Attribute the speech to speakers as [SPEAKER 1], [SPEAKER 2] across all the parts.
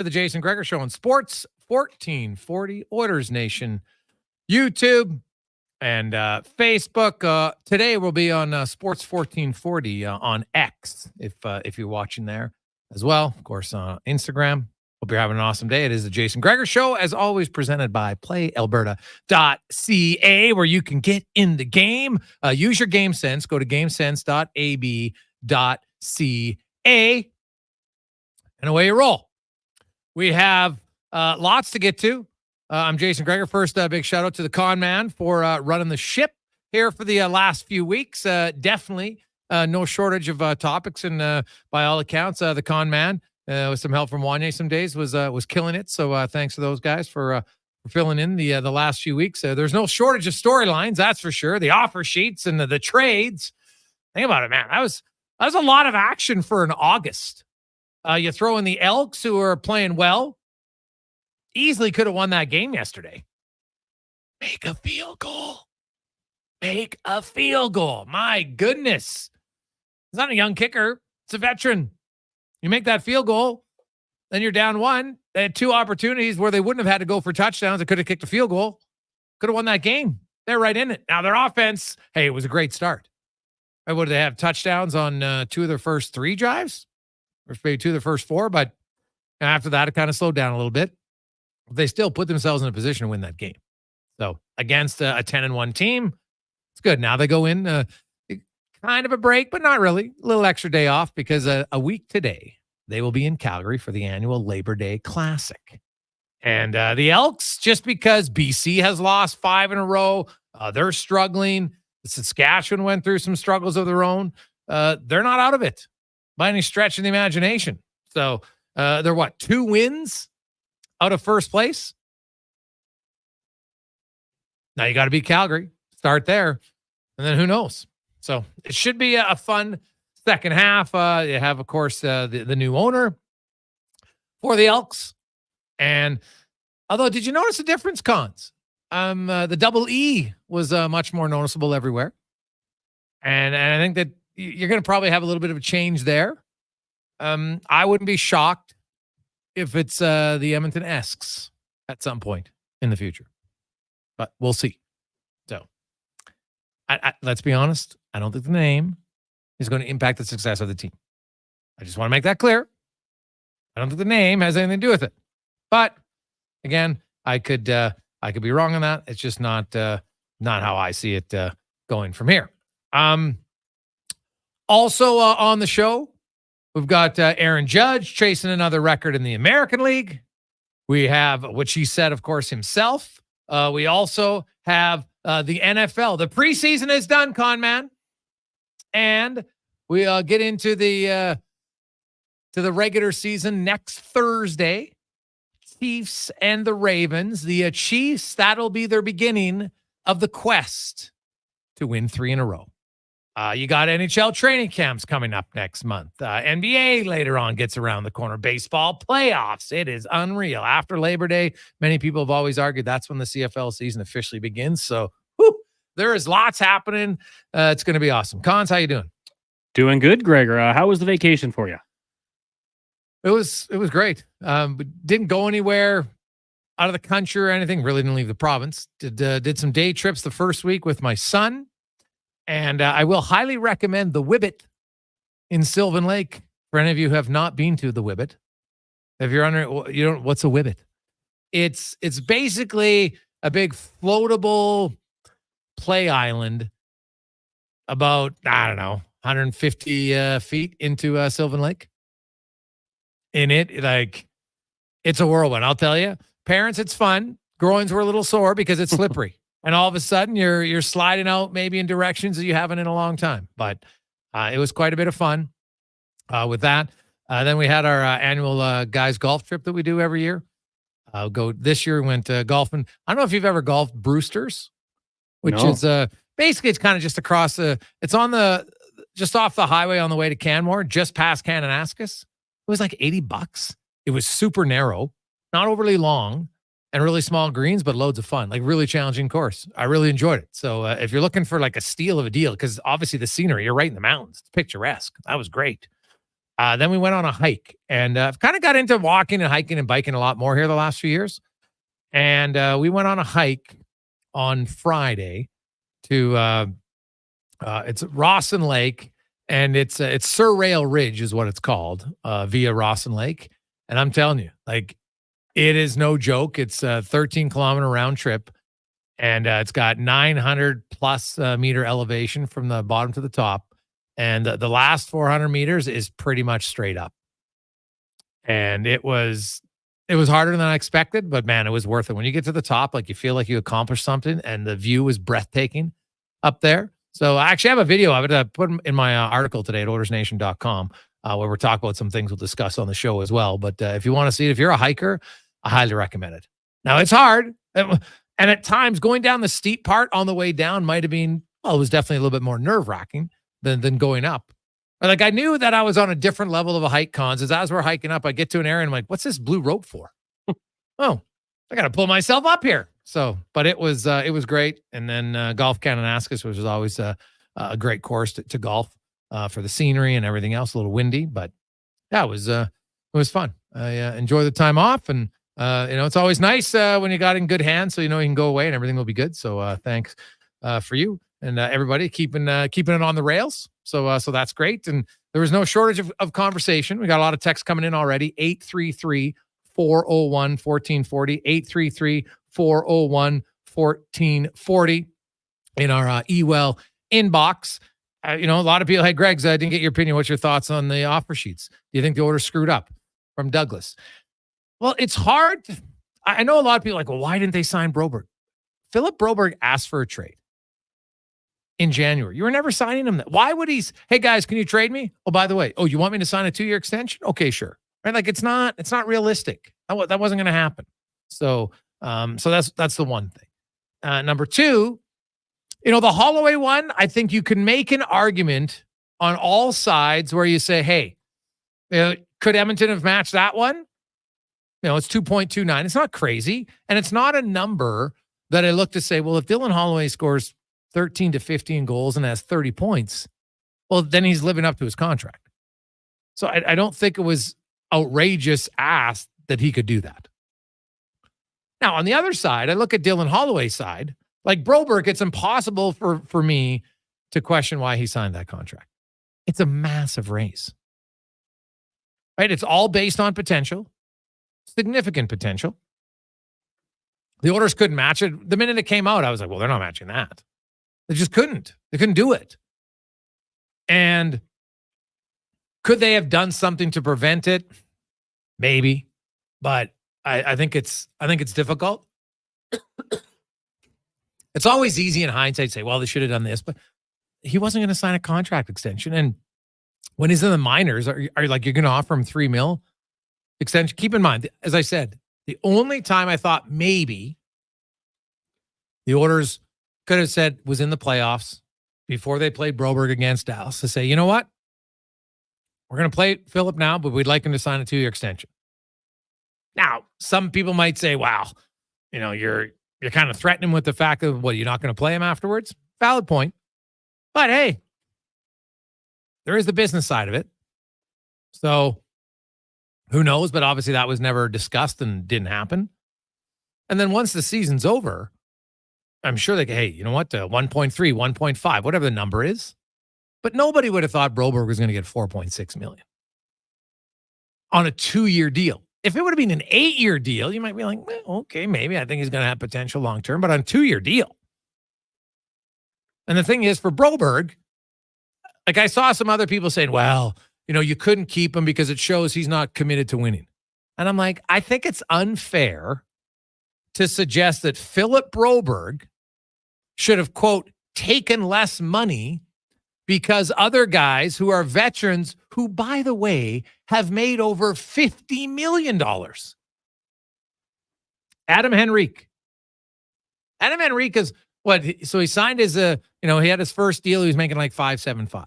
[SPEAKER 1] for the Jason Gregor Show on Sports 1440 Oilers Nation, YouTube, and Facebook. Today we'll be on Sports 1440 on X, if you're watching there as well. Of course, Instagram. Hope you're having an awesome day. It is the Jason Gregor Show, as always, presented by PlayAlberta.ca, where you can get in the game. Use your game sense. Go to gamesense.ab.ca, and away you roll. We have lots to get to. I'm Jason Gregor. First, big shout out to the con man for running the ship here for the last few weeks. Definitely no shortage of topics, and by all accounts, the con man, with some help from Wanye some days, was killing it. So thanks to those guys for filling in the last few weeks. There's no shortage of storylines, that's for sure. The offer sheets and the trades. Think about it, man. That was a lot of action for an August. You throw in the Elks, who are playing well. Easily could have won that game yesterday. Make a field goal. Make a field goal. My goodness. It's not a young kicker. It's a veteran. You make that field goal, then you're down one. They had two opportunities where they wouldn't have had to go for touchdowns. They could have kicked a field goal. Could have won that game. They're right in it. Now, their offense, hey, it was a great start. Would they have touchdowns on two of their first three drives? Or maybe two of their first four, but after that, it kind of slowed down a little bit. They still put themselves in a position to win that game. So against a 10-1 team, it's good. Now they go in kind of a break, but not really. A little extra day off because a week today, they will be in Calgary for the annual Labor Day Classic. And the Elks, just because BC has lost 5 in a row, they're struggling. Saskatchewan went through some struggles of their own. They're not out of it by any stretch of the imagination. So they're 2 wins out of first place? Now you got to beat Calgary. Start there. And then who knows? So it should be a fun second half. You have, of course, the new owner for the Elks. And although, did you notice the difference, Cons? The double E was much more noticeable everywhere. And I think that you're going to probably have a little bit of a change there. I wouldn't be shocked if it's the Edmonton Esks at some point in the future. But we'll see. So, let's be honest. I don't think the name is going to impact the success of the team. I just want to make that clear. I don't think the name has anything to do with it. But, again, I could be wrong on that. It's just not how I see it going from here. Also on the show, we've got Aaron Judge chasing another record in the American League. We have what she said, of course, himself. We also have the NFL. The preseason is done, con man. And we get into the regular season next Thursday. Chiefs and the Ravens. The Chiefs, that'll be their beginning of the quest to win 3 in a row. You got NHL training camps coming up next month. NBA later on gets around the corner. Baseball playoffs. It is unreal. After Labor Day, many people have always argued that's when the CFL season officially begins. So there is lots happening. It's going to be awesome. Cons, how you doing?
[SPEAKER 2] Doing good, Gregor. How was the vacation for you?
[SPEAKER 1] It was great. We didn't go anywhere out of the country or anything. Really didn't leave the province. Did some day trips the first week with my son. And I will highly recommend the Whibbit in Sylvan Lake for any of you who have not been to the Whibbit. If you're under, what's a Whibbit? It's basically a big floatable play island about, 150 feet into Sylvan Lake. In it, it's a whirlwind. I'll tell you, parents, it's fun. Groins were a little sore because it's slippery. And all of a sudden, you're sliding out maybe in directions that you haven't in a long time. But it was quite a bit of fun with that. Then we had our annual guys golf trip that we do every year. This year we went golfing. I don't know if you've ever golfed Brewster's, which is basically it's kind of just across it's on just off the highway on the way to Canmore, just past Kananaskis. It was like $80. It was super narrow, not overly long. And really small greens, but loads of fun. Like really challenging course. I really enjoyed it. So if you're looking for like a steal of a deal, because obviously the scenery, you're right in the mountains. It's picturesque. That was great. Then we went on a hike, and I've kind of got into walking and hiking and biking a lot more here the last few years. And we went on a hike on Friday to it's Rawson Lake, and it's Surrail Ridge is what it's called, via Rawson Lake. And I'm telling you, like, it is no joke. It's a 13-kilometer round trip, and it's got 900 plus meter elevation from the bottom to the top. And the last 400 meters is pretty much straight up. And it was harder than I expected, but man, it was worth it. When you get to the top, like, you feel like you accomplished something, and the view is breathtaking up there. So I actually have a video of it. I put in my article today at ordersnation.com, where we're talking about some things we'll discuss on the show as well. But if you want to see it, if you're a hiker, I highly recommend it. Now, it's hard. And at times, going down the steep part on the way down might have been, well, it was definitely a little bit more nerve-wracking than going up. Like, I knew that I was on a different level of a hike, Cons, as we're hiking up. I get to an area and I'm like, what's this blue rope for? Oh, I got to pull myself up here. So, but it was great. And then Golf Kananaskis, which is always a great course to golf for the scenery and everything else. A little windy, but yeah, it was fun. I enjoy the time off, and it's always nice when you got in good hands, so you can go away and everything will be good. So thanks for you and everybody keeping it on the rails. So that's great. And there was no shortage of conversation. We got a lot of texts coming in already. 833-401-1440, 833-401-1440 in our email inbox. A lot of people, hey, Greg's, I didn't get your opinion. What's your thoughts on the offer sheets? Do you think the order screwed up? From Douglas. Well, it's hard. I know a lot of people are like, well, why didn't they sign Broberg? Philip Broberg asked for a trade in January. You were never signing him. Why would he? Hey, guys, can you trade me? Oh, by the way, you want me to sign a 2-year extension? Okay, sure. Right? Like, it's not realistic. That wasn't going to happen. So that's the one thing. Number two, the Holloway one, I think you can make an argument on all sides where you say, hey, could Edmonton have matched that one? It's 2.29. It's not crazy. And it's not a number that I look to say, well, if Dylan Holloway scores 13 to 15 goals and has 30 points, well, then he's living up to his contract. So I don't think it was outrageous ask that he could do that. Now, on the other side, I look at Dylan Holloway's side. Like Broberg, it's impossible for me to question why he signed that contract. It's a massive raise. Right? It's all based on potential, significant potential. The Oilers couldn't match it. The minute it came out, I was like, well, they're not matching that. They just couldn't. They couldn't do it. And could they have done something to prevent it? Maybe. But I think it's difficult. It's always easy in hindsight to say, well, they should have done this, but he wasn't going to sign a contract extension. And when he's in the minors, are like, you're going to offer him $3 million extension? Keep in mind, as I said, the only time I thought maybe the Oilers could have said was in the playoffs before they played Broberg against Dallas to say, you know what? We're going to play Philip now, but we'd like him to sign a 2-year extension. Now, some people might say, wow, you're kind of threatening with the fact of, what, you're not going to play him afterwards? Valid point. But hey, there is the business side of it. So who knows? But obviously that was never discussed and didn't happen. And then once the season's over, I'm sure they go, hey, you know what? 1.3, 1.5, whatever the number is. But nobody would have thought Broberg was going to get $4.6 million on a 2-year deal. If it would have been an 8-year deal, you might be like, well, okay, maybe I think he's going to have potential long-term, but on a 2-year deal. And the thing is, for Broberg, like, I saw some other people saying, well, you couldn't keep him because it shows he's not committed to winning. And I'm like, I think it's unfair to suggest that Philip Broberg should have, quote, taken less money because other guys who are veterans, who, by the way, have made over $50 million. Adam Henrique. Adam Henrique is what? So he signed his, he had his first deal. He was making like $5.75,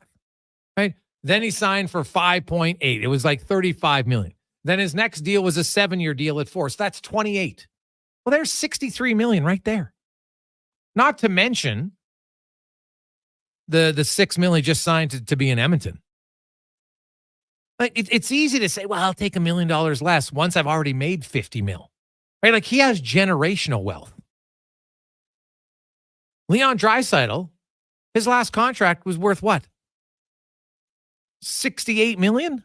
[SPEAKER 1] right? Then he signed for 5.8. It was like $35 million. Then his next deal was a 7-year deal at 4. So that's 28. Well, there's $63 million right there. Not to mention the $6 million he just signed to be in Edmonton. Like it's easy to say, well, I'll take $1 million less once I've already made 50 mil. Right? Like he has generational wealth. Leon Drysdale, his last contract was worth what? 68 million?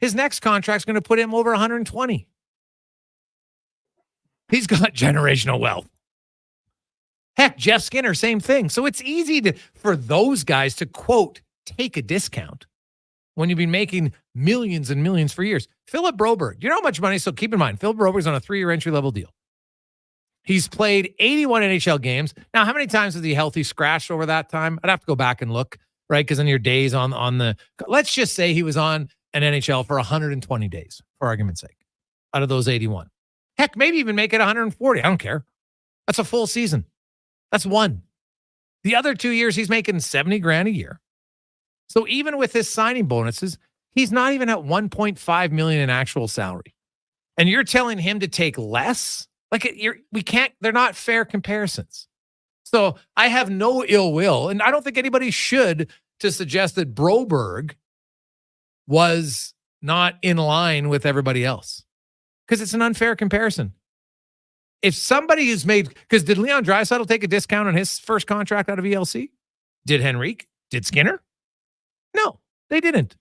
[SPEAKER 1] His next contract's going to put him over 120. He's got generational wealth. Heck, Jeff Skinner, same thing. So it's easy for those guys to, quote, take a discount when you've been making millions and millions for years. Philip Broberg, you know how much money? So keep in mind, Philip Broberg's on a 3-year entry-level deal. He's played 81 NHL games. Now, how many times has he healthy scratched over that time? I'd have to go back and look, right? Because in your days on the, let's just say he was on an NHL for 120 days, for argument's sake, out of those 81. Heck, maybe even make it 140. I don't care. That's a full season. That's one. The other 2 years, he's making $70,000 a year. So even with his signing bonuses, he's not even at $1.5 million in actual salary. And you're telling him to take less? Like we can't, they're not fair comparisons. So I have no ill will, and I don't think anybody should, to suggest that Broberg was not in line with everybody else, because it's an unfair comparison. If somebody who's made, because did Leon Draisaitl take a discount on his first contract out of ELC? Did Henrique? Did Skinner? No, they didn't.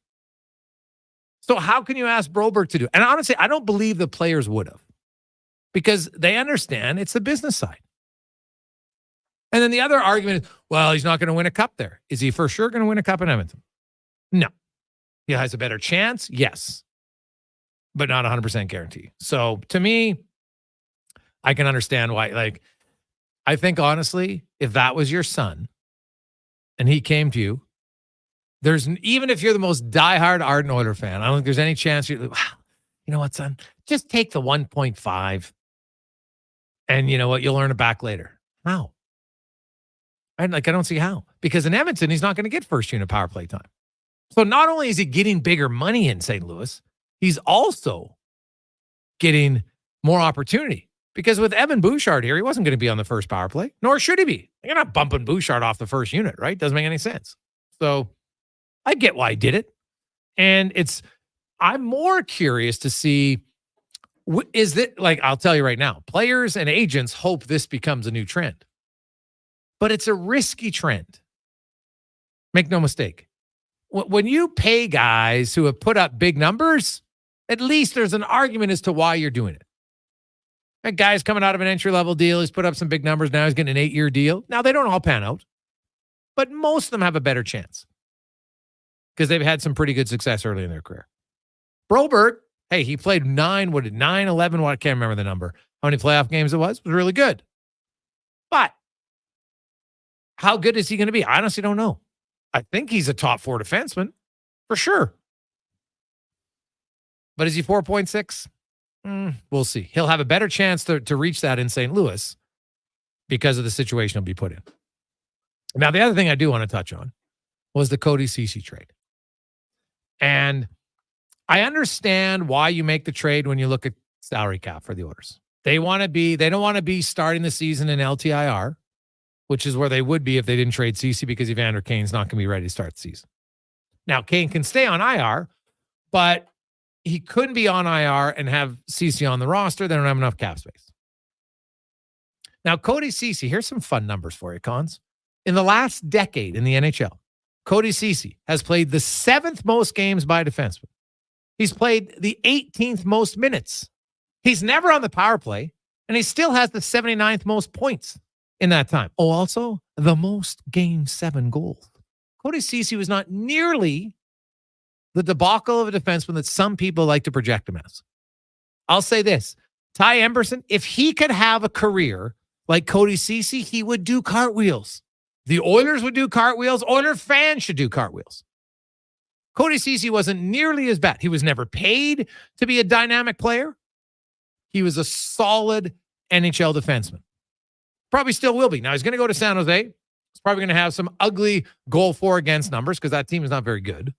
[SPEAKER 1] So how can you ask Broberg to do? And honestly, I don't believe the players would have, because they understand it's the business side. And then the other argument is, well, he's not going to win a cup there. Is he for sure going to win a cup in Edmonton? No. He has a better chance, yes, but not 100% guarantee. So to me, I can understand why. Like, I think honestly, if that was your son and he came to you, even if you're the most diehard Ardent Oiler fan, I don't think there's any chance you're, wow, you know what, son? Just take the 1.5 and you know what? You'll earn it back later. How? I don't see how. Because in Edmonton, he's not going to get first unit power play time. So not only is he getting bigger money in St. Louis, he's also getting more opportunity. Because with Evan Bouchard here, he wasn't going to be on the first power play, nor should he be. You're not bumping Bouchard off the first unit, right? Doesn't make any sense. So I get why he did it. And I'm more curious to see, is that, like, I'll tell you right now, players and agents hope this becomes a new trend. But it's a risky trend. Make no mistake. When you pay guys who have put up big numbers, at least there's an argument as to why you're doing it. That guy's coming out of an entry-level deal. He's put up some big numbers. Now he's getting an 8-year deal. Now, they don't all pan out, but most of them have a better chance because they've had some pretty good success early in their career. Broberg, hey, he played 11, I can't remember the number. How many playoff games it was really good. But how good is he going to be? I honestly don't know. I think he's a top 4 defenseman for sure. But is he 4.6? We'll see. He'll have a better chance to reach that in St. Louis because of the situation he'll be put in. Now, the other thing I do want to touch on was the Cody Ceci trade. And I understand why you make the trade when you look at salary cap for the Oilers. They don't want to be starting the season in LTIR, which is where they would be if they didn't trade Ceci, because Evander Kane's not going to be ready to start the season. Now, Kane can stay on IR, but he couldn't be on IR and have Ceci on the roster. They don't have enough cap space. Now, Cody Ceci, here's some fun numbers for you, Cons. In the last decade in the NHL, Cody Ceci has played the 7th most games by a defenseman. He's played the 18th most minutes. He's never on the power play, and he still has the 79th most points in that time. Oh, also the most Game 7 goals. Cody Ceci was not nearly the debacle of a defenseman that some people like to project him as. I'll say this. Ty Emberson, if he could have a career like Cody Ceci, he would do cartwheels. The Oilers would do cartwheels. Oiler fans should do cartwheels. Cody Ceci wasn't nearly as bad. He was never paid to be a dynamic player. He was a solid NHL defenseman. Probably still will be. Now, he's going to go to San Jose. He's probably going to have some ugly goal for against numbers because that team is not very good.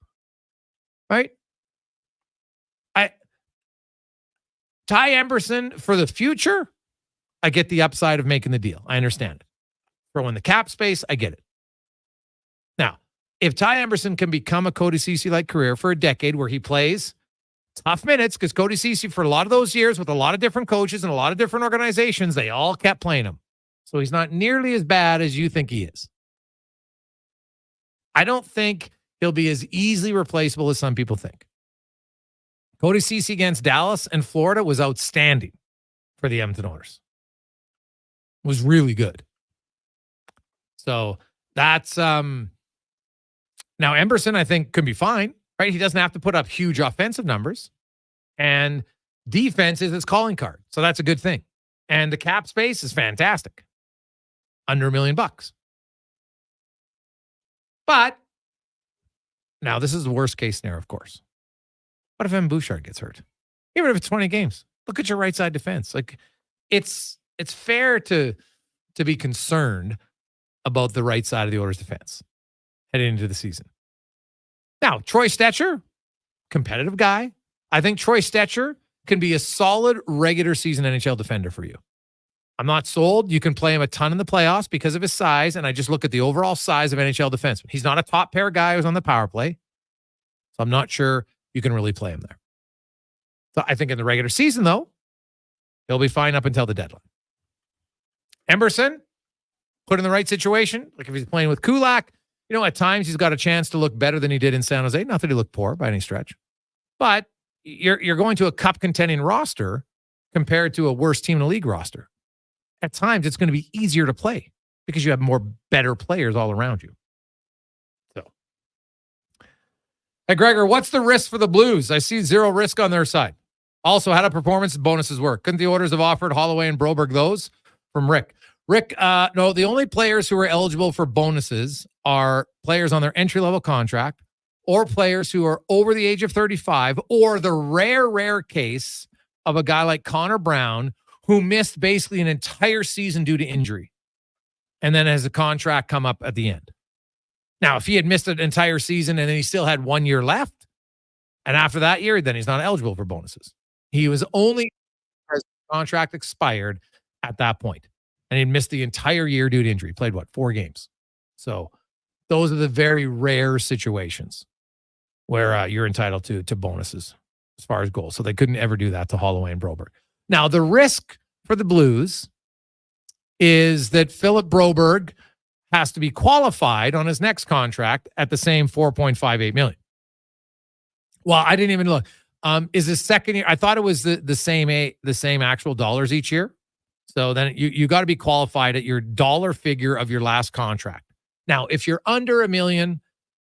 [SPEAKER 1] Right? Ty Emberson, for the future, I get the upside of making the deal. I understand it. Throw in the cap space, I get it. Now, if Ty Emberson can become a Cody Ceci-like career for a decade where he plays tough minutes, because Cody Ceci, for a lot of those years with a lot of different coaches and a lot of different organizations, they all kept playing him. So he's not nearly as bad as you think he is. I don't think he'll be as easily replaceable as some people think. Cody Ceci against Dallas and Florida was outstanding for the Edmonton Oilers. It was really good. So that's now Emberson, I think, could be fine, right? He doesn't have to put up huge offensive numbers, and defense is his calling card. So that's a good thing. And the cap space is fantastic. Under $1 million. But now this is the worst case scenario, of course. What if Evan Bouchard gets hurt? Even if it's 20 games, look at your right side defense. Like it's fair to be concerned about the right side of the Oilers defense heading into the season. Now, Troy Stecher, competitive guy. I think Troy Stecher can be a solid regular season NHL defender for you. I'm not sold. You can play him a ton in the playoffs because of his size, and I just look at the overall size of NHL defenseman. He's not a top pair guy who's on the power play, so I'm not sure you can really play him there. So I think in the regular season, though, he'll be fine up until the deadline. Emberson, put in the right situation, like if he's playing with Kulak, at times he's got a chance to look better than he did in San Jose. Not that he looked poor by any stretch, but you're going to a cup contending roster compared to a worse team in the league roster. At times, it's going to be easier to play because you have more better players all around you. So, hey, Gregor, what's the risk for the Blues? I see zero risk on their side. Also, how do performance bonuses work? Couldn't the Oilers have offered Holloway and Broberg those? From Rick. Rick, no, the only players who are eligible for bonuses are players on their entry-level contract or players who are over the age of 35 or the rare case of a guy like Connor Brown who missed basically an entire season due to injury and then has a contract come up at the end. Now, if he had missed an entire season and then he still had 1 year left, and after that year, then he's not eligible for bonuses. He was only as contract expired at that point, and he missed the entire year due to injury. Played, 4 games? So those are the very rare situations where you're entitled to bonuses as far as goals. So they couldn't ever do that to Holloway and Broberg. Now, the risk for the Blues is that Philip Broberg has to be qualified on his next contract at the same $4.58 million. Well, I didn't even look. Is his second year? I thought it was the same actual dollars each year. So then you got to be qualified at your dollar figure of your last contract. Now, if you're under $1 million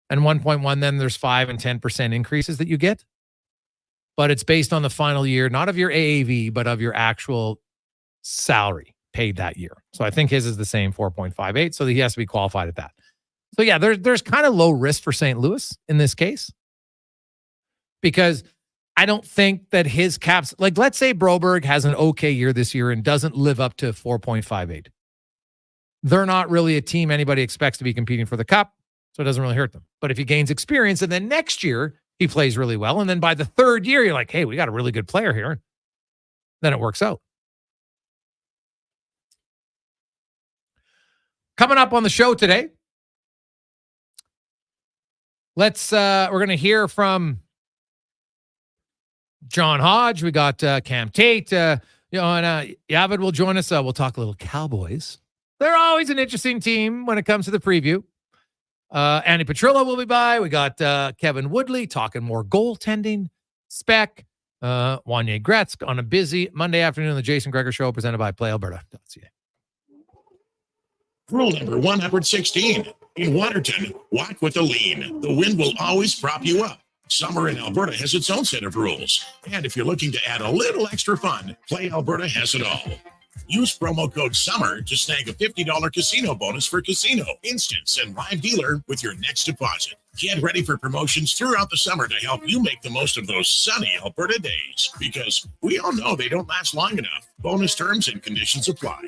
[SPEAKER 1] and 1.1, then there's 5 and 10% increases that you get. But it's based on the final year, not of your AAV, but of your actual salary paid that year. So I think his is the same 4.58. So he has to be qualified at that. So yeah, there's kind of low risk for St. Louis in this case, because I don't think that his caps, like let's say Broberg has an okay year this year and doesn't live up to 4.58. They're not really a team anybody expects to be competing for the cup, so it doesn't really hurt them. But if he gains experience and then next year he plays really well, and then by the third year, you're like, hey, we got a really good player here, then it works out. Coming up on the show today, we're going to hear from John Hodge. We got Cam Tait, and Yavid will join us. We'll talk a little Cowboys. They're always an interesting team when it comes to the preview. Andy Petrillo will be by. We got Kevin Woodley talking more goaltending. Spec, Wanye Gretz on a busy Monday afternoon. The Jason Gregor Show presented by PlayAlberta.ca.
[SPEAKER 3] Rule number 116. In Waterton, walk with a lean. The wind will always prop you up. Summer in Alberta has its own set of rules. And if you're looking to add a little extra fun, Play Alberta has it all. Use promo code SUMMER to snag a $50 casino bonus for casino, instants, and live dealer with your next deposit. Get ready for promotions throughout the summer to help you make the most of those sunny Alberta days, because we all know they don't last long enough. Bonus terms and conditions apply.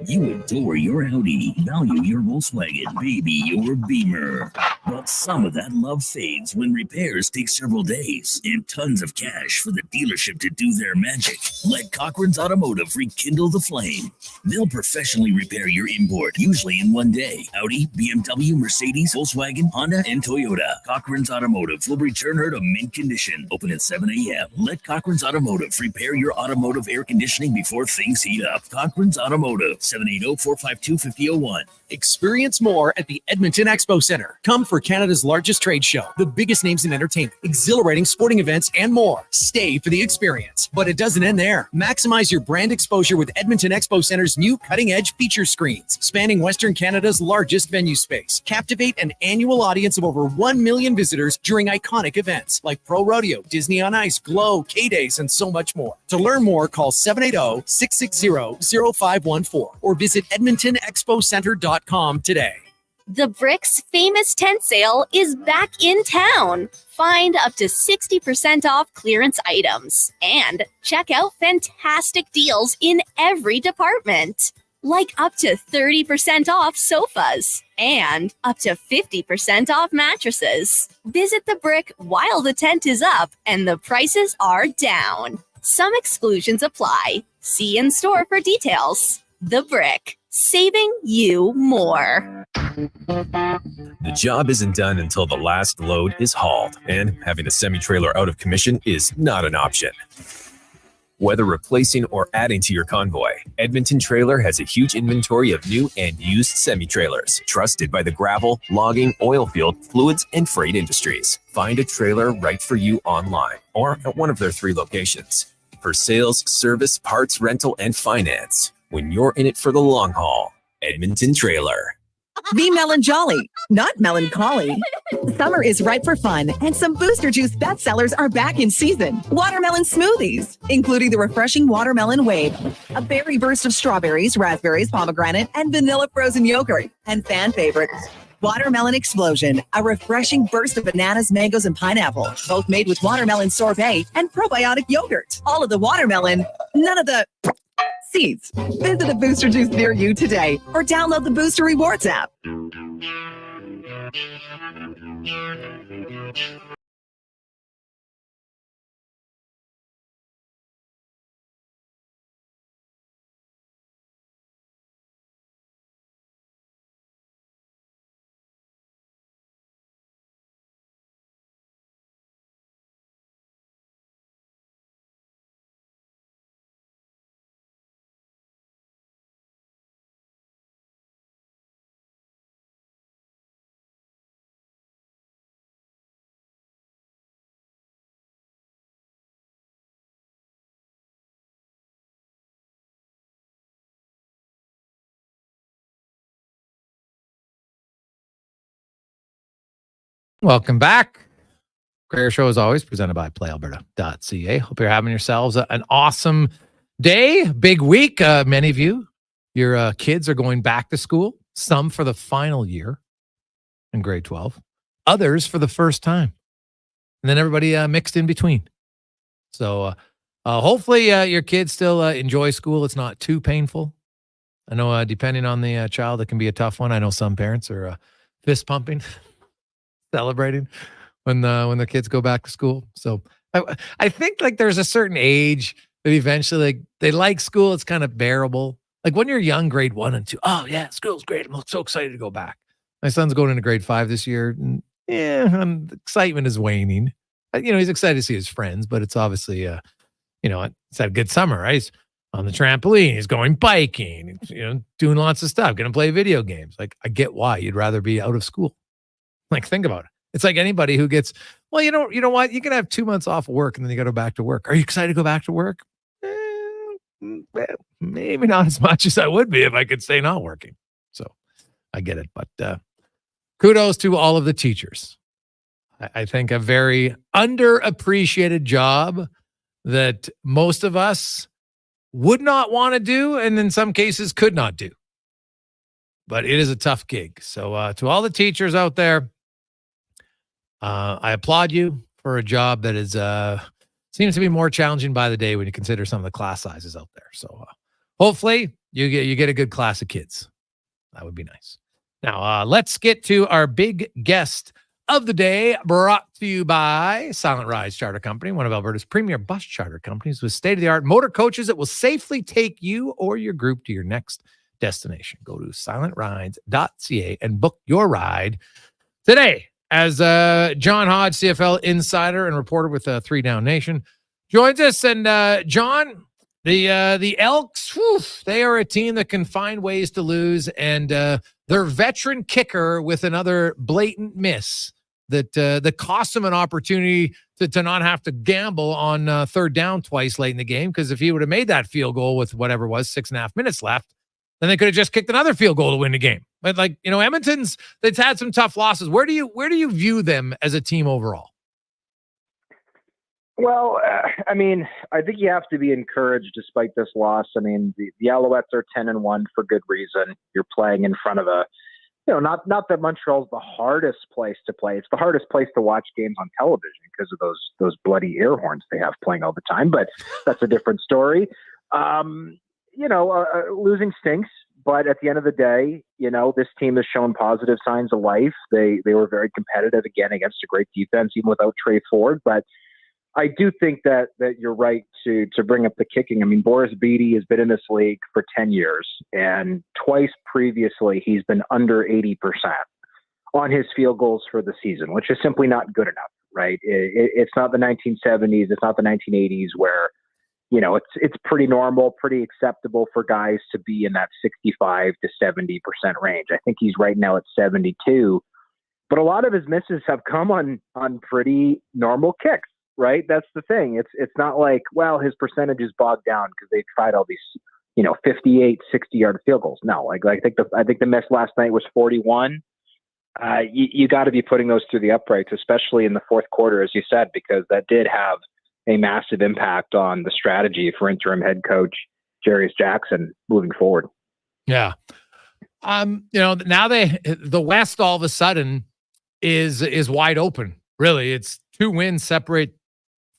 [SPEAKER 4] You adore your Audi, value your Volkswagen, baby your Beamer. But some of that love fades when repairs take several days and tons of cash for the dealership to do their magic. Let Cochran's Automotive rekindle the flame. They'll professionally repair your import, usually in one day. Audi, BMW, Mercedes, Volkswagen, Honda, and Toyota. Cochran's Automotive will return her to mint condition. Open at 7 a.m. Let Cochran's Automotive repair your automotive air conditioning before things heat up. Cochran's Automotive, 780-452-5001.
[SPEAKER 5] Experience more at the Edmonton Expo Center. Come for Canada's largest trade show, the biggest names in entertainment, exhilarating sporting events, and more. Stay for the experience. But it doesn't end there. Maximize your brand exposure with Edmonton Expo Center's new cutting-edge feature screens, spanning Western Canada's largest venue space. Captivate an annual audience of over 1 million visitors during iconic events like Pro Rodeo, Disney on Ice, Glow, K-Days, and so much more. To learn more, call 780-660-0514 or visit edmontonexpocenter.com today.
[SPEAKER 6] The Brick's famous tent sale is back in town. Find up to 60% off clearance items and check out fantastic deals in every department, like up to 30% off sofas and up to 50% off mattresses. Visit The Brick while the tent is up and the prices are down. Some exclusions apply. See in store for details. The Brick, saving you more.
[SPEAKER 7] The job isn't done until the last load is hauled, and having a semi-trailer out of commission is not an option. Whether replacing or adding to your convoy, Edmonton Trailer has a huge inventory of new and used semi-trailers, trusted by the gravel, logging, oil field, fluids, and freight industries. Find a trailer right for you online or at one of their 3 locations. For sales, service, parts, rental, and finance, when you're in it for the long haul, Edmonton Trailer.
[SPEAKER 8] Be melon jolly, not melancholy. Summer is ripe for fun, and some Booster Juice bestsellers are back in season. Watermelon smoothies, including the refreshing Watermelon Wave, a berry burst of strawberries, raspberries, pomegranate, and vanilla frozen yogurt, and fan favorite, Watermelon Explosion, a refreshing burst of bananas, mangoes, and pineapple, both made with watermelon sorbet and probiotic yogurt. All of the watermelon, none of the seeds. Visit a Booster Juice near you today or download the Booster Rewards app.
[SPEAKER 1] Welcome back. Gregor Show, as always, presented by PlayAlberta.ca. Hope you're having yourselves an awesome day, big week. Many of you, your kids are going back to school, some for the final year in grade 12, others for the first time, and then everybody mixed in between. So hopefully your kids still enjoy school. It's not too painful. I know depending on the child, it can be a tough one. I know some parents are fist pumping, celebrating when the kids go back to school. So I think like there's a certain age that eventually like they like school. It's kind of bearable. Like when you're young, grade 1 and 2, oh yeah, school's great. I'm so excited to go back. My son's going into grade 5 this year. And the excitement is waning. He's excited to see his friends, but it's obviously, it's had a good summer, right? He's on the trampoline. He's going biking, doing lots of stuff, going to play video games. Like, I get why you'd rather be out of school. Like, think about it. It's like anybody who gets, well, you know what? You can have 2 months off of work and then you got to go back to work. Are you excited to go back to work? Maybe not as much as I would be if I could stay not working. So I get it. But kudos to all of the teachers. I think a very underappreciated job that most of us would not want to do and in some cases could not do. But it is a tough gig. So to all the teachers out there, I applaud you for a job that is seems to be more challenging by the day when you consider some of the class sizes out there. So hopefully you get a good class of kids. That would be nice. Now let's get to our big guest of the day brought to you by Silent Rides Charter Company, one of Alberta's premier bus charter companies with state-of-the-art motor coaches that will safely take you or your group to your next destination. Go to silentrides.ca and book your ride today. As John Hodge, CFL insider and reporter with 3 Down Nation, joins us. And John, the Elks, they are a team that can find ways to lose, and their veteran kicker with another blatant miss that cost them an opportunity to not have to gamble on third down twice late in the game, because if he would have made that field goal with whatever it was 6.5 minutes left, then they could have just kicked another field goal to win the game. But Edmonton's, they've had some tough losses. Where do you view them as a team overall?
[SPEAKER 9] Well, I think you have to be encouraged despite this loss. I mean, the Alouettes are 10-1 for good reason. You're playing in front of not that Montreal's the hardest place to play. It's the hardest place to watch games on television because of those bloody air horns they have playing all the time. But that's a different story. Losing stinks. But at the end of the day, this team has shown positive signs of life. They were very competitive again against a great defense, even without Trey Ford. But I do think that you're right to bring up the kicking. I mean, Boris Beatty has been in this league for 10 years, and twice previously he's been under 80% on his field goals for the season, which is simply not good enough, right? It's not the 1970s. It's not the 1980s where, it's pretty normal, pretty acceptable for guys to be in that 65 to 70% range. I think he's right now at 72, but a lot of his misses have come on pretty normal kicks. Right. That's the thing. It's not like, well, his percentage is bogged down because they tried all these, 58, 60-yard field goals. No, I think the miss last night was 41. You got to be putting those through the uprights, especially in the fourth quarter, as you said, because that did have a massive impact on the strategy for interim head coach Jarius Jackson moving forward.
[SPEAKER 1] Yeah. Now the West all of a sudden is wide open. Really, it's 2 wins separate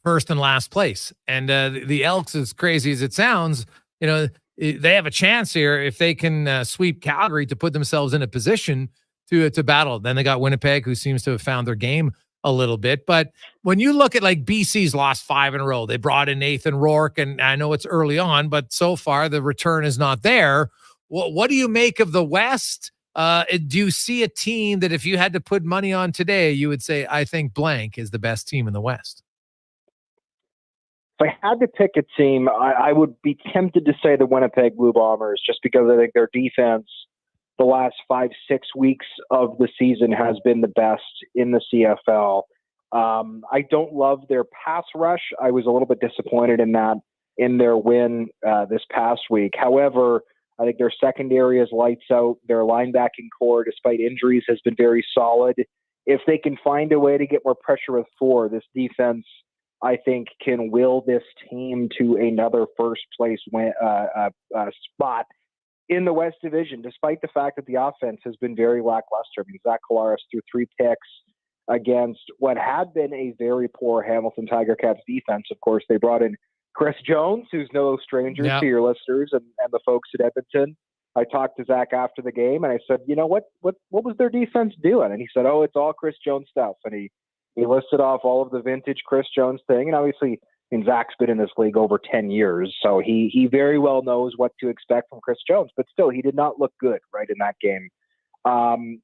[SPEAKER 1] first and last place. And the Elks, as crazy as it sounds, they have a chance here if they can sweep Calgary to put themselves in a position to battle. Then they got Winnipeg, who seems to have found their game a little bit. But when you look at BC's lost 5 in a row, they brought in Nathan Rourke, and I know it's early on, but so far the return is not there. What do you make of the West? Do you see a team that if you had to put money on today, you would say, I think blank is the best team in the West?
[SPEAKER 9] If I had to pick a team, I would be tempted to say the Winnipeg Blue Bombers, just because I think their defense the last 5-6 weeks of the season has been the best in the CFL. I don't love their pass rush. I was a little bit disappointed in their win this past week. However, I think their secondary is lights out. Their linebacking core, despite injuries, has been very solid. If they can find a way to get more pressure with 4, this defense, I think, can will this team to another first place spot in the West Division, despite the fact that the offense has been very lackluster. I mean, Zach Collaros threw 3 picks against what had been a very poor Hamilton Tiger Cats defense. Of course, they brought in Chris Jones, who's no stranger to your listeners and the folks at Edmonton. I talked to Zach after the game, and I said, what was their defense doing? And he said, it's all Chris Jones stuff. And he listed off all of the vintage Chris Jones thing. And obviously, Zach's been in this league over 10 years, so he very well knows what to expect from Chris Jones. But still, he did not look good right in that game.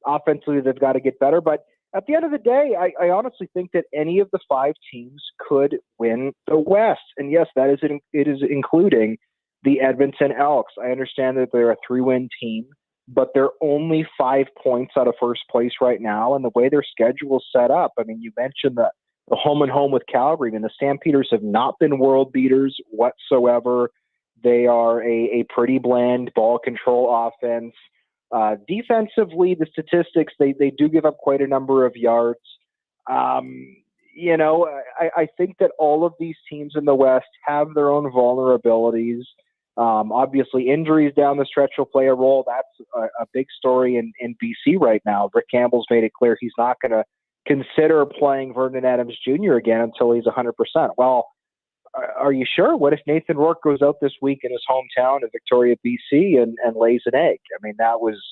[SPEAKER 9] Offensively, they've got to get better. But at the end of the day, I honestly think that any of the 5 teams could win the West. And yes, it is including the Edmonton Elks. I understand that they're a 3-win team, but they're only 5 points out of first place right now. And the way their schedule is set up, I mean, you mentioned the home and home with Calgary. I mean, the Stampeders have not been world beaters whatsoever. They are a pretty bland ball control offense. Defensively, the statistics, they do give up quite a number of yards. I think that all of these teams in the West have their own vulnerabilities. Obviously, injuries down the stretch will play a role. That's a big story in BC right now. Rick Campbell's made it clear he's not going to consider playing Vernon Adams Jr. again until he's 100%. Well, are you sure? What if Nathan Rourke goes out this week in his hometown of Victoria, BC, and lays an egg? I mean, that was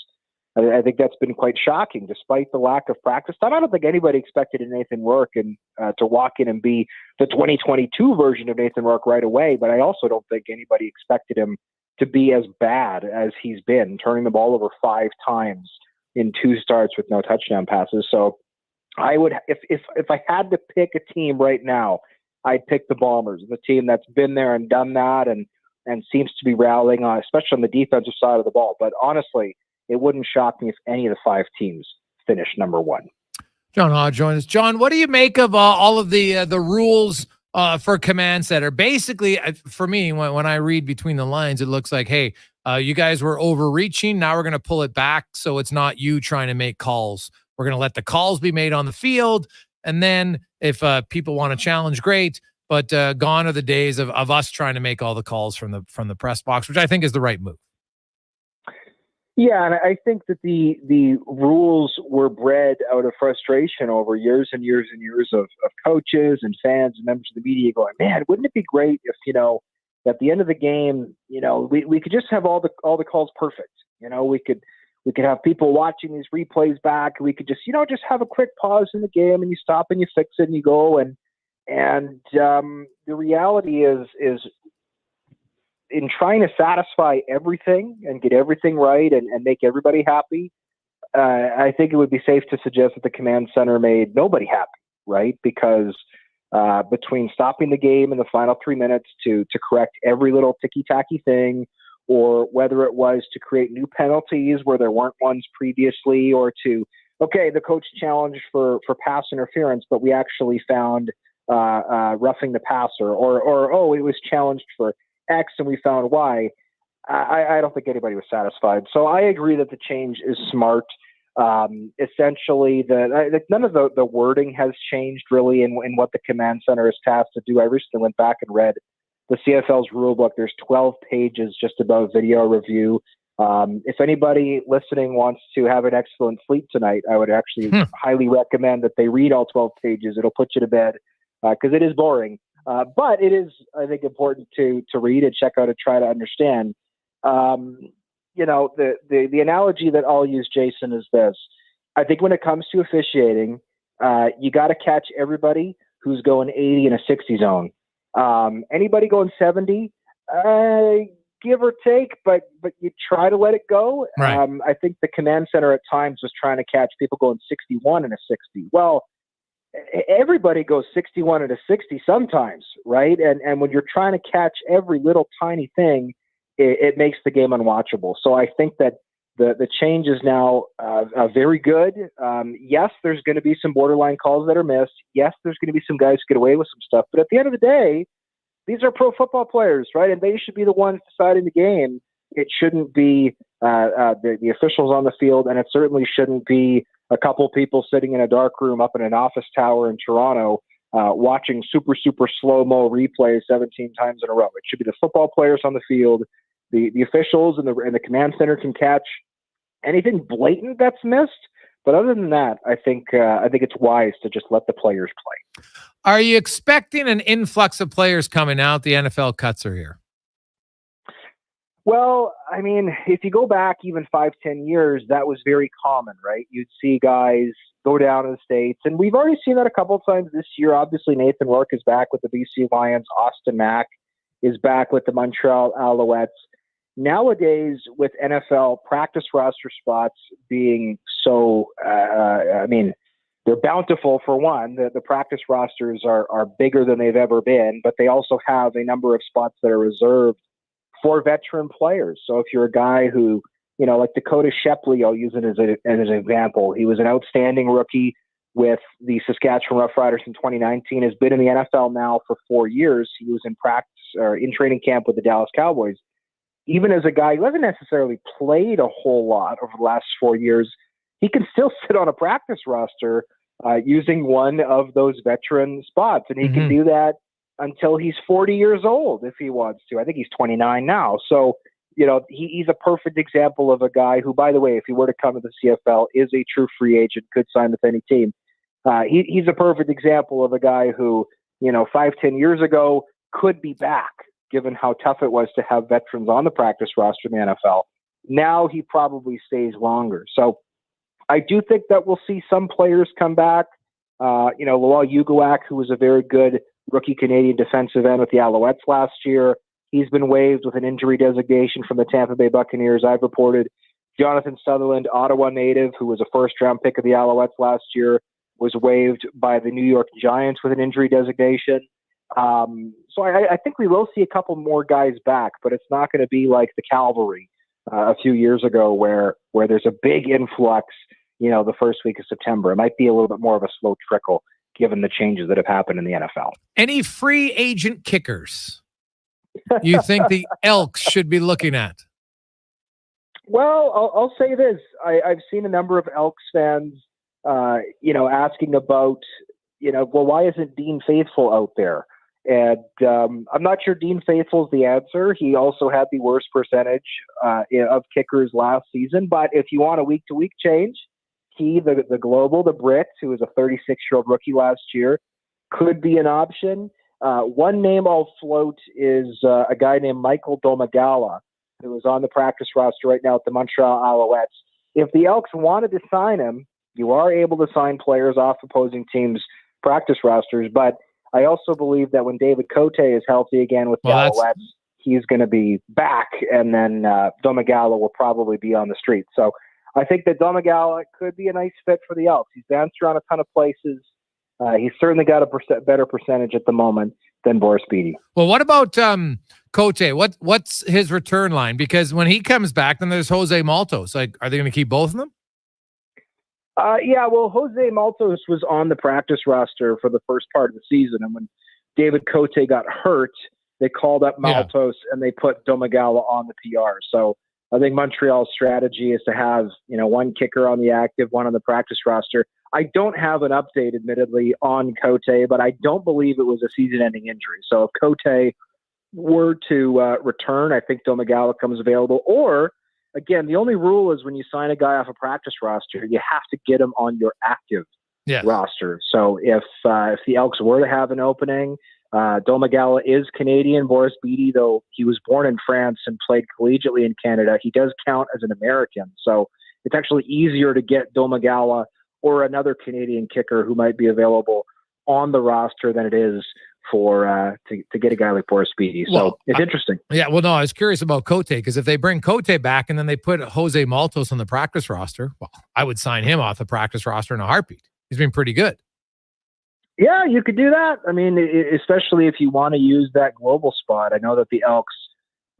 [SPEAKER 9] I think that's been quite shocking, despite the lack of practice time. I don't think anybody expected Nathan Rourke to walk in and be the 2022 version of Nathan Rourke right away, but I also don't think anybody expected him to be as bad as he's been, turning the ball over 5 times in 2 starts with no touchdown passes. So I would, if I had to pick a team right now, I'd pick the Bombers, the team that's been there and done that and seems to be rallying on, especially on the defensive side of the ball. But honestly, it wouldn't shock me if any of the 5 teams finish number 1.
[SPEAKER 1] John Hodge joins us. John, what do you make of all of the rules for command center? Basically, for me, when I read between the lines, it looks like, hey, you guys were overreaching. Now we're going to pull it back so it's not you trying to make calls. We're going to let the calls be made on the field. And then if people want to challenge, great. But gone are the days of us trying to make all the calls from the press box, which I think is the right move.
[SPEAKER 9] Yeah, and I think that the rules were bred out of frustration over years and years and years of coaches and fans and members of the media going, man, wouldn't it be great if, at the end of the game, we could just have all the calls perfect. We could have people watching these replays back. We could just have a quick pause in the game and you stop and you fix it and you go. And the reality is in trying to satisfy everything and get everything right and make everybody happy, I think it would be safe to suggest that the command center made nobody happy, right? Because between stopping the game in the final 3 minutes to correct every little ticky-tacky thing, or whether it was to create new penalties where there weren't ones previously, or the coach challenged for pass interference, but we actually found roughing the passer, or it was challenged for X and we found Y. I don't think anybody was satisfied. So I agree that the change is smart. Essentially, none of the wording has changed really in what the command center is tasked to do. I recently went back and read the CFL's rule book. There's 12 pages just about video review. If anybody listening wants to have an excellent sleep tonight, I would actually highly recommend that they read all 12 pages. It'll put you to bed because it is boring. But it is, I think, important to read and check out and try to understand. The analogy that I'll use, Jason, is this. I think when it comes to officiating, you got to catch everybody who's going 80 in a 60 zone. Anybody going 70, give or take, but you try to let it go.
[SPEAKER 1] Right.
[SPEAKER 9] I think the command center at times was trying to catch people going 61 in a 60. Well, everybody goes 61 and a 60 sometimes, right? And when you're trying to catch every little tiny thing, it makes the game unwatchable. So I think that the change is now very good. Yes, there's going to be some borderline calls that are missed. Yes, there's going to be some guys who get away with some stuff. But at the end of the day, these are pro football players, right? And they should be the ones deciding the game. It shouldn't be the officials on the field, and it certainly shouldn't be a couple people sitting in a dark room up in an office tower in Toronto watching super, super slow-mo replays 17 times in a row. It should be the football players on the field. The officials and the command center can catch anything blatant that's missed. But other than that, I think it's wise to just let the players play.
[SPEAKER 1] Are you expecting an influx of players coming out? The NFL cuts are here.
[SPEAKER 9] Well, I mean, if you go back even 5-10 years, that was very common, right? You'd see guys go down to the States, and we've already seen that a couple of times this year. Obviously, Nathan Rourke is back with the BC Lions. Austin Mack is back with the Montreal Alouettes. Nowadays, with NFL practice roster spots being so, they're bountiful for one. The practice rosters are bigger than they've ever been, but they also have a number of spots that are reserved for veteran players. So if you're a guy who, like Scotty Scheffler, I'll use it as an example. He was an outstanding rookie with the Saskatchewan Roughriders in 2019, has been in the NFL now for 4 years. He was in practice or in training camp with the Dallas Cowboys. Even as a guy who hasn't necessarily played a whole lot over the last 4 years, he can still sit on a practice roster using one of those veteran spots. And he can do that until he's 40 years old if he wants to. I think he's 29 now. So, he's a perfect example of a guy who, by the way, if he were to come to the CFL, is a true free agent, could sign with any team. He's a perfect example of a guy who, 5-10 years ago could be back, given how tough it was to have veterans on the practice roster in the NFL. Now he probably stays longer. So I do think that we'll see some players come back. Lowell Uguak, who was a very good rookie Canadian defensive end with the Alouettes last year, he's been waived with an injury designation from the Tampa Bay Buccaneers, I've reported. Jonathan Sutherland, Ottawa native, who was a first-round pick of the Alouettes last year, was waived by the New York Giants with an injury designation. So I think we will see a couple more guys back, but it's not going to be like the Cavalry a few years ago where there's a big influx, the first week of September. It might be a little bit more of a slow trickle given the changes that have happened in the NFL.
[SPEAKER 1] Any free agent kickers you think the Elks should be looking at?
[SPEAKER 9] Well, I'll say this. I've seen a number of Elks fans, asking about, why isn't Dean Faithful out there? And I'm not sure Dean Faithful's the answer. He also had the worst percentage of kickers last season. But if you want a week-to-week change, the Global, the Brit, who was a 36-year-old rookie last year, could be an option. One name I'll float is a guy named Michael Domagala, who is on the practice roster right now at the Montreal Alouettes. If the Elks wanted to sign him, you are able to sign players off opposing teams' practice rosters. But I also believe that when David Cote is healthy again with the Alouettes, he's going to be back, and then Domagala will probably be on the street. So I think that Domagala could be a nice fit for the Elks. He's bounced around a ton of places. He's certainly got a better percentage at the moment than Boris Beatty.
[SPEAKER 1] Well, what about Cote? What's his return line? Because when he comes back, then there's Jose Maltos. Like, are they going to keep both of them?
[SPEAKER 9] Well, Jose Maltos was on the practice roster for the first part of the season, and when David Cote got hurt, they called up Maltos and they put Domagala on the PR. So I think Montreal's strategy is to have, one kicker on the active, one on the practice roster. I don't have an update, admittedly, on Cote, but I don't believe it was a season-ending injury. So if Cote were to return, I think Domagala comes available. Or, again, the only rule is when you sign a guy off a practice roster, you have to get him on your active roster. So if the Elks were to have an opening, Domagala is Canadian. Boris Beatty, though he was born in France and played collegiately in Canada, he does count as an American. So it's actually easier to get Domagala or another Canadian kicker who might be available on the roster than it is for to get a guy like Boris Beatty. So it's interesting.
[SPEAKER 1] Yeah, well, no, I was curious about Cote, because if they bring Cote back and then they put Jose Maltos on the practice roster, well, I would sign him off the practice roster in a heartbeat. He's been pretty good.
[SPEAKER 9] Yeah, you could do that. I mean, especially if you want to use that global spot. I know that the Elks,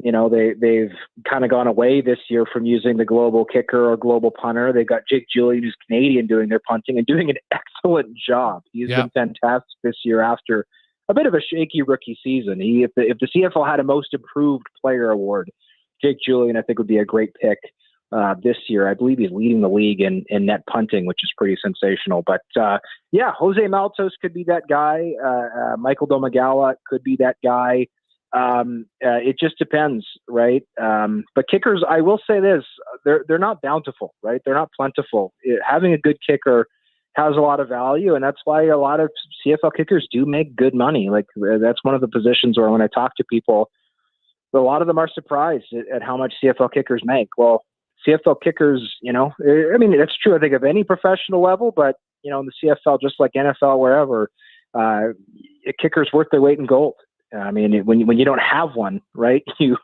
[SPEAKER 9] they've kind of gone away this year from using the global kicker or global punter. They've got Jake Julian, who's Canadian, doing their punting and doing an excellent job. He's been fantastic this year after a bit of a shaky rookie season. If the CFL had a most improved player award, Jake Julian, I think, would be a great pick this year. I believe he's leading the league in net punting, which is pretty sensational. But Jose Maltos could be that guy. Michael Domagala could be that guy. It just depends, right? But kickers, I will say this, they're not bountiful, right? They're not plentiful. Having a good kicker has a lot of value, and that's why a lot of CFL kickers do make good money. Like, that's one of the positions where when I talk to people, a lot of them are surprised at how much CFL kickers make. Well, CFL kickers, I mean, that's true, I think, of any professional level, but, in the CFL, just like NFL, wherever, a kicker's worth their weight in gold. I mean, when you don't have one, right, you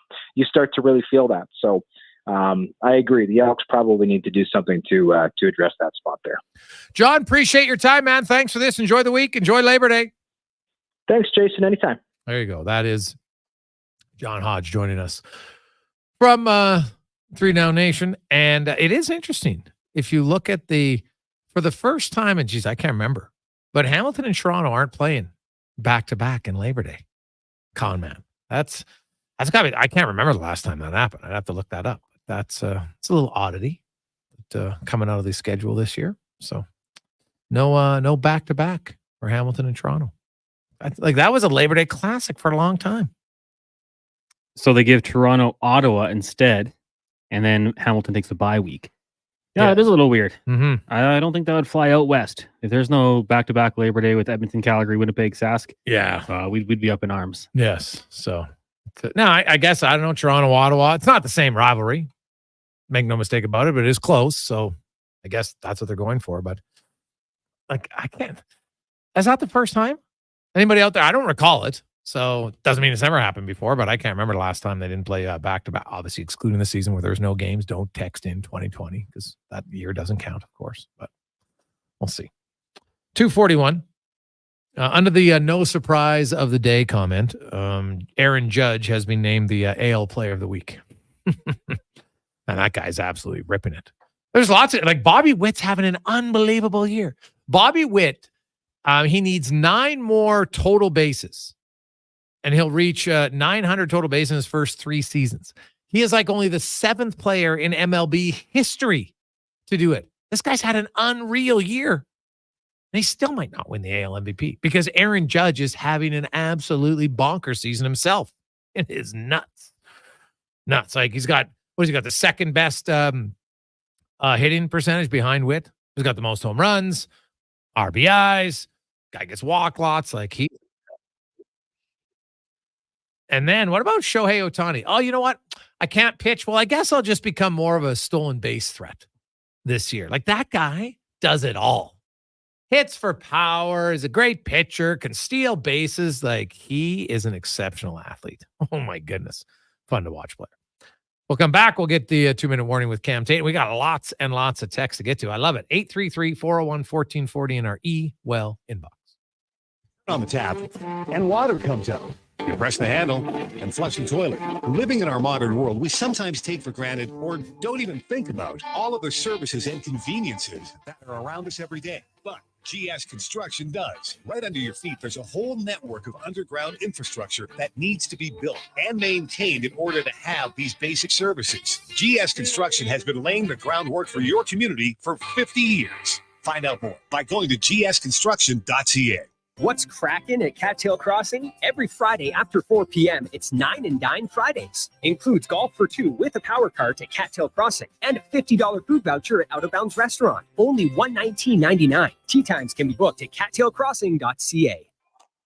[SPEAKER 9] start to really feel that. So I agree. The Elks probably need to do something to address that spot there.
[SPEAKER 1] John, appreciate your time, man. Thanks for this. Enjoy the week. Enjoy Labor Day.
[SPEAKER 9] Thanks, Jason. Anytime.
[SPEAKER 1] There you go. That is John Hodge joining us from 3 Down Nation. And it is interesting. If you look at for the first time, and geez, I can't remember, but Hamilton and Toronto aren't playing back-to-back in Labor Day. Con man. That's gotta be, I can't remember the last time that happened. I'd have to look that up. It's a little oddity coming out of the schedule this year. So no back-to-back for Hamilton and Toronto. That was a Labor Day classic for a long time.
[SPEAKER 2] So they give Toronto Ottawa instead, and then Hamilton takes the bye week. Yeah, it is a little weird.
[SPEAKER 1] Mm-hmm.
[SPEAKER 2] I don't think that would fly out west. If there's no back-to-back Labor Day with Edmonton, Calgary, Winnipeg, Sask, we'd be up in arms.
[SPEAKER 1] Yes. So now I guess, I don't know, Toronto, Ottawa, it's not the same rivalry. Make no mistake about it, but it is close. So I guess that's what they're going for. But like, I can't. Is that the first time? Anybody out there? I don't recall it. So it doesn't mean it's never happened before, but I can't remember the last time they didn't play back-to-back. Obviously, excluding the season where there's no games. Don't text in 2020 because that year doesn't count, of course. But we'll see. 241. Under the no surprise of the day comment, Aaron Judge has been named the AL Player of the Week. And that guy's absolutely ripping it. There's lots of, like, Bobby Witt's having an unbelievable year. Bobby Witt, he needs 9 more total bases, and he'll reach 900 total bases in his first 3 seasons. He is like only the 7th player in MLB history to do it. This guy's had an unreal year. And he still might not win the AL MVP because Aaron Judge is having an absolutely bonkers season himself. It is nuts. Nuts. Like, he's got, what has he got? The second best hitting percentage behind Witt. He's got the most home runs, RBIs. Guy gets walk lots. Like, he. And then what about Shohei Ohtani? Oh, you know what? I can't pitch. Well, I guess I'll just become more of a stolen base threat this year. Like, that guy does it all. Hits for power, is a great pitcher, can steal bases. Like, he is an exceptional athlete. Oh, my goodness. Fun to watch player. We'll come back. We'll get the 2-minute warning with Cam Tait. We got lots and lots of texts to get to. I love it. 833-401-1440 in our E-Well inbox.
[SPEAKER 10] On the tap, and water comes out. You press the handle and flush the toilet. Living in our modern world, we sometimes take for granted or don't even think about all of the services and conveniences that are around us every day. But GS Construction does. Right under your feet, there's a whole network of underground infrastructure that needs to be built and maintained in order to have these basic services. GS Construction has been laying the groundwork for your community for 50 years. Find out more by going to gsconstruction.ca.
[SPEAKER 11] What's cracking at Cattail Crossing? Every Friday after 4 p.m., it's 9 and Dine Fridays. Includes golf for 2 with a power cart at Cattail Crossing and a $50 food voucher at Out of Bounds Restaurant. Only $119.99. Tea times can be booked at cattailcrossing.ca.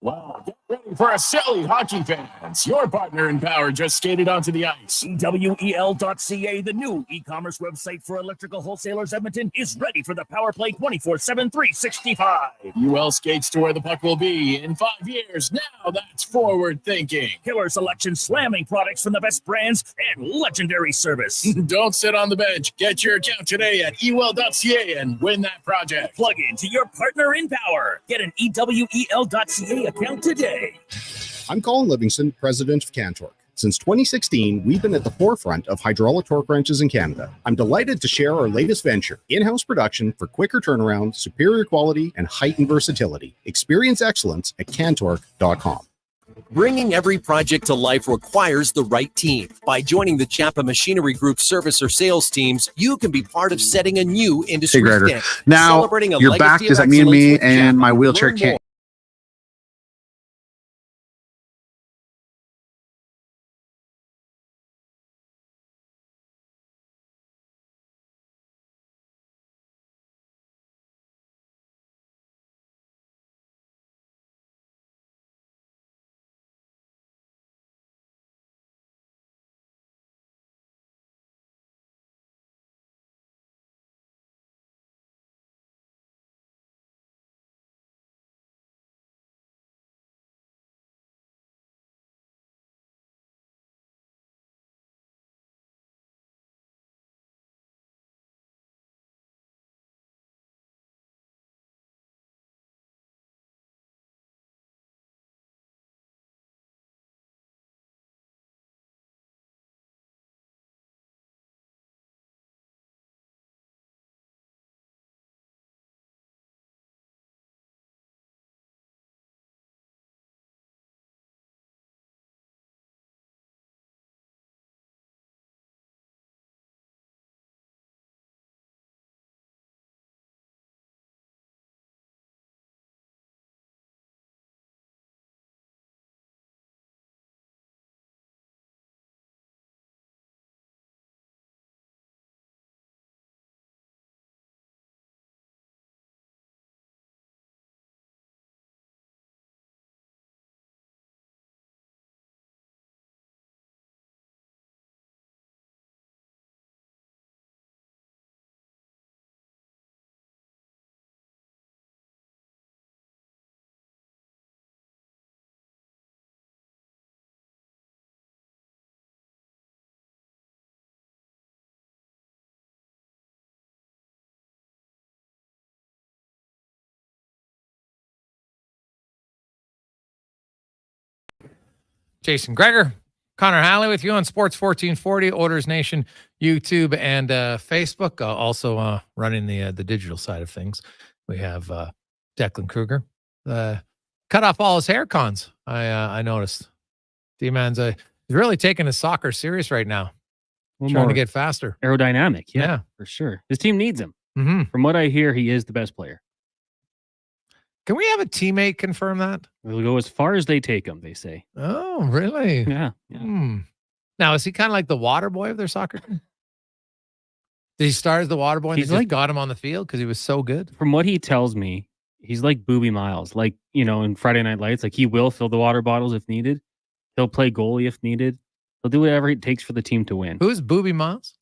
[SPEAKER 12] Wow, get ready for a silly hockey fans. Your partner in power just skated onto the ice.
[SPEAKER 4] EWEL.ca, the new e-commerce website for electrical wholesalers Edmonton, is ready for the power play 24/7, 365.
[SPEAKER 12] UL skates to where the puck will be in 5 years. Now that's forward thinking.
[SPEAKER 4] Killer selection, slamming products from the best brands, and legendary service.
[SPEAKER 12] Don't sit on the bench. Get your account today at EWEL.ca and win that project.
[SPEAKER 4] Plug into your partner in power. Get an EWEL.ca account today.
[SPEAKER 13] I'm Colin Livingston, president of Cantork. Since 2016, we've been at the forefront of hydraulic torque wrenches in Canada. I'm delighted to share our latest venture, in-house production for quicker turnaround, superior quality, and heightened versatility. Experience excellence at cantork.com.
[SPEAKER 14] Bringing every project to life requires the right team. By joining the Champa Machinery Group service or sales teams, you can be part of setting a new industry standard.
[SPEAKER 15] Now, you're back. Does that mean me and my wheelchair can't
[SPEAKER 1] Jason Gregor, Connor Halley with you on Sports 1440, Oilers Nation, YouTube, and Facebook. Also running the digital side of things. We have Declan Kruger. Cut off all his hair cons, I noticed. D-Man's he's really taking his soccer serious right now. Trying to get faster.
[SPEAKER 2] Aerodynamic, yeah, for sure. His team needs him.
[SPEAKER 1] Mm-hmm.
[SPEAKER 2] From what I hear, he is the best player.
[SPEAKER 1] Can we have a teammate confirm that?
[SPEAKER 2] We'll go as far as they take him, they say.
[SPEAKER 1] Oh, really?
[SPEAKER 2] Yeah.
[SPEAKER 1] Now, is he kind of like the water boy of their soccer team? Did he start as the water boy and they just got him on the field because he was so good?
[SPEAKER 2] From what he tells me, he's like Booby Miles. Like, in Friday Night Lights, like he will fill the water bottles if needed. He'll play goalie if needed. He'll do whatever it takes for the team to win.
[SPEAKER 1] Who's Booby Miles?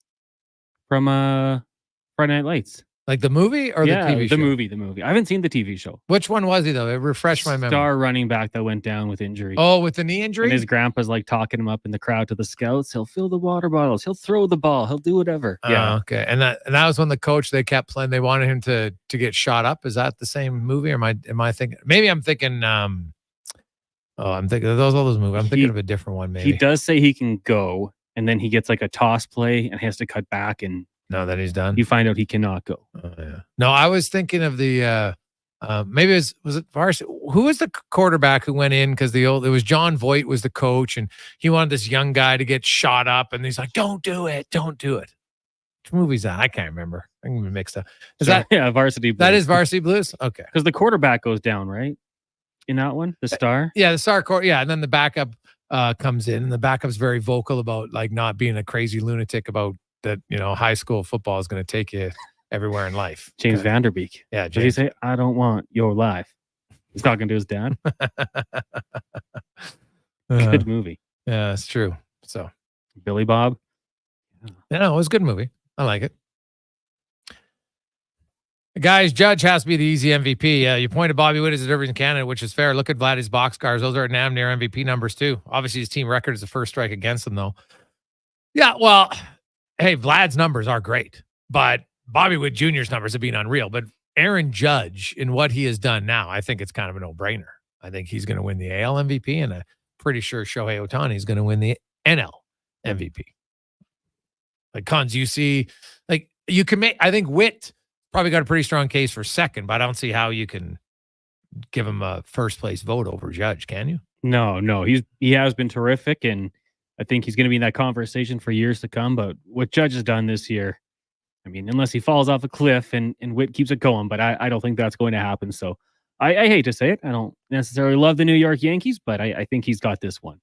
[SPEAKER 2] From Friday Night Lights.
[SPEAKER 1] Like the movie or the TV show?
[SPEAKER 2] The movie. I haven't seen the TV show.
[SPEAKER 1] Which one was he, though? It refreshed my memory.
[SPEAKER 2] Star running back that went down with injury.
[SPEAKER 1] Oh, with the knee injury?
[SPEAKER 2] And his grandpa's like talking him up in the crowd to the scouts. He'll fill the water bottles. He'll throw the ball. He'll do whatever.
[SPEAKER 1] Yeah. Okay. And that was when the coach, they kept playing. They wanted him to get shot up. Is that the same movie? Or am I thinking? Maybe I'm thinking. I'm thinking of all those movies. I'm thinking of a different one. Maybe
[SPEAKER 2] he does say he can go, and then he gets like a toss play and has to cut back and.
[SPEAKER 1] No, that he's done.
[SPEAKER 2] You find out he cannot go.
[SPEAKER 1] Oh, yeah. No, I was thinking of the maybe was it varsity? Who was the quarterback who went in because it was John Voight was the coach and he wanted this young guy to get shot up and he's like, don't do it. Which movie's that? I can't remember. I can be mixed up. Is that
[SPEAKER 2] Varsity Blues?
[SPEAKER 1] That is Varsity Blues? Okay.
[SPEAKER 2] Because the quarterback goes down, right? In that one? The star?
[SPEAKER 1] Yeah, the star and then the backup comes in and the backup's very vocal about like not being a crazy lunatic about that, high school football is going to take you everywhere in life.
[SPEAKER 2] James Vanderbeek.
[SPEAKER 1] Yeah.
[SPEAKER 2] Did he say, I don't want your life? He's talking to his dad. Good movie.
[SPEAKER 1] Yeah, it's true. So
[SPEAKER 2] Billy Bob.
[SPEAKER 1] Yeah, it was a good movie. I like it. Guys, Judge has to be the easy MVP. You pointed Bobby Witt as a difference in Canada, which is fair. Look at Vladdy's boxcars. Those are damn near MVP numbers too. Obviously his team record is the first strike against them though. Yeah, well, hey, Vlad's numbers are great, but Bobby Witt Jr.'s numbers have been unreal. But Aaron Judge, in what he has done now, I think it's kind of a no-brainer. I think he's going to win the AL MVP, and I'm pretty sure Shohei Ohtani is going to win the NL MVP. Like, Cons, you see, like, you can make, I think Witt probably got a pretty strong case for second, but I don't see how you can give him a first-place vote over Judge, can you?
[SPEAKER 2] No. He has been terrific, and I think he's going to be in that conversation for years to come. But what Judge has done this year, I mean, unless he falls off a cliff and Witt keeps it going, but I don't think that's going to happen. So I hate to say it. I don't necessarily love the New York Yankees, but I think he's got this one.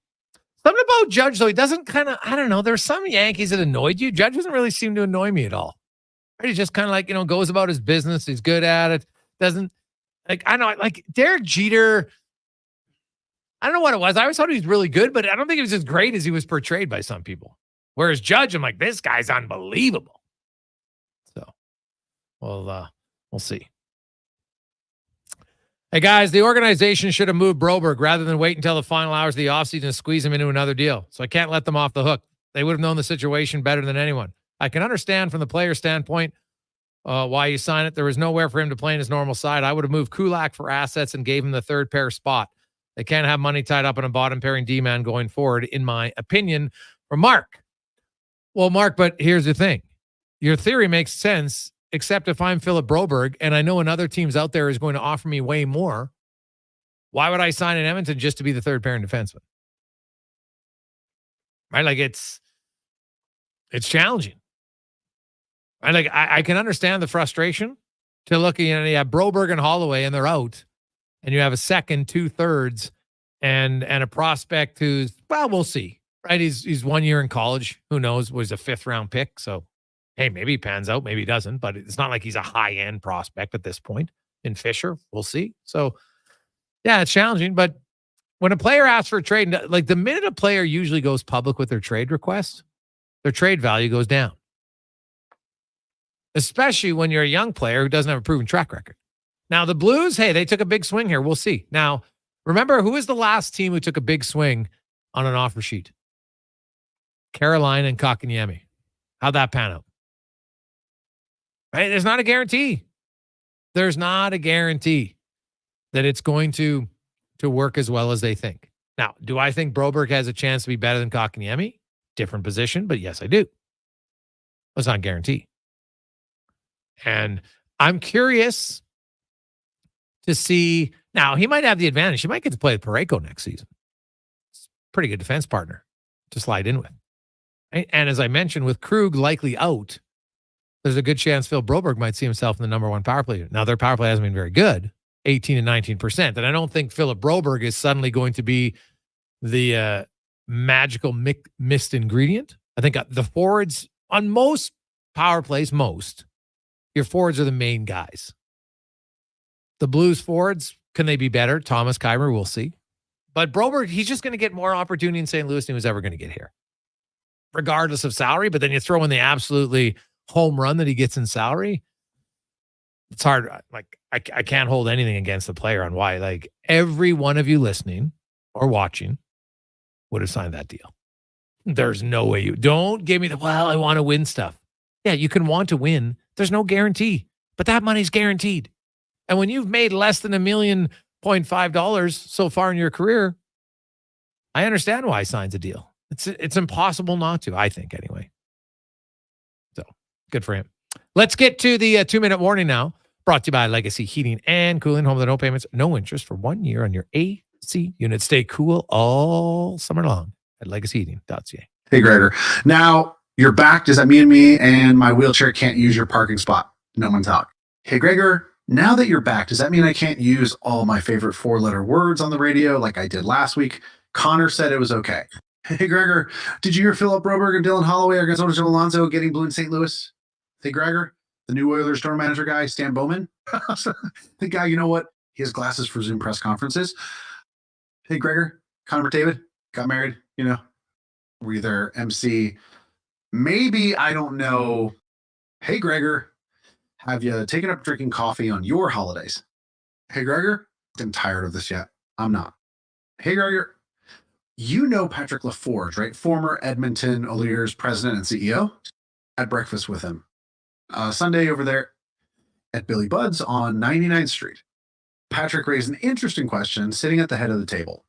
[SPEAKER 1] Something about Judge, though, he doesn't kind of, I don't know, there's some Yankees that annoyed you. Judge doesn't really seem to annoy me at all. Right? He just kind of like, goes about his business. He's good at it. Doesn't, like, I know, like Derek Jeter, I don't know what it was. I always thought he was really good, but I don't think he was as great as he was portrayed by some people. Whereas Judge, I'm like, this guy's unbelievable. So, we'll see. Hey, guys, the organization should have moved Broberg rather than wait until the final hours of the offseason and squeeze him into another deal. So I can't let them off the hook. They would have known the situation better than anyone. I can understand from the player's standpoint why you sign it. There was nowhere for him to play in his normal side. I would have moved Kulak for assets and gave him the third pair spot. They can't have money tied up in a bottom pairing D-man going forward, in my opinion. From Mark. Well, Mark, but here's the thing. Your theory makes sense, except if I'm Philip Broberg and I know another team's out there is going to offer me way more. Why would I sign in Edmonton just to be the third pairing defenseman? Right? Like it's challenging. Right? Like I can understand the frustration to look at, you have Broberg and Holloway and they're out. And you have a second, 2/3, and a prospect who's, well, we'll see. Right? He's 1 year in college. Who knows? Was a 5th round pick. So, hey, maybe he pans out, maybe he doesn't. But it's not like he's a high-end prospect at this point. In Fisher, we'll see. So, yeah, it's challenging. But when a player asks for a trade, like the minute a player usually goes public with their trade request, their trade value goes down. Especially when you're a young player who doesn't have a proven track record. Now, the Blues, hey, they took a big swing here. We'll see. Now, remember, who was the last team who took a big swing on an offer sheet? Carolina and Kotkaniemi. How'd that pan out? Right? There's not a guarantee. There's not a guarantee that it's going to work as well as they think. Now, do I think Broberg has a chance to be better than Kotkaniemi? Different position, but yes, I do. Let's not guarantee. And I'm curious to see. Now, he might have the advantage. He might get to play with Parayko next season. It's a pretty good defense partner to slide in with. And as I mentioned, with Krug likely out, there's a good chance Phil Broberg might see himself in the number one power play. Now, their power play hasn't been very good, 18 and 19%. And I don't think Philip Broberg is suddenly going to be the magical missed ingredient. I think the forwards on most power plays, your forwards are the main guys. The Blues forwards, can they be better? Thomas Keimer, we'll see. But Broberg, he's just going to get more opportunity in St. Louis than he was ever going to get here, regardless of salary. But then you throw in the absolutely home run that he gets in salary. It's hard. Like, I can't hold anything against the player on why. Like, every one of you listening or watching would have signed that deal. There's no way you don't give me I want to win stuff. Yeah, you can want to win. There's no guarantee, but that money's guaranteed. And when you've made less than $1.5 million so far in your career, I understand why he signs a deal. It's impossible not to, I think, anyway. So good for him. Let's get to the 2-minute warning now. Brought to you by Legacy Heating and Cooling. Home with no payments, no interest for 1 year on your AC unit. Stay cool all summer long at legacyheating.ca.
[SPEAKER 15] Hey, Gregor. Now you're back. Does that mean me and my wheelchair can't use your parking spot? No one talk. Hey, Gregor. Now that you're back, does that mean I can't use all my favorite 4-letter words on the radio like I did last week? Connor said it was okay. Hey, Gregor, did you hear Philip Broberg and Dylan Holloway are against Alonso getting blue in St. Louis? Hey, Gregor, the new Oilers store manager guy, Stan Bowman? The guy, you know what? He has glasses for Zoom press conferences. Hey, Gregor, Connor McDavid got married, were you there, MC? Maybe, I don't know. Hey, Gregor, have you taken up drinking coffee on your holidays? Hey, Gregor, I'm tired of this yet. I'm not. Hey, Gregor, you know Patrick LaForge, right? Former Edmonton Oilers president and CEO. Had breakfast with him Sunday over there at Billy Bud's on 99th Street. Patrick raised an interesting question sitting at the head of the table.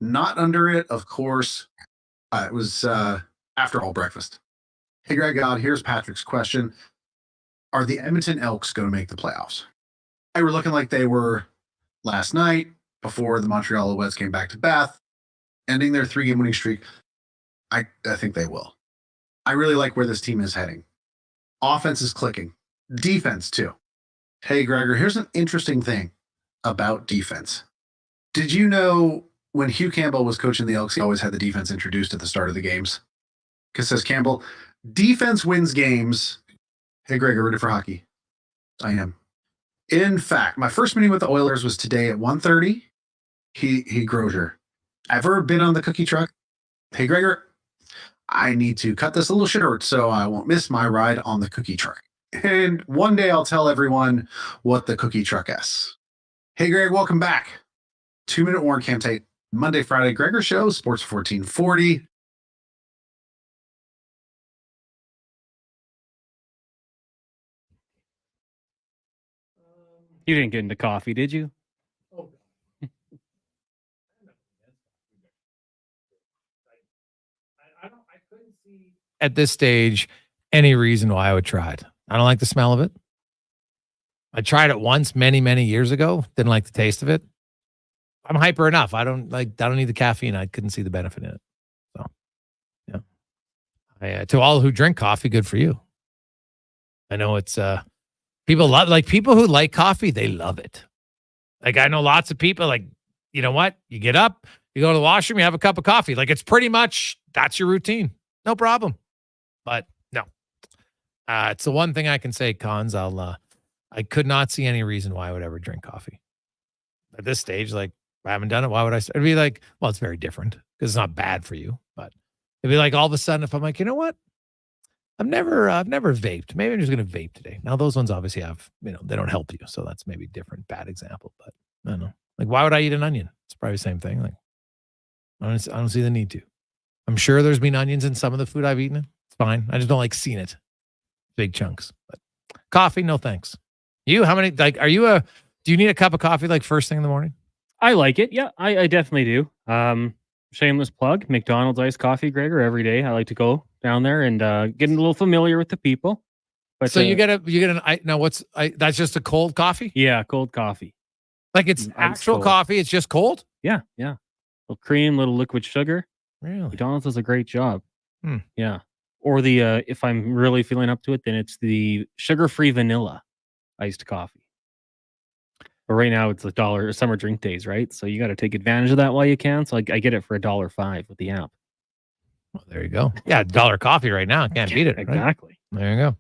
[SPEAKER 15] Not under it, of course. It was after all breakfast. Hey, Greg, here's Patrick's question. Are the Edmonton Elks going to make the playoffs? They were looking like they were last night before the Montreal Alouettes came back to Bath, ending their 3-game winning streak. I think they will. I really like where this team is heading. Offense is clicking. Defense, too. Hey, Gregor, here's an interesting thing about defense. Did you know when Hugh Campbell was coaching the Elks, he always had the defense introduced at the start of the games? Because says Campbell, defense wins games. Hey, Greg, ready for hockey? I am. In fact, my first meeting with the Oilers was today at 1:30. He Grosier. Ever been on the cookie truck? Hey, Gregor, I need to cut this a little short so I won't miss my ride on the cookie truck. And one day I'll tell everyone what the cookie truck is. Hey, Greg, welcome back. 2-minute warn, Cam Tait. Monday, Friday, Gregor Show, Sports 1440.
[SPEAKER 2] You didn't get into coffee, did you?
[SPEAKER 1] I couldn't see at this stage any reason why I would try it. I don't like the smell of it. I tried it once many, many years ago. Didn't like the taste of it. I'm hyper enough. I don't need the caffeine. I couldn't see the benefit in it. So, yeah. To all who drink coffee, good for you. I know it's people who like coffee, they love it. Like, I know lots of people, like, you know what? You get up, you go to the washroom, you have a cup of coffee. Like, it's pretty much, that's your routine. No problem. But no. It's the one thing I can say, Cons. I could not see any reason why I would ever drink coffee. At this stage, like, I haven't done it. Why would I? It'd be like, well, it's very different because it's not bad for you. But it'd be like all of a sudden, if I'm like, you know what? I've never vaped. Maybe I'm just going to vape today. Now, those ones obviously have, they don't help you. So that's maybe a different bad example. But I don't know. Like, why would I eat an onion? It's probably the same thing. Like, I don't see the need to. I'm sure there's been onions in some of the food I've eaten. It's fine. I just don't like seeing it. Big chunks. But coffee, no thanks. You, how many, like, do you need a cup of coffee like first thing in the morning?
[SPEAKER 2] I like it. Yeah, I definitely do. Shameless plug, McDonald's iced coffee, Gregor, every day. I like to go down there and get a little familiar with the people. But
[SPEAKER 1] so you get that's just a cold coffee?
[SPEAKER 2] Yeah, cold coffee.
[SPEAKER 1] Like it's actual coffee, it's just cold?
[SPEAKER 2] Yeah. Little cream, little liquid sugar.
[SPEAKER 1] Really?
[SPEAKER 2] McDonald's does a great job. Yeah. Or the if I'm really feeling up to it, then it's the sugar-free vanilla iced coffee. But right now it's $1 summer drink days, right? So you got to take advantage of that while you can. So I get it for $1.05 with the app.
[SPEAKER 1] Well, there you go. Yeah, $1 coffee right now. Can't beat it.
[SPEAKER 2] Exactly.
[SPEAKER 1] Right? There you go.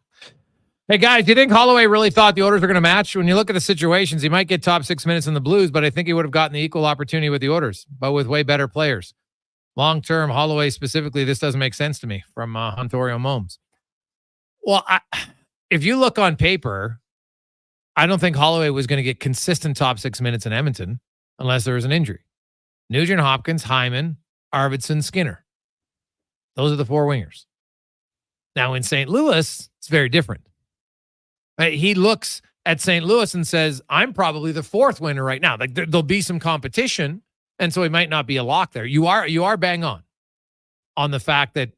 [SPEAKER 1] Hey, guys, do you think Holloway really thought the Oilers were going to match? When you look at the situations, he might get top 6 minutes in the Blues, but I think he would have gotten the equal opportunity with the Oilers, but with way better players. Long-term, Holloway specifically, this doesn't make sense to me from Huntorio Momes. Well, if you look on paper, I don't think Holloway was going to get consistent top 6 minutes in Edmonton unless there was an injury. Nugent Hopkins, Hyman, Arvidsson, Skinner. Those are the 4 wingers. Now, in St. Louis, it's very different. Right? He looks at St. Louis and says, I'm probably the 4th winner right now. Like there'll be some competition, and so he might not be a lock there. You are bang on the fact that,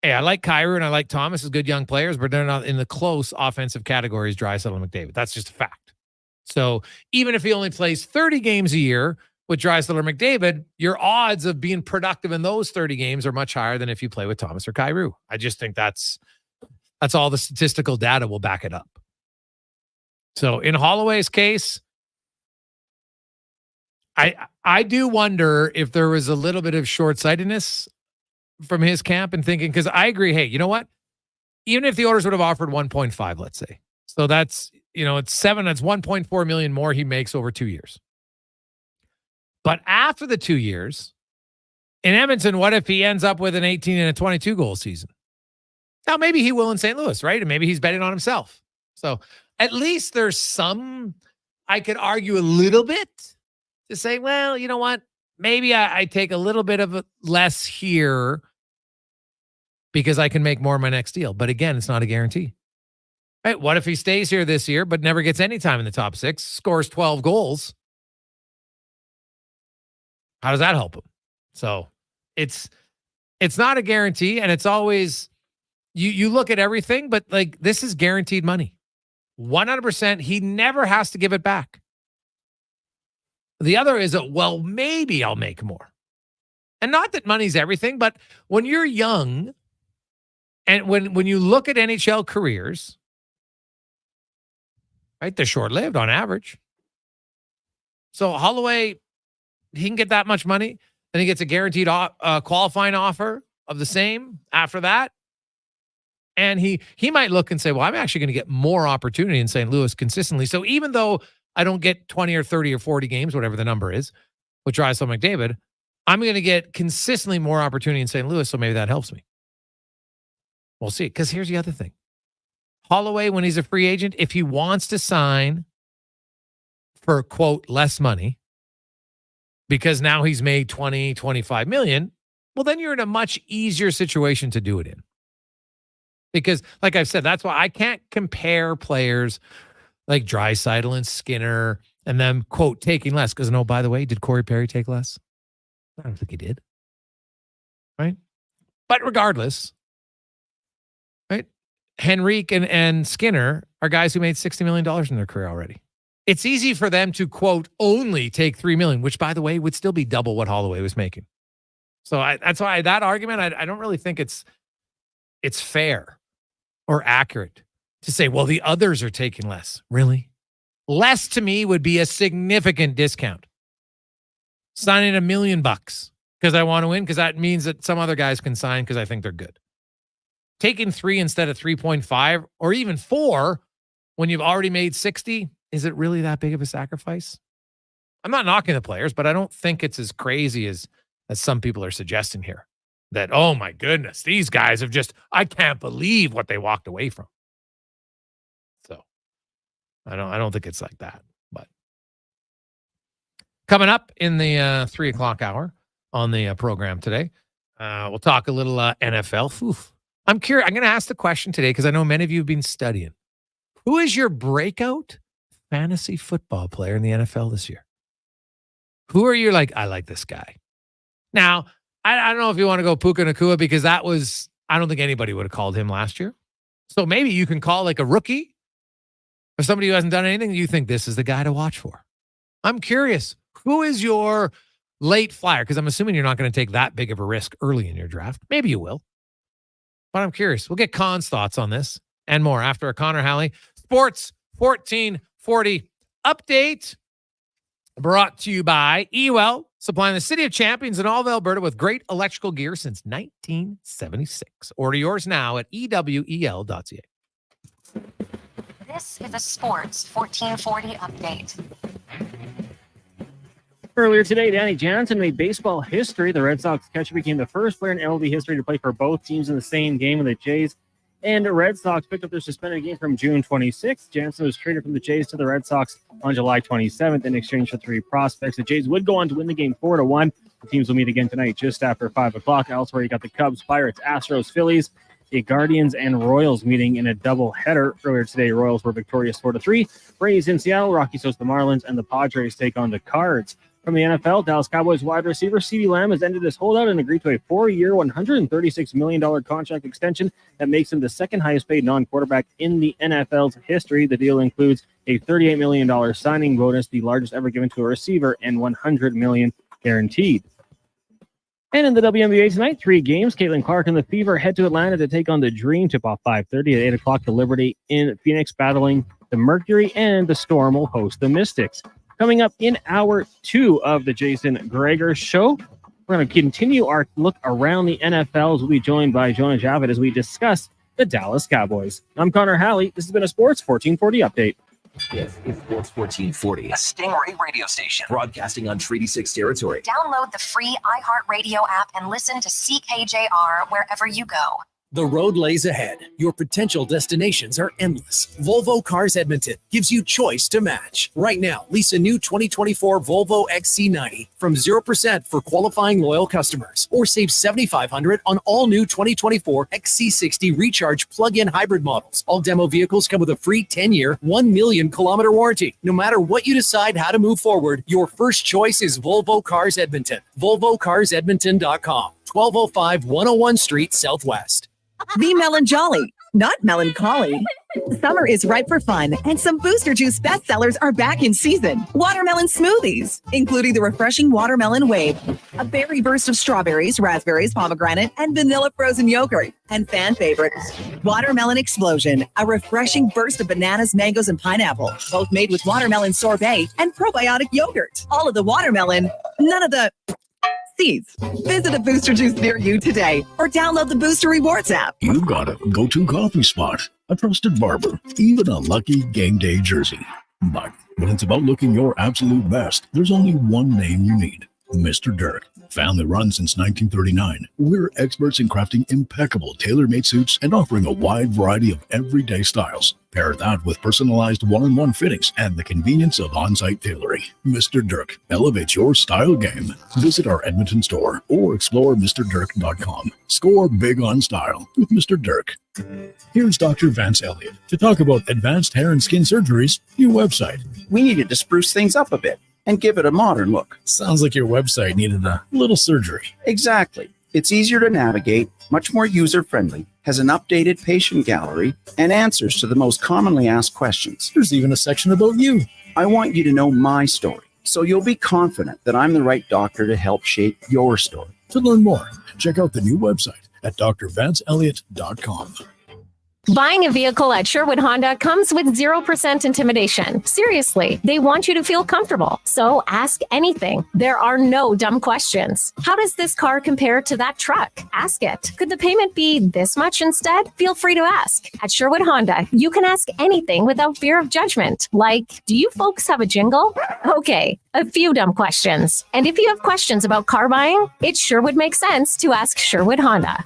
[SPEAKER 1] hey, I like Kyrou and I like Thomas as good young players, but they're not in the close offensive categories, Drysdale and McDavid. That's just a fact. So even if he only plays 30 games a year with Drysdale or McDavid, your odds of being productive in those 30 games are much higher than if you play with Thomas or Kyrou. I just think that's all the statistical data will back it up. So in Holloway's case, I do wonder if there was a little bit of short-sightedness from his camp and thinking, because I agree, hey, you know what? Even if the Oilers would have offered 1.5, let's say. So that's, it's 7, that's 1.4 million more he makes over 2 years. But after the 2 years, in Edmonton, what if he ends up with an 18 and a 22 goal season? Now, maybe he will in St. Louis, right? And maybe he's betting on himself. So at least there's some, I could argue a little bit to say, well, you know what? Maybe I take a little bit of less here because I can make more in my next deal. But again, it's not a guarantee. Right? What if he stays here this year but never gets any time in the top 6, scores 12 goals? How does that help him? So it's not a guarantee, and it's always you look at everything, but like this is guaranteed money. 100%. He never has to give it back. The other is well, maybe I'll make more. And not that money's everything, but when you're young and when you look at NHL careers, right, they're short-lived on average. So Holloway, he can get that much money, then he gets a guaranteed qualifying offer of the same after that. And he might look and say, well, I'm actually going to get more opportunity in St. Louis consistently. So even though I don't get 20 or 30 or 40 games, whatever the number is, with Drysdale McDavid, I'm going to get consistently more opportunity in St. Louis, so maybe that helps me. We'll see. Because here's the other thing. Holloway, when he's a free agent, if he wants to sign for, quote, less money, because now he's made 20, 25 million, well, then you're in a much easier situation to do it in. Because, like I've said, that's why I can't compare players like Drysdale and Skinner and them, quote, taking less. Because, no, by the way, did Corey Perry take less? I don't think he did. Right? But regardless, right? Henrique and Skinner are guys who made $60 million in their career already. It's easy for them to, quote, only take $3 million, which, by the way, would still be double what Holloway was making. So that's why that argument, I don't really think it's fair or accurate to say, well, the others are taking less. Really? Less to me would be a significant discount. Signing $1 million because I want to win, because that means that some other guys can sign because I think they're good. Taking 3 instead of 3.5 or even 4 when you've already made 60, is it really that big of a sacrifice? I'm not knocking the players, but I don't think it's as crazy as some people are suggesting here. That, oh my goodness, these guys have I can't believe what they walked away from. So I don't think it's like that. But coming up in the 3:00 hour on the program today, we'll talk a little NFL. Oof. I'm curious. I'm going to ask the question today because I know many of you have been studying. Who is your breakout fantasy football player in the NFL this year? Who are you like, I like this guy? Now, I don't know if you want to go Puka Nacua because I don't think anybody would have called him last year. So maybe you can call like a rookie or somebody who hasn't done anything. You think this is the guy to watch for. I'm curious. Who is your late flyer? Because I'm assuming you're not going to take that big of a risk early in your draft. Maybe you will. But I'm curious. We'll get Con's thoughts on this and more after a Connor Halley Sports 1440 update brought to you by Ewell, supplying the city of champions in all of Alberta with great electrical gear since 1976. Order yours now at ewel.ca.
[SPEAKER 16] This is a Sports 1440 update.
[SPEAKER 2] Earlier today, Danny Jansen made baseball history. The Red Sox catcher became the first player in MLB history to play for both teams in the same game when the Jays and the Red Sox picked up their suspended game from June 26th. Jansen was traded from the Jays to the Red Sox on July 27th in exchange for 3 prospects. The Jays would go on to win the game 4-1. The teams will meet again tonight just after 5 o'clock. Elsewhere, you got the Cubs, Pirates, Astros, Phillies, the Guardians, and Royals meeting in a doubleheader. Earlier today, Royals were victorious 4-3. Braves in Seattle, Rockies host the Marlins, and the Padres take on the Cards. From the NFL, Dallas Cowboys wide receiver CeeDee Lamb has ended his holdout and agreed to a 4-year, $136 million contract extension that makes him the second highest paid non-quarterback in the NFL's history. The deal includes a $38 million signing bonus, the largest ever given to a receiver, and $100 million guaranteed. And in the WNBA tonight, 3 games. Caitlin Clark and the Fever head to Atlanta to take on the Dream. Tip-off 5:30 at 8 o'clock. The Liberty in Phoenix battling the Mercury, and the Storm will host the Mystics. Coming up in hour 2 of the Jason Gregor Show, we're going to continue our look around the NFL as we'll be joined by Jonah Javid as we discuss the Dallas Cowboys. I'm Connor Halley. This has been a Sports 1440 update.
[SPEAKER 17] This is Sports 1440, a Stingray radio station broadcasting on Treaty 6 territory.
[SPEAKER 16] Download the free iHeartRadio app and listen to CKJR wherever you go.
[SPEAKER 5] The road lays ahead. Your potential destinations are endless. Volvo Cars Edmonton gives you choice to match. Right now, lease a new 2024 Volvo XC90 from 0% for qualifying loyal customers, or save $7,500 on all new 2024 XC60 Recharge plug-in hybrid models. All demo vehicles come with a free 10-year, 1 million kilometer warranty. No matter what you decide how to move forward, your first choice is Volvo Cars Edmonton. VolvoCarsEdmonton.com. 1205 101 Street Southwest.
[SPEAKER 8] Be melon jolly, not melancholy. Summer is ripe for fun, and some Booster Juice bestsellers are back in season. Watermelon smoothies, including the refreshing Watermelon Wave, a berry burst of strawberries, raspberries, pomegranate, and vanilla frozen yogurt. And fan favorite, Watermelon Explosion, a refreshing burst of bananas, mangoes, and pineapple, both made with watermelon sorbet and probiotic yogurt. All of the watermelon, none of the seeds. Visit a Booster Juice near you today or download the Booster Rewards app.
[SPEAKER 18] You've got a go-to coffee spot, a trusted barber, even a lucky game day jersey. But when it's about looking your absolute best, there's only one name you need. Mr. Dirk. Family run since 1939. We're experts in crafting impeccable tailor-made suits and offering a wide variety of everyday styles. Pair that with personalized one-on-one fittings and the convenience of on-site tailoring. Mr. Dirk elevates your style game. Visit our Edmonton store or explore MrDirk.com. Score big on style with Mr. Dirk. Here's Dr. Vance Elliott to talk about Advanced Hair and Skin Surgery's new website.
[SPEAKER 19] We needed to spruce things up a bit and give it a modern look.
[SPEAKER 18] Sounds like your website needed a little surgery.
[SPEAKER 19] Exactly. It's easier to navigate, much more user-friendly, has an updated patient gallery, and answers to the most commonly asked questions.
[SPEAKER 18] There's even a section about you.
[SPEAKER 19] I want you to know my story, so you'll be confident that I'm the right doctor to help shape your story.
[SPEAKER 18] To learn more, check out the new website at drvanceelliott.com.
[SPEAKER 20] Buying a vehicle at Sherwood Honda comes with 0% intimidation. Seriously, they want you to feel comfortable. So ask anything. There are no dumb questions. How does this car compare to that truck? Ask it. Could the payment be this much instead? Feel free to ask. At Sherwood Honda, you can ask anything without fear of judgment. Like, do you folks have a jingle? Okay, a few dumb questions. And if you have questions about car buying, it sure would make sense to ask Sherwood Honda.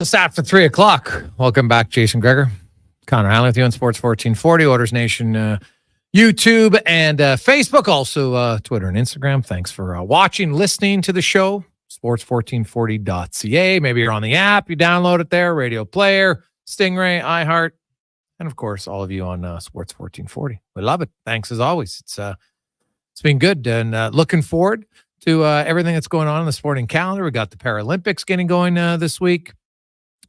[SPEAKER 1] Just after 3 o'clock. Welcome back, Jason Gregor. Connor Halley with you on Sports 1440, Oilers Nation, YouTube and Facebook, also Twitter and Instagram. Thanks for watching, listening to the show. Sports1440.ca. Maybe you're on the app. You download it there. Radio Player, Stingray, iHeart, and of course, all of you on Sports 1440. We love it. Thanks as always. It's been good and looking forward to everything that's going on in the sporting calendar. We got the Paralympics getting going this week.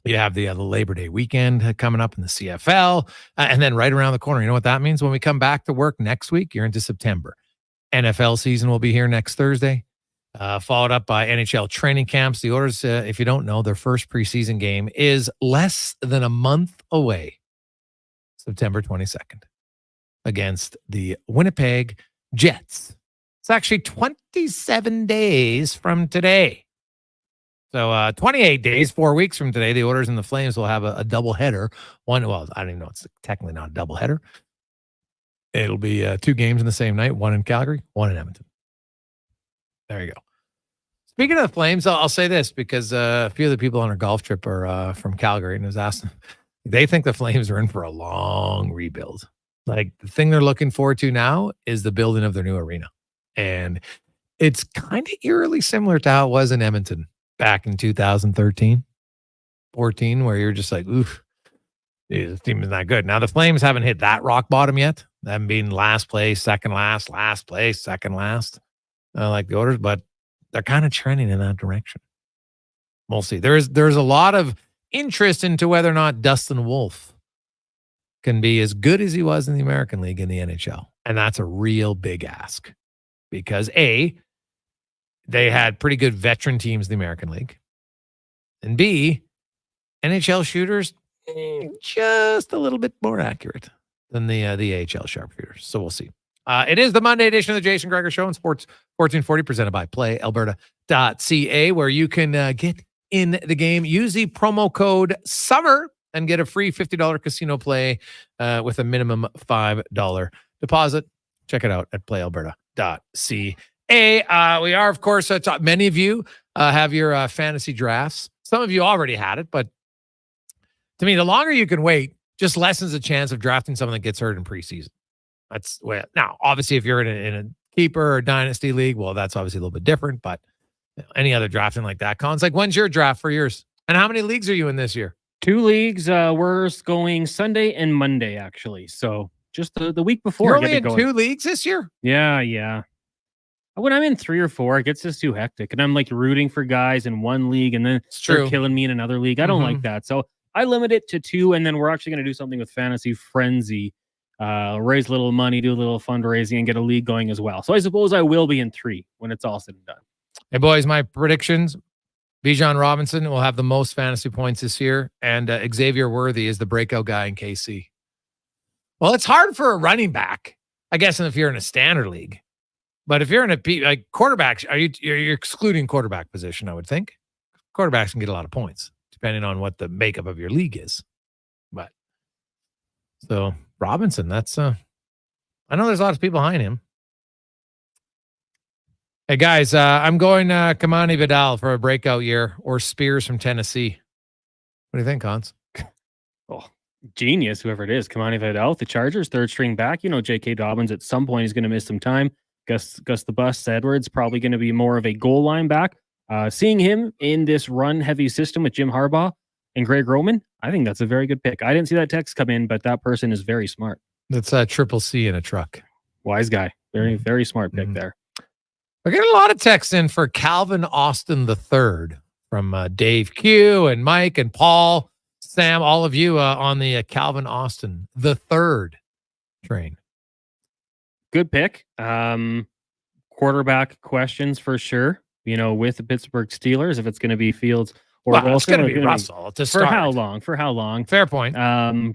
[SPEAKER 1] You have the Labor Day weekend coming up in the CFL. And then right around the corner, you know what that means? When we come back to work next week, you're into September. NFL season will be here next Thursday, followed up by NHL training camps. The Oilers, if you don't know, their first preseason game is less than a month away, September 22nd, against the Winnipeg Jets. It's actually 27 days from today. So 28 days, 4 weeks from today, the Oilers and the Flames will have a doubleheader. I don't even know. It's technically not a doubleheader. It'll be 2 games in the same night, 1 in Calgary, 1 in Edmonton. There you go. Speaking of the Flames, I'll say this because a few of the people on our golf trip are from Calgary, and I was asking, they think the Flames are in for a long rebuild. Like, the thing they're looking forward to now is the building of their new arena. And it's kind of eerily similar to how it was in Edmonton back in 2013, 14, where you're just like, oof, this team is not good. Now, the Flames haven't hit that rock bottom yet. Them being last place, second last place, second last, like the Oilers, but they're kind of trending in that direction. We'll see. There's a lot of interest into whether or not Dustin Wolf can be as good as he was in the American League in the NHL. And that's a real big ask because A, they had pretty good veteran teams in the American League. And B, NHL shooters, just a little bit more accurate than the AHL sharpshooters. So we'll see. It is the Monday edition of the Jason Gregor Show on Sports 1440, presented by PlayAlberta.ca, where you can get in the game. Use the promo code SUMMER and get a free $50 casino play with a minimum $5 deposit. Check it out at PlayAlberta.ca. We are, of course, many of you have your fantasy drafts. Some of you already had it, but to me, the longer you can wait, just lessens the chance of drafting someone that gets hurt in preseason. That's well, now, obviously, if you're in a keeper or dynasty league, well, that's obviously a little bit different, but any other drafting like that, Colin's like, when's your draft for yours? And how many leagues are you in this year?
[SPEAKER 2] 2 leagues. We're going Sunday and Monday, actually. So just the week before.
[SPEAKER 1] You're only in 2 leagues this year?
[SPEAKER 2] Yeah. When I'm in 3 or 4, it gets just too hectic. And I'm like rooting for guys in one league and then they're killing me in another league. I don't like that. So I limit it to 2. And then we're actually going to do something with Fantasy Frenzy. Raise a little money, do a little fundraising, and get a league going as well. So I suppose I will be in 3 when it's all said and done.
[SPEAKER 1] Hey, boys, my predictions. Bijan Robinson will have the most fantasy points this year. And Xavier Worthy is the breakout guy in KC. Well, it's hard for a running back, I guess, if you're in a standard league. But if you're in a like quarterbacks, you're excluding quarterback position, I would think. Quarterbacks can get a lot of points, depending on what the makeup of your league is. But so Robinson, that's I know there's a lot of people behind him. Hey guys, I'm going Kamani Vidal for a breakout year, or Spears from Tennessee. What do you think, Cons?
[SPEAKER 2] Oh, genius, whoever it is. Kamani Vidal, the Chargers, 3rd string back. You know, J.K. Dobbins at some point is going to miss some time. Gus the Bus Edwards probably going to be more of a goal line back. Seeing him in this run-heavy system with Jim Harbaugh and Greg Roman, I think that's a very good pick. I didn't see that text come in, but that person is very smart.
[SPEAKER 1] That's a triple C in a truck.
[SPEAKER 2] Wise guy. Very, very smart pick there.
[SPEAKER 1] We're getting a lot of texts in for Calvin Austin III from Dave Q and Mike and Paul, Sam, all of you on the Calvin Austin III train.
[SPEAKER 2] Good pick. Quarterback questions for sure. You know, with the Pittsburgh Steelers, if it's going to be Fields or
[SPEAKER 1] Wilson, it's going to be Russell to start.
[SPEAKER 2] For how long?
[SPEAKER 1] Fair point.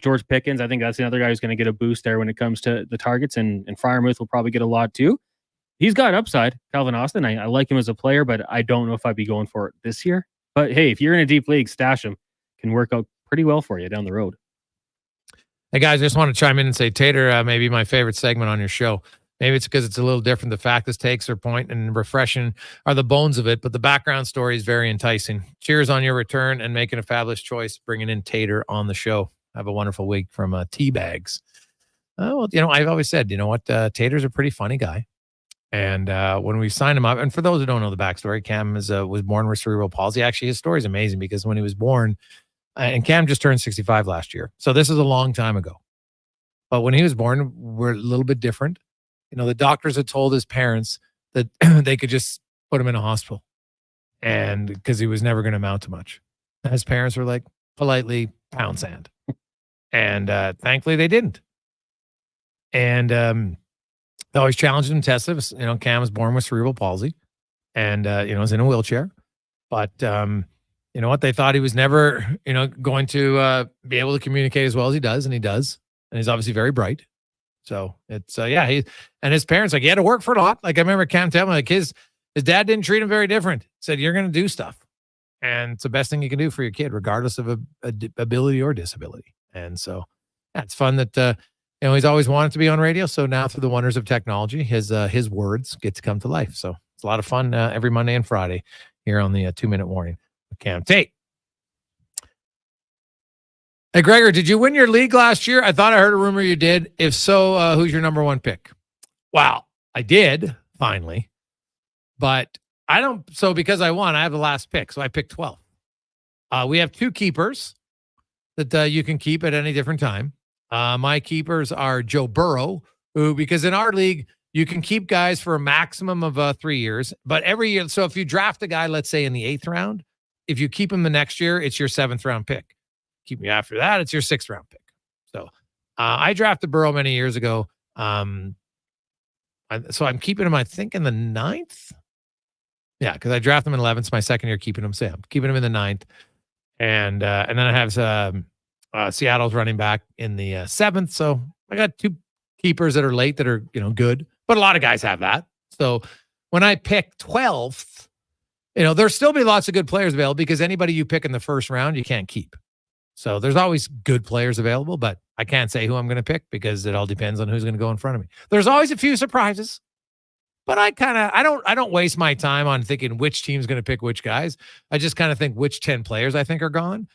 [SPEAKER 2] George Pickens, I think that's another guy who's going to get a boost there when it comes to the targets, and Freiermuth will probably get a lot too. He's got upside. Calvin Austin, I like him as a player, but I don't know if I'd be going for it this year. But hey, if you're in a deep league, stash him. Can work out pretty well for you down the road.
[SPEAKER 1] Hey guys, I just want to chime in and say Tater may be my favorite segment on your show. Maybe it's because it's a little different. The fact this takes their point and refreshing are the bones of it, but the background story is very enticing. Cheers on your return and making a fabulous choice, bringing in Tater on the show. Have a wonderful week from Teabags. Well, I've always said, you know what, Tater's a pretty funny guy. And when we signed him up, and for those who don't know the backstory, Cam was born with cerebral palsy. Actually, his story is amazing because when he was born, and Cam just turned 65 last year. So this is a long time ago. But when he was born, we're a little bit different. The doctors had told his parents that they could just put him in a hospital, and because he was never going to amount to much. And his parents were like, politely, pound sand. And thankfully they didn't. And they always challenged him, tested him. Cam was born with cerebral palsy and, was in a wheelchair. But you know what? They thought he was never, going to be able to communicate as well as he does. And he does. And he's obviously very bright. So it's, he and his parents, he had to work for a lot. Like I remember Cam telling me, his dad didn't treat him very different. He said, you're going to do stuff. And it's the best thing you can do for your kid, regardless of ability or disability. And so it's fun that, he's always wanted to be on radio. So now through the wonders of technology, his words get to come to life. So it's a lot of fun every Monday and Friday here on the 2-Minute Warning with Cam Tait. Hey, Gregor, did you win your league last year? I thought I heard a rumor you did. If so, who's your number one pick? Wow, I did, finally. But I don't, so because I won, I have the last pick. So I picked 12. We have 2 keepers that you can keep at any different time. My keepers are Joe Burrow, who, because in our league, you can keep guys for a maximum of 3 years. But every year, so if you draft a guy, let's say in the 8th round, if you keep him the next year, it's your 7th round pick. Keep me after that, it's your 6th round pick. So I drafted Burrow many years ago. So I'm keeping him, I think, in the 9th. Yeah, because I drafted him in 11th. It's my second year keeping him. So I'm keeping him in the 9th. And then I have Seattle's running back in the 7th. So I got 2 keepers that are late that are, good. But a lot of guys have that. So when I pick 12th, there'll still be lots of good players available because anybody you pick in the first round, you can't keep. So there's always good players available, but I can't say who I'm going to pick because it all depends on who's going to go in front of me. There's always a few surprises, but I don't waste my time on thinking which team's going to pick which guys. I just kind of think which 10 players I think are gone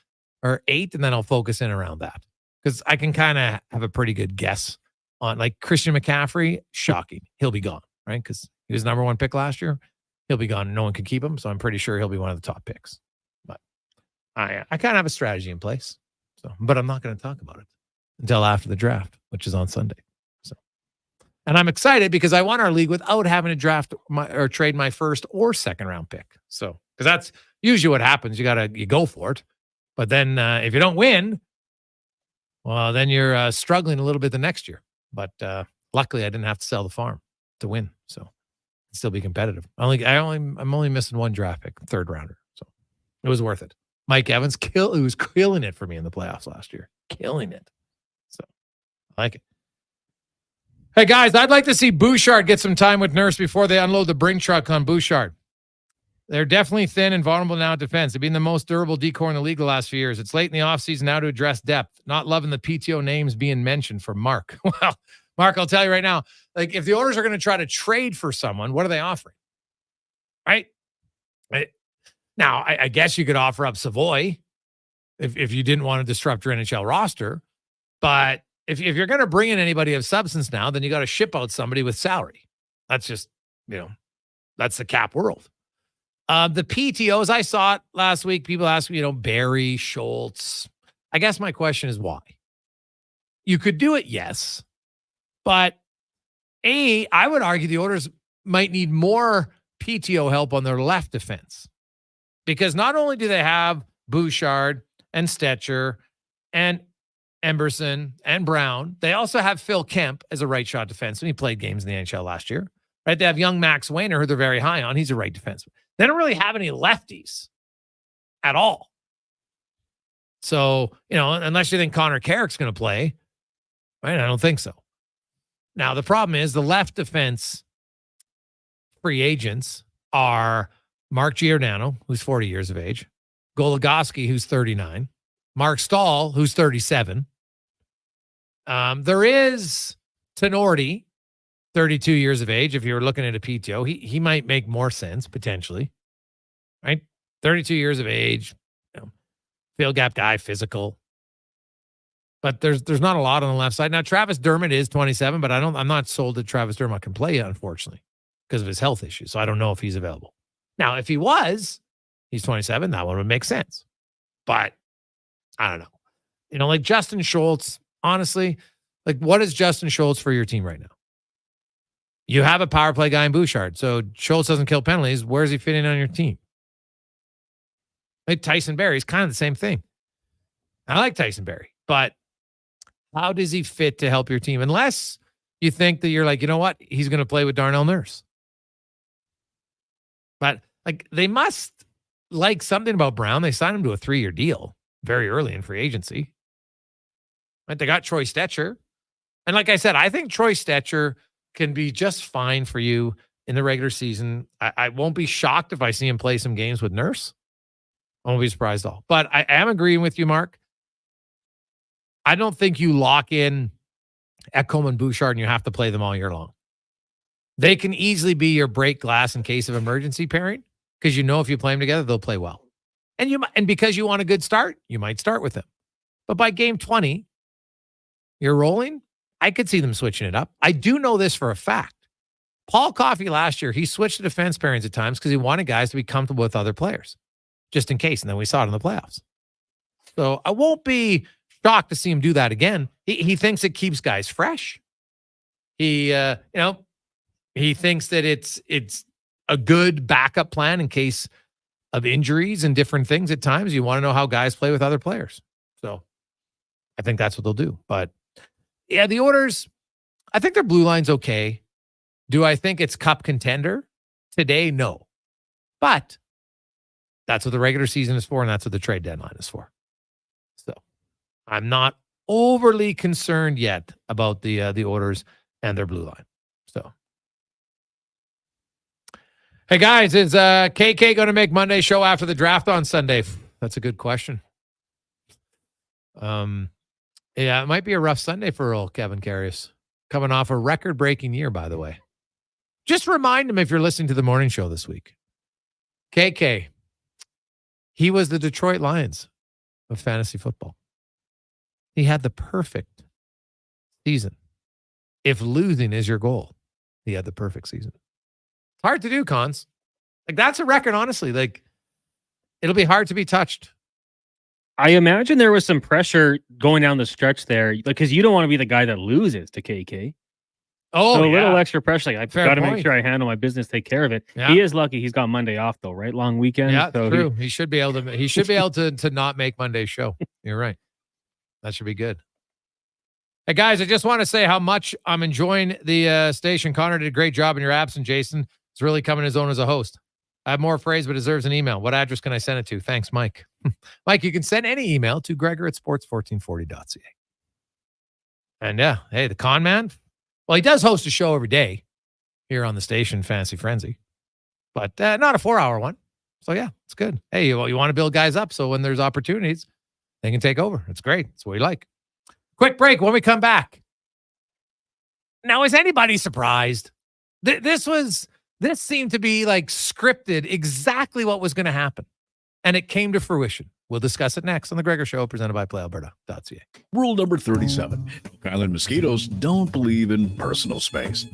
[SPEAKER 1] or 8, and then I'll focus in around that because I can kind of have a pretty good guess on, like, Christian McCaffrey. Shocking. He'll be gone, right? Because he was number 1 pick last year. He'll be gone. No one can keep him. So I'm pretty sure he'll be one of the top picks. But I kind of have a strategy in place. But I'm not going to talk about it until after the draft, which is on Sunday. And I'm excited because I won our league without having to draft or trade my 1st or 2nd round pick. So, because that's usually what happens. You go for it. But then if you don't win, well, then you're struggling a little bit the next year. But luckily I didn't have to sell the farm to win. So I'd still be competitive. I'm only missing 1 draft pick, 3rd rounder. So it was worth it. Mike Evans was killing it for me in the playoffs last year. Killing it. So I like it. Hey, guys, I'd like to see Bouchard get some time with Nurse before they unload the Brink truck on Bouchard. They're definitely thin and vulnerable now at defense. They've been the most durable decor in the league the last few years. It's late in the offseason now to address depth. Not loving the PTO names being mentioned from Mark. Well, Mark, I'll tell you right now, like, if the Oilers are going to try to trade for someone, what are they offering? Right? Now, I guess you could offer up Savoy if you didn't want to disrupt your NHL roster. But if you're going to bring in anybody of substance now, then you got to ship out somebody with salary. That's just, that's the cap world. The PTOs, I saw it last week. People ask me, Barry, Schultz. I guess my question is why? You could do it, yes. But I would argue the Oilers might need more PTO help on their left defense. Because not only do they have Bouchard and Stetcher and Emberson and Brown, they also have Phil Kemp as a right shot defenseman. He played games in the NHL last year. Right? They have young Max Wayner, who they're very high on. He's a right defenseman. They don't really have any lefties at all. So, unless you think Connor Carrick's going to play, right? I don't think so. Now, the problem is the left defense free agents are Mark Giordano, who's 40 years of age, Goligoski, who's 39, Mark Stahl, who's 37. There is Tenorti, 32 years of age. If you were looking at a PTO, he might make more sense potentially, right? 32 years of age, field gap guy, physical. But there's not a lot on the left side. Now, Travis Dermott is 27, but I'm not sold that Travis Dermott can play, unfortunately, because of his health issues. So I don't know if he's available. Now, if he was, he's 27, that one would make sense. But I don't know. Like Justin Schultz, honestly, like what is Justin Schultz for your team right now? You have a power play guy in Bouchard. So Schultz doesn't kill penalties. Where's he fitting on your team? Like Tyson Barrie is kind of the same thing. I like Tyson Barrie, but how does he fit to help your team? Unless you think that you're like, you know what? He's going to play with Darnell Nurse. But like they must like something about Brown. They signed him to a 3-year deal very early in free agency. Right? They got Troy Stetcher. And like I said, I think Troy Stetcher can be just fine for you in the regular season. I won't be shocked if I see him play some games with Nurse. I won't be surprised at all. But I am agreeing with you, Mark. I don't think you lock in Ekholm and Bouchard and you have to play them all year long. They can easily be your break glass in case of emergency pairing because you know if you play them together, they'll play well. And because you want a good start, you might start with them. But by game 20, you're rolling. I could see them switching it up. I do know this for a fact. Paul Coffey last year, he switched to defense pairings at times because he wanted guys to be comfortable with other players, just in case. And then we saw it in the playoffs. So I won't be shocked to see him do that again. He thinks it keeps guys fresh. He thinks that it's a good backup plan in case of injuries and different things at times. You want to know how guys play with other players. So I think that's what they'll do. But yeah, the Oilers, I think their blue line's okay. Do I think it's cup contender? Today, no. But that's what the regular season is for, and that's what the trade deadline is for. So I'm not overly concerned yet about the Oilers and their blue line. So, hey guys, is KK going to make Monday show after the draft on Sunday? That's a good question. Yeah, it might be a rough Sunday for old Kevin Karius. Coming off a record-breaking year, by the way. Just remind him if you're listening to the morning show this week. KK, he was the Detroit Lions of fantasy football. He had the perfect season. If losing is your goal, he had the perfect season. It's hard to do, Cons. Like, that's a record, honestly. Like, it'll be hard to be touched.
[SPEAKER 2] I imagine there was some pressure going down the stretch there, because you don't want to be the guy that loses to KK.
[SPEAKER 1] Oh,
[SPEAKER 2] so a
[SPEAKER 1] yeah.
[SPEAKER 2] little extra pressure. Like, I've got to
[SPEAKER 1] point.
[SPEAKER 2] make sure I handle my business, take care of it.
[SPEAKER 1] Yeah.
[SPEAKER 2] He is lucky he's got Monday off, though, right? Long weekend.
[SPEAKER 1] Yeah,
[SPEAKER 2] so
[SPEAKER 1] true. He should be able to. He should be able to not make Monday's show. You're right. That should be good. Hey guys, I just want to say how much I'm enjoying the station. Connor did a great job in your absence, Jason. It's really coming his own as a host. I have more praise, but deserves an email. What address can I send it to? Thanks, Mike. Mike, you can send any email to gregor@sports1440.ca. And yeah, hey, the con man. Well, he does host a show every day here on the station, Fantasy Frenzy, but not a 4-hour one. So yeah, it's good. Hey, you want to build guys up so when there's opportunities, they can take over. It's great. It's what we like. Quick break when we come back. Now, is anybody surprised? This seemed to be like scripted, exactly what was going to happen. And it came to fruition. We'll discuss it next on The Gregor Show, presented by PlayAlberta.ca.
[SPEAKER 18] Rule number 37. Oak Island mosquitoes don't believe in personal space.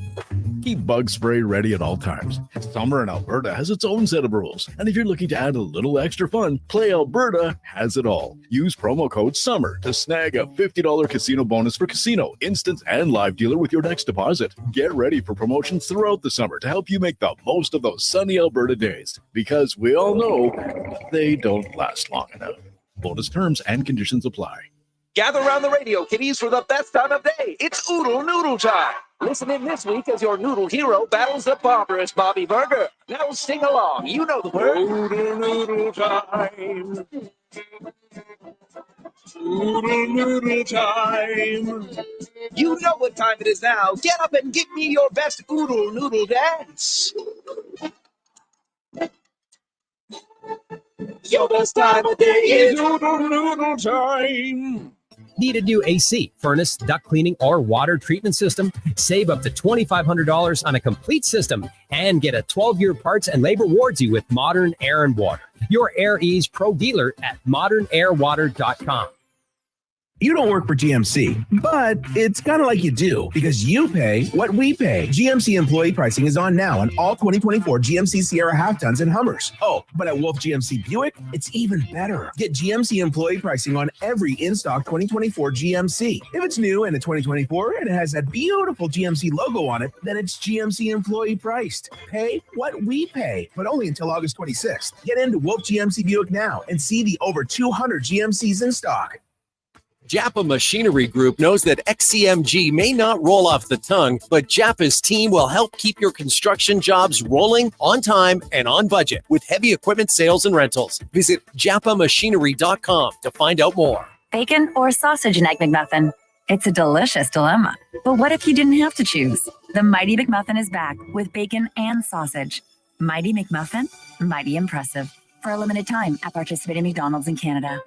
[SPEAKER 18] Keep bug spray ready at all times. Summer in Alberta has its own set of rules. And if you're looking to add a little extra fun, Play Alberta has it all. Use promo code SUMMER to snag a $50 casino bonus for casino, instant, and live dealer with your next deposit. Get ready for promotions throughout the summer to help you make the most of those sunny Alberta days. Because we all know they don't last long enough. Bonus terms and conditions apply.
[SPEAKER 21] Gather around the radio, kiddies, for the best time of day. It's Oodle Noodle time. Listen in this week as your noodle hero battles the barbarous Bobby Burger. Now sing along. You know the word. Oodle Noodle time. Oodle Noodle time. You know what time it is now. Get up and give me your best Oodle Noodle dance. Your best time of day is Oodle Noodle time.
[SPEAKER 11] Need a new AC, furnace, duct cleaning, or water treatment system? Save up to $2,500 on a complete system and get a 12-year parts and labor warranty with Modern Air and Water. Your Air Ease Pro dealer at modernairwater.com.
[SPEAKER 3] You don't work for GMC, but it's kind of like you do because you pay what we pay. GMC employee pricing is on now on all 2024 GMC Sierra half tons and Hummers. Oh, but at Wolf GMC Buick, it's even better. Get GMC employee pricing on every in-stock 2024 GMC. If it's new and a 2024 and it has that beautiful GMC logo on it, then it's GMC employee priced. Pay what we pay, but only until August 26th. Get into Wolf GMC Buick now and see the over 200 GMCs in stock.
[SPEAKER 14] Japa Machinery Group knows that XCMG may not roll off the tongue, but Japa's team will help keep your construction jobs rolling on time and on budget with heavy equipment sales and rentals. Visit japamachinery.com to find out more.
[SPEAKER 22] Bacon or sausage and egg McMuffin? It's a delicious dilemma. But what if you didn't have to choose? The Mighty McMuffin is back with bacon and sausage. Mighty McMuffin, mighty impressive. For a limited time at participating McDonald's in Canada.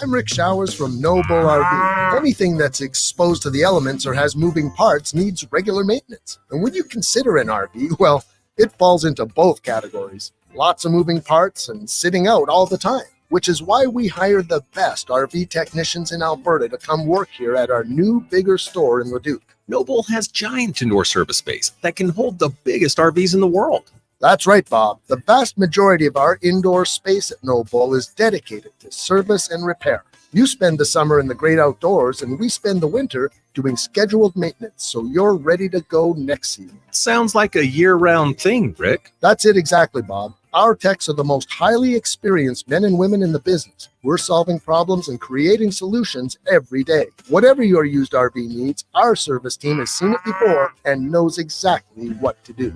[SPEAKER 23] I'm Rick Showers from No Bull RV. Anything that's exposed to the elements or has moving parts needs regular maintenance. And when you consider an RV, well, it falls into both categories. Lots of moving parts and sitting out all the time, which is why we hire the best RV technicians in Alberta to come work here at our new, bigger store in Leduc.
[SPEAKER 24] Noble has giant indoor service space that can hold the biggest RVs in the world.
[SPEAKER 23] That's right, Bob. The vast majority of our indoor space at No Bull is dedicated to service and repair. You spend the summer in the great outdoors, and we spend the winter doing scheduled maintenance, so you're ready to go next season.
[SPEAKER 24] Sounds like a year-round thing, Rick.
[SPEAKER 23] That's it exactly, Bob. Our techs are the most highly experienced men and women in the business. We're solving problems and creating solutions every day. Whatever your used RV needs, our service team has seen it before and knows exactly what to do.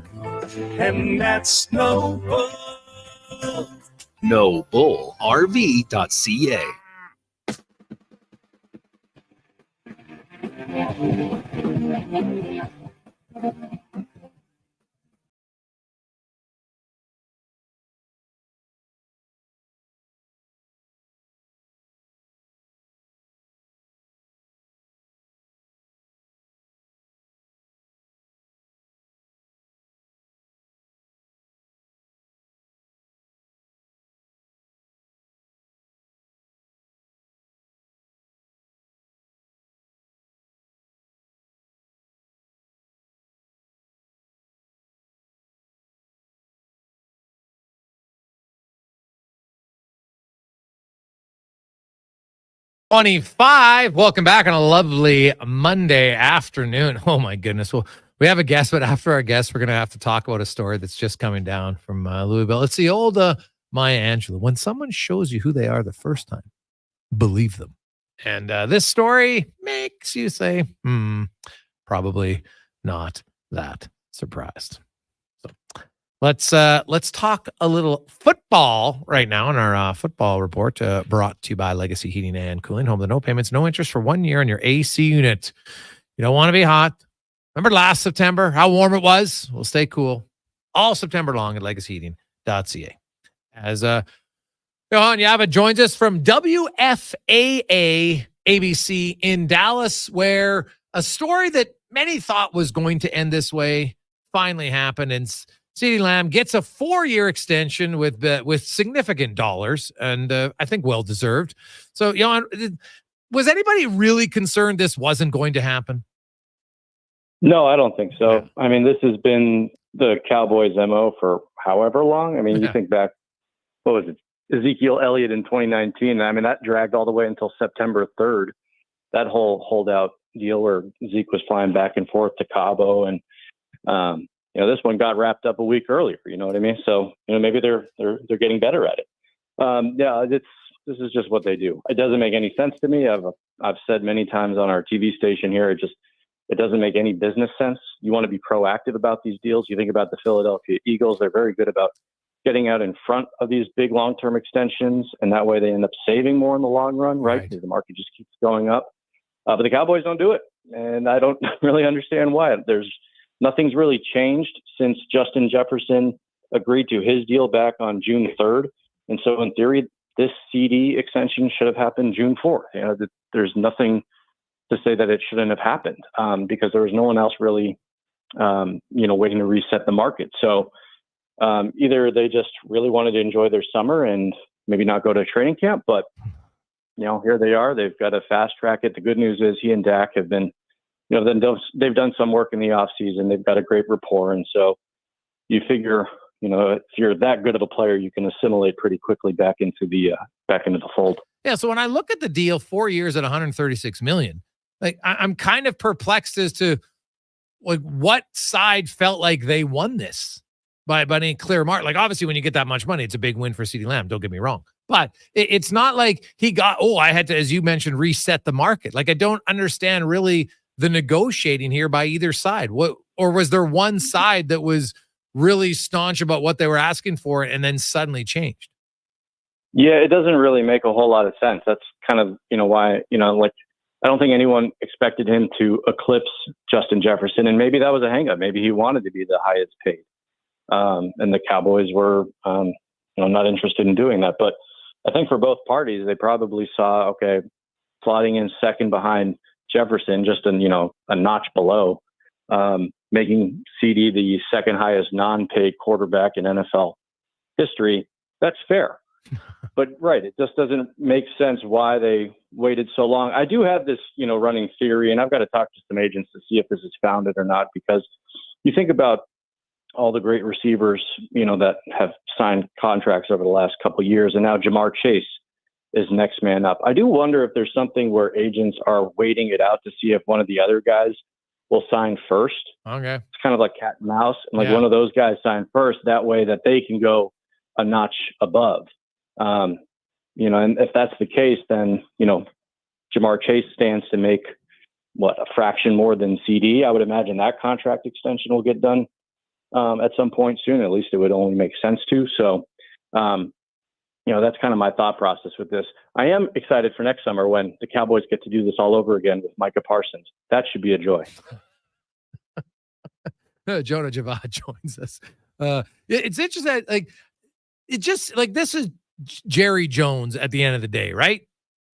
[SPEAKER 24] And that's No Bull. NoBullRV.ca.
[SPEAKER 1] $25. Welcome back on a lovely Monday afternoon. Oh my goodness. Well, we have a guest, but after our guest, we're going to have to talk about a story that's just coming down from Louisville. It's the old Maya Angelou. When someone shows you who they are the first time, believe them. And this story makes you say, probably not that surprised. So let's talk a little football right now in our football report brought to you by Legacy Heating and Cooling. Home with no payments, no interest for 1 year on your AC unit. You don't want to be hot. Remember last September, how warm it was? We'll stay cool all September long at legacyheating.ca. As Johan Yava joins us from WFAA ABC in Dallas, where a story that many thought was going to end this way finally happened, and CeeDee Lamb gets a 4-year extension with significant dollars, and I think well-deserved. So, Johan, was anybody really concerned this wasn't going to happen?
[SPEAKER 25] No, I don't think so. I mean, this has been the Cowboys' MO for however long. I mean, you think back, what was it? Ezekiel Elliott in 2019. I mean, that dragged all the way until September 3rd. That whole holdout deal where Zeke was flying back and forth to Cabo, and this one got wrapped up a week earlier. You know what I mean? So maybe they're getting better at it. This is just what they do. It doesn't make any sense to me. I've said many times on our TV station here, it doesn't make any business sense. You want to be proactive about these deals. You think about the Philadelphia Eagles; they're very good about getting out in front of these big long-term extensions, and that way they end up saving more in the long run, right? Because the market just keeps going up. But the Cowboys don't do it, and I don't really understand why. Nothing's really changed since Justin Jefferson agreed to his deal back on June 3rd. And so in theory, this CD extension should have happened June 4th. You know, there's nothing to say that it shouldn't have happened because there was no one else really, waiting to reset the market. So either they just really wanted to enjoy their summer and maybe not go to training camp, but here they are. They've got to fast track it. The good news is he and Dak have been, they've done some work in the off season. They've got a great rapport. And so you figure, if you're that good of a player, you can assimilate pretty quickly back into the fold.
[SPEAKER 1] Yeah. So when I look at the deal, 4 years at $136 million, like I'm kind of perplexed as to like what side felt like they won this by any clear mark. Like obviously when you get that much money, it's a big win for CeeDee Lamb. Don't get me wrong. But it's not like he got, I had to, as you mentioned, reset the market. Like I don't understand really the negotiating here by either side. Or was there one side that was really staunch about what they were asking for and then suddenly changed?
[SPEAKER 25] Yeah, it doesn't really make a whole lot of sense. That's kind of, why, I don't think anyone expected him to eclipse Justin Jefferson. And maybe that was a hangup. Maybe he wanted to be the highest paid. And the Cowboys were, not interested in doing that. But I think for both parties, they probably saw, okay, slotting in second behind Jefferson, just a notch below, making CD the second highest non-paid quarterback in NFL history. That's fair. But right, it just doesn't make sense why they waited so long. I do have this, running theory, and I've got to talk to some agents to see if this is founded or not, because you think about all the great receivers, that have signed contracts over the last couple of years, and now Jamar Chase is next man up. I do wonder if there's something where agents are waiting it out to see if one of the other guys will sign first.
[SPEAKER 1] Okay.
[SPEAKER 25] It's kind of like cat and mouse, and one of those guys sign first, that way that they can go a notch above. And if that's the case, then, Jamar Chase stands to make a fraction more than CD. I would imagine that contract extension will get done at some point soon. At least it would only make sense to. So, that's kind of my thought process with this. I am excited for next summer when the Cowboys get to do this all over again with Micah Parsons. That should be a joy.
[SPEAKER 1] Jonah Javad joins us. It's interesting. This is Jerry Jones at the end of the day, right?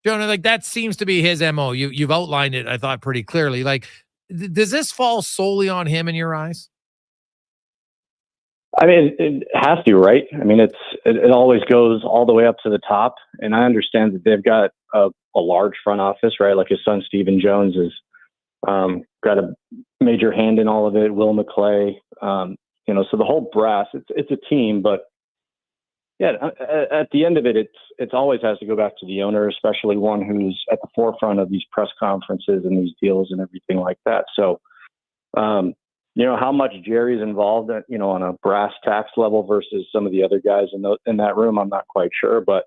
[SPEAKER 1] Jonah, that seems to be his MO. You've outlined it, I thought, pretty clearly. Does this fall solely on him in your eyes?
[SPEAKER 25] I mean, it has to, right? I mean, it always goes all the way up to the top. And I understand that they've got a large front office, right? Like his son, Stephen Jones, has got a major hand in all of it. Will McClay, so the whole brass, it's a team, but yeah, at the end of it, it's always has to go back to the owner, especially one who's at the forefront of these press conferences and these deals and everything like that. So, how much Jerry's involved, on a brass tacks level versus some of the other guys in that room, I'm not quite sure. But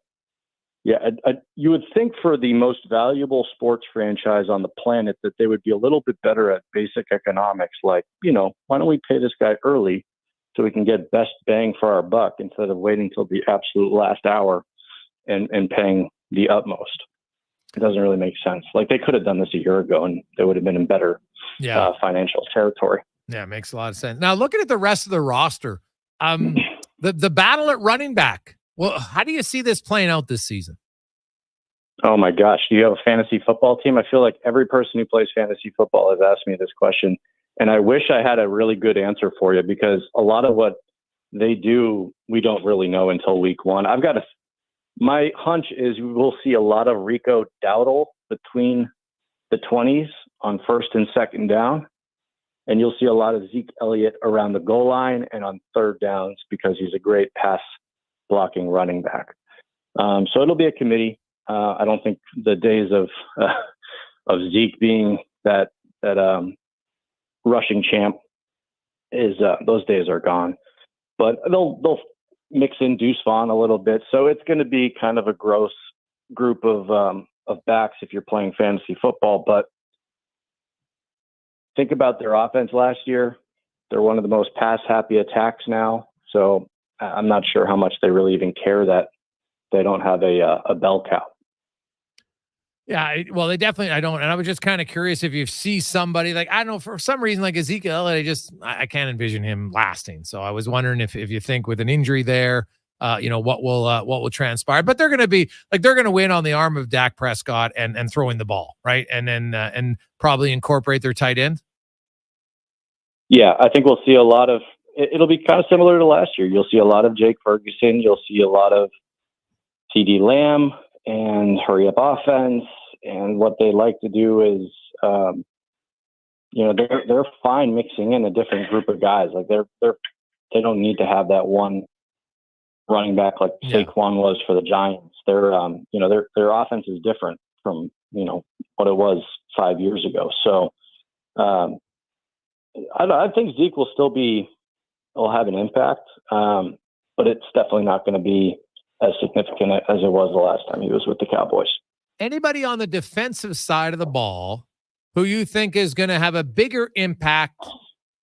[SPEAKER 25] yeah, you would think for the most valuable sports franchise on the planet that they would be a little bit better at basic economics. Like, why don't we pay this guy early so we can get best bang for our buck instead of waiting till the absolute last hour and paying the utmost? It doesn't really make sense. Like they could have done this a year ago and they would have been in better financial territory.
[SPEAKER 1] Yeah, it makes a lot of sense. Now, looking at the rest of the roster, the battle at running back, well, how do you see this playing out this season?
[SPEAKER 25] Oh my gosh. Do you have a fantasy football team? I feel like every person who plays fantasy football has asked me this question. And I wish I had a really good answer for you because a lot of what they do, we don't really know until week one. My hunch is we'll see a lot of Rico Dowdle between the 20s on first and second down. And you'll see a lot of Zeke Elliott around the goal line and on third downs because he's a great pass blocking running back. So it'll be a committee. I don't think the days of Zeke being that rushing champ is those days are gone. But they'll mix in Deuce Vaughn a little bit. So it's going to be kind of a gross group of backs if you're playing fantasy football. But think about their offense last year. They're one of the most pass-happy attacks now. So I'm not sure how much they really even care that they don't have a bell cow.
[SPEAKER 1] Yeah, well, they definitely, I don't. And I was just kind of curious if you see somebody like, I don't know, for some reason, like Ezekiel Elliott, I can't envision him lasting. So I was wondering if you think with an injury there, what will transpire. But they're going to be like, they're going to win on the arm of Dak Prescott and throwing the ball, right? And then and probably incorporate their tight end.
[SPEAKER 25] Yeah, I think we'll see a lot of. It'll be kind of similar to last year. You'll see a lot of Jake Ferguson. You'll see a lot of CD Lamb and hurry up offense. And what they like to do is, they're fine mixing in a different group of guys. Like they don't need to have that one running back like Saquon was for the Giants. Their offense is different from what it was 5 years ago. So I think Zeke will have an impact, but it's definitely not going to be as significant as it was the last time he was with the Cowboys.
[SPEAKER 1] Anybody on the defensive side of the ball who you think is going to have a bigger impact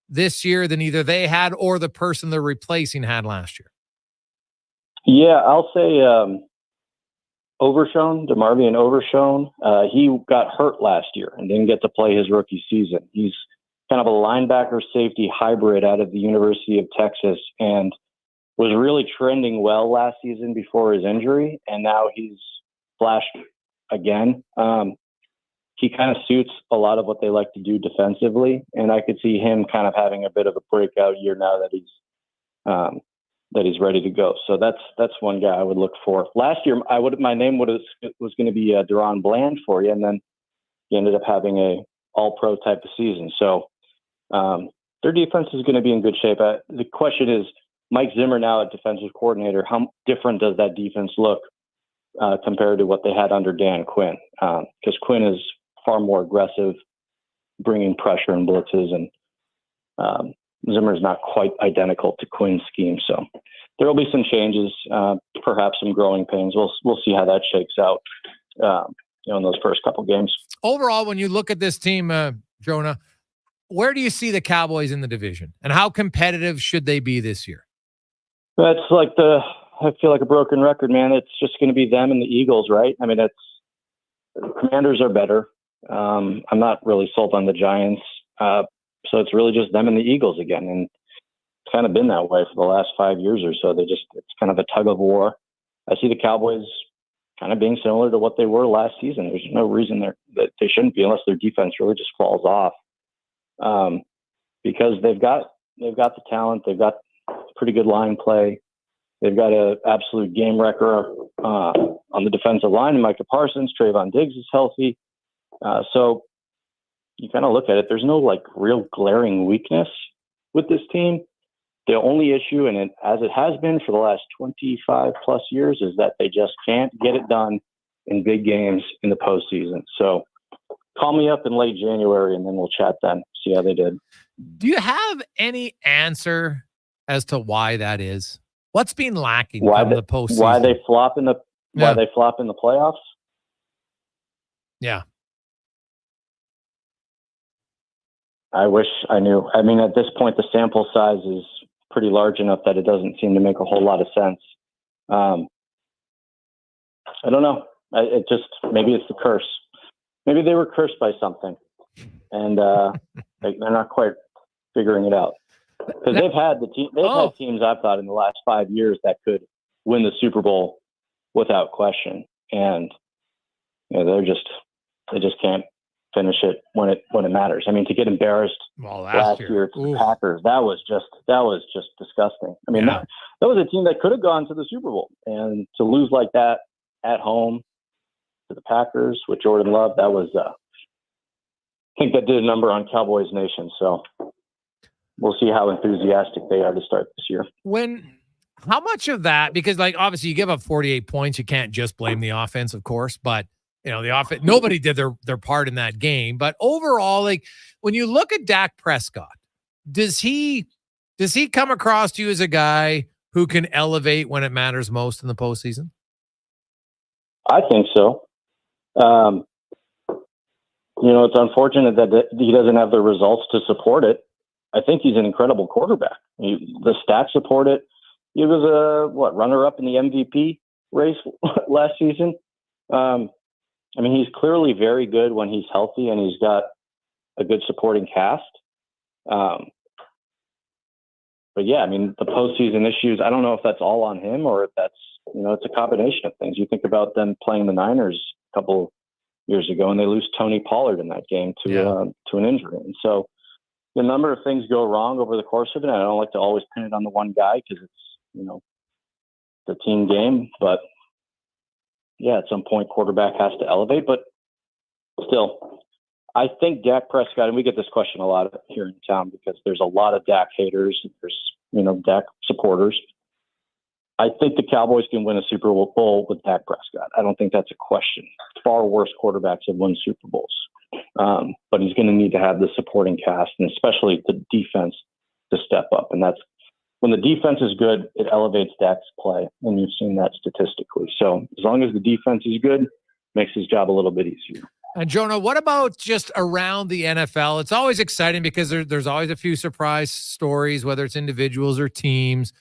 [SPEAKER 1] this year than either they had or the person they're replacing had last year?
[SPEAKER 25] Yeah, I'll say DeMarvion Overshone. He got hurt last year and didn't get to play his rookie season. He's kind of a linebacker safety hybrid out of the University of Texas and was really trending well last season before his injury. And now he's flashed again. He kind of suits a lot of what they like to do defensively. And I could see him kind of having a bit of a breakout year now that he's ready to go. So that's one guy I would look for. Last year, my name was going to be Deron Bland for you. And then he ended up having a all-pro type of season. So their defense is going to be in good shape. The question is, Mike Zimmer now at defensive coordinator, how different does that defense look compared to what they had under Dan Quinn? Because Quinn is far more aggressive, bringing pressure and blitzes, and Zimmer's not quite identical to Quinn's scheme. So there will be some changes, perhaps some growing pains. We'll see how that shakes out in those first couple games.
[SPEAKER 1] Overall, when you look at this team, Jonah, where do you see the Cowboys in the division, and how competitive should they be this year?
[SPEAKER 25] That's like I feel like a broken record, man. It's just going to be them and the Eagles, right? I mean, Commanders are better. I'm not really sold on the Giants. So it's really just them and the Eagles again. And it's kind of been that way for the last 5 years or so. It's kind of a tug of war. I see the Cowboys kind of being similar to what they were last season. There's no reason that they shouldn't be unless their defense really just falls off. Because they've got the talent. They've got pretty good line play. They've got an absolute game wrecker on the defensive line. Micah Parsons, Trayvon Diggs is healthy. So you kind of look at it. There's no real glaring weakness with this team. The only issue, and as it has been for the last 25 plus years, is that they just can't get it done in big games in the postseason. So call me up in late January and then we'll chat then, see how they did.
[SPEAKER 1] Do you have any answer as to why that is? What's been lacking from the postseason?
[SPEAKER 25] Why they flop in the playoffs?
[SPEAKER 1] Yeah.
[SPEAKER 25] I wish I knew. I mean, at this point, the sample size is pretty large enough that it doesn't seem to make a whole lot of sense. I don't know. Maybe it's the curse. Maybe they were cursed by something, and they're not quite figuring it out. Because they've had teams I've thought in the last 5 years that could win the Super Bowl without question, and they just can't finish it when it matters. I mean, to get embarrassed last year to the Packers, that was just disgusting. I mean, that was a team that could have gone to the Super Bowl, and to lose like that at home to the Packers with Jordan Love, that was I think that did a number on Cowboys Nation. So we'll see how enthusiastic they are to start this year.
[SPEAKER 1] How much of that, because obviously you give up 48 points, you can't just blame the offense, of course, but the offense, nobody did their part in that game. But overall, when you look at Dak Prescott, does he come across to you as a guy who can elevate when it matters most in the postseason?
[SPEAKER 25] I think so. It's unfortunate that he doesn't have the results to support it. I think he's an incredible quarterback. The stats support it. He was a runner-up in the MVP race last season. I mean, he's clearly very good when he's healthy and he's got a good supporting cast. But yeah, I mean, the postseason issues, I don't know if that's all on him or if that's, it's a combination of things. You think about them playing the Niners a couple years ago, and they lose Tony Pollard in that game to an injury. And so the number of things go wrong over the course of it. And I don't like to always pin it on the one guy because it's, the team game. But yeah, at some point, quarterback has to elevate. But still, I think Dak Prescott, and we get this question a lot here in town because there's a lot of Dak haters. There's, Dak supporters. I think the Cowboys can win a Super Bowl with Dak Prescott. I don't think that's a question. Far worse quarterbacks have won Super Bowls. But he's going to need to have the supporting cast and especially the defense to step up. And that's when the defense is good, it elevates Dak's play. And you've seen that statistically. So as long as the defense is good, makes his job a little bit easier.
[SPEAKER 1] And Jonah, what about just around the NFL? It's always exciting because there's always a few surprise stories, whether it's individuals or teams.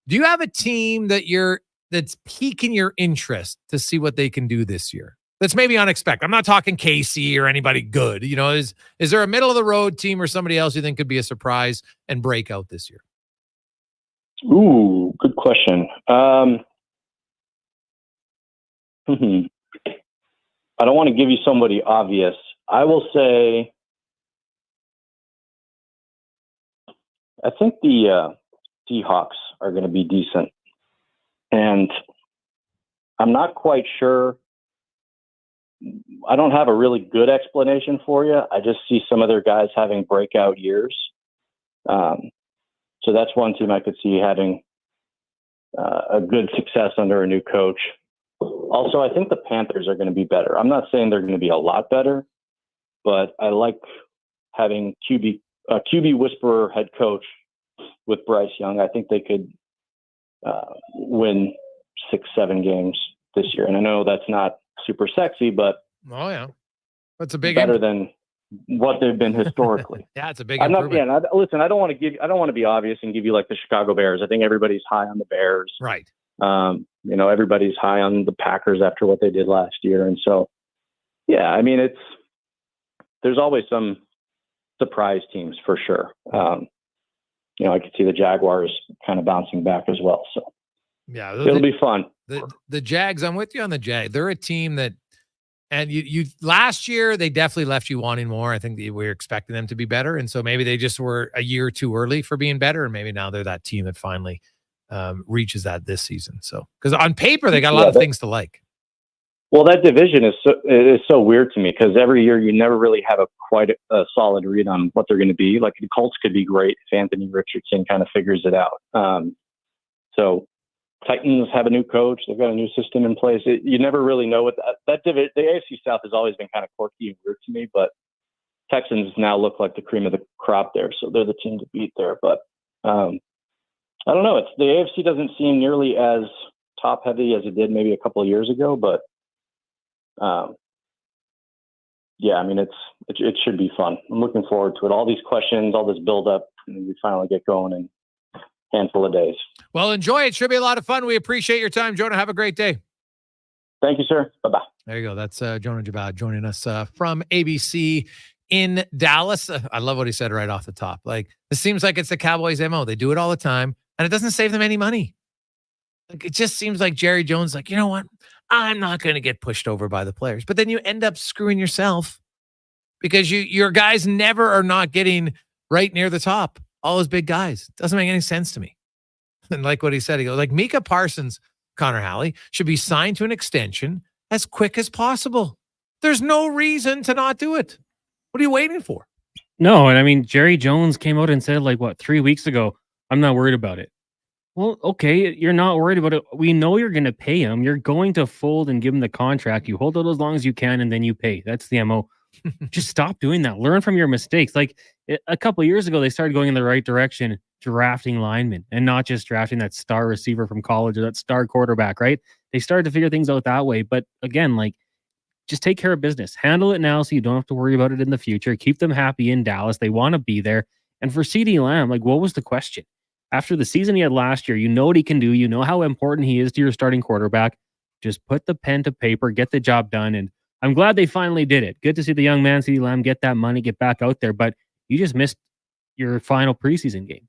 [SPEAKER 1] Do you have a team that's piquing your interest to see what they can do this year? That's maybe unexpected. I'm not talking KC or anybody good. Is there a middle of the road team or somebody else you think could be a surprise and break out this year?
[SPEAKER 25] Ooh, good question. I don't want to give you somebody obvious. I will say, I think the Seahawks are going to be decent. And I'm not quite sure. I don't have a really good explanation for you. I just see some of their guys having breakout years. So that's one team I could see having a good success under a new coach. Also, I think the Panthers are going to be better. I'm not saying they're going to be a lot better, but I like having QB whisperer head coach with Bryce Young. I think they could win 6-7 games this year. And I know that's not super sexy, but
[SPEAKER 1] that's a big
[SPEAKER 25] better than what they've been historically.
[SPEAKER 1] Yeah, it's a big
[SPEAKER 25] improvement. Listen, I don't want to be obvious and give you like the Chicago Bears. I think everybody's high on the Bears.
[SPEAKER 1] Right.
[SPEAKER 25] Everybody's high on the Packers after what they did last year. And so, yeah, I mean, there's always some surprise teams for sure. I could see the Jaguars kind of bouncing back as well. So
[SPEAKER 1] yeah,
[SPEAKER 25] it'll be fun.
[SPEAKER 1] The Jags, I'm with you on the Jag. They're a team that, and you last year, they definitely left you wanting more. I think we were expecting them to be better. And so maybe they just were a year too early for being better. And maybe now they're that team that finally reaches that this season. So, because on paper, they got a lot of things to like.
[SPEAKER 25] Well, that division is so weird to me because every year you never really have quite a solid read on what they're going to be. Like the Colts could be great if Anthony Richardson kind of figures it out. So Titans have a new coach. They've got a new system in place. You never really know what that division. The AFC South has always been kind of quirky and weird to me, but Texans now look like the cream of the crop there. So they're the team to beat there. But I don't know. The AFC doesn't seem nearly as top heavy as it did maybe a couple of years ago, but yeah, I mean, it should be fun. I'm looking forward to it. All these questions, all this build up, and we finally get going in a handful of days.
[SPEAKER 1] Well, enjoy it. Should be a lot of fun. We appreciate your time, Jonah. Have a great day.
[SPEAKER 25] Thank you, sir. Bye-bye.
[SPEAKER 1] There you go. That's Jonah Jabad joining us from ABC in Dallas. I love what he said right off the top. Like, it seems like it's the Cowboys' MO. They do it all the time, and it doesn't save them any money. Like, it just seems like Jerry Jones, like, you know what? I'm not going to get pushed over by the players. But then you end up screwing yourself because your guys never are not getting right near the top. All those big guys. Doesn't make any sense to me. And like what he said, he goes, like Micah Parsons, Connor Halley, should be signed to an extension as quick as possible. There's no reason to not do it. What are you waiting for?
[SPEAKER 2] No, and I mean, Jerry Jones came out and said, 3 weeks ago, I'm not worried about it. Well, okay, you're not worried about it. We know you're going to pay him. You're going to fold and give him the contract. You hold it as long as you can, and then you pay. That's the MO. Just stop doing that. Learn from your mistakes. Like a couple of years ago, they started going in the right direction, drafting linemen, and not just drafting that star receiver from college or that star quarterback, right? They started to figure things out that way. But again, just take care of business. Handle it now so you don't have to worry about it in the future. Keep them happy in Dallas. They want to be there. And for CeeDee Lamb, what was the question? After the season he had last year, you know what he can do. You know how important he is to your starting quarterback. Just put the pen to paper, get the job done. And I'm glad they finally did it. Good to see the young man, CeeDee Lamb, get that money, get back out there. But you just missed your final preseason game.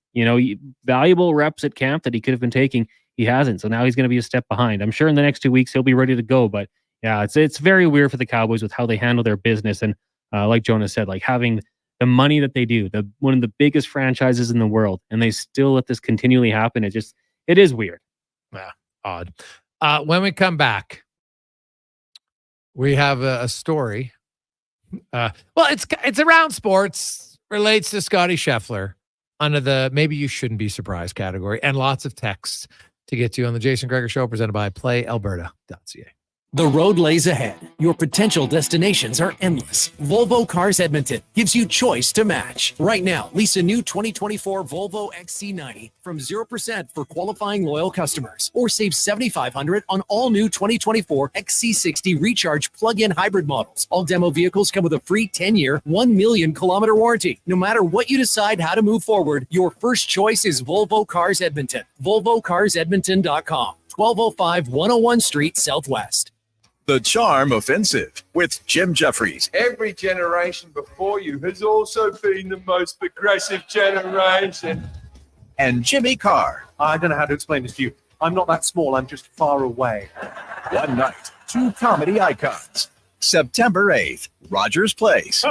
[SPEAKER 2] Valuable reps at camp that he could have been taking, he hasn't. So now he's going to be a step behind. I'm sure in the next 2 weeks he'll be ready to go. But yeah, it's very weird for the Cowboys with how they handle their business. And like Jonas said, like having the money that they do, one of the biggest franchises in the world, and they still let this continually happen. It is weird.
[SPEAKER 1] Yeah, odd. When we come back, we have a story. It's around sports, relates to Scotty Scheffler under the maybe you shouldn't be surprised category, and lots of texts to get to on the Jason Gregor Show, presented by PlayAlberta.ca.
[SPEAKER 5] The road lays ahead. Your potential destinations are endless. Volvo Cars Edmonton gives you choice to match. Right now, lease a new 2024 Volvo XC90 from 0% for qualifying loyal customers, or save $7,500 on all new 2024 XC60 Recharge plug-in hybrid models. All demo vehicles come with a free 10-year, 1 million kilometer warranty. No matter what you decide how to move forward, your first choice is Volvo Cars Edmonton. VolvoCarsEdmonton.com. 1205 101 Street Southwest.
[SPEAKER 6] The Charm Offensive with Jim Jeffries.
[SPEAKER 7] Every generation before you has also been the most progressive generation.
[SPEAKER 6] And Jimmy Carr.
[SPEAKER 7] I don't know how to explain this to you. I'm not that small, I'm just far away.
[SPEAKER 6] One night, two comedy icons. September 8th, Rogers Place.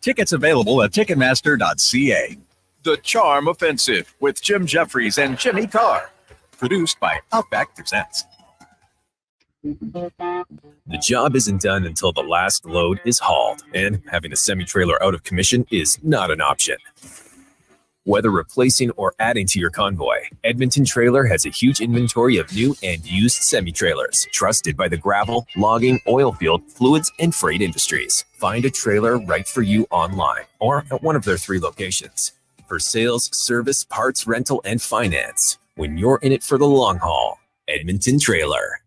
[SPEAKER 6] Tickets available at Ticketmaster.ca. The Charm Offensive with Jim Jeffries and Jimmy Carr. Produced by Outback Presents.
[SPEAKER 9] The job isn't done until the last load is hauled, and having a semi-trailer out of commission is not an option. Whether replacing or adding to your convoy, Edmonton Trailer has a huge inventory of new and used semi-trailers, trusted by the gravel, logging, oil field, fluids, and freight industries. Find a trailer right for you online or at one of their 3 locations. For sales, service, parts, rental, and finance, when you're in it for the long haul, Edmonton Trailer.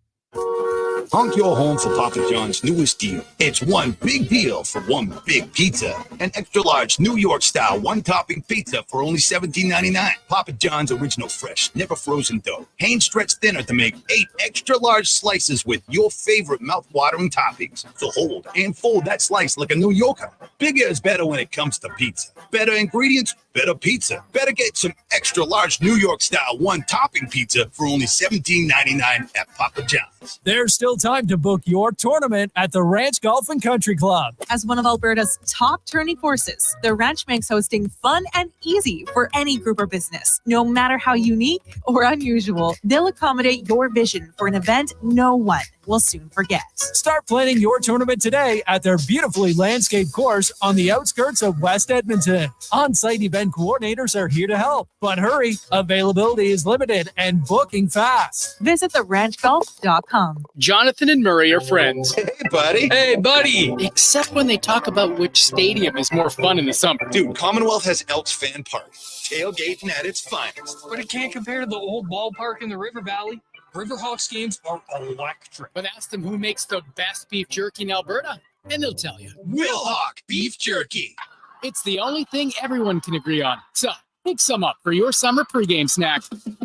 [SPEAKER 10] Honk your horn for Papa John's newest deal. It's one big deal for one big pizza. An extra large New York style one topping pizza for only $17.99. Papa John's original fresh, never frozen dough. Hand stretched thinner to make 8 extra large slices with your favorite mouth-watering toppings. So hold and fold that slice like a New Yorker. Bigger is better when it comes to pizza. Better ingredients, better pizza. Better get some extra large New York style one topping pizza for only $17.99 at Papa John's.
[SPEAKER 12] There's still time to book your tournament at the Ranch Golf and Country Club.
[SPEAKER 26] As one of Alberta's top tourney courses, the Ranch makes hosting fun and easy for any group or business. No matter how unique or unusual, they'll accommodate your vision for an event no one will soon forget.
[SPEAKER 12] Start planning your tournament today at their beautifully landscaped course on the outskirts of West Edmonton. On-site event coordinators are here to help, but hurry, availability is limited and booking fast.
[SPEAKER 26] Visit theranchgolf.com.
[SPEAKER 27] Jonathan and Murray are friends.
[SPEAKER 10] Hey, buddy.
[SPEAKER 27] Hey, buddy. Except when they talk about which stadium is more fun in the summer.
[SPEAKER 10] Dude, Commonwealth has Elks Fan Park. Tailgating at its finest.
[SPEAKER 27] But it can't compare to the old ballpark in the River Valley. Riverhawks games are electric. But ask them who makes the best beef jerky in Alberta, and they'll tell you.
[SPEAKER 10] Wilhawk Beef Jerky.
[SPEAKER 27] It's the only thing everyone can agree on. So pick some up for your summer pregame snack.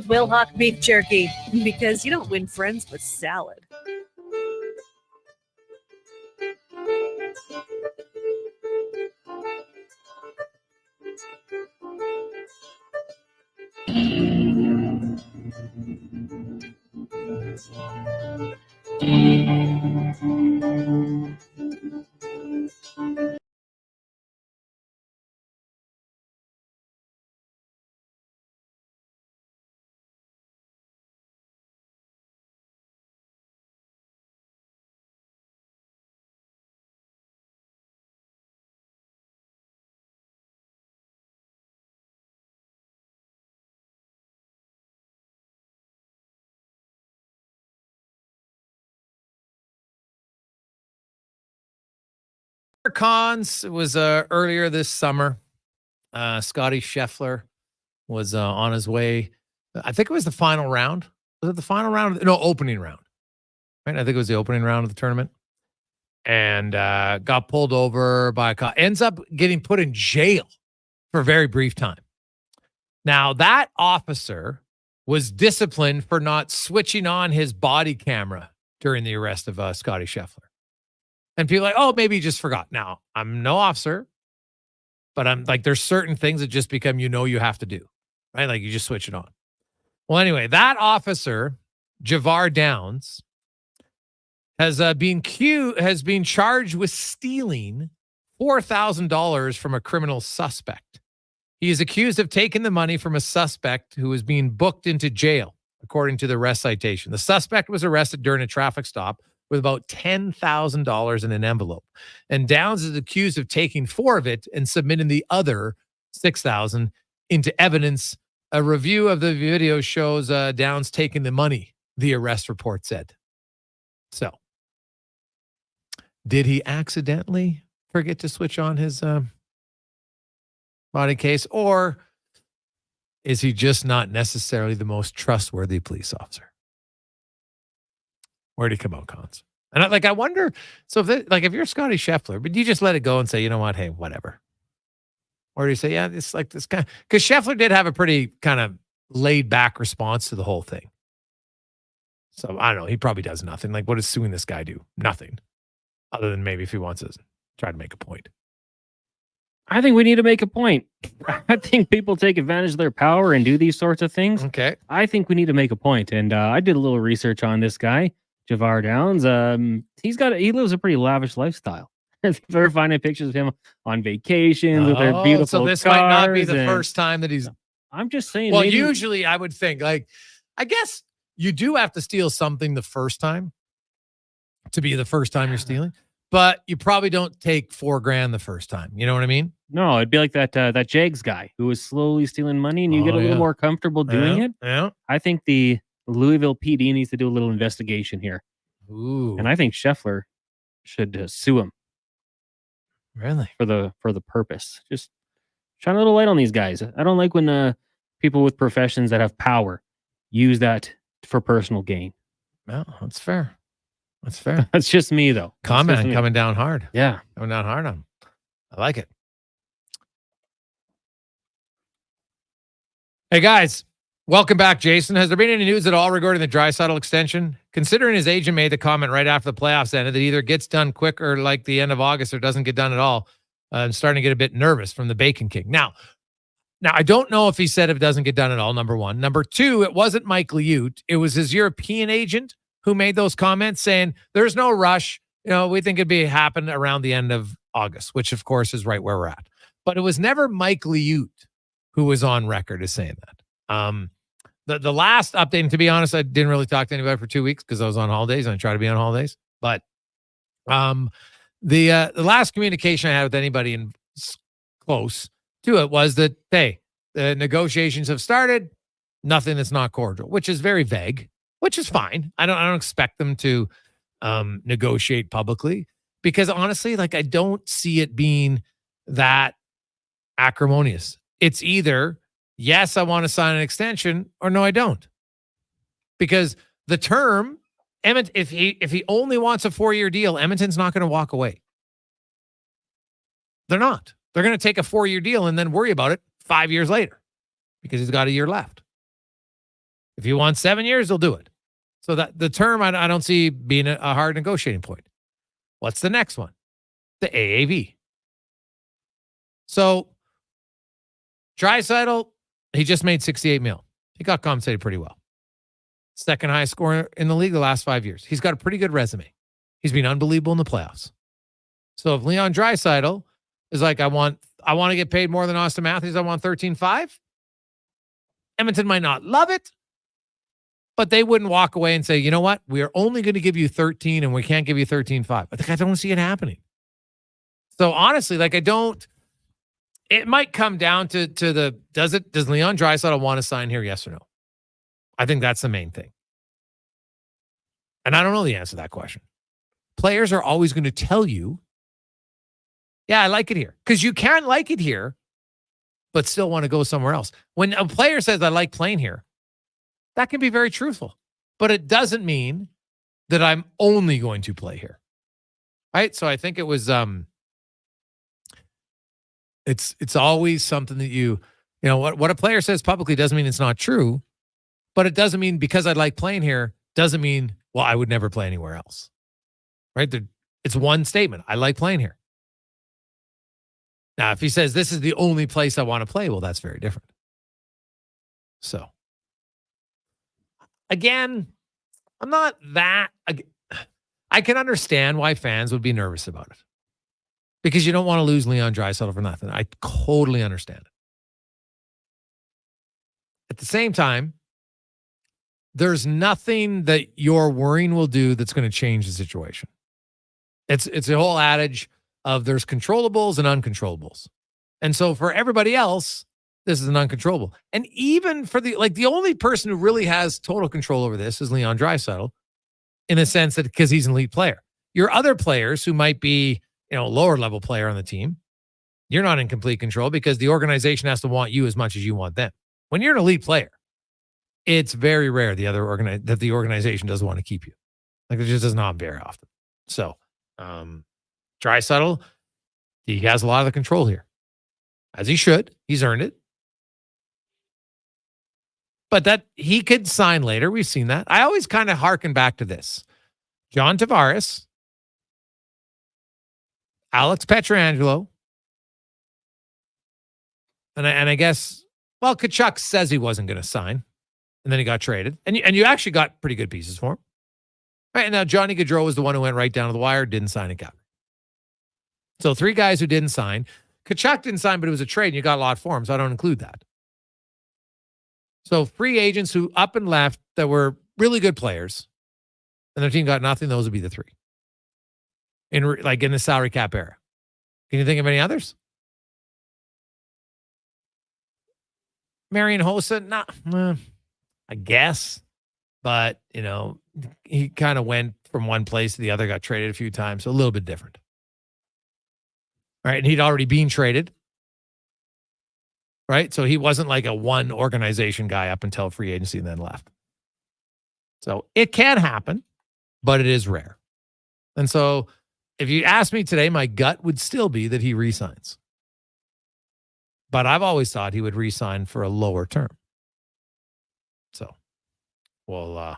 [SPEAKER 28] Wilhawk Beef Jerky, because you don't win friends with salad.
[SPEAKER 1] Cons was earlier this summer. Scotty Scheffler was on his way. I think it was the final round. Was it the final round? No, opening round. Right? I think it was the opening round of the tournament. And got pulled over by a cop. Ends up getting put in jail for a very brief time. Now, that officer was disciplined for not switching on his body camera during the arrest of Scotty Scheffler. And people are like, oh, maybe he just forgot. Now, I'm no officer. But I'm like, there's certain things that just become, you have to do, right? Like you just switch it on. Well, anyway, that officer, Javar Downs, has been charged with stealing $4,000 from a criminal suspect. He is accused of taking the money from a suspect who was being booked into jail, according to the arrest citation. The suspect was arrested during a traffic stop with about $10,000 in an envelope. And Downs is accused of taking 4 of it and submitting the other $6,000 into evidence. A review of the video shows Downs taking the money, the arrest report said. So, did he accidentally forget to switch on his body case, or is he just not necessarily the most trustworthy police officer? Where'd he come out, Cons? And I wonder, so if you're Scotty Scheffler, but you just let it go and say, you know what, hey, whatever. Or do you say, yeah, it's like this guy, because Scheffler did have a pretty kind of laid back response to the whole thing. So I don't know, he probably does nothing. Like, what does suing this guy do? Nothing. Other than maybe if he wants to try to make a point.
[SPEAKER 2] I think we need to make a point. I think people take advantage of their power and do these sorts of things.
[SPEAKER 1] Okay.
[SPEAKER 2] I think we need to make a point. And I did a little research on this guy, Javar Downs. He lives a pretty lavish lifestyle. If you're ever finding pictures of him on vacations with their beautiful
[SPEAKER 1] so this
[SPEAKER 2] cars,
[SPEAKER 1] might not be the first time that he's...
[SPEAKER 2] I'm just saying.
[SPEAKER 1] Well, usually I would think, I guess you do have to steal something the first time to be the first time you're stealing. But you probably don't take $4,000 the first time. You know what I mean?
[SPEAKER 2] No, it'd be like that Jags guy who was slowly stealing money, and you get a little more comfortable doing it.
[SPEAKER 1] Yeah.
[SPEAKER 2] I think the Louisville PD needs to do a little investigation here.
[SPEAKER 1] Ooh.
[SPEAKER 2] And I think Scheffler should sue him.
[SPEAKER 1] Really?
[SPEAKER 2] For the purpose. Just shine a little light on these guys. I don't like when people with professions that have power use that for personal gain.
[SPEAKER 1] No, that's fair. That's fair.
[SPEAKER 2] That's just me, though.
[SPEAKER 1] Comment coming down hard.
[SPEAKER 2] Yeah.
[SPEAKER 1] Coming down hard on him. I like it. Hey, guys. Welcome back, Jason. Has there been any news at all regarding the Drysdale extension? Considering his agent made the comment right after the playoffs ended that either gets done quick or like the end of August or doesn't get done at all, I'm starting to get a bit nervous from the Bacon King. Now, I don't know if he said if it doesn't get done at all, number one. Number two, it wasn't Mike Liut. It was his European agent who made those comments saying there's no rush. We think it'd be happen around the end of August, which of course is right where we're at. But it was never Mike Liut who was on record as saying that. The last update, and to be honest, I didn't really talk to anybody for 2 weeks because I was on holidays and I try to be on holidays. But the last communication I had with anybody in close to it was that, hey, the negotiations have started. Nothing that's not cordial, which is very vague. Which is fine. I don't expect them to negotiate publicly because honestly, I don't see it being that acrimonious. It's either, yes, I want to sign an extension, or no, I don't. Because the term, if he only wants a 4-year deal, Edmonton's not going to walk away. They're not. They're going to take a 4-year deal and then worry about it 5 years later because he's got a year left. If he wants 7 years, they'll do it. So that the term I don't see being a hard negotiating point. What's the next one? The AAV. So Drysdale, he just made $68 million. He got compensated pretty well. Second highest scorer in the league the last 5 years. He's got a pretty good resume. He's been unbelievable in the playoffs. So if Leon Drysdale is like, I want to get paid more than Austin Matthews, I want 13.5. Edmonton might not love it, but they wouldn't walk away and say, you know what? We are only going to give you 13 and we can't give you 13.5. I don't see it happening. So honestly, it might come down to does Leon Draisaitl want to sign here? Yes or no? I think that's the main thing. And I don't know the answer to that question. Players are always going to tell you, yeah, I like it here. Because you can like it here, but still want to go somewhere else. When a player says, I like playing here, that can be very truthful, but it doesn't mean that I'm only going to play here. Right? So I think it was, it's always something that what a player says publicly doesn't mean it's not true, but it doesn't mean because I like playing here, doesn't mean, well, I would never play anywhere else. Right? It's one statement. I like playing here. Now, if he says this is the only place I want to play, well, that's very different. So, again, I'm not that. I can understand why fans would be nervous about it because you don't want to lose Leon Draisaitl for nothing. I totally understand it. At the same time, there's nothing that your worrying will do that's going to change the situation. It's a whole adage of there's controllables and uncontrollables. And so for everybody else, this is an uncontrollable. And even for the only person who really has total control over this is Leon Draisaitl, in the sense that because he's an elite player. Your other players who might be, lower level player on the team, you're not in complete control because the organization has to want you as much as you want them. When you're an elite player, it's very rare that the organization doesn't want to keep you. Like it just does not very often. So, Draisaitl, he has a lot of the control here, as he should. He's earned it. But that he could sign later. We've seen that. I always kind of hearken back to this. John Tavares, Alex Pietrangelo, and I guess, well, Tkachuk says he wasn't going to sign, and then he got traded. And you actually got pretty good pieces for him. Right, and now Johnny Gaudreau was the one who went right down to the wire, didn't sign a Calgary. So 3 guys who didn't sign. Tkachuk didn't sign, but it was a trade, and you got a lot for him, so I don't include that. So free agents who up and left that were really good players, and their team got nothing, those would be the 3. In the salary cap era. Can you think of any others? Marian Hossa, I guess. But, he kind of went from one place to the other, got traded a few times, so a little bit different. All right, and he'd already been traded. Right? So he wasn't like a one organization guy up until free agency and then left. So it can happen, but it is rare. And so if you ask me today, my gut would still be that he re-signs. But I've always thought he would re-sign for a lower term. So we'll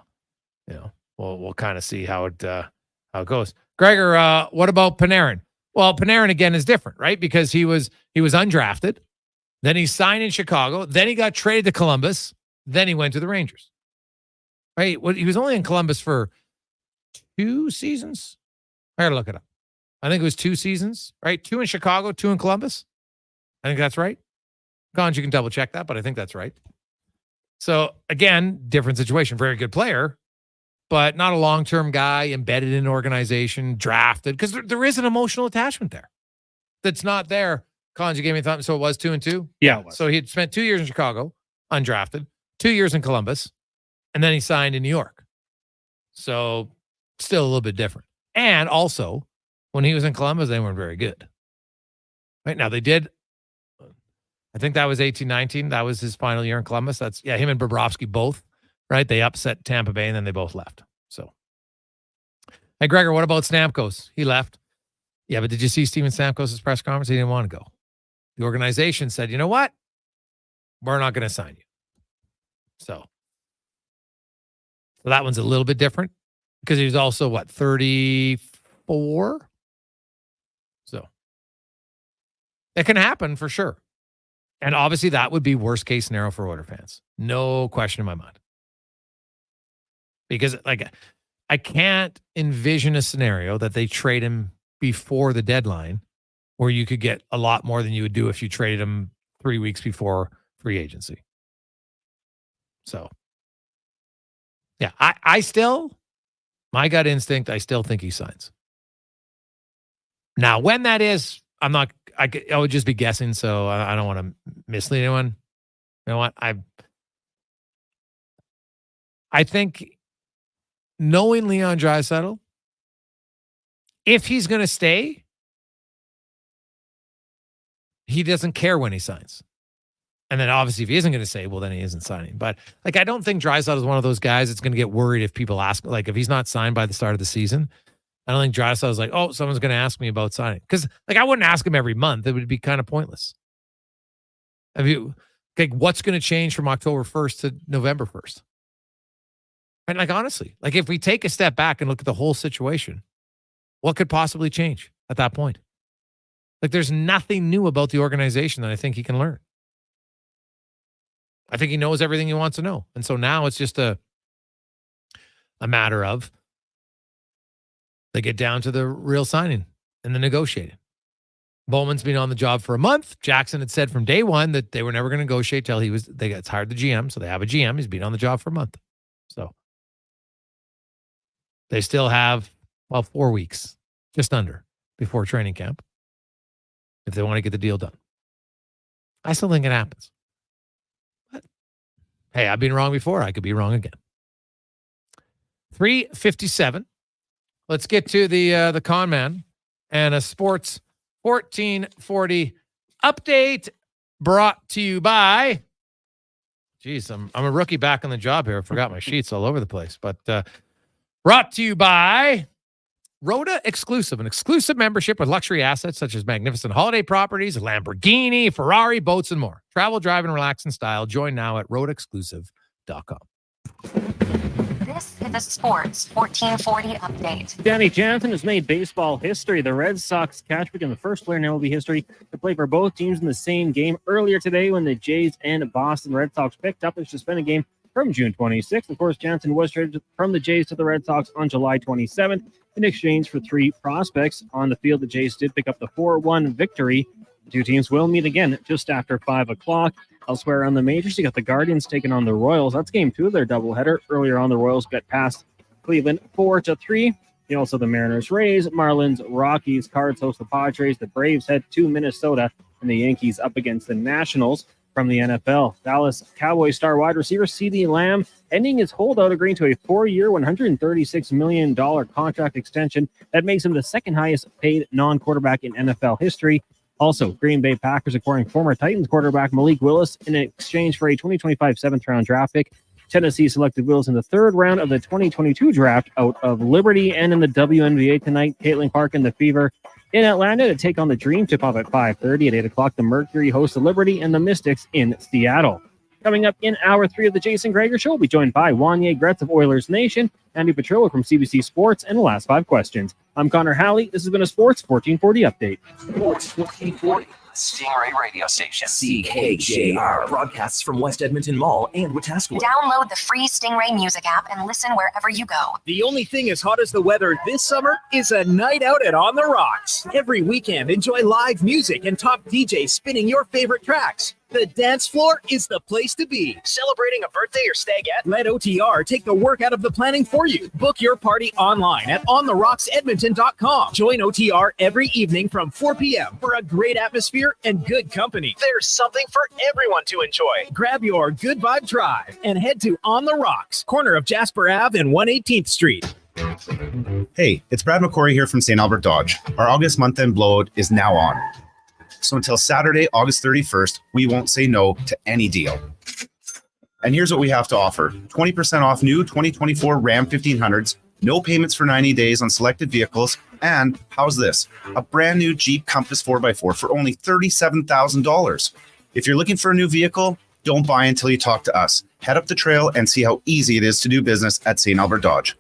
[SPEAKER 1] kind of see how it goes. Gregor, what about Panarin? Well, Panarin again is different, right? Because he was undrafted. Then he signed in Chicago. Then he got traded to Columbus. Then he went to the Rangers. Right? Well, he was only in Columbus for 2 seasons. I got to look it up. I think it was 2 seasons, right? 2 in Chicago, 2 in Columbus. I think that's right. Collins, you can double check that, but I think that's right. So again, different situation. Very good player, but not a long-term guy, embedded in an organization, drafted, because there is an emotional attachment there that's not there. Collins, you gave me a thought. So it was 2 and 2?
[SPEAKER 2] Yeah, it was.
[SPEAKER 1] So he had spent 2 years in Chicago, undrafted, 2 years in Columbus, and then he signed in New York. So still a little bit different. And also, when he was in Columbus, they weren't very good. Right now, they did. I think that was 18-19. That was his final year in Columbus. Him and Bobrovsky both, right? They upset Tampa Bay, and then they both left. So, hey, Gregor, what about Stamkos? He left. Yeah, but did you see Steven Stamkos' press conference? He didn't want to go. The organization said, you know what? We're not going to sign you. So that one's a little bit different because he was also, 34? So it can happen for sure. And obviously that would be worst case scenario for Oilers fans. No question in my mind. Because I can't envision a scenario that they trade him before the deadline where you could get a lot more than you would do if you traded him 3 weeks before free agency. So, yeah, I still, my gut instinct, I still think he signs. Now, when that is, I would just be guessing, so I don't want to mislead anyone. You know what? I think knowing Leon Draisaitl, if he's going to stay, he doesn't care when he signs. And then obviously if he isn't going to stay, well, then he isn't signing. But I don't think Draisaitl is one of those guys that's going to get worried if people ask, if he's not signed by the start of the season. I don't think Draisaitl is oh, someone's going to ask me about signing. Because I wouldn't ask him every month. It would be kind of pointless. What's going to change from October 1st to November 1st? And honestly, if we take a step back and look at the whole situation, what could possibly change at that point? Like, there's nothing new about the organization that I think he can learn. I think he knows everything he wants to know. And so now it's just a matter of they get down to the real signing and the negotiating. Bowman's been on the job for a month. Jackson had said from day one that they were never going to negotiate till they got hired the GM. So they have a GM. He's been on the job for a month. So they still have, 4 weeks, just under, before training camp, if they want to get the deal done. I still think it happens. But hey, I've been wrong before. I could be wrong again. 3:57. Let's get to the con man and a sports 1440 update brought to you by. Geez, I'm a rookie back on the job here. I forgot my sheets all over the place, but brought to you by Rhoda Exclusive, an exclusive membership with luxury assets such as magnificent holiday properties, a Lamborghini, Ferrari, boats, and more. Travel, drive, and relax in style. Join now at roadexclusive.com.
[SPEAKER 4] This is the Sports 1440 update.
[SPEAKER 2] Danny Jansen has made baseball history. The Red Sox catch became the first player in MLB history to play for both teams in the same game earlier today when the Jays and Boston Red Sox picked up a suspended game from June 26th. Of course, Jansen was traded from the Jays to the Red Sox on July 27th in exchange for 3 prospects. On the field, the Jays did pick up the 4-1 victory. The two teams will meet again just after 5 o'clock. Elsewhere on the majors, you got the Guardians taking on the Royals. That's game 2 of their doubleheader. Earlier on, the Royals got past Cleveland 4-3. You also the Mariners, Rays, Marlins, Rockies, Cards host the Padres. The Braves head to Minnesota, and the Yankees up against the Nationals. From the NFL, Dallas Cowboys star wide receiver CeeDee Lamb ending his holdout, agreeing to a 4-year, $136 million contract extension that makes him the second highest paid non-quarterback in NFL history. Also, Green Bay Packers acquiring former Titans quarterback Malik Willis in exchange for a 2025 7th-round draft pick. Tennessee selected Willis in the 3rd round of the 2022 draft out of Liberty. And in the WNBA tonight, Caitlin Clark and the Fever in Atlanta to take on the Dream. Tip off at 5:30. At 8 o'clock, the Mercury host the Liberty and the Mystics in Seattle. Coming up in hour 3 of the Jason Gregor Show, we'll be joined by Wanye Gretz of Oilers Nation, Andy Petrillo from CBC Sports, and the last 5 questions. I'm Connor Halley. This has been a Sports 1440 update.
[SPEAKER 21] Sports 1440. Stingray Radio Station. CKJR. Broadcasts from West Edmonton Mall and Wetaskiwin.
[SPEAKER 4] Download the free Stingray music app and listen wherever you go.
[SPEAKER 8] The only thing as hot as the weather this summer is a night out at On the Rocks. Every weekend, enjoy live music and top DJs spinning your favorite tracks. The dance floor is the place to be. Celebrating a birthday or stagette? Let OTR take the work out of the planning for you. Book your party online at ontherocksedmonton.com. Join OTR every evening from 4 p.m. for a great atmosphere and good company. There's something for everyone to enjoy. Grab your Good Vibe Drive and head to On the Rocks, corner of Jasper Ave and 118th Street.
[SPEAKER 13] Hey, it's Brad McCory here from St. Albert Dodge. Our August month-end blowout is now on. So until Saturday, August 31st, we won't say no to any deal. And here's what we have to offer. 20% off new 2024 Ram 1500s, no payments for 90 days on selected vehicles, and how's this? A brand new Jeep Compass 4x4 for only $37,000. If you're looking for a new vehicle, don't buy until you talk to us. Head up the trail and see how easy it is to do business at St. Albert Dodge.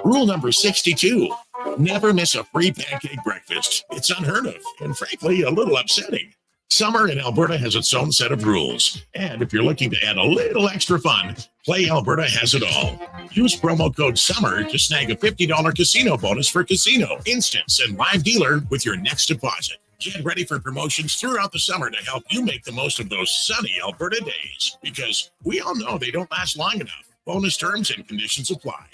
[SPEAKER 15] Rule number 62. Never miss a free pancake breakfast. It's unheard of and frankly a little upsetting. Summer in Alberta has its own set of rules. And if you're looking to add a little extra fun, Play Alberta has it all. Use promo code SUMMER to snag a $50 casino bonus for casino, instance, and live dealer with your next deposit. Get ready for promotions throughout the summer to help you make the most of those sunny Alberta days. Because we all know they don't last long enough. Bonus terms and conditions apply.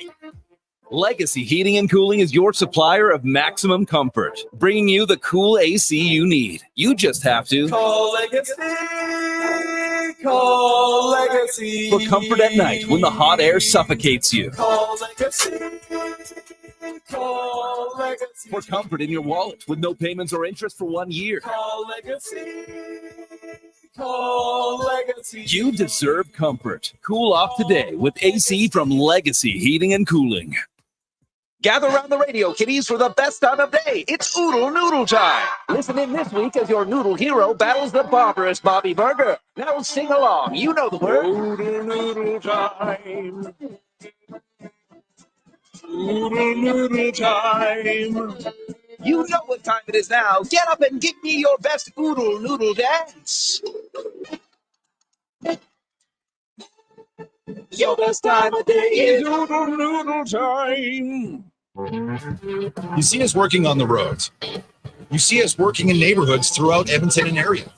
[SPEAKER 16] Legacy Heating and Cooling is your supplier of maximum comfort, bringing you the cool AC you need. You just have to
[SPEAKER 7] call Legacy. Call Legacy.
[SPEAKER 16] For comfort at night when the hot air suffocates you.
[SPEAKER 7] Call Legacy. Call Legacy.
[SPEAKER 16] For comfort in your wallet with no payments or interest for 1 year.
[SPEAKER 7] Call Legacy. Call Legacy.
[SPEAKER 16] You deserve comfort. Cool off today with AC from Legacy Heating and Cooling.
[SPEAKER 21] Gather around the radio, kiddies, for the best time of day. It's Oodle Noodle time. Listen in this week as your noodle hero battles the barbarous Bobby Burger. Now sing along. You know the word.
[SPEAKER 7] Oodle Noodle time. Oodle Noodle time.
[SPEAKER 21] You know what time it is now. Get up and give me your best oodle noodle dance. Your best time of day is oodle noodle time.
[SPEAKER 10] You see us working on the roads. You see us working in neighborhoods throughout Edmonton and area.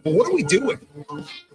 [SPEAKER 10] But what are we doing?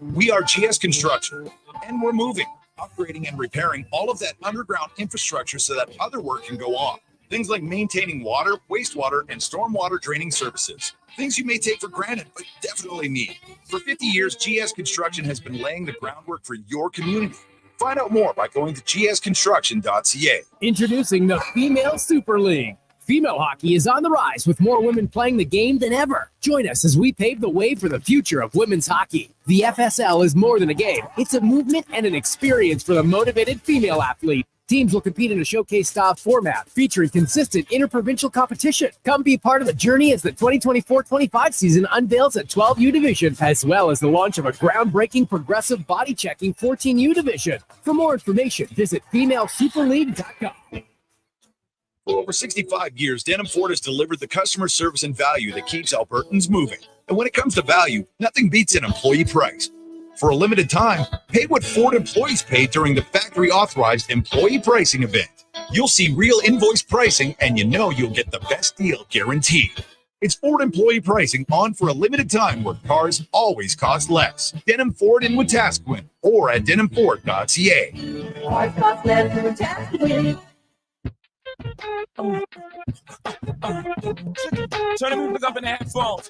[SPEAKER 10] We are GS Construction, and we're moving, upgrading, and repairing all of that underground infrastructure so that other work can go on. Things like maintaining water, wastewater, and stormwater draining services. Things you may take for granted, but definitely need. For 50 years, GS Construction has been laying the groundwork for your community. Find out more by going to gsconstruction.ca.
[SPEAKER 8] Introducing the Female Super League. Female hockey is on the rise with more women playing the game than ever. Join us as we pave the way for the future of women's hockey. The FSL is more than a game. It's a movement and an experience for the motivated female athlete. Teams will compete in a showcase-style format featuring consistent interprovincial competition. Come be part of the journey as the 2024-25 season unveils a 12U division, as well as the launch of a groundbreaking progressive body-checking 14U division. For more information, visit femalesuperleague.com.
[SPEAKER 10] For over 65 years, Denham Ford has delivered the customer service and value that keeps Albertans moving. And when it comes to value, nothing beats an employee price. For a limited time, pay what Ford employees pay during the factory-authorized employee pricing event. You'll see real invoice pricing, and you know you'll get the best deal guaranteed. It's Ford employee pricing on for a limited time where cars always cost less. Denham Ford in Wetaskiwin or at denhamford.ca.
[SPEAKER 21] Turn the music up in the headphones.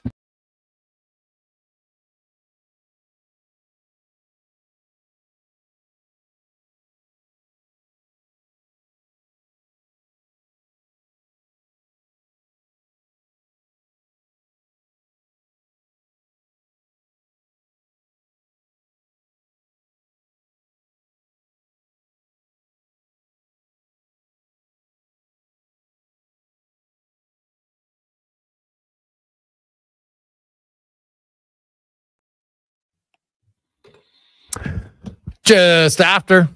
[SPEAKER 1] Just after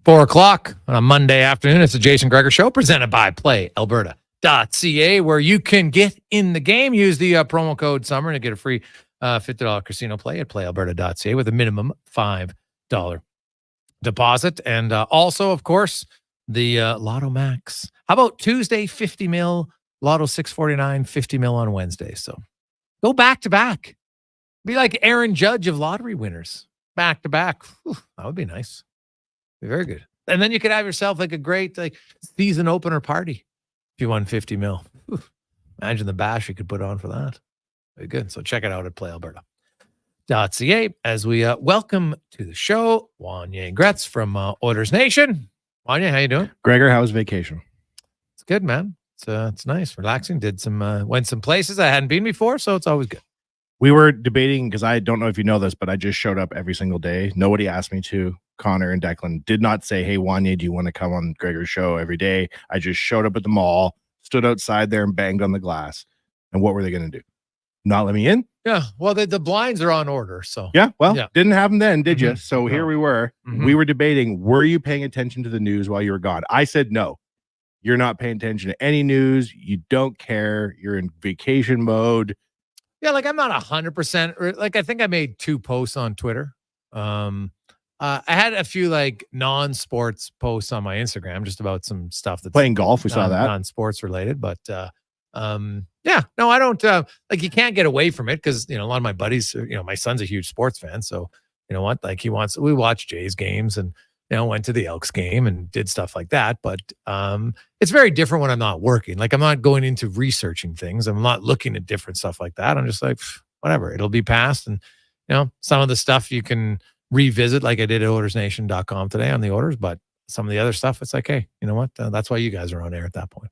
[SPEAKER 1] 4 o'clock on a Monday afternoon, it's the Jason Gregor Show presented by PlayAlberta.ca, where you can get in the game. Use the promo code SUMMER to get a free $50 casino play at PlayAlberta.ca with a minimum $5 deposit. And also, of course, the Lotto Max. How about Tuesday, 50 mil, Lotto 649, 50 mil on Wednesday. So go back to back. Be like Aaron Judge of lottery winners. Back to back. Whew, that would be nice. Be very good. And then you could have yourself like a great season opener party if you won 50 mil. Whew, imagine the bash you could put on for that. Very good. So check it out at PlayAlberta.ca as we welcome to the show Wanye and Gretz from Oilers Nation. Wanye, how you doing?
[SPEAKER 3] Gregor, how was vacation?
[SPEAKER 1] It's good, man. It's nice, relaxing. Did went some places I hadn't been before, so it's always good.
[SPEAKER 3] We were debating, because I don't know if you know this, but I just showed up every single day. Nobody asked me to. Connor and Declan did not say, hey, Wanye, do you want to come on Gregor's show every day? I just showed up at the mall, stood outside there and banged on the glass. And what were they going to do? Not let me in?
[SPEAKER 1] Yeah. Well, the blinds are on order. So
[SPEAKER 3] yeah. Well, didn't have them then, did you? So here we were.
[SPEAKER 1] Mm-hmm.
[SPEAKER 3] We were debating, were you paying attention to the news while you were gone? I said no. You're not paying attention to any news. You don't care. You're in vacation mode.
[SPEAKER 1] Yeah, I'm not 100%. I think I made 2 posts on Twitter. I had a few non-sports posts on my Instagram just about some stuff that's
[SPEAKER 3] playing golf. We saw that
[SPEAKER 1] non-sports related, but yeah, no, I don't you can't get away from it because a lot of my buddies, my son's a huge sports fan, so you know what, we watched Jays games and went to the Elks game and did stuff like that. But it's very different when I'm not working. I'm not going into researching things. I'm not looking at different stuff like that. I'm just whatever. It'll be past. And, some of the stuff you can revisit like I did at OilersNation.com today on the Oilers. But some of the other stuff, it's like, hey, you know what? That's why you guys are on air at that point.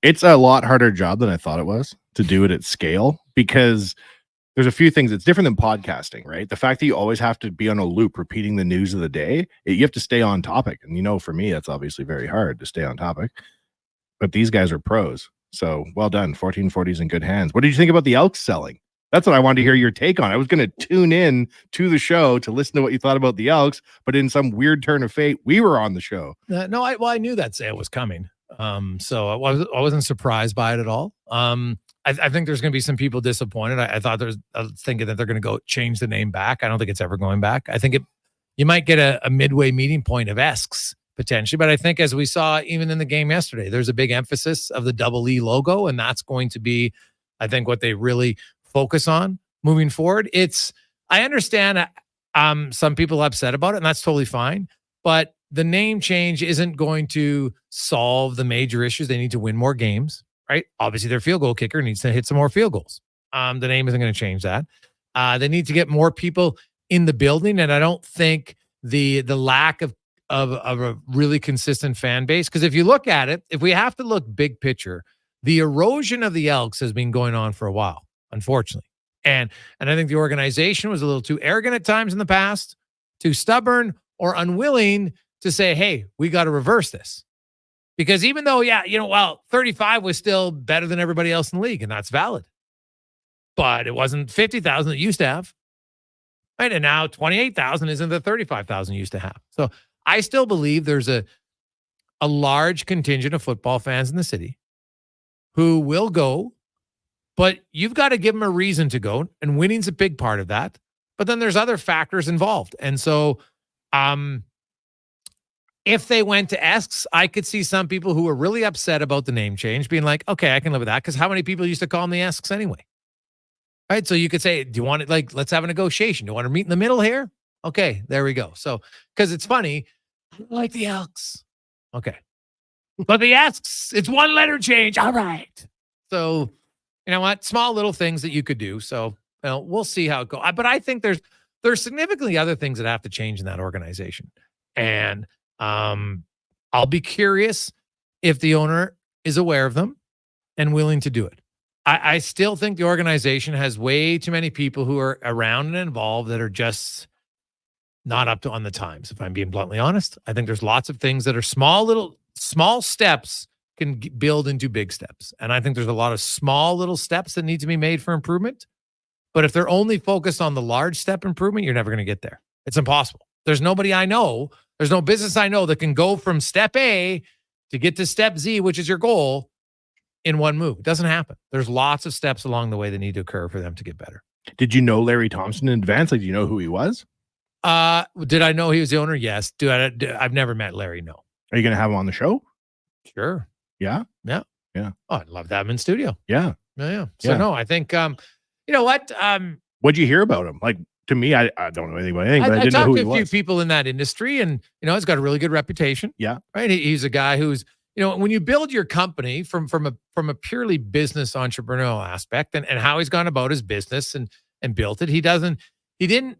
[SPEAKER 3] It's a lot harder job than I thought it was to do it at scale, because there's a few things. It's different than podcasting, right? The fact that you always have to be on a loop repeating the news of the day, you have to stay on topic. And for me, that's obviously very hard to stay on topic. But these guys are pros. So well done. 1440's in good hands. What did you think about the Elks selling? That's what I wanted to hear your take on. I was going to tune in to the show to listen to what you thought about the Elks, but in some weird turn of fate, we were on the show.
[SPEAKER 1] I knew that sale was coming. So I wasn't surprised by it at all. I think there's going to be some people disappointed. I was thinking that they're going to go change the name back. I don't think it's ever going back. I think you might get a midway meeting point of Esks potentially, but I think as we saw even in the game yesterday, there's a big emphasis of the double E logo, and that's going to be, I think, what they really focus on moving forward. I understand some people upset about it, and that's totally fine, but the name change isn't going to solve the major issues. They need to win more games, right? Obviously, their field goal kicker needs to hit some more field goals. The name isn't going to change that. They need to get more people in the building, and I don't think the lack of a really consistent fan base, because if you look at it, if we have to look big picture, the erosion of the Elks has been going on for a while, unfortunately. And I think the organization was a little too arrogant at times in the past, too stubborn or unwilling to say, hey, we got to reverse this. Because even though, 35 was still better than everybody else in the league, and that's valid. But it wasn't 50,000 that used to have. Right? And now 28,000 isn't the 35,000 used to have. So I still believe there's a large contingent of football fans in the city who will go, but you've got to give them a reason to go, and winning's a big part of that. But then there's other factors involved. And so if they went to Esks, I could see some people who were really upset about the name change being like, okay, I can live with that, because how many people used to call them the Esks anyway? Right? So you could say, do you want it, let's have a negotiation. Do you want to meet in the middle here? Okay, there we go. So, because it's funny, I like the Elks. Okay. But the Esks, it's one letter change. All right. So, you know what? Small little things that you could do. So, we'll see how it goes. But I think there's significantly other things that have to change in that organization. And I'll be curious if the owner is aware of them and willing to do it. I still think the organization has way too many people who are around and involved that are just not up to on the times. If I'm being bluntly honest, I think there's lots of things that are small steps can build into big steps. And I think there's a lot of small little steps that need to be made for improvement. But if they're only focused on the large step improvement, you're never going to get there. It's impossible. There's nobody I know. There's no business I know that can go from step A to get to step Z, which is your goal, in one move. It doesn't happen. There's lots of steps along the way that need to occur for them to get better.
[SPEAKER 3] Did you know Larry Thompson in advance? Like, do you know who he was?
[SPEAKER 1] Did I know he was the owner? Yes. I've never met Larry. No.
[SPEAKER 3] Are you going to have him on the show?
[SPEAKER 1] Sure.
[SPEAKER 3] Yeah.
[SPEAKER 1] Yeah.
[SPEAKER 3] Yeah.
[SPEAKER 1] Oh, I'd love to have him in studio.
[SPEAKER 3] Yeah.
[SPEAKER 1] Yeah. So no, I think, you know what?
[SPEAKER 3] What'd you hear about him? Like, to me, I don't know anything about anything, but I didn't know who he was.
[SPEAKER 1] I talked to a few people in that industry, and, he's got a really good reputation.
[SPEAKER 3] Yeah.
[SPEAKER 1] Right. He's a guy who's, when you build your company from a purely business entrepreneurial aspect and how he's gone about his business and built it, he didn't,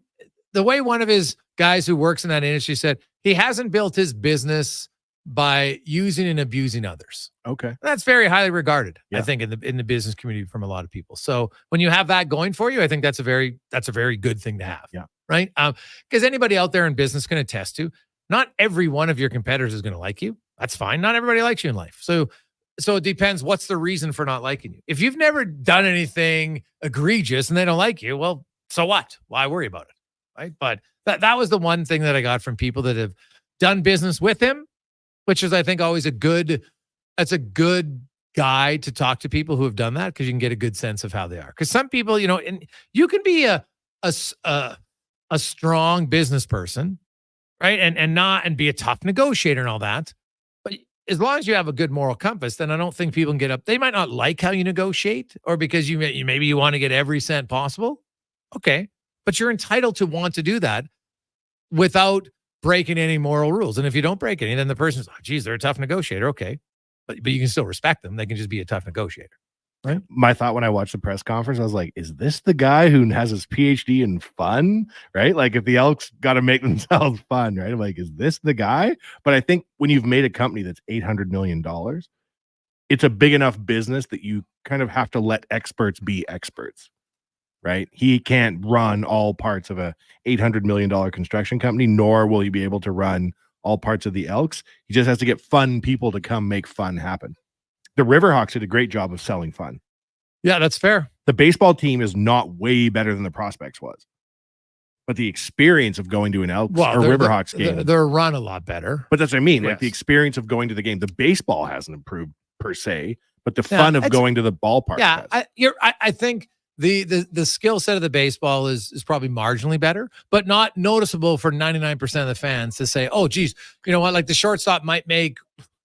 [SPEAKER 1] the way one of his guys who works in that industry said, he hasn't built his business by using and abusing others.
[SPEAKER 3] Okay.
[SPEAKER 1] That's very highly regarded,
[SPEAKER 3] Yeah.
[SPEAKER 1] I think, in the business community from a lot of people. So when you have that going for you, I think that's a very good thing to have.
[SPEAKER 3] Yeah.
[SPEAKER 1] Right. Because anybody out there in business can attest to, not every one of your competitors is going to like you. That's fine. Not everybody likes you in life. So it depends. What's the reason for not liking you? If you've never done anything egregious and they don't like you, well, so what? Why worry about it? Right. But that was the one thing that I got from people that have done business with him, which is, I think, always a good guide to talk to people who have done that, because you can get a good sense of how they are. Because some people, and you can be a strong business person, right? And be a tough negotiator and all that. But as long as you have a good moral compass, then I don't think people can get up. They might not like how you negotiate, or because maybe you want to get every cent possible. Okay. But you're entitled to want to do that without breaking any moral rules. And if you don't break any, then the person's, oh, geez, they're a tough negotiator. Okay. But you can still respect them. They can just be a tough negotiator. Right.
[SPEAKER 3] My thought when I watched the press conference, I was like, is this the guy who has his PhD in fun? Right. Like, if the Elks got to make themselves fun, right? I'm like, is this the guy? But I think when you've made a company that's $800 million, it's a big enough business that you kind of have to let experts be experts. Right. He can't run all parts of a $800 million construction company, nor will he be able to run all parts of the Elks. He just has to get fun people to come make fun happen. The Riverhawks did a great job of selling fun.
[SPEAKER 1] Yeah, that's fair.
[SPEAKER 3] The baseball team is not way better than the Prospects was. But the experience of going to an Elks or Riverhawks game,
[SPEAKER 1] they're run a lot better.
[SPEAKER 3] But that's what I mean.
[SPEAKER 1] Yes.
[SPEAKER 3] Like the experience of going to the game, the baseball hasn't improved per se, but the fun of going to the ballpark.
[SPEAKER 1] Yeah,
[SPEAKER 3] has.
[SPEAKER 1] I think the skill set of the baseball is probably marginally better, but not noticeable for 99% of the fans to say, oh, geez, you know what? Like the shortstop might make,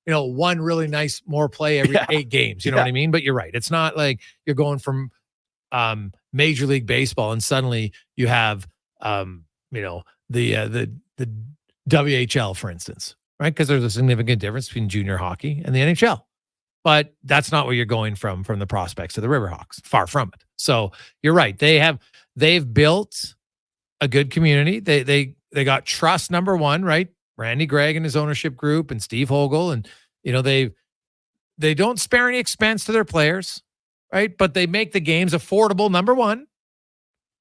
[SPEAKER 1] one really nice more play every 8 games. You know what I mean? But you're right. It's not like you're going from Major League Baseball and suddenly you have the WHL, for instance, right? Because there's a significant difference between junior hockey and the NHL. But that's not where you're going from the prospects of the Riverhawks. Far from it. So you're right. They've built a good community. They got trust, number one, right? Randy Gregg and his ownership group and Steve Hogle. And, they don't spare any expense to their players, right? But they make the games affordable, number one.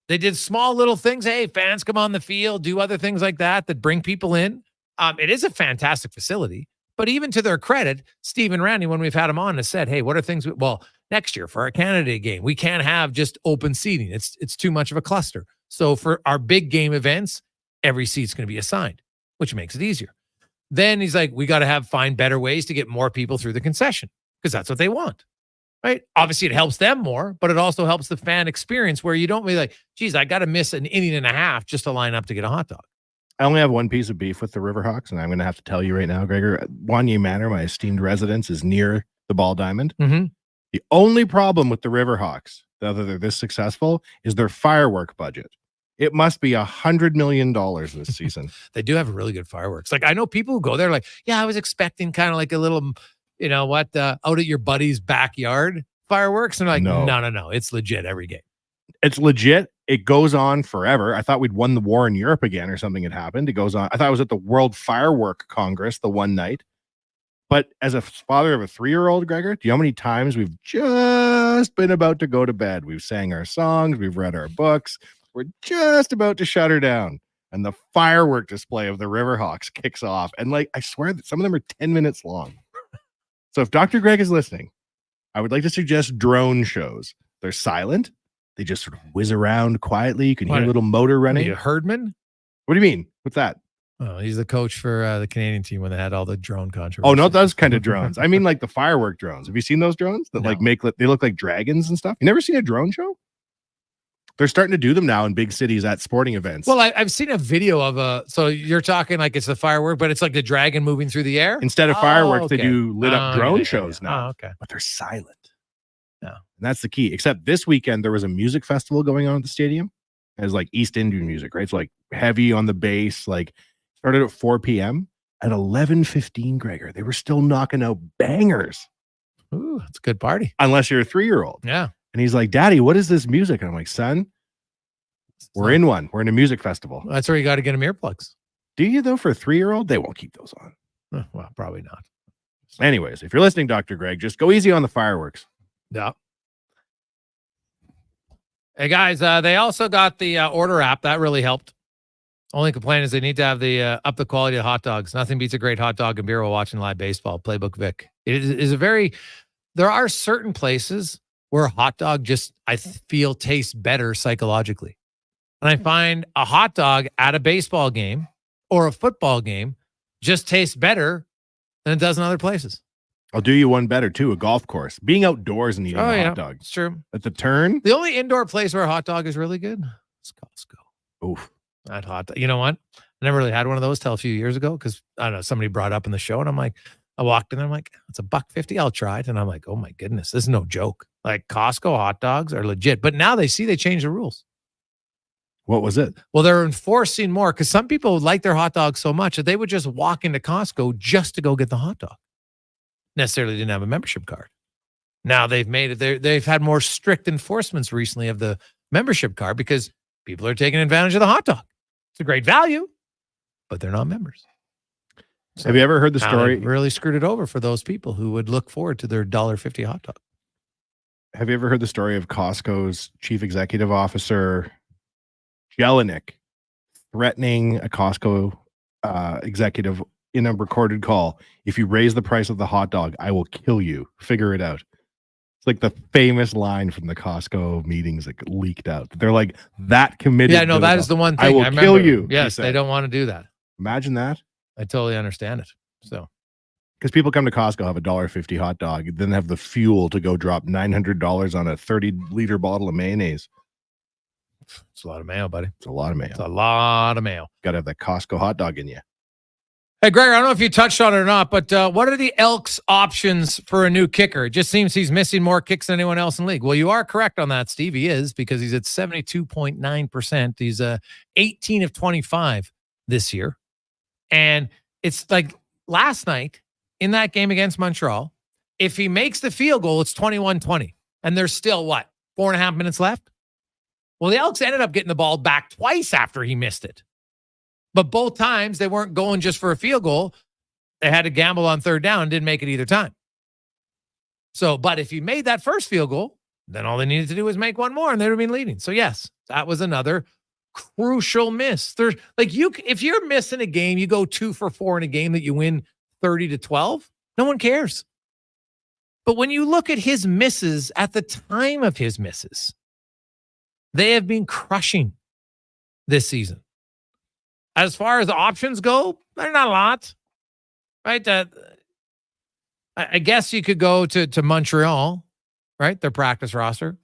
[SPEAKER 1] They did small little things. Hey, fans come on the field, do other things like that bring people in. It is a fantastic facility. But even to their credit, Steve and Randy, when we've had them on, has said, hey, what are things? Well, next year for our Canada Day game, we can't have just open seating. It's too much of a cluster. So for our big game events, every seat's going to be assigned, which makes it easier. Then he's like, we got to find better ways to get more people through the concession because that's what they want. Right. Obviously, it helps them more, but it also helps the fan experience where you don't really like, geez, I got to miss an inning and a half just to line up to get a hot dog.
[SPEAKER 3] I only have one piece of beef with the Riverhawks, and I'm going to have to tell you right now, Gregor. Wanye Manor, my esteemed residence, is near the Ball Diamond.
[SPEAKER 1] Mm-hmm.
[SPEAKER 3] The only problem with the Riverhawks, whether they're this successful, is their firework budget. It must be $100 million this season.
[SPEAKER 1] They do have really good fireworks. Like I know people who go there like, yeah, I was expecting kind of like a little, out at your buddy's backyard fireworks. And they're like, no, it's legit every game.
[SPEAKER 3] It's legit. It goes on forever. I thought we'd won the war in Europe again or something had happened. It goes on. I thought I was at the World Firework Congress the one night. But as a father of a 3-year-old, Gregor, do you know how many times we've just been about to go to bed? We've sang our songs. We've read our books. We're just about to shut her down. And the firework display of the Riverhawks kicks off. And I swear that some of them are 10 minutes long. So if Dr. Greg is listening, I would like to suggest drone shows. They're silent. They just sort of whiz around quietly. You can hear a little motor running.
[SPEAKER 1] Herdman?
[SPEAKER 3] What do you mean? What's that?
[SPEAKER 1] Oh, he's the coach for the Canadian team when they had all the drone controversy.
[SPEAKER 3] Oh, not those kind of drones. I mean, like the firework drones. Have you seen those drones that they look like dragons and stuff? You never seen a drone show? They're starting to do them now in big cities at sporting events.
[SPEAKER 1] Well, I've seen a video of so you're talking like it's the firework, but it's like the dragon moving through the air?
[SPEAKER 3] Instead of fireworks, they do lit up drone shows now.
[SPEAKER 1] Oh, okay.
[SPEAKER 3] But they're silent.
[SPEAKER 1] No.
[SPEAKER 3] And that's the key. Except this weekend, there was a music festival going on at the stadium. It was like East Indian music, right? It's like heavy on the bass, started at 4 p.m. At 11:15, Gregor, they were still knocking out bangers.
[SPEAKER 1] Ooh, it's a good party.
[SPEAKER 3] Unless you're a 3-year-old.
[SPEAKER 1] Yeah.
[SPEAKER 3] And he's like, Daddy, what is this music? And I'm like, son, we're in one. We're in a music festival.
[SPEAKER 1] That's where you got to get them earplugs.
[SPEAKER 3] Do you, though, for a 3-year-old? They won't keep those on.
[SPEAKER 1] Well, probably not.
[SPEAKER 3] Anyways, if you're listening, Dr. Greg, just go easy on the fireworks.
[SPEAKER 1] Yeah. Hey, guys, they also got the order app. That really helped. Only complaint is they need to have the up the quality of hot dogs. Nothing beats a great hot dog and beer while watching live baseball. Playbook Vic. It is there are certain places where a hot dog just, I feel, tastes better psychologically. And I find a hot dog at a baseball game or a football game just tastes better than it does in other places.
[SPEAKER 3] I'll do you one better, too. A golf course. Being outdoors and eating a hot dog.
[SPEAKER 1] It's true.
[SPEAKER 3] At the turn.
[SPEAKER 1] The only indoor place where a hot dog is really good is Costco.
[SPEAKER 3] Oof.
[SPEAKER 1] That hot dog. You know what? I never really had one of those till a few years ago because, I don't know, somebody brought it up in the show. And I'm like, I walked in there. I'm like, it's $1.50. I'll try it. And I'm like, oh, my goodness. This is no joke. Like Costco hot dogs are legit. But now they changed the rules.
[SPEAKER 3] What was it?
[SPEAKER 1] Well, they're enforcing more because some people like their hot dogs so much that they would just walk into Costco just to go get the hot dog. Necessarily didn't have a membership card. Now they've made it. They've had more strict enforcements recently of the membership card because people are taking advantage of the hot dog. It's a great value, but they're not members. So
[SPEAKER 3] have you ever heard the story?
[SPEAKER 1] Really screwed it over for those people who would look forward to their $1.50 hot dog.
[SPEAKER 3] Have you ever heard the story of Costco's chief executive officer, Jelinek, threatening a Costco executive in a recorded call? If you raise the price of the hot dog, I will kill you. Figure it out. like the famous line from the Costco meetings that leaked out. They're like that committed.
[SPEAKER 1] Yeah, no, that is the one thing.
[SPEAKER 3] I will
[SPEAKER 1] remember.
[SPEAKER 3] kill you.
[SPEAKER 1] Yes, they don't want to do that.
[SPEAKER 3] Imagine that.
[SPEAKER 1] I totally understand it. So,
[SPEAKER 3] because people come to Costco, have a $1.50 hot dog, then have the fuel to go drop $900 on a 30-liter bottle of mayonnaise.
[SPEAKER 1] It's a lot of mayo, buddy.
[SPEAKER 3] It's a lot of mayo.
[SPEAKER 1] It's a lot of mayo.
[SPEAKER 3] Got to have that Costco hot dog in you.
[SPEAKER 1] Hey, Greg, I don't know if you touched on it or not, but what are the Elks' options for a new kicker? It just seems he's missing more kicks than anyone else in the league. Well, you are correct on that, Steve. He is, because he's at 72.9%. He's 18 of 25 this year. And it's like last night in that game against Montreal, if he makes the field goal, it's 21-20. And there's still, 4.5 minutes left? Well, the Elks ended up getting the ball back twice after he missed it. But both times they weren't going just for a field goal. They had to gamble on third down and didn't make it either time. So, but if he made that first field goal, then all they needed to do was make one more and they would have been leading. So yes, that was another crucial miss. There's if you're missing a game, you go 2 for 4 in a game that you win 30-12, no one cares. But when you look at his misses at the time of his misses, they have been crushing this season. As far as the options go, they're not a lot, right? I guess you could go to Montreal, right? Their practice roster.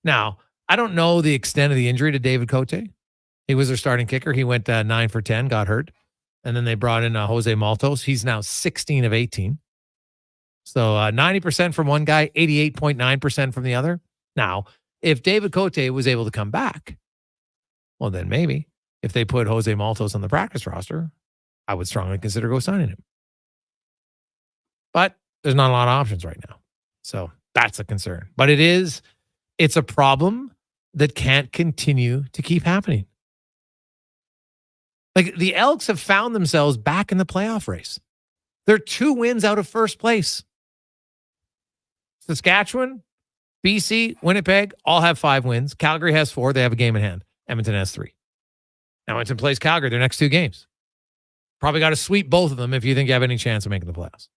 [SPEAKER 1] Now, I don't know the extent of the injury to David Cote. He was their starting kicker. He went 9 for 10, got hurt. And then they brought in Jose Maltos. He's now 16 of 18. So 90% from one guy, 88.9% from the other. Now, if David Cote was able to come back, well, then maybe. If they put Jose Maltos on the practice roster, I would strongly consider go signing him. But there's not a lot of options right now. So that's a concern. But it's a problem that can't continue to keep happening. Like the Elks have found themselves back in the playoff race. They're 2 wins out of first place. Saskatchewan, BC, Winnipeg all have 5 wins. Calgary has 4. They have a game in hand. Edmonton has 3. Now Edmonton plays Calgary their next 2 games. Probably got to sweep both of them if you think you have any chance of making the playoffs.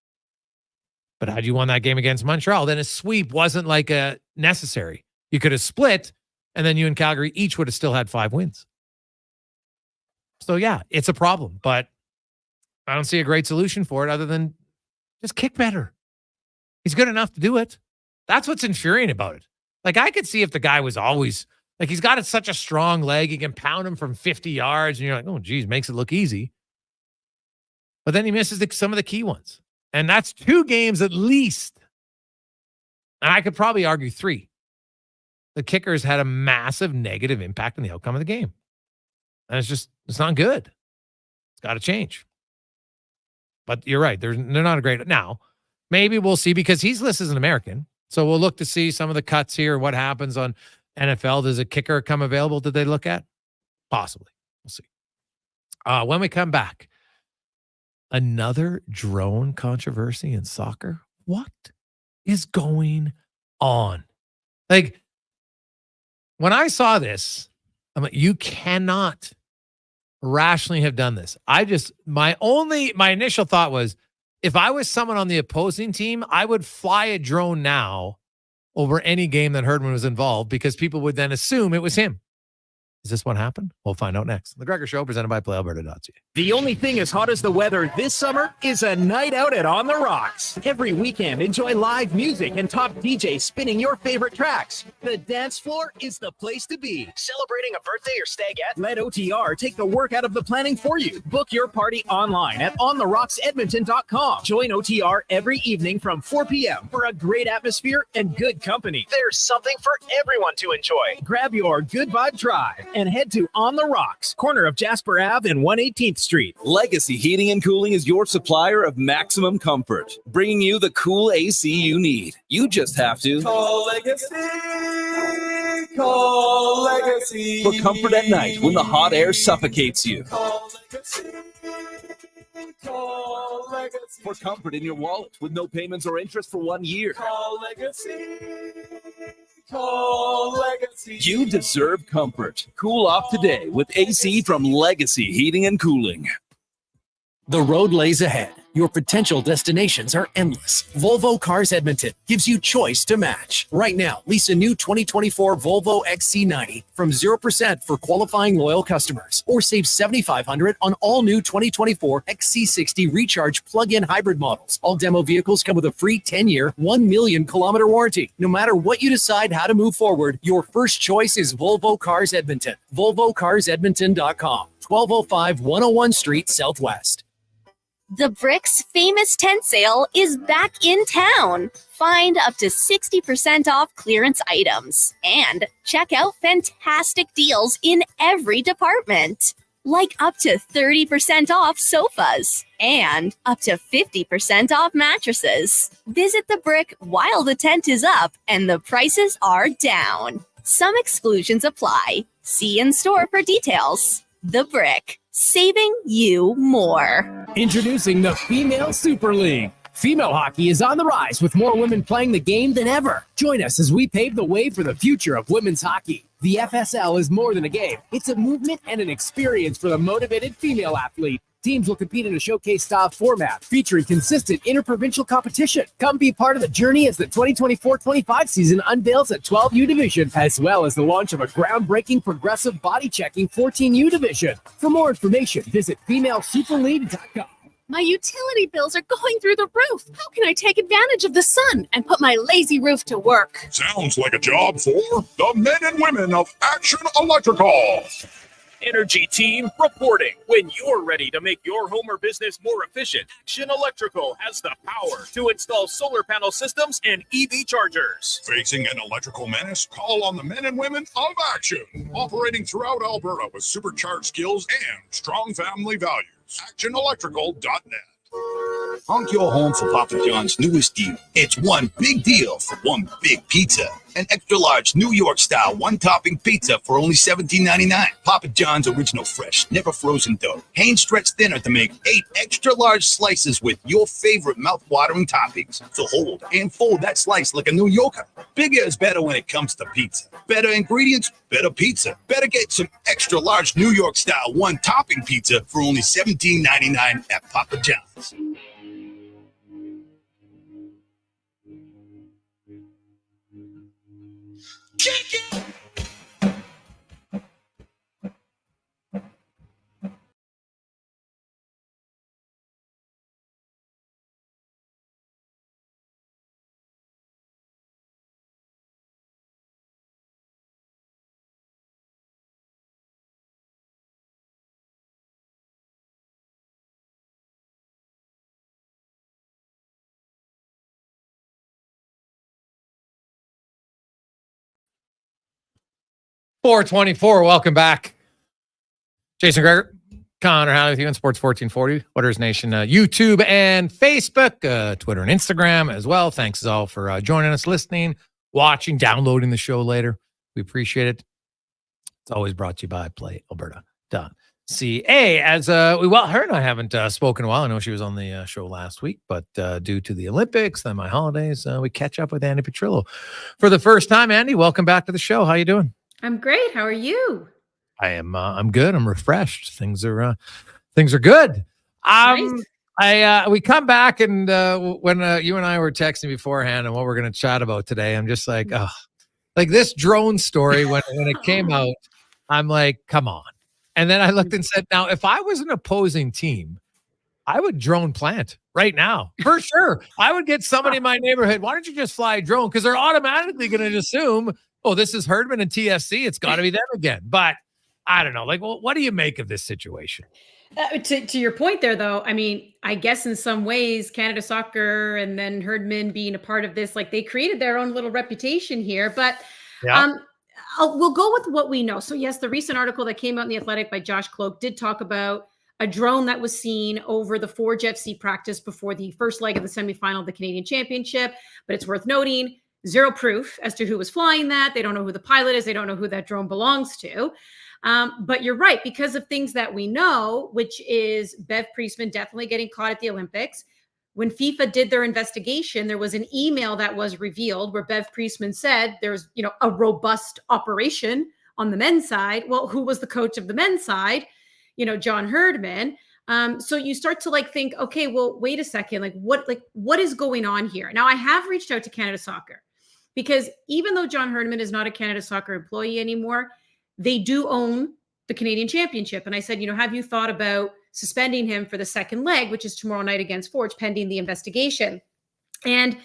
[SPEAKER 1] But had you won that game against Montreal, then a sweep wasn't like a necessary. You could have split, and then you and Calgary each would have still had 5 wins. So yeah, it's a problem, but I don't see a great solution for it other than just kick better. He's good enough to do it. That's what's infuriating about it. Like I could see if the guy was always like he's got such a strong leg, he can pound him from 50 yards, and you're like, oh, geez, makes it look easy. But then he misses some of the key ones. And that's 2 games at least. And I could probably argue 3. The kickers had a massive negative impact on the outcome of the game. And it's not good. It's got to change. But you're right. They're not a great. Now, maybe we'll see because he's listed as an American. So we'll look to see some of the cuts here. What happens on NFL? Does a kicker come available? Did they look at? Possibly. We'll see. When we come back, another drone controversy in soccer. What is going on? Like, when I saw this, I'm like, you cannot rationally have done this. My initial thought was, if I was someone on the opposing team, I would fly a drone now over any game that Herdman was involved because people would then assume it was him. Is this what happened? We'll find out next. The Gregor Show, presented by PlayAlberta.ca.
[SPEAKER 8] The only thing as hot as the weather this summer is a night out at On the Rocks. Every weekend, enjoy live music and top DJs spinning your favorite tracks. The dance floor is the place to be. Celebrating a birthday or stagette? Let OTR take the work out of the planning for you. Book your party online at ontherocksedmonton.com. Join OTR every evening from 4 p.m. for a great atmosphere and good company. There's something for everyone to enjoy. Grab your Good Vibe Drive and head to On the Rocks, corner of Jasper Ave and 118th Street.
[SPEAKER 16] Legacy Heating and Cooling is your supplier of maximum comfort, bringing you the cool AC you need. You just have to
[SPEAKER 7] call Legacy. Call Legacy.
[SPEAKER 16] For comfort at night when the hot air suffocates you.
[SPEAKER 7] Call Legacy. Call Legacy.
[SPEAKER 16] For comfort in your wallet with no payments or interest for 1 year.
[SPEAKER 7] Call Legacy. Call Legacy.
[SPEAKER 16] You deserve comfort. Cool off today with AC from Legacy Heating and Cooling.
[SPEAKER 5] The road lays ahead. Your potential destinations are endless. Volvo Cars Edmonton gives you choice to match. Right now, lease a new 2024 Volvo XC90 from 0% for qualifying loyal customers, or save $7,500 on all new 2024 XC60 Recharge plug-in hybrid models. All demo vehicles come with a free 10-year, 1 million kilometer warranty. No matter what you decide how to move forward, your first choice is Volvo Cars Edmonton. VolvoCarsEdmonton.com. 1205 101 Street Southwest.
[SPEAKER 11] The Brick's famous tent sale is back in town. Find up to 60% off clearance items and check out fantastic deals in every department. Like up to 30% off sofas and up to 50% off mattresses. Visit The Brick while the tent is up and the prices are down. Some exclusions apply. See in store for details. The Brick, saving you more.
[SPEAKER 5] Introducing the Female Super League. Female hockey is on the rise with more women playing the game than ever. Join us as we pave the way for the future of women's hockey. The FSL is more than a game. It's a movement and an experience for the motivated female athlete. Teams will compete in a showcase-style format featuring consistent interprovincial competition. Come be part of the journey as the 2024-25 season unveils a 12U division, as well as the launch of a groundbreaking progressive body-checking 14U division. For more information, visit femalesuperleague.com.
[SPEAKER 28] My utility bills are going through the roof. How can I take advantage of the sun and put my lazy roof to work?
[SPEAKER 15] Sounds like a job for the men and women of Action Electrical.
[SPEAKER 8] Energy team reporting. When you're ready to make your home or business more efficient, Action Electrical has the power to install solar panel systems and EV chargers.
[SPEAKER 15] Facing an electrical menace? Call on the men and women of Action. Operating throughout Alberta with supercharged skills and strong family values. ActionElectrical.net.
[SPEAKER 10] Honk your home for Papa John's newest deal. It's one big deal for one big pizza. An extra large New York style one topping pizza for only $17.99. Papa John's original fresh, never frozen dough. Hand stretched thinner to make 8 extra large slices with your favorite mouth-watering toppings. So hold and fold that slice like a New Yorker. Bigger is better when it comes to pizza. Better ingredients, better pizza. Better get some extra large New York style one topping pizza for only $17.99 at Papa John's.
[SPEAKER 1] .424, welcome back. Jason Gregor, Connor Halley with you on Sports 1440, Waters Nation, YouTube and Facebook, Twitter and Instagram as well. Thanks as all for joining us, listening, watching, downloading the show later. We appreciate it. It's always brought to you by PlayAlberta.ca. As her and I haven't spoken in a while. I know she was on the show last week, but due to the Olympics and my holidays, we catch up with Andy Petrillo for the first time. Andy, welcome back to the show. How you doing?
[SPEAKER 14] I'm great. How are you?
[SPEAKER 1] I'm good. I'm refreshed. Things are good. Nice. We come back and when you and I were texting beforehand and what we're going to chat about today, I'm just like, oh, like this drone story when it came out, I'm like, come on. And then I looked and said, now, if I was an opposing team, I would drone plant right now for sure. I would get somebody in my neighborhood. Why don't you just fly a drone? Because they're automatically going to assume, oh, this is Herdman and TFC. It's got to be them again. But I don't know. Like, well, what do you make of this situation?
[SPEAKER 14] To your point there, though, I mean, I guess in some ways, Canada Soccer and then Herdman being a part of this, like they created their own little reputation here. But we'll go with what we know. So, yes, the recent article that came out in The Athletic by Josh Cloak did talk about a drone that was seen over the Forge FC practice before the first leg of the semifinal of the Canadian Championship. But it's worth noting, zero proof as to who was flying that. They don't know who the pilot is. They don't know who that drone belongs to. But you're right, because of things that we know, which is Bev Priestman definitely getting caught at the Olympics. When FIFA did their investigation, there was an email that was revealed where Bev Priestman said there's, a robust operation on the men's side. Well, who was the coach of the men's side? John Herdman. So you start to like think, okay, well, wait a second, what is going on here? Now I have reached out to Canada Soccer because even though John Herdman is not a Canada Soccer employee anymore, they do own the Canadian Championship. And I said, have you thought about suspending him for the second leg, which is tomorrow night against Forge, pending the investigation? And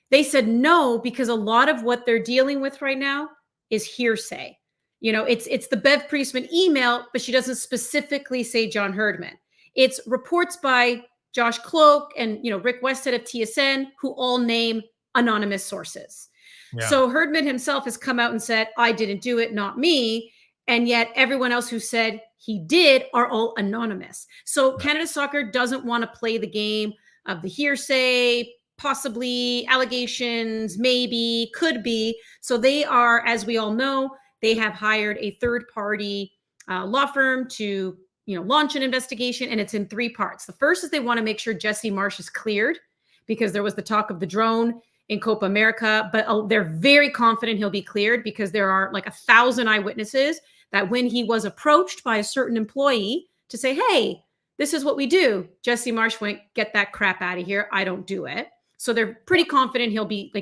[SPEAKER 14] they said no, because a lot of what they're dealing with right now is hearsay. It's the Bev Priestman email, but she doesn't specifically say John Herdman. It's reports by Josh Cloak and, Rick Westhead of TSN, who all name anonymous sources. Yeah. So Herdman himself has come out and said, I didn't do it, not me. And yet everyone else who said he did are all anonymous. So Canada Soccer doesn't want to play the game of the hearsay, possibly allegations, maybe, could be. So they are, as we all know, they have hired a third-party law firm to launch an investigation, and it's in 3 parts. The first is they want to make sure Jesse Marsh is cleared because there was the talk of the drone in Copa America, but they're very confident he'll be cleared because there are like 1,000 eyewitnesses that when he was approached by a certain employee to say, hey, this is what we do, Jesse Marsh went, get that crap out of here. I don't do it. So they're pretty confident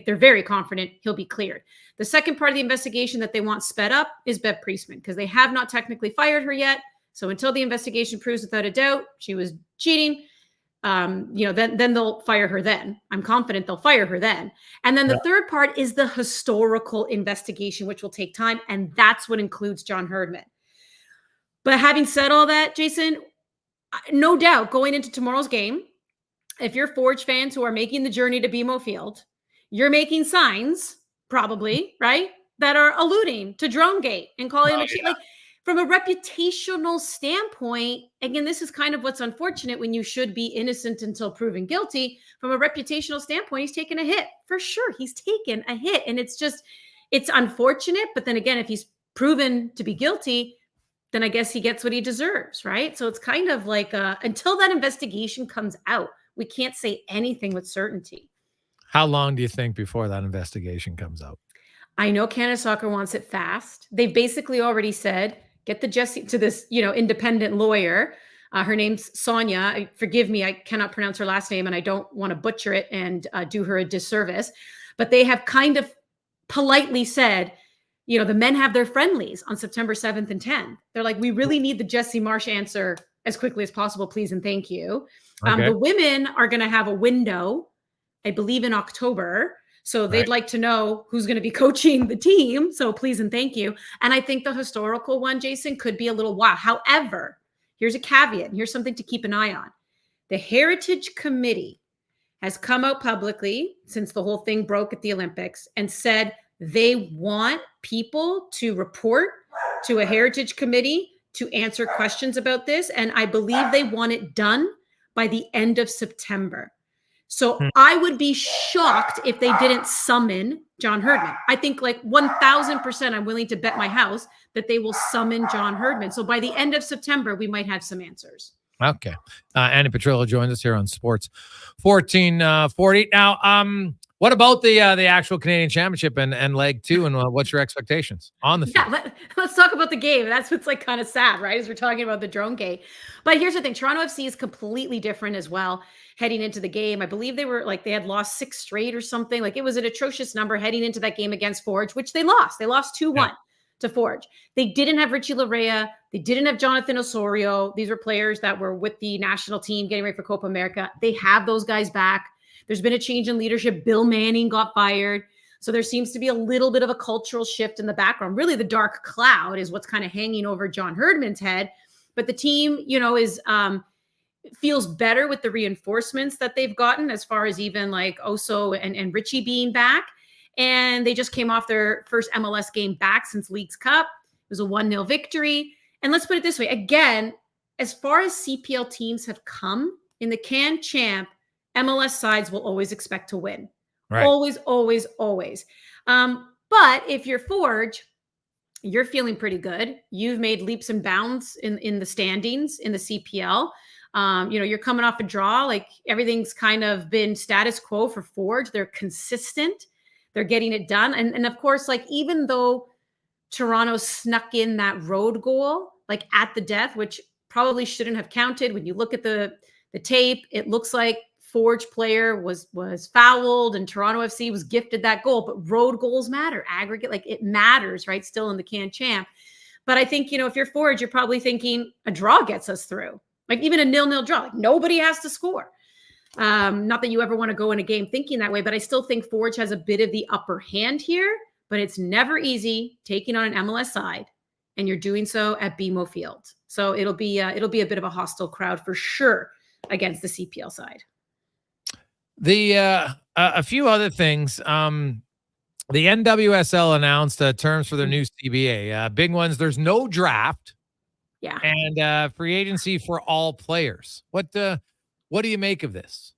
[SPEAKER 14] they're very confident he'll be cleared. The second part of the investigation that they want sped up is Bev Priestman because they have not technically fired her yet. So until the investigation proves without a doubt she was cheating, then they'll fire her then. I'm confident they'll fire her then. And then the third part is the historical investigation, which will take time. And that's what includes John Herdman. But having said all that, Jason, no doubt going into tomorrow's game, if you're Forge fans who are making the journey to BMO Field, you're making signs, probably, right, that are alluding to Dronegate and calling it like from a reputational standpoint. Again, this is kind of what's unfortunate when you should be innocent until proven guilty. From a reputational standpoint, he's taken a hit for sure. He's taken a hit, and it's unfortunate. But then again, if he's proven to be guilty, then I guess he gets what he deserves, right? So it's kind of like until that investigation comes out, we can't say anything with certainty.
[SPEAKER 1] How long do you think before that investigation comes out?
[SPEAKER 14] I know Canada Soccer wants it fast. They've basically already said, get the Jesse to this, independent lawyer. Her name's Sonia. Forgive me, I cannot pronounce her last name and I don't want to butcher it and do her a disservice. But they have kind of politely said, the men have their friendlies on September 7th and 10th. They're like, we really need the Jesse Marsh answer as quickly as possible, please and thank you. Okay. The women are going to have a window, I believe, in October. So they'd like to know who's going to be coaching the team. So please and thank you. And I think the historical one, Jason, could be a little while. However, here's a caveat, and here's something to keep an eye on. The Heritage Committee has come out publicly since the whole thing broke at the Olympics and said they want people to report to a Heritage Committee to answer questions about this. And I believe they want it done by the end of September. So I would be shocked if they didn't summon John Herdman. I think 1,000% I'm willing to bet my house that they will summon John Herdman. So by the end of September, we might have some answers.
[SPEAKER 1] Okay. Andy Petrillo joins us here on Sports 1440. Now, what about the actual Canadian Championship and leg 2, and what's your expectations on the field?
[SPEAKER 14] Yeah, let's talk about the game. That's what's kind of sad, right? As we're talking about the drone gate. But here's the thing. Toronto FC is completely different as well heading into the game. I believe they had lost 6 straight or something. It was an atrocious number heading into that game against Forge, which they lost. They lost 2-1 to Forge. They didn't have Richie Larea. They didn't have Jonathan Osorio. These were players that were with the national team getting ready for Copa America. They have those guys back. There's been a change in leadership. Bill Manning got fired. So there seems to be a little bit of a cultural shift in the background. Really, the dark cloud is what's kind of hanging over John Herdman's head. But the team, is feels better with the reinforcements that they've gotten as far as even Oso and Richie being back. And they just came off their first MLS game back since Leagues Cup. It was a 1-0 victory. And let's put it this way. Again, as far as CPL teams have come in the Can Champ, MLS sides will always expect to win. Right. Always, always, always. But if you're Forge, you're feeling pretty good. You've made leaps and bounds in the standings in the CPL. You're coming off a draw. Everything's kind of been status quo for Forge. They're consistent. They're getting it done. And of course, even though Toronto snuck in that road goal, at the death, which probably shouldn't have counted. When you look at the tape, it looks like Forge player was fouled and Toronto FC was gifted that goal, but road goals matter, aggregate, like it matters, right? Still in the Can Champ. But I think, you know, if you're Forge, you're probably thinking a draw gets us through, like even a 0-0 draw, like nobody has to score. Not that you ever want to go in a game thinking that way, but I still think Forge has a bit of the upper hand here, but it's never easy taking on an MLS side, and you're doing so at BMO Field. So it'll be a bit of a hostile crowd for sure against the CPL side.
[SPEAKER 1] A few other things. The NWSL announced terms for their new CBA. Big ones. There's no draft.
[SPEAKER 14] Yeah.
[SPEAKER 1] And free agency for all players. What do you make of this?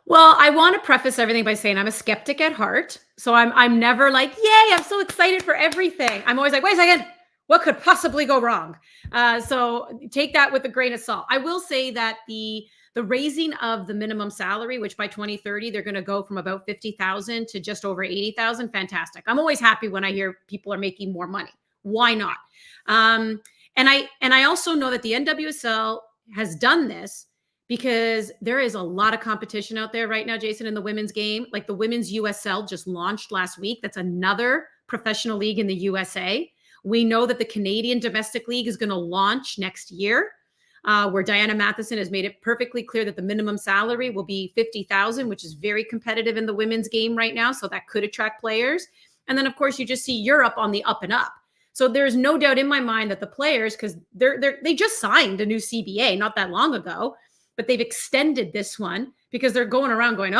[SPEAKER 14] Well, I want to preface everything by saying I'm a skeptic at heart. So I'm never like, yay, I'm so excited for everything. I'm always like, wait a second, what could possibly go wrong? So take that with a grain of salt. I will say that the raising of the minimum salary, which by 2030, they're going to go from about 50,000 to just over 80,000. Fantastic. I'm always happy when I hear people are making more money. Why not? And I also know that the NWSL has done this because there is a lot of competition out there right now, Jason, in the women's game. Like the women's USL just launched last week. That's another professional league in the USA. We know that the Canadian domestic league is going to launch next year. Where Diana Matheson has made it perfectly clear that the minimum salary will be 50,000, which is very competitive in the women's game right now. So that could attract players. And then, of course, you just see Europe on the up and up. So there's no doubt in my mind that the players, because they just signed a new CBA not that long ago, but they've extended this one because they're going around going,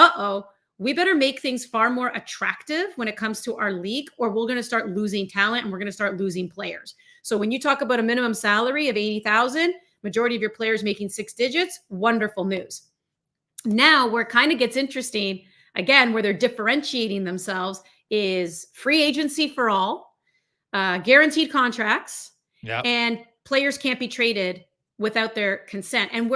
[SPEAKER 14] we better make things far more attractive when it comes to our league, or we're going to start losing talent and we're going to start losing players. So when you talk about a minimum salary of 80,000, majority of your players making 6 digits, wonderful news. Now, where it kind of gets interesting, again, where they're differentiating themselves is free agency for all, guaranteed contracts, and players can't be traded without their consent. And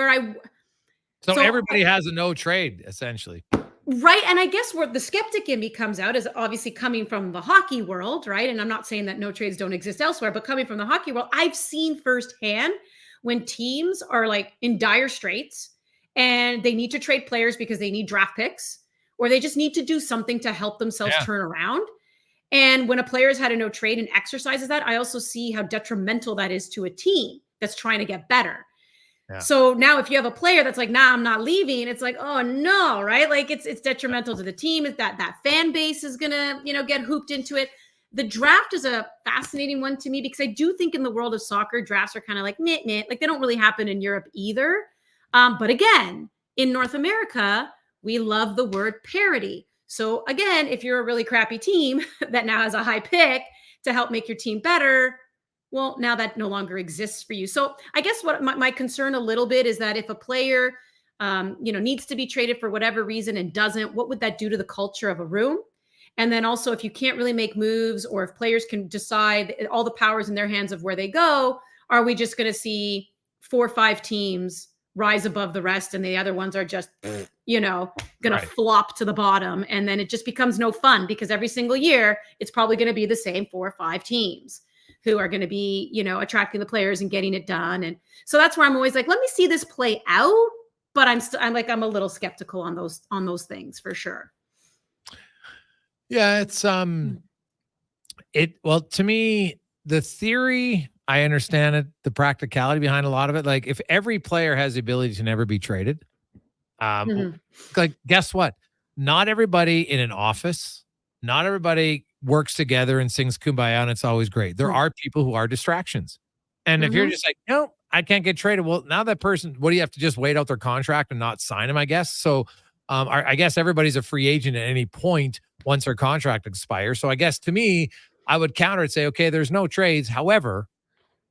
[SPEAKER 1] So everybody has a no trade, essentially.
[SPEAKER 14] Right. And I guess where the skeptic in me comes out is obviously coming from the hockey world, right? And I'm not saying that no trades don't exist elsewhere, but coming from the hockey world, I've seen firsthand when teams are like in dire straits and they need to trade players because they need draft picks, or they just need to do something to help themselves turn around. And when a player has had a no trade and exercises that, I also see how detrimental that is to a team that's trying to get better. Yeah. So now if you have a player that's like, nah, I'm not leaving, it's like, oh no, right? Like it's detrimental to the team. That fan base is going to, get hooped into it. The draft is a fascinating one to me because I do think in the world of soccer, drafts are kind of like meh, like they don't really happen in Europe either. But again, in North America, we love the word parity. So again, if you're a really crappy team that now has a high pick to help make your team better, well, now that no longer exists for you. So I guess what my concern a little bit is that if a player, needs to be traded for whatever reason and doesn't, what would that do to the culture of a room? And then also, if you can't really make moves, or if players can decide all the powers in their hands of where they go, are we just going to see 4 or 5 teams rise above the rest and the other ones are just, going to flop to the bottom? And then it just becomes no fun because every single year, it's probably going to be the same 4 or 5 teams who are going to be, attracting the players and getting it done. And so that's where I'm always like, let me see this play out. But I'm a little skeptical on those things for sure.
[SPEAKER 1] Yeah, it's to me, the theory, I understand it, the practicality behind a lot of it. Like if every player has the ability to never be traded, like guess what? Not everybody in an office, not everybody works together and sings Kumbaya and it's always great. There are people who are distractions. And if you're just like, no, I can't get traded. Well, now that person, what do you have to just wait out their contract and not sign them, I guess? So I guess everybody's a free agent at any point once their contract expires. So I guess to me, I would counter and say, okay, there's no trades. However,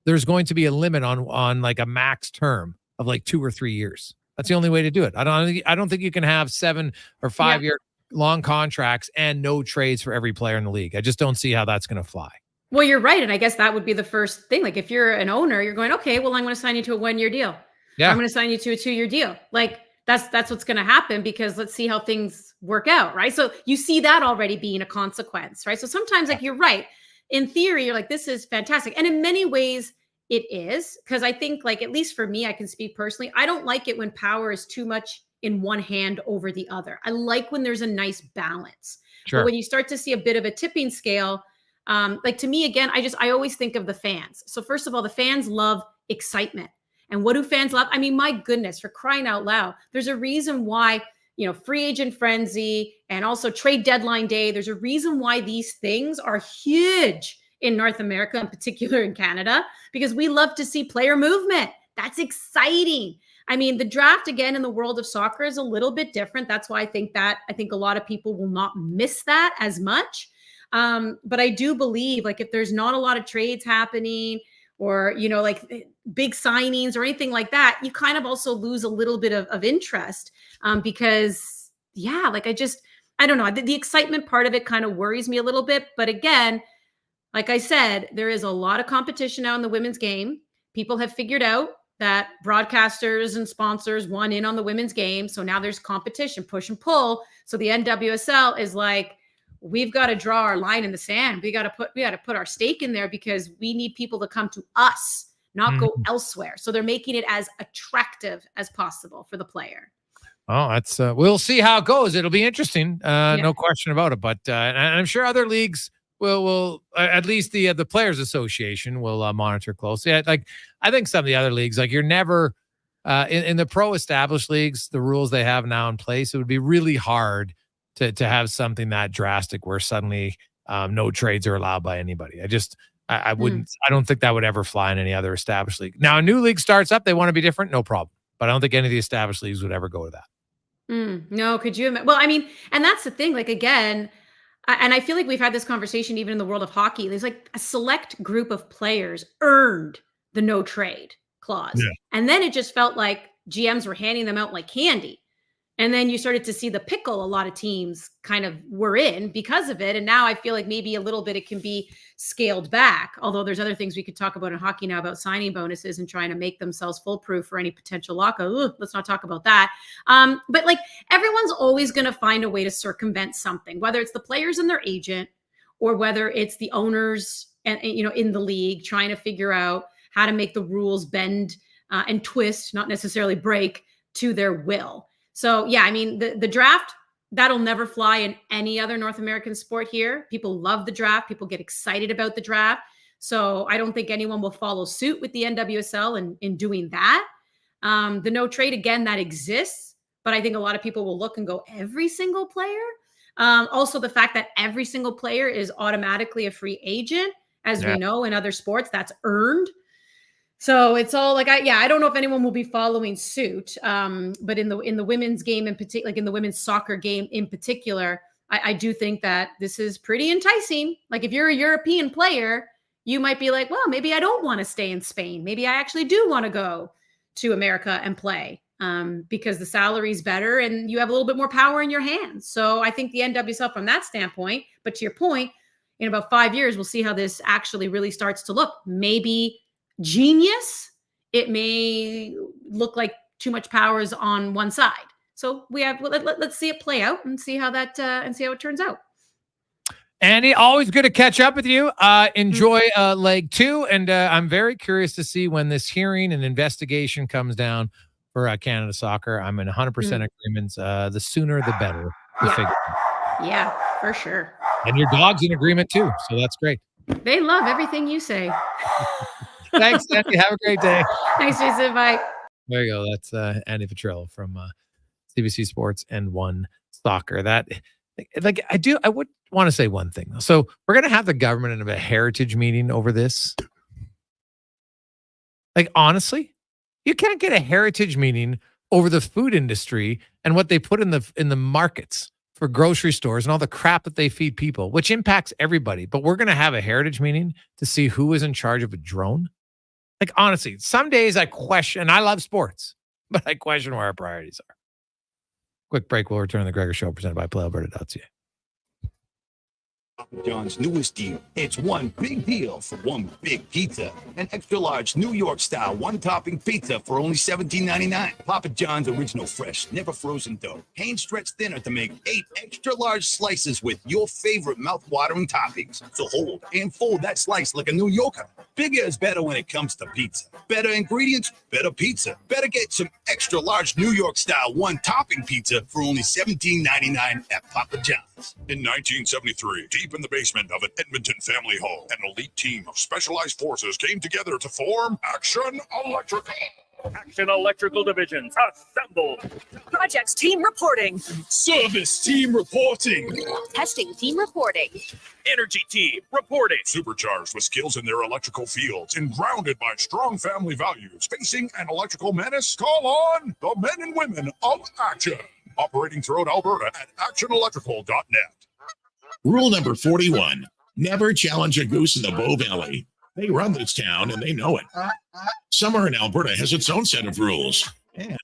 [SPEAKER 1] there's going to be a limit on like a max term of like 2 or 3 years. That's the only way to do it. I don't think you can have 7 or 5 year long contracts and no trades for every player in the league. I just don't see how that's going to fly.
[SPEAKER 14] Well, you're right. And I guess that would be the first thing. Like if you're an owner, you're going, okay, well, I'm going to sign you to a 1-year deal. Yeah. I'm going to sign you to a 2-year deal. Like that's what's going to happen because let's see how things work out. Right. So you see that already being a consequence. Right. So sometimes like you're right. In theory, you're like, this is fantastic. And in many ways, it is, because I think, like, at least for me, I can speak personally, I don't like it when power is too much in one hand over the other. I like when there's a nice balance.
[SPEAKER 1] Sure.
[SPEAKER 14] But when you start to see a bit of a tipping scale, like, to me, again, I always think of the fans. So first of all, the fans love excitement. And what do fans love? I mean, my goodness, for crying out loud, there's a reason why, free agent frenzy and also trade deadline day. There's a reason why these things are huge in North America, in particular in Canada, because we love to see player movement. That's exciting. I mean, the draft, again, in the world of soccer is a little bit different. That's why I think a lot of people will not miss that as much. But I do believe, like, if there's not a lot of trades happening or, like big signings or anything like that, you kind of also lose a little bit of interest because, yeah, like, I don't know. The excitement part of it kind of worries me a little bit. But again, like I said, there is a lot of competition now in the women's game. People have figured out that broadcasters and sponsors want in on the women's game. So now there's competition, push and pull. So the NWSL is like, we've got to draw our line in the sand. We got to put our stake in there because we need people to come to us, not go elsewhere. So they're making it as attractive as possible for the player.
[SPEAKER 1] Oh, that's we'll see how it goes. It'll be interesting. No question about it. But and I'm sure other leagues will at least the Players Association will monitor closely. I think some of the other leagues, like, you're never in the pro established leagues, the rules they have now in place, it would be really hard to have something that drastic where suddenly no trades are allowed by anybody. I wouldn't. I don't think that would ever fly in any other established league. Now, a new league starts up, they want to be different, no problem. But I don't think any of the established leagues would ever go to that.
[SPEAKER 14] No, could you? Well, I mean, and that's the thing. Like, again, and I feel like we've had this conversation even in the world of hockey. There's like a select group of players earned the no trade clause. Yeah. And then it just felt like GMs were handing them out like candy. And then you started to see the pickle a lot of teams kind of were in because of it. And now I feel like maybe a little bit it can be scaled back. Although there's other things we could talk about in hockey now about signing bonuses and trying to make themselves foolproof for any potential lockout. Ooh, let's not talk about that. But like, everyone's always going to find a way to circumvent something, whether it's the players and their agent or whether it's the owners and in the league trying to figure out how to make the rules bend and twist, not necessarily break, to their will. So, yeah, I mean, the draft, that'll never fly in any other North American sport here. People love the draft. People get excited about the draft. So I don't think anyone will follow suit with the NWSL in doing that. The no trade, again, that exists. But I think a lot of people will look and go, every single player? Also, the fact that every single player is automatically a free agent, as we know in other sports, that's earned. So it's all like, I don't know if anyone will be following suit. But in the women's game in particular, like in the women's soccer game in particular, I do think that this is pretty enticing. Like, if you're a European player, you might be like, well, maybe I don't want to stay in Spain. Maybe I actually do want to go to America and play because the salary is better and you have a little bit more power in your hands. So I think the NWSL from that standpoint, but to your point, in about 5 years, we'll see how this actually really starts to look. Maybe genius. It may look like too much power is on one side. So let's see it play out and see how it turns out.
[SPEAKER 1] Andy, always good to catch up with you. Enjoy leg 2. And I'm very curious to see when this hearing and investigation comes down for Canada Soccer. I'm in 100% agreement. The sooner, the better.
[SPEAKER 14] Yeah, for sure.
[SPEAKER 1] And your dog's in agreement too. So that's great.
[SPEAKER 14] They love everything you say.
[SPEAKER 1] Thanks, Andy. Have a great day.
[SPEAKER 14] Thanks, Jason. Bye.
[SPEAKER 1] There you go. That's Andy Petrello from CBC Sports and One Soccer. That, like, I would want to say one thing. So we're going to have the government in a heritage meeting over this. Like, honestly, you can't get a heritage meeting over the food industry and what they put in the markets for grocery stores and all the crap that they feed people, which impacts everybody. But we're going to have a heritage meeting to see who is in charge of a drone. Like, honestly, some days I question, and I love sports, but I question where our priorities are. Quick break. We'll return to the Gregor Show presented by PlayAlberta.ca.
[SPEAKER 10] Papa John's newest deal. It's one big deal for one big pizza. An extra large New York style one topping pizza for only $17.99. Papa John's original fresh, never frozen dough. Hand stretched thinner to make 8 extra large slices with your favorite mouth-watering toppings. So hold and fold that slice like a New Yorker. Bigger is better when it comes to pizza. Better ingredients, better pizza. Better get some extra large New York style one topping pizza for only $17.99 at Papa John's.
[SPEAKER 15] In 1973, deep in the basement of an Edmonton family home, an elite team of specialized forces came together to form Action Electrical.
[SPEAKER 17] Action Electrical Divisions, assemble!
[SPEAKER 18] Projects team reporting.
[SPEAKER 15] Service team reporting.
[SPEAKER 18] Testing team reporting.
[SPEAKER 15] Energy team reporting. Supercharged with skills in their electrical fields and grounded by strong family values. Facing an electrical menace? Call on the men and women of Action. Operating throughout Alberta at actionelectrical.net. Rule number 41. Never challenge a goose in the Bow Valley. They run this town and they know it. Summer in Alberta has its own set of rules. And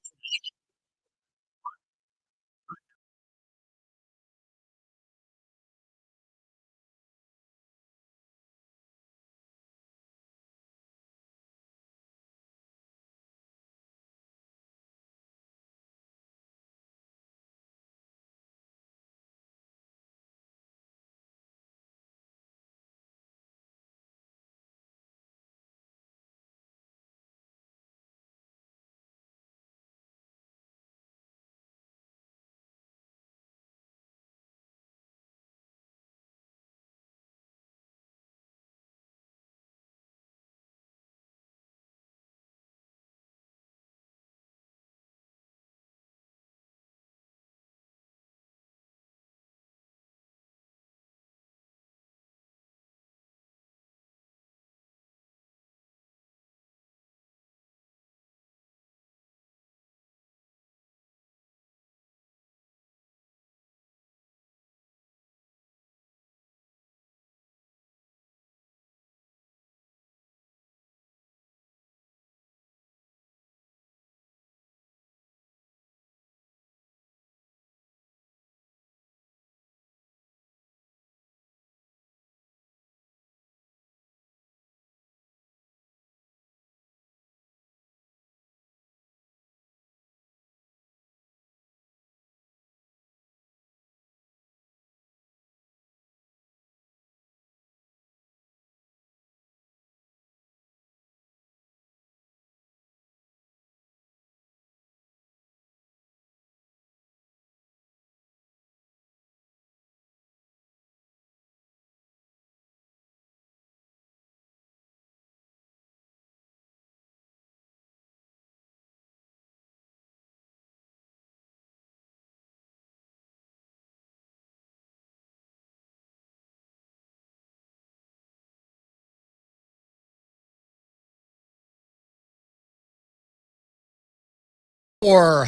[SPEAKER 1] Or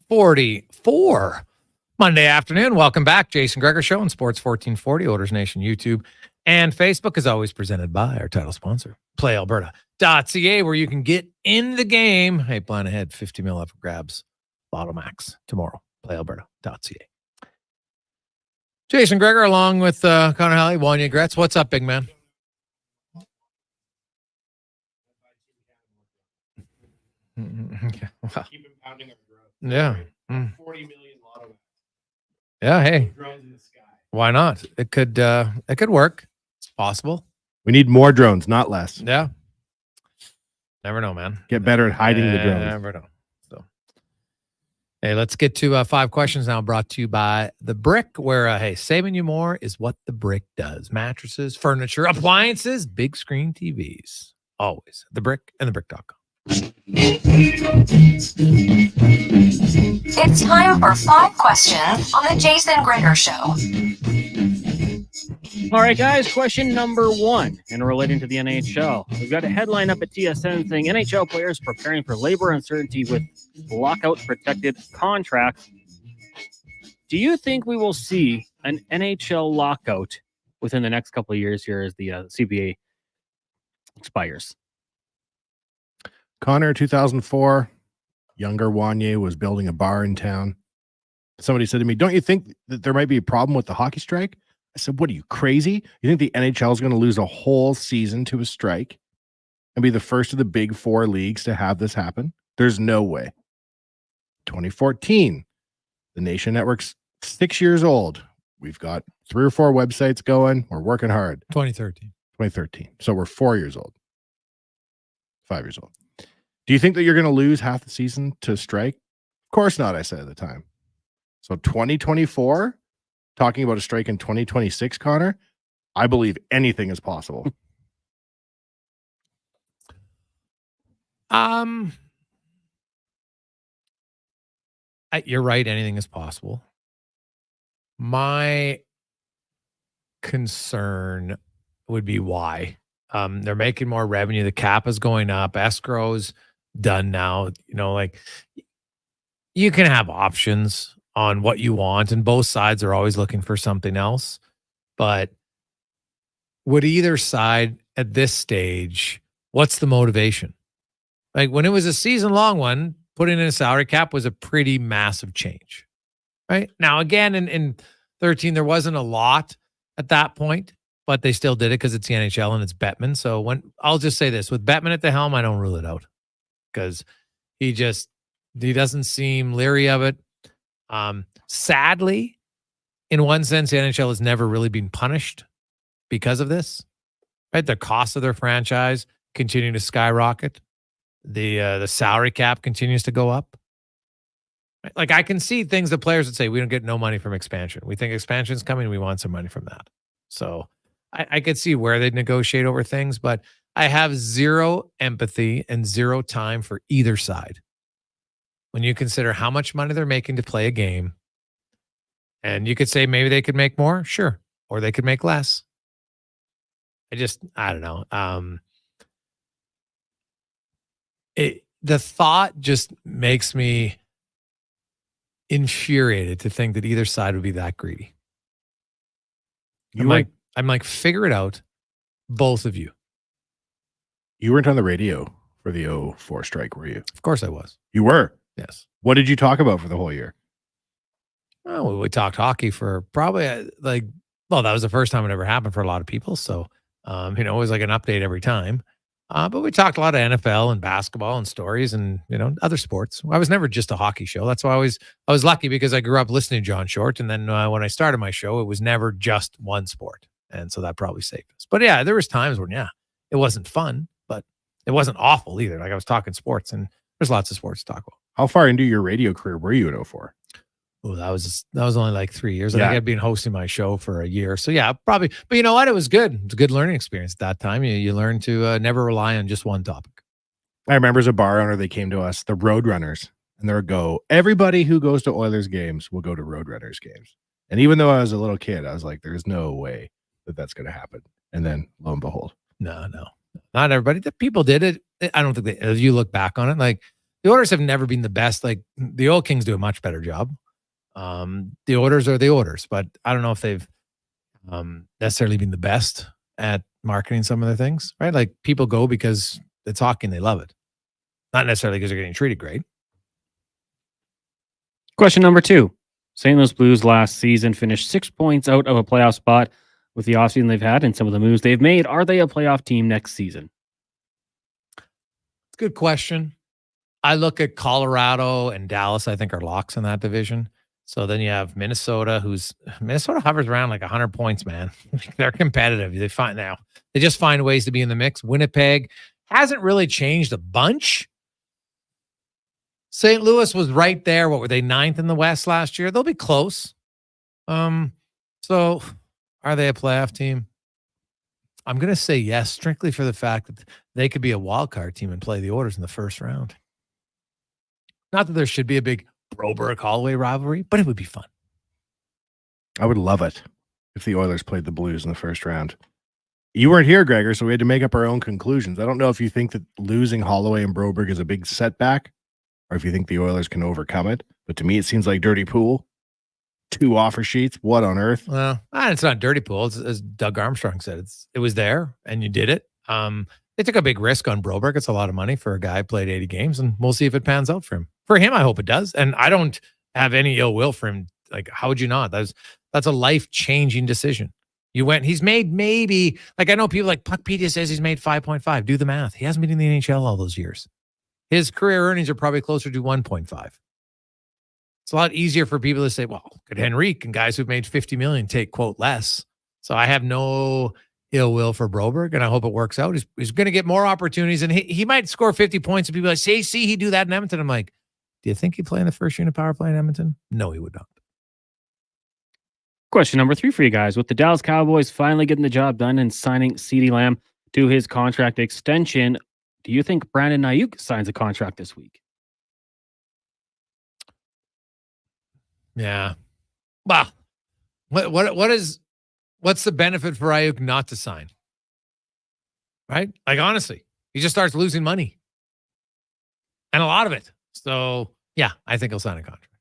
[SPEAKER 1] 44 Monday afternoon. Welcome back. Jason Gregor Show on Sports 1440, Oilers Nation YouTube and Facebook, is always presented by our title sponsor, PlayAlberta.ca, where you can get in the game. Hey, plan ahead, 50 mil up for grabs. Lotto Max tomorrow. PlayAlberta.ca. Jason Gregor along with Connor Halley, Wanye, Gretz. What's up, big man? Okay. Wow.
[SPEAKER 3] Keep impounding our growth.
[SPEAKER 1] Yeah.
[SPEAKER 3] 40 million lotto.
[SPEAKER 1] Yeah, hey.
[SPEAKER 3] Drones in the sky.
[SPEAKER 1] Why not? It could work. It's possible.
[SPEAKER 3] We need more drones, not less.
[SPEAKER 1] Yeah. Never know, man.
[SPEAKER 3] Get better at hiding the drones.
[SPEAKER 1] Never know. So, hey, let's get to 5 questions now, brought to you by The Brick, where, hey, saving you more is what The Brick does. Mattresses, furniture, appliances, big screen TVs. Always. The Brick and thebrick.com.
[SPEAKER 4] It's time for 5 questions on the Jason Gregor Show.
[SPEAKER 2] All right, guys, question number 1, and relating to the NHL. We've got a headline up at TSN saying NHL players preparing for labor uncertainty with lockout-protected contracts. Do you think we will see an NHL lockout within the next couple of years here as the CBA expires?
[SPEAKER 3] Connor, 2004, younger Wanye was building a bar in town. Somebody said to me, don't you think that there might be a problem with the hockey strike? I said, what are you, crazy? You think the NHL is going to lose a whole season to a strike and be the first of the big 4 leagues to have this happen? There's no way. 2014, the Nation Network's 6 years old. We've got 3 or 4 websites going. We're working hard.
[SPEAKER 1] 2013.
[SPEAKER 3] 2013. So we're 4 years old. 5 years old. Do you think that you're going to lose half the season to strike? Of course not, I said at the time. So 2024, talking about a strike in 2026, Connor, I believe anything is possible.
[SPEAKER 1] You're right. Anything is possible. My concern would be why. They're making more revenue. The cap is going up. Escrow's done now. You know, like you can have options on what you want, and both sides are always looking for something else. But would either side at this stage, what's the motivation? Like when it was a season-long one, putting in a salary cap was a pretty massive change, right? Now, again, in 13, there wasn't a lot at that point, but they still did it because it's the NHL and it's Bettman. So I'll just say this, with Bettman at the helm, I don't rule it out because he doesn't seem leery of it. Sadly, in one sense, the NHL has never really been punished because of this, right? The cost of their franchise continue to skyrocket. The salary cap continues to go up. Right? Like I can see things that players would say, we don't get no money from expansion. We think expansion is coming. We want some money from that. So I could see where they'd negotiate over things, but I have zero empathy and zero time for either side. When you consider how much money they're making to play a game, and you could say maybe they could make more, sure, or they could make less. I don't know. The thought just makes me infuriated to think that either side would be that greedy. I'm like, figure it out, both of you.
[SPEAKER 3] You weren't on the radio for the 04 strike, were you?
[SPEAKER 1] Of course I was.
[SPEAKER 3] You were?
[SPEAKER 1] Yes.
[SPEAKER 3] What did you talk about for the whole year?
[SPEAKER 1] Well, we talked hockey for probably that was the first time it ever happened for a lot of people. So, it was like an update every time. But we talked a lot of NFL and basketball and stories and, other sports. I was never just a hockey show. That's why I was lucky because I grew up listening to John Short. And then when I started my show, it was never just one sport. And so that probably saved us. But yeah, there was times when, it wasn't fun, but it wasn't awful either. Like I was talking sports and there's lots of sports to talk about.
[SPEAKER 3] How far into your radio career were you in 04?
[SPEAKER 1] Oh, that was only like 3 years. I think I'd been hosting my show for a year. So yeah, probably. But you know what? It was good. It was a good learning experience at that time. You learn to never rely on just one topic.
[SPEAKER 3] I remember as a bar owner, they came to us, the Roadrunners, and they'll go, everybody who goes to Oilers games will go to Roadrunners games. And even though I was a little kid, I was like, there's no way that that's going to happen. And then lo and behold.
[SPEAKER 1] No, not everybody. The people did it. I don't think as you look back on it, like the Oilers have never been the best. Like the old Kings do a much better job. The Oilers are the Oilers, but I don't know if they've necessarily been the best at marketing some of their things, right? Like people go because it's hockey and they love it. Not necessarily because they're getting treated great.
[SPEAKER 2] Question number 2. St. Louis Blues last season finished 6 points out of a playoff spot with the offseason they've had and some of the moves they've made. Are they a playoff team next season?
[SPEAKER 1] Good question. I look at Colorado and Dallas, I think are locks in that division. So then you have Minnesota hovers around like 100 points, man. They're competitive. They just find ways to be in the mix. Winnipeg hasn't really changed a bunch. St. Louis was right there. What were they, 9th in the West last year? They'll be close. So are they a playoff team? I'm going to say yes, strictly for the fact that they could be a wild card team and play the Oilers in the first round. Not that there should be a big Broberg-Holloway rivalry, but it would be fun.
[SPEAKER 3] I would love it if the Oilers played the Blues in the first round. You weren't here, Gregor, so we had to make up our own conclusions. I don't know if you think that losing Holloway and Broberg is a big setback or if you think the Oilers can overcome it. But to me, it seems like dirty pool. 2 offer sheets. What on earth?
[SPEAKER 1] Well, it's not dirty pool. It's, as Doug Armstrong said, it was there and you did it. They took a big risk on Broberg. It's a lot of money for a guy who played 80 games, and we'll see if it pans out for him. For him, I hope it does. And I don't have any ill will for him. Like, how would you not? That's a life-changing decision. He's made maybe, like I know people like Puckpedia says he's made 5.5. Do the math. He hasn't been in the NHL all those years. His career earnings are probably closer to 1.5. It's a lot easier for people to say, well, could Henrique and guys who've made $50 million take, quote, less? So I have no ill will for Broberg, and I hope it works out. He's going to get more opportunities, and he might score 50 points, and people are like, see, he'd do that in Edmonton. I'm like, do you think he'd play in the first unit power play in Edmonton? No, he would not.
[SPEAKER 2] Question number 3 for you guys. With the Dallas Cowboys finally getting the job done and signing CeeDee Lamb to his contract extension, do you think Brandon Ayuk signs a contract this week?
[SPEAKER 1] Yeah. Well, what's the benefit for Ayuk not to sign? Right? Like, honestly, he just starts losing money. And a lot of it. So, yeah, I think he'll sign a contract.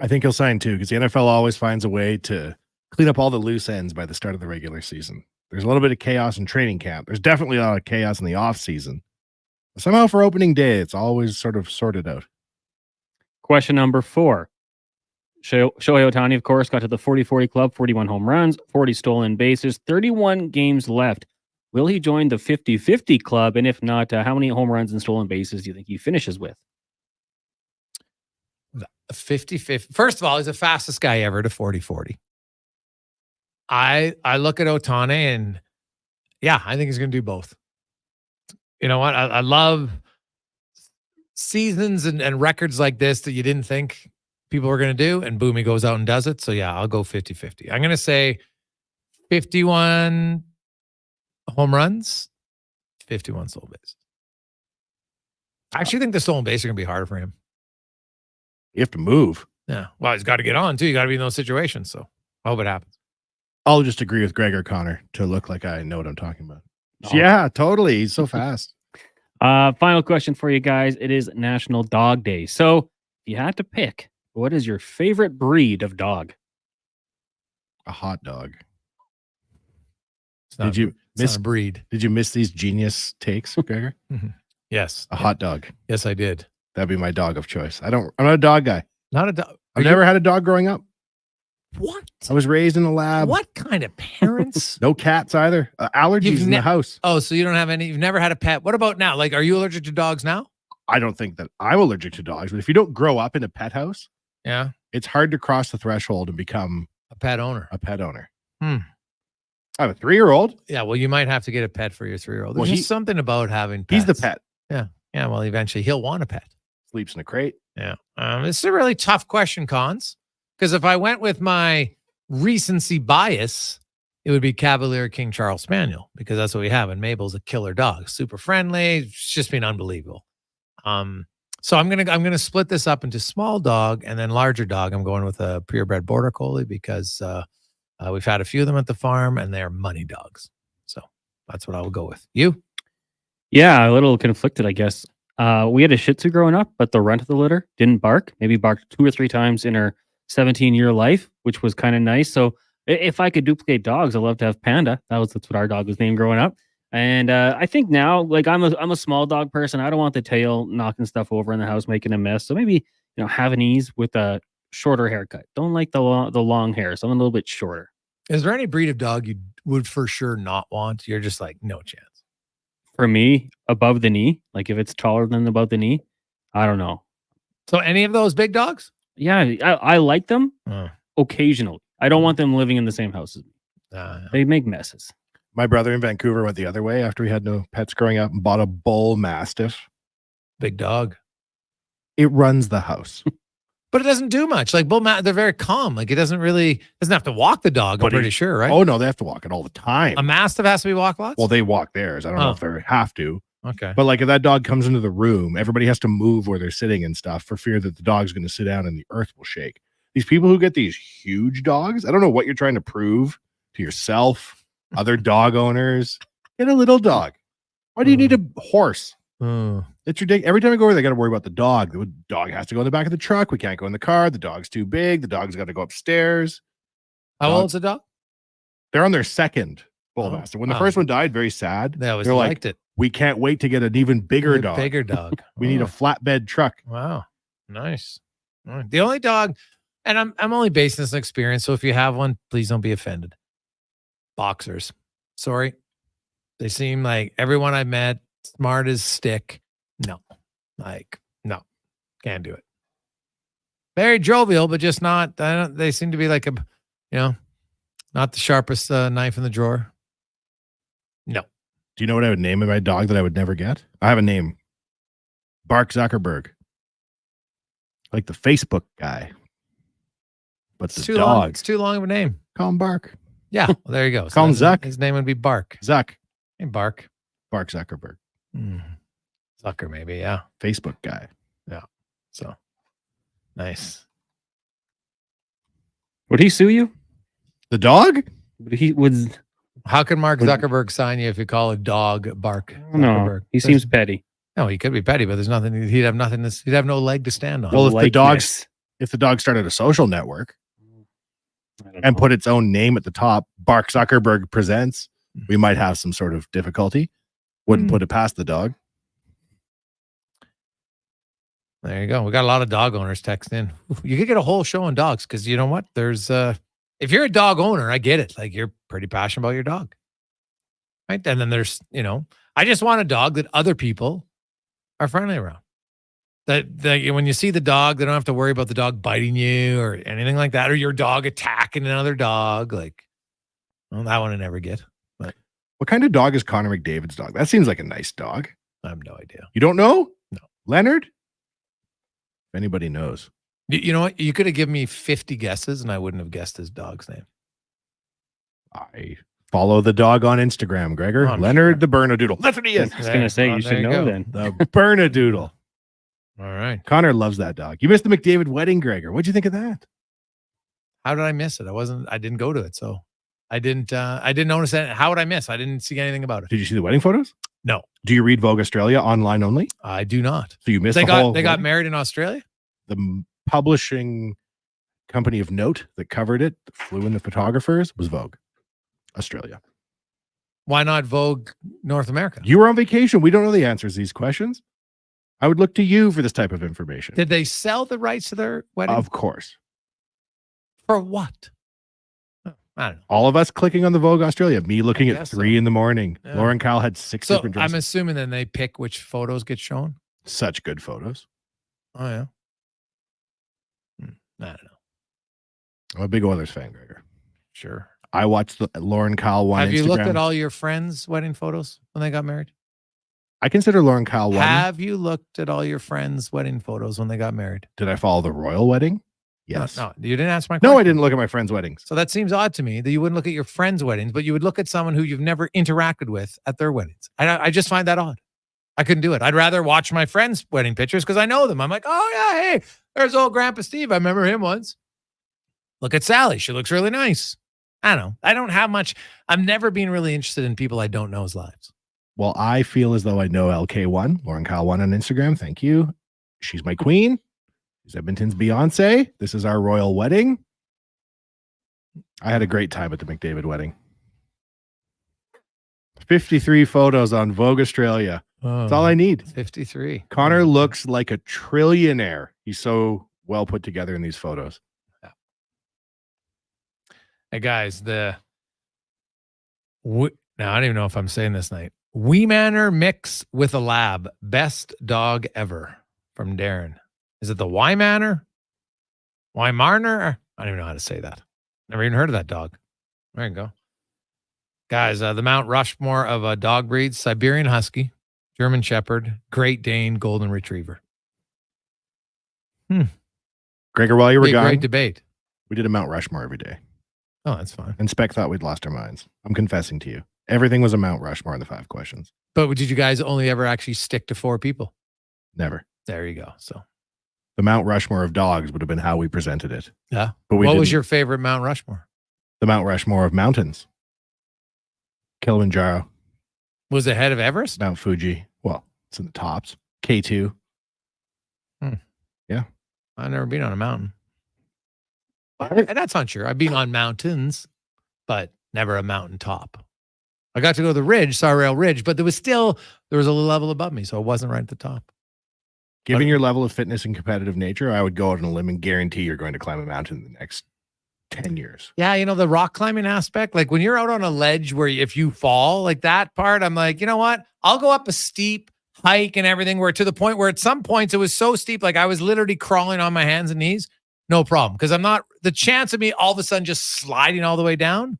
[SPEAKER 3] I think he'll sign too, because the NFL always finds a way to clean up all the loose ends by the start of the regular season. There's a little bit of chaos in training camp. There's definitely a lot of chaos in the off season. But somehow for opening day, it's always sort of sorted out.
[SPEAKER 2] Question number 4. Shohei Ohtani, of course, got to the 40-40 club, 41 home runs, 40 stolen bases, 31 games left. Will he join the 50-50 club? And if not, how many home runs and stolen bases do you think he finishes with?
[SPEAKER 1] 50-50. First of all, he's the fastest guy ever to 40-40. I look at Ohtani and yeah, I think he's going to do both. You know what? I love seasons and records like this that you didn't think people were going to do, and boom, he goes out and does it. So yeah, I'll go 50-50. I'm going to say 51 home runs, 51 stolen bases. I actually think the stolen bases are going to be harder for him.
[SPEAKER 3] You have to move.
[SPEAKER 1] Yeah. Well, he's got to get on too. You got to be in those situations. So I hope it happens.
[SPEAKER 3] I'll just agree with Gregor Connor to look like I know what I'm talking about. Oh. Yeah, totally. He's so fast.
[SPEAKER 2] Final question for you guys. It is National Dog Day. So if you had to pick, what is your favorite breed of dog?
[SPEAKER 3] A hot dog.
[SPEAKER 1] Did you miss a breed?
[SPEAKER 3] Did you miss these genius takes, Gregor?
[SPEAKER 1] Yes.
[SPEAKER 3] A hot dog.
[SPEAKER 1] Yes, I did.
[SPEAKER 3] That'd be my dog of choice. I'm not a dog guy.
[SPEAKER 1] Not a dog.
[SPEAKER 3] I've never had a dog growing up.
[SPEAKER 1] What?
[SPEAKER 3] I was raised in a lab.
[SPEAKER 1] What kind of parents?
[SPEAKER 3] No cats either. Allergies in the house.
[SPEAKER 1] Oh, so you don't have any? You've never had a pet. What about now? Like, are you allergic to dogs now?
[SPEAKER 3] I don't think that I'm allergic to dogs, but if you don't grow up in a pet house,
[SPEAKER 1] yeah,
[SPEAKER 3] it's hard to cross the threshold and become
[SPEAKER 1] a pet owner.
[SPEAKER 3] I have a 3-year-old.
[SPEAKER 1] Yeah, well, you might have to get a pet for your 3-year-old. There's just something about having pets.
[SPEAKER 3] He's the pet.
[SPEAKER 1] Yeah. Yeah, well, eventually he'll want a pet.
[SPEAKER 3] Sleeps in a crate.
[SPEAKER 1] Yeah. This is a really tough question, Cons, because if I went with my recency bias, it would be Cavalier King Charles Spaniel, because that's what we have. And Mabel's a killer dog, super friendly. It's just been unbelievable. So I'm gonna split this up into small dog and then larger dog. I'm going with a purebred border collie because we've had a few of them at the farm and they're money dogs. So that's what I will go with. You?
[SPEAKER 2] Yeah, a little conflicted, I guess. We had a Shih Tzu growing up, but the runt of the litter didn't bark. Maybe barked 2 or 3 times in her 17-year life, which was kind of nice. So if I could duplicate dogs, I'd love to have Panda. That's what our dog was named growing up. And I think now, like I'm a small dog person. I don't want the tail knocking stuff over in the house, making a mess. So maybe have an ease with a shorter haircut. Don't like the long hair, so I'm a little bit shorter.
[SPEAKER 1] Is there any breed of dog you would for sure not want? You're just like, no chance.
[SPEAKER 2] For me, above the knee, like if it's taller than above the knee, I don't know.
[SPEAKER 1] So any of those big dogs?
[SPEAKER 2] Yeah, I like them occasionally. I don't want them living in the same house as me. They make messes.
[SPEAKER 3] My brother in Vancouver went the other way after he had no pets growing up and bought a bull mastiff.
[SPEAKER 1] Big dog.
[SPEAKER 3] It runs the house.
[SPEAKER 1] But it doesn't do much. Like they're very calm. Like it doesn't have to walk the dog, I'm pretty sure, right?
[SPEAKER 3] Oh, no, they have to walk it all the time.
[SPEAKER 1] A mastiff has to be walked lots?
[SPEAKER 3] Well, they walk theirs. I don't know if they have to.
[SPEAKER 1] Okay.
[SPEAKER 3] But like if that dog comes into the room, everybody has to move where they're sitting and stuff for fear that the dog's going to sit down and the earth will shake. These people who get these huge dogs, I don't know what you're trying to prove to yourself, other dog owners. Get a little dog. Why do you need a horse? It's ridiculous. Every time I go over, they got to worry about the dog. The dog has to go in the back of the truck. We can't go in the car. The dog's too big. The dog's got to go upstairs.
[SPEAKER 1] How old's the dog?
[SPEAKER 3] They're on their second bull mastiff. When the first one died, very sad.
[SPEAKER 1] They always
[SPEAKER 3] They're
[SPEAKER 1] liked it.
[SPEAKER 3] We can't wait to get an even bigger dog.
[SPEAKER 1] Bigger dog.
[SPEAKER 3] We need a flatbed truck.
[SPEAKER 1] Wow. Nice. All right. The only dog, and I'm only basing this on experience, so if you have one, please don't be offended. Boxers. Sorry. They seem like everyone I met, smart as stick. No. No. Can't do it. Very jovial, but just not. They seem to be like not the sharpest knife in the drawer. No.
[SPEAKER 3] Do you know what I would name my dog that I would never get? I have a name. Bark Zuckerberg. Like the Facebook guy. But
[SPEAKER 1] It's
[SPEAKER 3] the
[SPEAKER 1] too
[SPEAKER 3] dog.
[SPEAKER 1] long. It's too long of a name.
[SPEAKER 3] Call him Bark.
[SPEAKER 1] Yeah, well, there you go.
[SPEAKER 3] Call him
[SPEAKER 1] then
[SPEAKER 3] Zuck.
[SPEAKER 1] His name would be Bark.
[SPEAKER 3] Zuck.
[SPEAKER 1] Hey, Bark.
[SPEAKER 3] Bark Zuckerberg.
[SPEAKER 1] Zucker, maybe. Yeah.
[SPEAKER 3] Facebook guy.
[SPEAKER 1] Yeah. So nice.
[SPEAKER 2] Would he sue you?
[SPEAKER 3] The dog?
[SPEAKER 2] He would.
[SPEAKER 1] How can Mark Zuckerberg sign you if you call a dog Bark?
[SPEAKER 2] No,
[SPEAKER 1] Zuckerberg?
[SPEAKER 2] he seems petty.
[SPEAKER 1] No, he could be petty, but there's nothing. He'd have nothing. He'd have no leg to stand on.
[SPEAKER 3] Well, if the dog started a social network and put its own name at the top, Bark Zuckerberg presents, we might have some sort of difficulty. Wouldn't put it past the dog.
[SPEAKER 1] There you go. We got a lot of dog owners text in. You could get a whole show on dogs because you know what? There's if you're a dog owner, I get it. Like you're pretty passionate about your dog. Right. And then there's, I just want a dog that other people are friendly around. That when you see the dog, they don't have to worry about the dog biting you or anything like that, or your dog attacking another dog. Like, well, that one I never get. But
[SPEAKER 3] what kind of dog is Connor McDavid's dog? That seems like a nice dog.
[SPEAKER 1] I have no idea.
[SPEAKER 3] You don't know?
[SPEAKER 1] No.
[SPEAKER 3] Leonard? If anybody knows.
[SPEAKER 1] You know what? You could have given me 50 guesses and I wouldn't have guessed his dog's name.
[SPEAKER 3] I follow the dog on Instagram, Gregor.
[SPEAKER 1] Oh,
[SPEAKER 3] Leonard the Bernedoodle. That's what he is.
[SPEAKER 2] I was going to say, you should know then.
[SPEAKER 3] The Bernedoodle.
[SPEAKER 1] All right.
[SPEAKER 3] Connor loves that dog. You missed the McDavid wedding, Gregor. What'd you think of that?
[SPEAKER 1] How did I miss it? I didn't go to it. So I didn't notice that. How would I miss? I didn't see anything about it.
[SPEAKER 3] Did you see the wedding photos?
[SPEAKER 1] No.
[SPEAKER 3] Do you read Vogue Australia online only?
[SPEAKER 1] I do not.
[SPEAKER 3] So you missed
[SPEAKER 1] They
[SPEAKER 3] the whole
[SPEAKER 1] got
[SPEAKER 3] wedding?
[SPEAKER 1] married in Australia?
[SPEAKER 3] The publishing company of note that covered it, that flew in the photographers, was Vogue Australia.
[SPEAKER 1] Why not Vogue North America?
[SPEAKER 3] You were on vacation. We don't know the answers to these questions. I would look to you for this type of information.
[SPEAKER 1] Did they sell the rights to their wedding?
[SPEAKER 3] Of course.
[SPEAKER 1] For what? I don't know.
[SPEAKER 3] All of us clicking on the Vogue Australia. Me looking at
[SPEAKER 1] guess
[SPEAKER 3] 3 in the morning.
[SPEAKER 1] Yeah.
[SPEAKER 3] Lauren Cowell had 6
[SPEAKER 1] So
[SPEAKER 3] different dresses.
[SPEAKER 1] I'm assuming then they pick which photos get shown.
[SPEAKER 3] Such good photos.
[SPEAKER 1] Oh yeah. I don't know.
[SPEAKER 3] I'm a big Oilers fan, Gregor.
[SPEAKER 1] Sure.
[SPEAKER 3] I watched the Lauren Cowell one.
[SPEAKER 1] Have you looked
[SPEAKER 3] Instagram.
[SPEAKER 1] at all your friends' wedding photos when they got married?
[SPEAKER 3] I consider Lauren Cowell one.
[SPEAKER 1] Have you looked at all your friends' wedding photos when they got married?
[SPEAKER 3] Did I follow the royal wedding? Yes.
[SPEAKER 1] No, you didn't answer my question.
[SPEAKER 3] No, I didn't look at my friends' weddings.
[SPEAKER 1] So that seems odd to me that you wouldn't look at your friends' weddings, but you would look at someone who you've never interacted with at their weddings. I just find that odd. I couldn't do it. I'd rather watch my friends' wedding pictures because I know them. I'm like, oh yeah, hey, there's old Grandpa Steve. I remember him once. Look at Sally. She looks really nice. I don't know. I don't have much. I've never been really interested in people I don't know's lives.
[SPEAKER 3] Well, I feel as though I know LK1, Lauren Cowell 1 on Instagram. Thank you. She's my queen. She's Edmonton's Beyonce. This is our royal wedding. I had a great time at the McDavid wedding. 53 photos on Vogue Australia. That's all I need.
[SPEAKER 1] 53.
[SPEAKER 3] Connor looks like a trillionaire. He's so well put together in these photos.
[SPEAKER 1] Hey guys, now I don't even know if I'm saying this night. Weemanor mix with a lab. Best dog ever from Darren. Is it the Wymanor? Wymarner? I don't even know how to say that. Never even heard of that dog. There you go. Guys, the Mount Rushmore of dog breeds: Siberian Husky, German Shepherd, Great Dane, Golden Retriever.
[SPEAKER 3] Gregor, while you were gone,
[SPEAKER 1] great debate.
[SPEAKER 3] We did a Mount Rushmore every day.
[SPEAKER 1] Oh, that's fine.
[SPEAKER 3] And Spec thought we'd lost our minds. I'm confessing to you. Everything was a Mount Rushmore in the 5 questions.
[SPEAKER 1] But did you guys only ever actually stick to 4 people?
[SPEAKER 3] Never.
[SPEAKER 1] There you go. So
[SPEAKER 3] the Mount Rushmore of dogs would have been how we presented it.
[SPEAKER 1] yeah.
[SPEAKER 3] But
[SPEAKER 1] what was your favorite Mount Rushmore?
[SPEAKER 3] The Mount Rushmore of mountains. Kilimanjaro.
[SPEAKER 1] Was it ahead of Everest?
[SPEAKER 3] Mount Fuji. Well, it's in the tops. K2. Yeah.
[SPEAKER 1] I've never been on a mountain. And that's not true. I've been on mountains, but never a mountaintop. I got to go to the ridge, Sarrail Ridge, but there was a little level above me, so it wasn't right at the top.
[SPEAKER 3] Given your level of fitness and competitive nature, I would go out on a limb and guarantee you're going to climb a mountain in the next 10 years.
[SPEAKER 1] Yeah, the rock climbing aspect, like when you're out on a ledge where if you fall, like that part, I'm like, you know what? I'll go up a steep hike and everything where to the point where at some points it was so steep, like I was literally crawling on my hands and knees. No problem. Because the chance of me all of a sudden just sliding all the way down,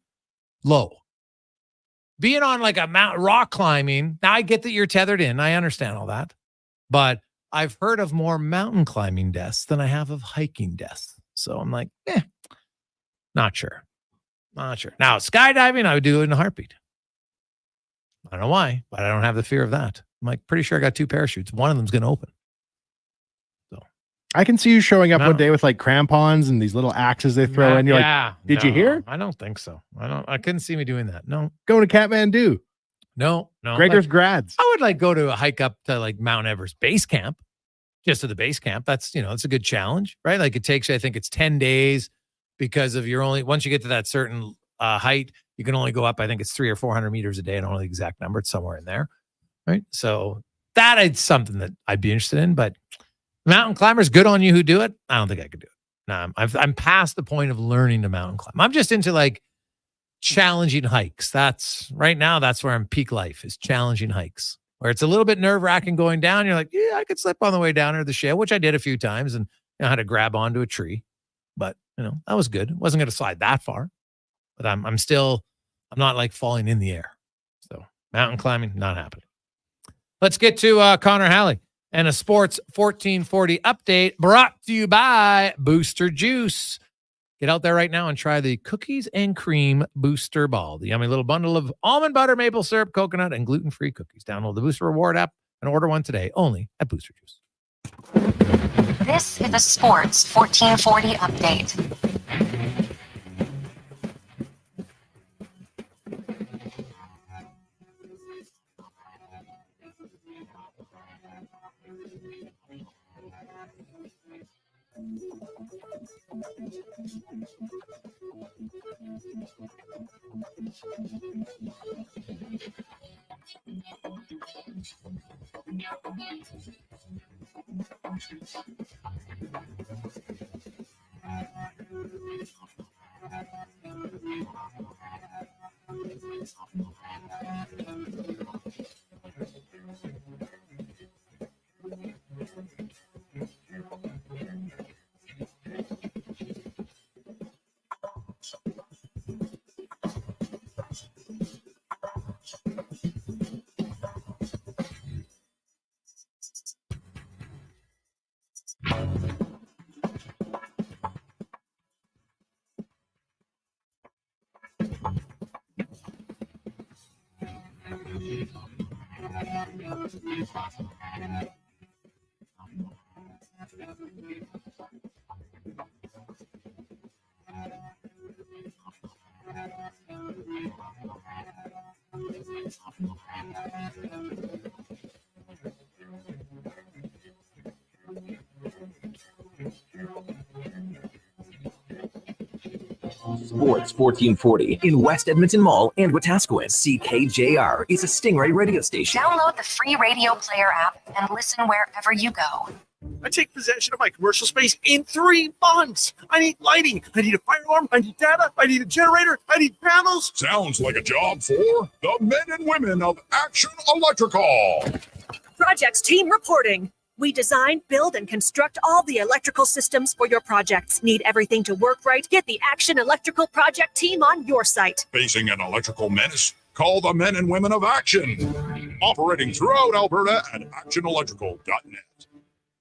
[SPEAKER 1] low. being on like a rock climbing. Now I get that you're tethered in. I understand all that, but I've heard of more mountain climbing deaths than I have of hiking deaths. So I'm like, not sure. Now skydiving, I would do it in a heartbeat. I don't know why, but I don't have the fear of that. I'm like pretty sure I got 2 parachutes. One of them's going to open.
[SPEAKER 3] I can see you showing up one day with like crampons and these little axes they throw in. You're like, did you hear?
[SPEAKER 1] I don't think so. I couldn't see me doing that. No.
[SPEAKER 3] Going to Kathmandu.
[SPEAKER 1] No.
[SPEAKER 3] Gregor's grads.
[SPEAKER 1] I would like go to a hike up to like Mount Everest base camp, just to the base camp. That's, it's a good challenge, right? Like it takes, I think it's 10 days because of once you get to that certain height, you can only go up, I think it's 300 or 400 meters a day. I don't know the exact number. It's somewhere in there, right? So that is something that I'd be interested in, but mountain climbers, good on you who do it. I don't think I could do it. No, I'm past the point of learning to mountain climb. I'm just into like challenging hikes. That's where I'm peak life, is challenging hikes where it's a little bit nerve wracking going down. You're like, yeah, I could slip on the way down or the shale, which I did a few times, and I had to grab onto a tree, but that was good. Wasn't going to slide that far, but I'm not like falling in the air. So mountain climbing, not happening. Let's get to Connor Halley. And a Sports 1440 update brought to you by Booster Juice. Get out there right now and try the Cookies and Cream Booster Ball, the yummy little bundle of almond butter, maple syrup, coconut, and gluten-free cookies. Download the Booster Reward app and order one today, only at Booster Juice.
[SPEAKER 4] This is a Sports 1440 update.
[SPEAKER 8] Sports 1440 in West Edmonton Mall and Wetaskiwin. CKJR is a Stingray radio station.
[SPEAKER 4] Download the free radio player app and listen wherever you go.
[SPEAKER 6] I take possession of my commercial space in 3 months. I need lighting. I need a fire alarm. I need data. I need a generator. I need panels.
[SPEAKER 15] Sounds like a job for the men and women of Action Electrical.
[SPEAKER 18] Projects team reporting. We design, build, and construct all the electrical systems for your projects. Need everything to work right? Get the Action Electrical project team on your site.
[SPEAKER 15] Facing an electrical menace? Call the men and women of Action. Operating throughout Alberta at actionelectrical.net.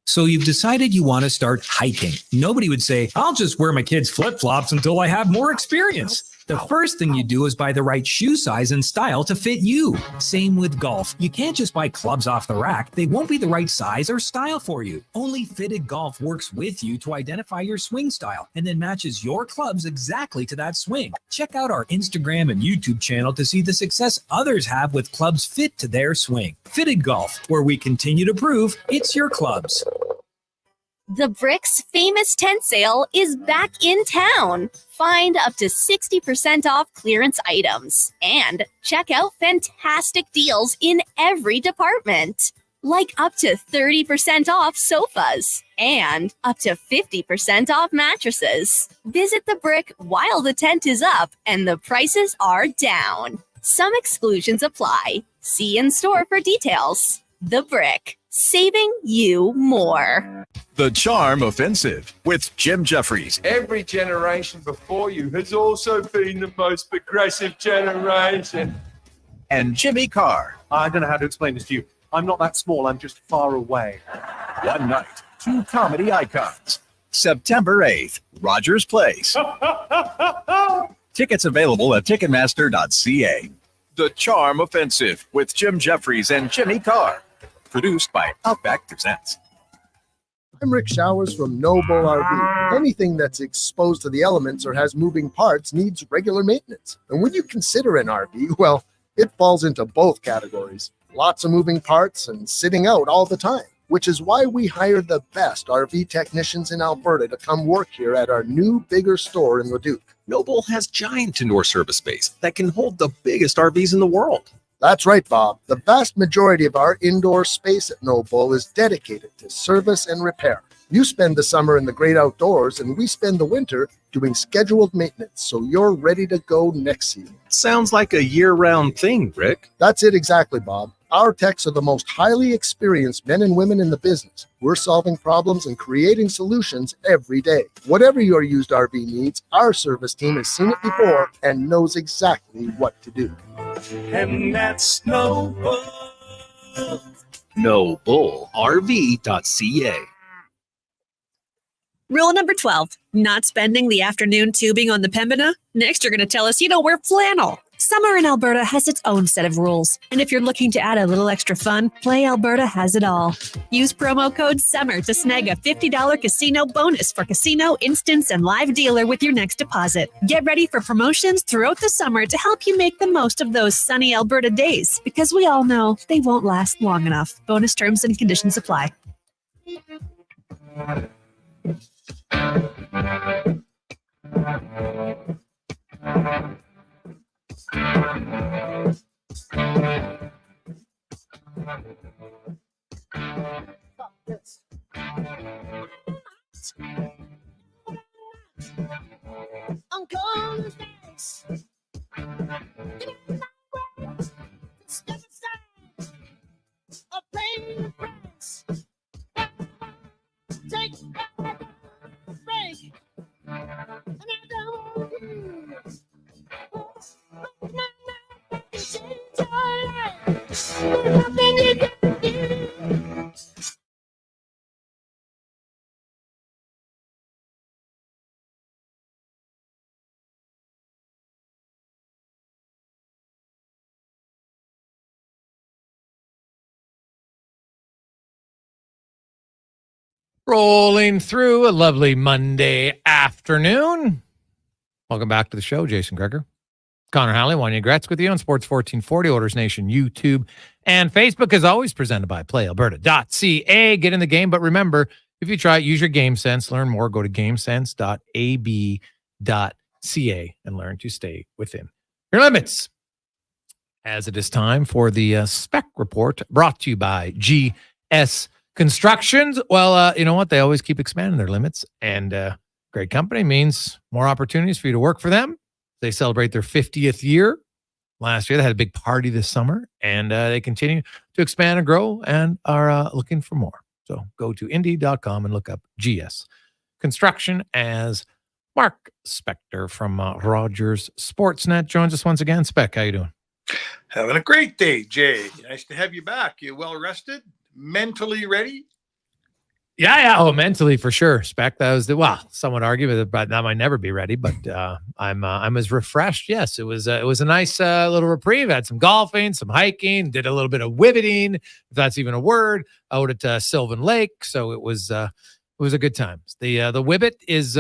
[SPEAKER 9] So you've decided you want to start hiking. Nobody would say, I'll just wear my kids' flip-flops until I have more experience. The first thing you do is buy the right shoe size and style to fit you. Same with golf. You can't just buy clubs off the rack. They won't be the right size or style for you. Only Fitted Golf works with you to identify your swing style and then matches your clubs exactly to that swing. Check out our Instagram and YouTube channel to see the success others have with clubs fit to their swing. Fitted Golf, where we continue to prove it's your clubs.
[SPEAKER 11] The Bricks famous tent sale is back in town. Find up to 60% off clearance items and check out fantastic deals in every department. Like up to 30% off sofas and up to 50% off mattresses. Visit the Brick while the tent is up and the prices are down. Some exclusions apply. See in store for details. The Brick, saving you more.
[SPEAKER 19] The Charm Offensive with Jim Jeffries.
[SPEAKER 7] Every generation before you has also been the most progressive generation.
[SPEAKER 19] and Jimmy Carr.
[SPEAKER 6] I don't know how to explain this to you. I'm not that small. I'm just far away.
[SPEAKER 19] One night, two comedy icons. September 8th, Rogers Place. Tickets available at Ticketmaster.ca. The Charm Offensive with Jim Jeffries and Jimmy Carr. Produced by Outback Presents.
[SPEAKER 12] I'm Rick Showers from No Bull RV. Anything that's exposed to the elements or has moving parts needs regular maintenance. And when you consider an RV, well, it falls into both categories. Lots of moving parts and sitting out all the time, which is why we hired the best RV technicians in Alberta to come work here at our new, bigger store in Leduc.
[SPEAKER 20] Noble has giant indoor service space that can hold the biggest RVs in the world.
[SPEAKER 12] That's right, Bob. The vast majority of our indoor space at No Bull is dedicated to service and repair. You spend the summer in the great outdoors, and we spend the winter doing scheduled maintenance, so you're ready to go next season.
[SPEAKER 20] Sounds like a year-round thing, Rick.
[SPEAKER 12] That's it exactly, Bob. Our techs are the most highly experienced men and women in the business. We're solving problems and creating solutions every day. Whatever your used RV needs, our service team has seen it before and knows exactly what to do.
[SPEAKER 20] And that's No Bull. NoBullRV.ca.
[SPEAKER 18] Rule number 12, not spending the afternoon tubing on the Pembina. Next, you're going to tell us you don't wear flannel. Summer in Alberta has its own set of rules. And if you're looking to add a little extra fun, Play Alberta has it all. Use promo code SUMMER to snag a $50 casino bonus for casino, instance, and live dealer with your next deposit. Get ready for promotions throughout the summer to help you make the most of those sunny Alberta days, because we all know they won't last long enough. Bonus terms and conditions apply.
[SPEAKER 22] I'm calling this. Step aside. A pain price. Take a break. And I don't change your life. Nothing you can do.
[SPEAKER 1] Rolling through a lovely Monday afternoon. Welcome back to the show, Jason Gregor. Connor Halley, Wanye, Gretz with you on Sports 1440, Oilers Nation, YouTube, and Facebook, as always, presented by PlayAlberta.ca. Get in the game, but remember, if you try it, use your game sense. Learn more, go to gamesense.ab.ca and learn to stay within your limits. As it is time for the Spec Report, brought to you by GS Constructions. Well, you know what? They always keep expanding their limits, and great company means more opportunities for you to work for them. They celebrate their 50th year. Last year, they had a big party this summer, and they continue to expand and grow and are looking for more. So go to Indeed.com and look up GS Construction as Mark Spector from Rogers Sportsnet joins us once again. Spec, how you doing?
[SPEAKER 23] Having a great day, Jay. Nice to have you back. You well rested? Mentally ready?
[SPEAKER 1] Yeah. Oh, mentally for sure. Spec, that was some would argue with it, but that might never be ready. But I'm as refreshed. Yes, it was a nice little reprieve. Had some golfing, some hiking, did a little bit of wibbiting, if that's even a word, out at Sylvan Lake. So it was a good time. The wibbit is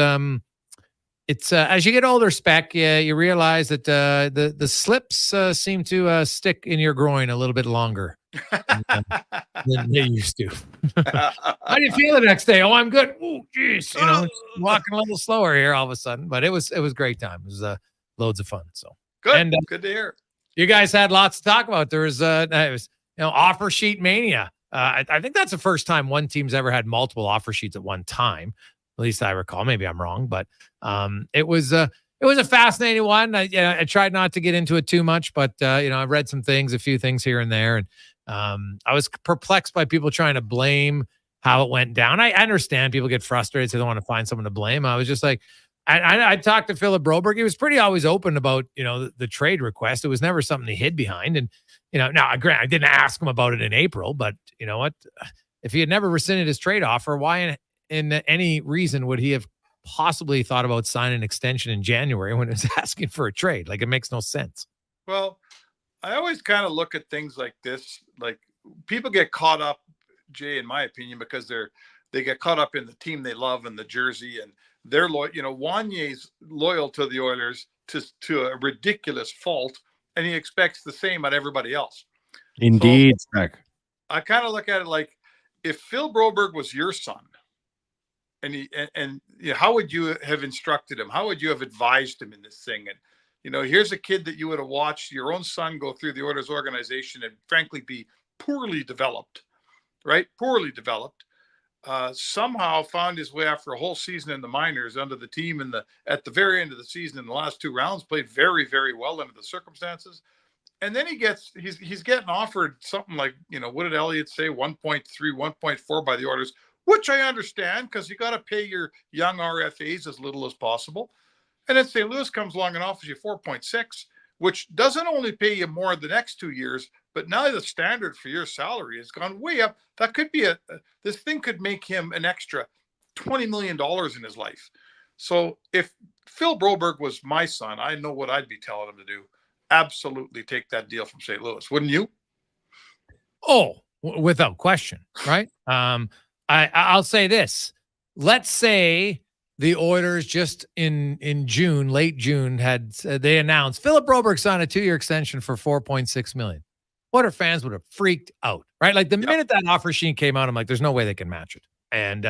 [SPEAKER 1] it's as you get older, Spec, you realize that the slips seem to stick in your groin a little bit longer than they used to. How do you feel the next day? Oh, I'm good. Oh, geez, walking a little slower here all of a sudden, but it was a great time. It was loads of fun. So
[SPEAKER 23] good,
[SPEAKER 1] and
[SPEAKER 23] good to hear.
[SPEAKER 1] You guys had lots to talk about. There was it was offer sheet mania. I think that's the first time one team's ever had multiple offer sheets at one time. At least I recall. Maybe I'm wrong, but it was a fascinating one. I tried not to get into it too much, but I read some things, a few things here and there, and I was perplexed by people trying to blame how it went down. I understand people get frustrated, so they don't want to find someone to blame. I was just like, I talked to Philip Broberg. He was pretty always open about, the trade request. It was never something he hid behind. And, now granted, I didn't ask him about it in April, but you know what? If he had never rescinded his trade offer, why in any reason would he have possibly thought about signing an extension in January when he was asking for a trade? Like, it makes no sense.
[SPEAKER 23] Well, I always kind of look at things like this. Like, people get caught up, Jay, in my opinion, because they get caught up in the team they love and the jersey, and they're loyal. Wanye's loyal to the Oilers to a ridiculous fault, and he expects the same out of everybody else.
[SPEAKER 3] Indeed, Spec.
[SPEAKER 23] I kind of look at it like, if Phil Broberg was your son, and how would you have instructed him? How would you have advised him in this thing? And here's a kid that you would have watched your own son go through the Oilers organization and frankly be poorly developed, right? Poorly developed. Somehow found his way after a whole season in the minors under the team at the very end of the season in the last 2 rounds, played very, very well under the circumstances. And then he's getting offered something like, what did Elliott say? 1.3, 1.4 by the Oilers, which I understand because you got to pay your young RFAs as little as possible. And then St. Louis comes along and offers you 4.6, which doesn't only pay you more the next 2 years, but now the standard for your salary has gone way up. That could be this thing could make him an extra $20 million in his life. So if Phil Broberg was my son, I know what I'd be telling him to do. Absolutely take that deal from St. Louis. Wouldn't you?
[SPEAKER 1] Oh, without question. Right. I'll say this. Let's say the Oilers just in June, late June, they announced Philip Broberg signed a 2-year extension for $4.6 million. Oilers fans would have freaked out, right? Like the minute that offer sheet came out, I'm like, there's no way they can match it. And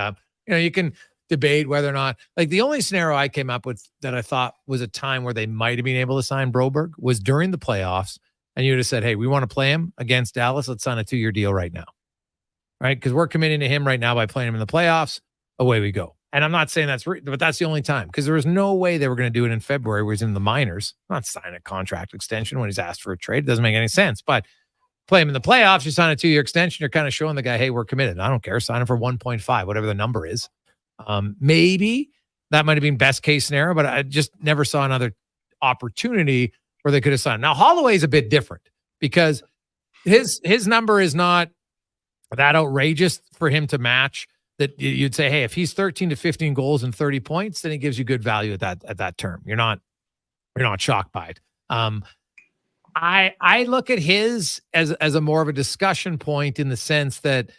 [SPEAKER 1] you can debate whether or not, like, the only scenario I came up with that I thought was a time where they might have been able to sign Broberg was during the playoffs, and you would have said, hey, we want to play him against Dallas. Let's sign a 2-year deal right now, right? Because we're committing to him right now by playing him in the playoffs. Away we go. And I'm not saying but that's the only time, because there was no way they were going to do it in February where he's in the minors. Not sign a contract extension when he's asked for a trade. It doesn't make any sense. But play him in the playoffs, you sign a 2-year extension, you're kind of showing the guy, hey, we're committed. I don't care. Sign him for 1.5, whatever the number is. Maybe that might have been best case scenario, but I just never saw another opportunity where they could have signed. Now, Holloway is a bit different because his number is not that outrageous for him to match. That you'd say, hey, if he's 13 to 15 goals and 30 points, then he gives you good value at that term. You're not shocked by it. I look at his as a more of a discussion point in the sense that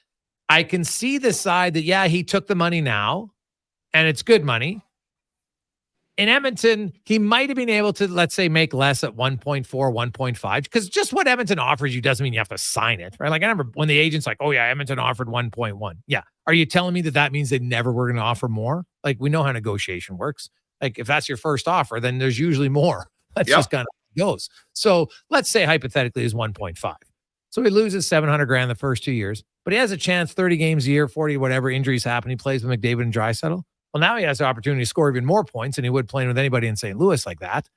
[SPEAKER 1] I can see the side that, yeah, he took the money now and it's good money. In Edmonton, he might have been able to, let's say, make less at 1.4, 1.5, because just what Edmonton offers you doesn't mean you have to sign it, right? Like, I remember when the agent's like, oh yeah, Edmonton offered 1.1. Yeah. Are you telling me that means they never were going to offer more? Like, we know how negotiation works. Like, if that's your first offer, then there's usually more. That's just kind of how it goes. So let's say hypothetically is 1.5. So he loses $700,000 the first 2 years, but he has a chance 30 games a year, 40, whatever injuries happen. He plays with McDavid and Drysdale. Well, now he has the opportunity to score even more points than he would playing with anybody in St. Louis like that.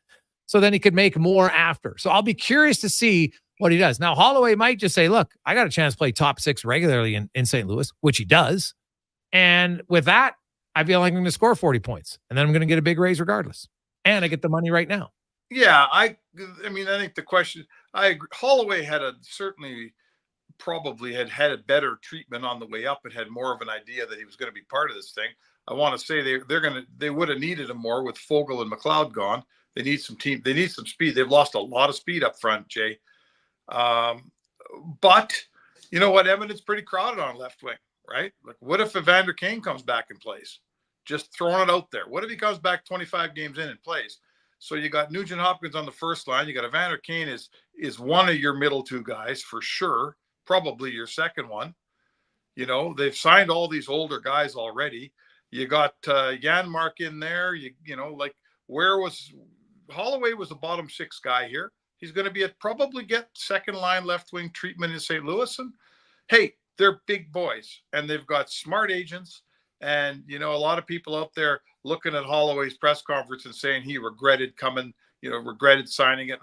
[SPEAKER 1] So then he could make more after. So I'll be curious to see what he does. Now, Holloway might just say, look, I got a chance to play top 6 regularly in St. Louis, which he does. And with that, I feel like I'm going to score 40 points. And then I'm going to get a big raise regardless. And I get the money right now.
[SPEAKER 23] Yeah, I mean, I think the question, I agree. Holloway probably had a better treatment on the way up and had more of an idea that he was going to be part of this thing. I want to say they would have needed him more with Fogle and McLeod gone. They need some speed. They've lost a lot of speed up front, Jay. But you know what? Edmonton's pretty crowded on left wing, right? Like, what if Evander Kane comes back and plays? Just throwing it out there. What if he comes back 25 games in and plays? So you got Nugent Hopkins on the first line. You got Evander Kane is one of your middle 2 guys for sure. Probably your second one. You know, they've signed all these older guys already. You got Janmark in there. You know, like, where was Holloway was the bottom 6 guy here. He's going to probably get second line left wing treatment in St. Louis. And hey, they're big boys and they've got smart agents. And, you know, a lot of people out there looking at Holloway's press conference and saying he regretted coming, regretted signing it.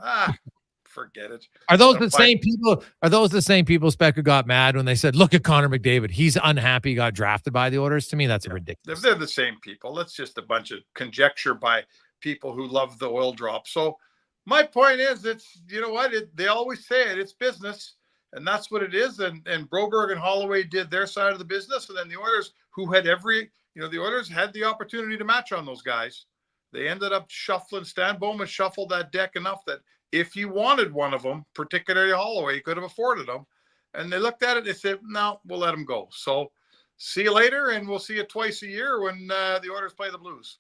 [SPEAKER 23] forget it.
[SPEAKER 1] Are those the same people? Are those the same people, Spec, who got mad when they said, "Look at Connor McDavid. He's unhappy. He got drafted by the Oilers." To me, that's ridiculous.
[SPEAKER 23] They're the same people. That's just a bunch of conjecture by people who love the oil drop. So my point is, it's, you know what, they always say it, it's business, and that's what it is. And Broberg and Holloway did their side of the business, and then the Oilers, who had the Oilers had the opportunity to match on those guys. They ended up shuffling. Stan Bowman shuffled that deck enough that if he wanted one of them, particularly Holloway, he could have afforded them. And they looked at it, they said, no, we'll let him go. So see you later, and we'll see you twice a year when the Oilers play the Blues.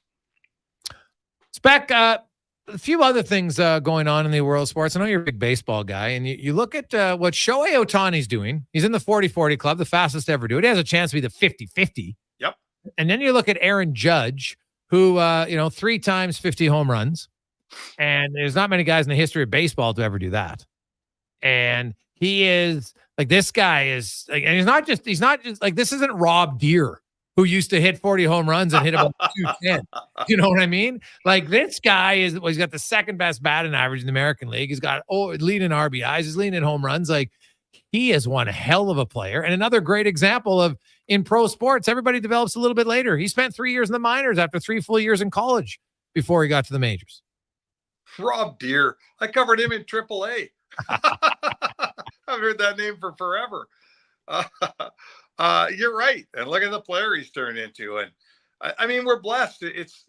[SPEAKER 1] Spec, a few other things going on in the world of sports. I know you're a big baseball guy, and you look at what Shohei Ohtani's doing. He's in the 40-40 club, the fastest to ever do it. He has a chance to be the 50-50.
[SPEAKER 23] Yep.
[SPEAKER 1] And then you look at Aaron Judge, who, 3 times 50 home runs. And there's not many guys in the history of baseball to ever do that. And he is like, this guy is like, and he's not just like, this isn't Rob Deere, who used to hit 40 home runs and hit about 210. You know what I mean? Like, this guy he's got the second best batting average in the American League. He's got leading RBIs. He's leading in home runs. Like, he is one hell of a player. And another great example of in pro sports, everybody develops a little bit later. He spent 3 years in the minors after 3 full years in college before he got to the majors.
[SPEAKER 23] Rob Deere. I covered him in AAA. I've heard that name for forever. You're right. And look at the player he's turned into. And I mean, we're blessed. It's,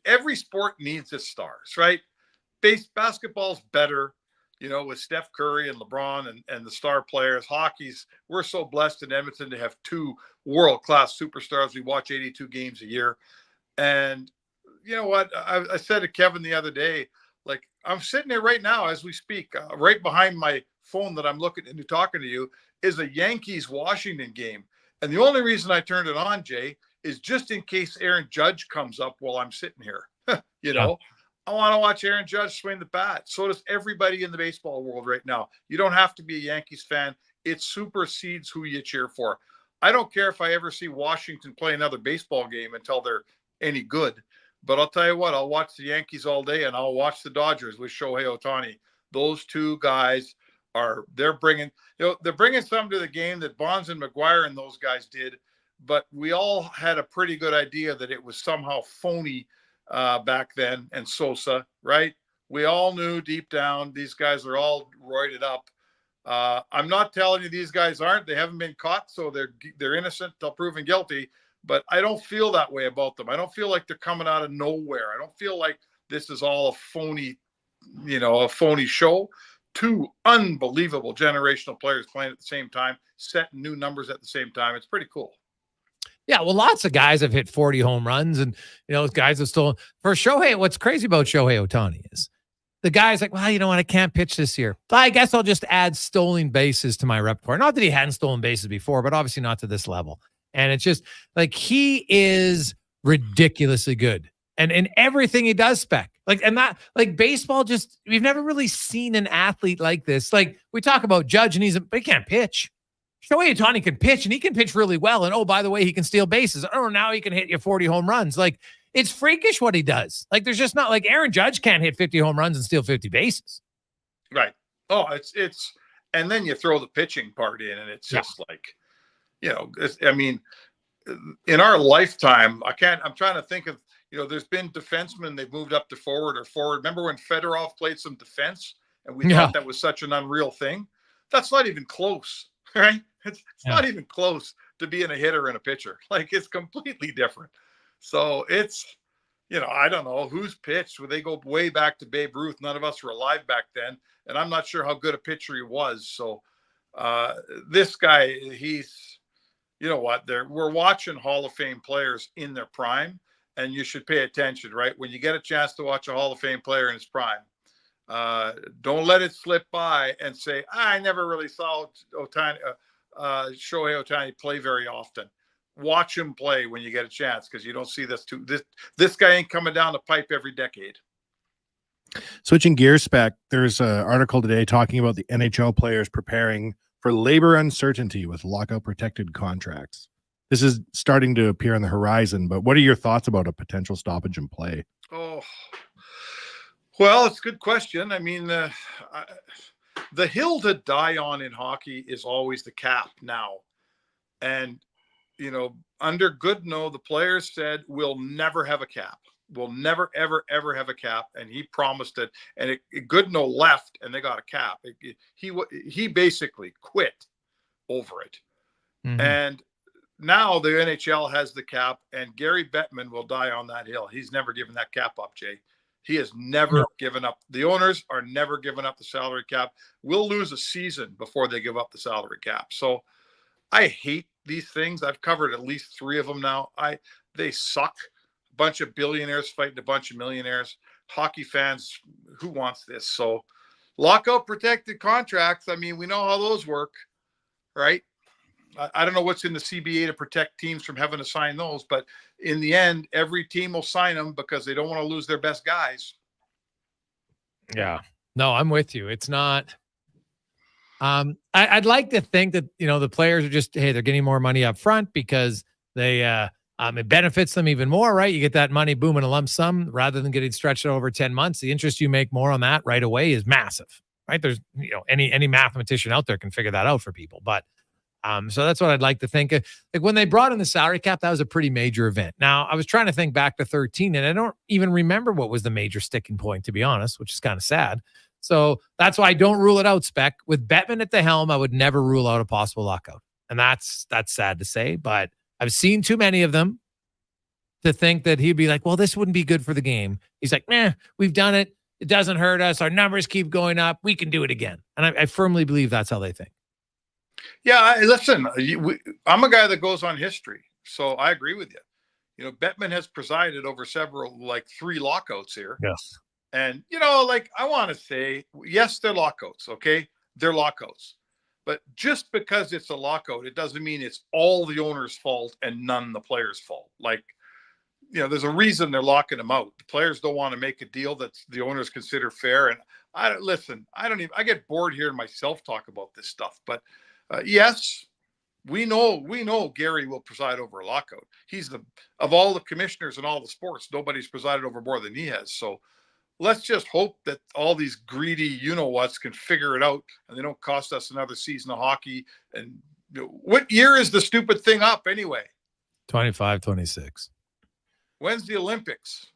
[SPEAKER 23] every sport needs its stars, right? Basketball's better, with Steph Curry and LeBron and the star players. Hockey's, we're so blessed in Edmonton to have 2 world-class superstars. We watch 82 games a year. And you know what? I said to Kevin the other day, like, I'm sitting here right now as we speak, right behind my phone that I'm looking into talking to you is a Yankees-Washington game. And the only reason I turned it on, Jay, is just in case Aaron Judge comes up while I'm sitting here. I want to watch Aaron Judge swing the bat. So does everybody in the baseball world right now. You don't have to be a Yankees fan. It supersedes who you cheer for. I don't care if I ever see Washington play another baseball game until they're any good. But I'll tell you what, I'll watch the Yankees all day, and I'll watch the Dodgers with Shohei Ohtani. Those 2 guys they're bringing something to the game that Bonds and McGuire and those guys did. But we all had a pretty good idea that it was somehow phony back then, and Sosa, right? We all knew deep down these guys are all roided up. I'm not telling you these guys aren't. They haven't been caught, so they're innocent till proven guilty. But I don't feel that way about them. I don't feel like they're coming out of nowhere. I don't feel like this is all a phony show. 2 unbelievable generational players playing at the same time, setting new numbers at the same time. It's pretty cool.
[SPEAKER 1] Yeah, well, lots of guys have hit 40 home runs, and guys have stolen. For Shohei, what's crazy about Shohei Ohtani is the guy's like, well, you know what, I can't pitch this year. But I guess I'll just add stolen bases to my repertoire. Not that he hadn't stolen bases before, but obviously not to this level. And it's just like, he is ridiculously good. And in everything he does, Spec. Like, and that, like, baseball, just, we've never really seen an athlete like this. Like, we talk about Judge, and but he can't pitch. Shohei Ohtani can pitch, and he can pitch really well. And, oh, by the way, he can steal bases. Oh, now he can hit you 40 home runs. Like, it's freakish what he does. Like, there's just not, like, Aaron Judge can't hit 50 home runs and steal 50 bases.
[SPEAKER 23] Right. Oh, it's, and then you throw the pitching part in, and it's just like, I mean, in our lifetime, I'm trying to think of, there's been defensemen, they've moved up to forward or forward. Remember when Fedorov played some defense and we thought that was such an unreal thing? That's not even close, right? It's not even close to being a hitter and a pitcher. Like, it's completely different. So it's, I don't know who's pitched. Would they go way back to Babe Ruth? None of us were alive back then. And I'm not sure how good a pitcher he was. So this guy, he's, we're watching Hall of Fame players in their prime, and you should pay attention, right? When you get a chance to watch a Hall of Fame player in his prime, don't let it slip by and say, I never really saw Shohei Ohtani play very often. Watch him play when you get a chance, because you don't see this guy ain't coming down the pipe every decade.
[SPEAKER 3] Switching gears, Spec, there's an article today talking about the NHL players preparing for labor uncertainty with lockout protected contracts. This is starting to appear on the horizon, but what are your thoughts about a potential stoppage in play?
[SPEAKER 23] Oh, Well, it's a good question. I mean, the hill to die on in hockey is always the cap now. And, under Goodnow, the players said, we'll never have a cap. We'll never, ever, ever have a cap. And he promised it. And Goodnow left and they got a cap. He basically quit over it.
[SPEAKER 1] Mm-hmm.
[SPEAKER 23] And now the NHL has the cap, and Gary Bettman will die on that hill. He's never given that cap up, Jay. He has never given up. The owners are never giving up the salary cap. We'll lose a season before they give up the salary cap. So I hate these things. I've covered at least 3 of them now. They suck. A bunch of billionaires fighting a bunch of millionaires. Hockey fans, who wants this? So lockout protected contracts. I mean, we know how those work, right? I don't know what's in the CBA to protect teams from having to sign those, but in the end, every team will sign them because they don't want to lose their best guys.
[SPEAKER 1] Yeah. No, I'm with you. It's not. I'd like to think that, the players are just, hey, they're getting more money up front because they, it benefits them even more, right? You get that money, boom, in a lump sum rather than getting stretched over 10 months. The interest you make more on that right away is massive, right? There's, any mathematician out there can figure that out for people, but so that's what I'd like to think. Like when they brought in the salary cap, that was a pretty major event. Now, I was trying to think back to 13, and I don't even remember what was the major sticking point, to be honest, which is kind of sad. So that's why I don't rule it out, Spec. With Bettman at the helm, I would never rule out a possible lockout. And that's sad to say, but I've seen too many of them to think that he'd be like, well, this wouldn't be good for the game. He's like, we've done it. It doesn't hurt us. Our numbers keep going up. We can do it again. And I firmly believe that's how they think.
[SPEAKER 23] Yeah, listen, I'm a guy that goes on history, so I agree with you. Bettman has presided over several, 3 lockouts here.
[SPEAKER 1] Yes.
[SPEAKER 23] And, I want to say, yes, they're lockouts, okay? They're lockouts. But just because it's a lockout, it doesn't mean it's all the owner's fault and none the player's fault. There's a reason they're locking them out. The players don't want to make a deal that the owners consider fair. And I get bored hearing myself talk about this stuff, but yes, we know Gary will preside over a lockout. He's of all the commissioners in all the sports, nobody's presided over more than he has. So let's just hope that all these greedy you-know-whats can figure it out and they don't cost us another season of hockey. And what year is the stupid thing up anyway?
[SPEAKER 1] 25, 26.
[SPEAKER 23] When's the Olympics?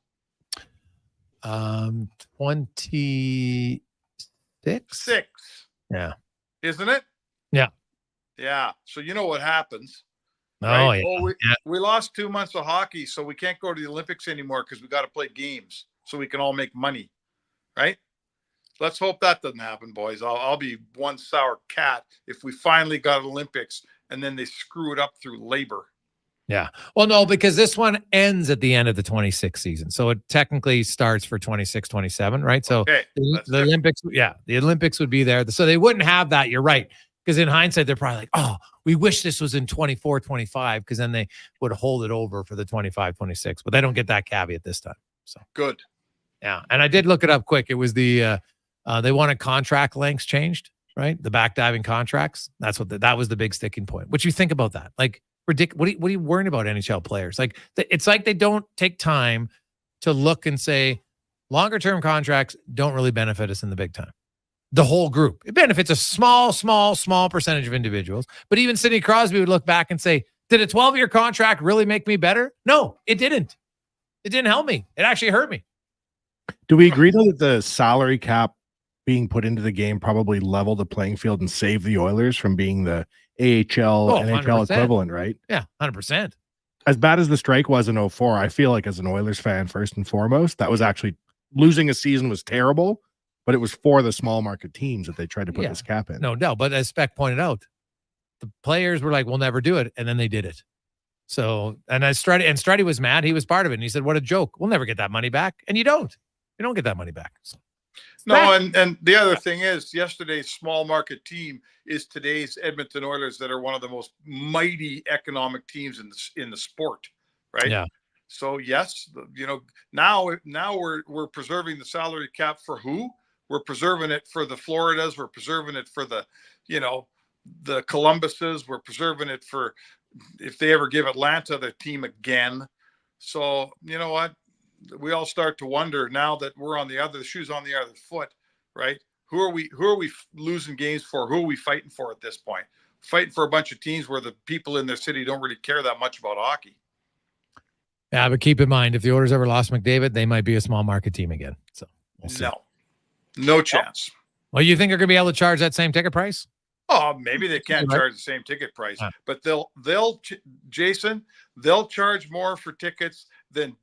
[SPEAKER 1] 26.
[SPEAKER 23] 6.
[SPEAKER 1] Yeah.
[SPEAKER 23] Isn't it?
[SPEAKER 1] Yeah.
[SPEAKER 23] Yeah. So you know what happens.
[SPEAKER 1] Oh,
[SPEAKER 23] right?
[SPEAKER 1] yeah.
[SPEAKER 23] We lost 2 months of hockey, so we can't go to the Olympics anymore because we got to play games so we can all make money. Right? Let's hope that doesn't happen, boys. I'll be one sour cat if we finally got Olympics and then they screw it up through labor.
[SPEAKER 1] Yeah. Well, no, because this one ends at the end of the 26 season. So it technically starts for 26, 27, right? So the Olympics, the Olympics would be there. So they wouldn't have that. You're right. Because in hindsight, they're probably like, oh, we wish this was in 24, 25, because then they would hold it over for the 25, 26. But they don't get that caveat this time. So
[SPEAKER 23] good.
[SPEAKER 1] Yeah. And I did look it up quick. It was they wanted contract lengths changed, right? The backdiving contracts. That's what that was the big sticking point. What you think about that? Like, ridiculous. What are you worrying about NHL players? Like, it's like they don't take time to look and say, longer term contracts don't really benefit us in the big time. The whole group. It benefits a small percentage of individuals. But even Sidney Crosby would look back and say, did a 12-year contract really make me better? No, it didn't. It didn't help me. It actually hurt me.
[SPEAKER 3] Do we agree though that the salary cap being put into the game probably leveled the playing field and saved the Oilers from being the AHL, NHL
[SPEAKER 1] 100%.
[SPEAKER 3] equivalent, right?
[SPEAKER 1] Yeah, 100%.
[SPEAKER 3] As bad as the strike was in 04, I feel like as an Oilers fan, first and foremost, that was actually losing a season was terrible, but it was for the small market teams that they tried to put this cap in.
[SPEAKER 1] No doubt. But as Spec pointed out, the players were like, we'll never do it. And then they did it. So, and Struddy was mad. He was part of it. And he said, what a joke. We'll never get that money back. And you don't get that money back. So.
[SPEAKER 23] No, and the other thing is, yesterday's small market team is today's Edmonton Oilers, that are one of the most mighty economic teams in the sport, right?
[SPEAKER 1] Yeah.
[SPEAKER 23] So yes, now we're preserving the salary cap for who? We're preserving it for the Floridas. We're preserving it for the Columbuses. We're preserving it for if they ever give Atlanta their team again. So you know what? we all start to wonder now that we're on the shoes on the other foot, right? Who are we losing games for? Who are we fighting for at this point? Fighting for a bunch of teams where the people in their city don't really care that much about hockey.
[SPEAKER 1] Yeah, but keep in mind, if the Oilers ever lost McDavid, they might be a small market team again. So we'll see.
[SPEAKER 23] No chance.
[SPEAKER 1] Well, you think they're going to be able to charge that same ticket price?
[SPEAKER 23] Oh, maybe they can't charge the same ticket price, but Jason, they'll charge more for tickets than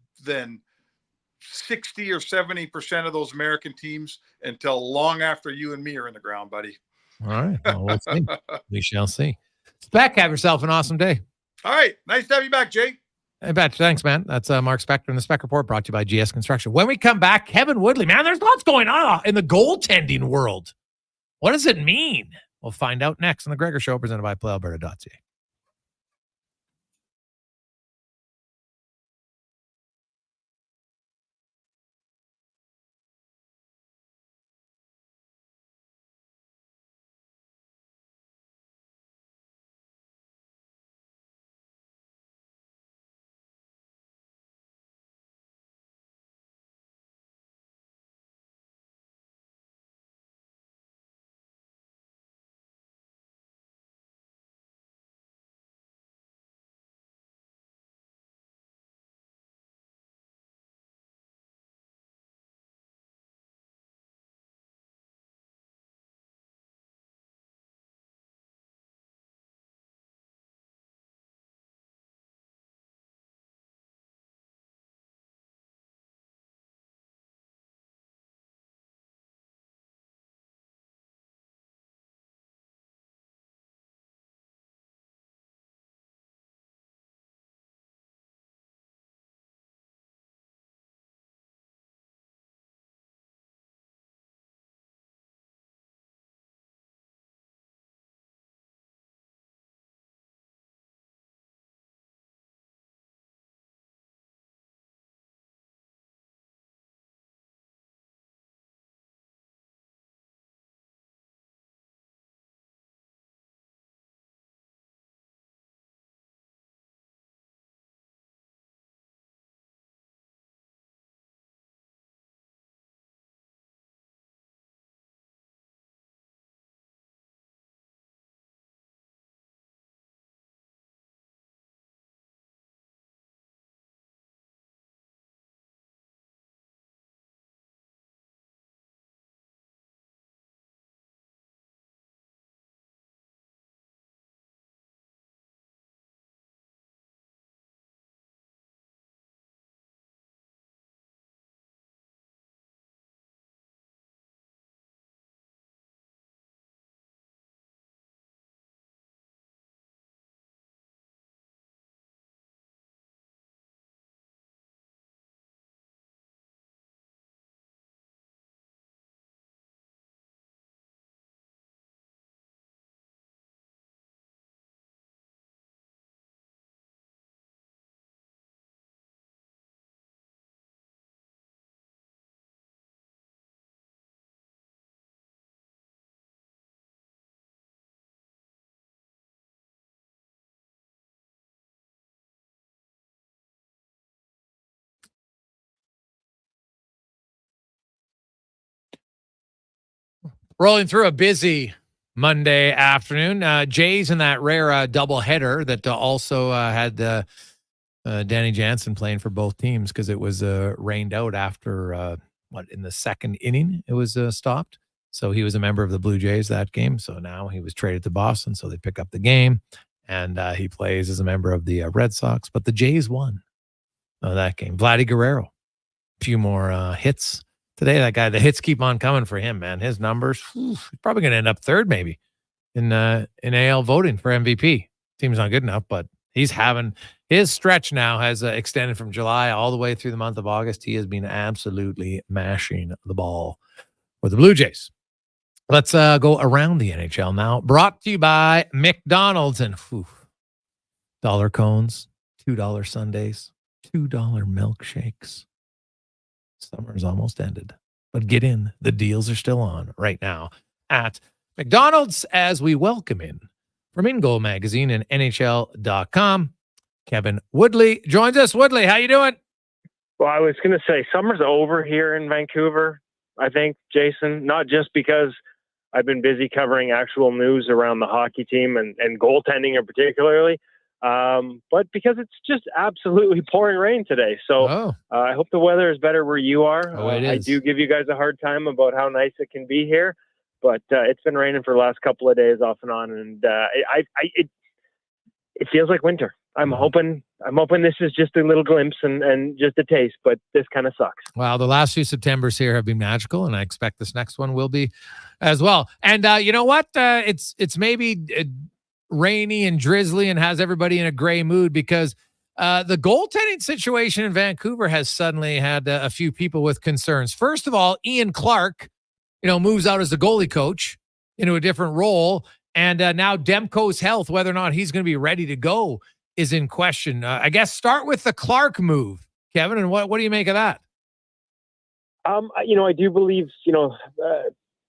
[SPEAKER 23] 60 or 70% of those American teams until long after you and me are in the ground, buddy.
[SPEAKER 1] All right. Well, we'll see. We shall see. Spec, have yourself an awesome day.
[SPEAKER 23] All right. Nice to have you back, Jay.
[SPEAKER 1] I bet. Thanks, man. That's Mark Spector and the Spec Report, brought to you by GS Construction. When we come back, Kevin Woodley. Man, there's lots going on in the goaltending world. What does it mean? We'll find out next on the Gregor Show, presented by PlayAlberta.ca. Rolling through a busy Monday afternoon. Jays in that rare doubleheader that also had Danny Jansen playing for both teams because it was rained out after, in the second inning it was stopped. So he was a member of the Blue Jays that game. So now he was traded to Boston, so they pick up the game. And he plays as a member of the Red Sox. But the Jays won that game. Vladdy Guerrero, a few more hits today. That guy, the hits keep on coming for him, man. His numbers, he's probably going to end up third maybe in AL voting for MVP. Team's not good enough, but he's having his stretch now has extended from July all the way through the month of August. He has been absolutely mashing the ball for the Blue Jays. Let's go around the NHL now. Brought to you by McDonald's and $1 cones, $2 sundaes, $2 milkshakes. Summer's almost ended, but get in. The deals are still on right now at McDonald's as we welcome in from In Goal Magazine and NHL.com. Kevin Woodley joins us. Woodley, how you doing?
[SPEAKER 5] Well, I was going to say summer's over here in Vancouver, I think, Jason, not just because I've been busy covering actual news around the hockey team and goaltending in particularly, but because it's just absolutely pouring rain today. So I hope the weather is better where you are. I do give you guys a hard time about how nice it can be here, but it's been raining for the last couple of days off and on, and it feels like winter. I'm hoping this is just a little glimpse and just a taste, but this kind of sucks.
[SPEAKER 1] Well, the last few Septembers here have been magical, and I expect this next one will be as well. And you know what? It's maybe rainy and drizzly and has everybody in a gray mood because the goaltending situation in Vancouver has suddenly had a few people with concerns. First of all, Ian Clark, moves out as the goalie coach into a different role, and now Demko's health, whether or not he's going to be ready to go, is in question. I guess start with the Clark move, Kevin, and what do you make of that?
[SPEAKER 5] I do believe,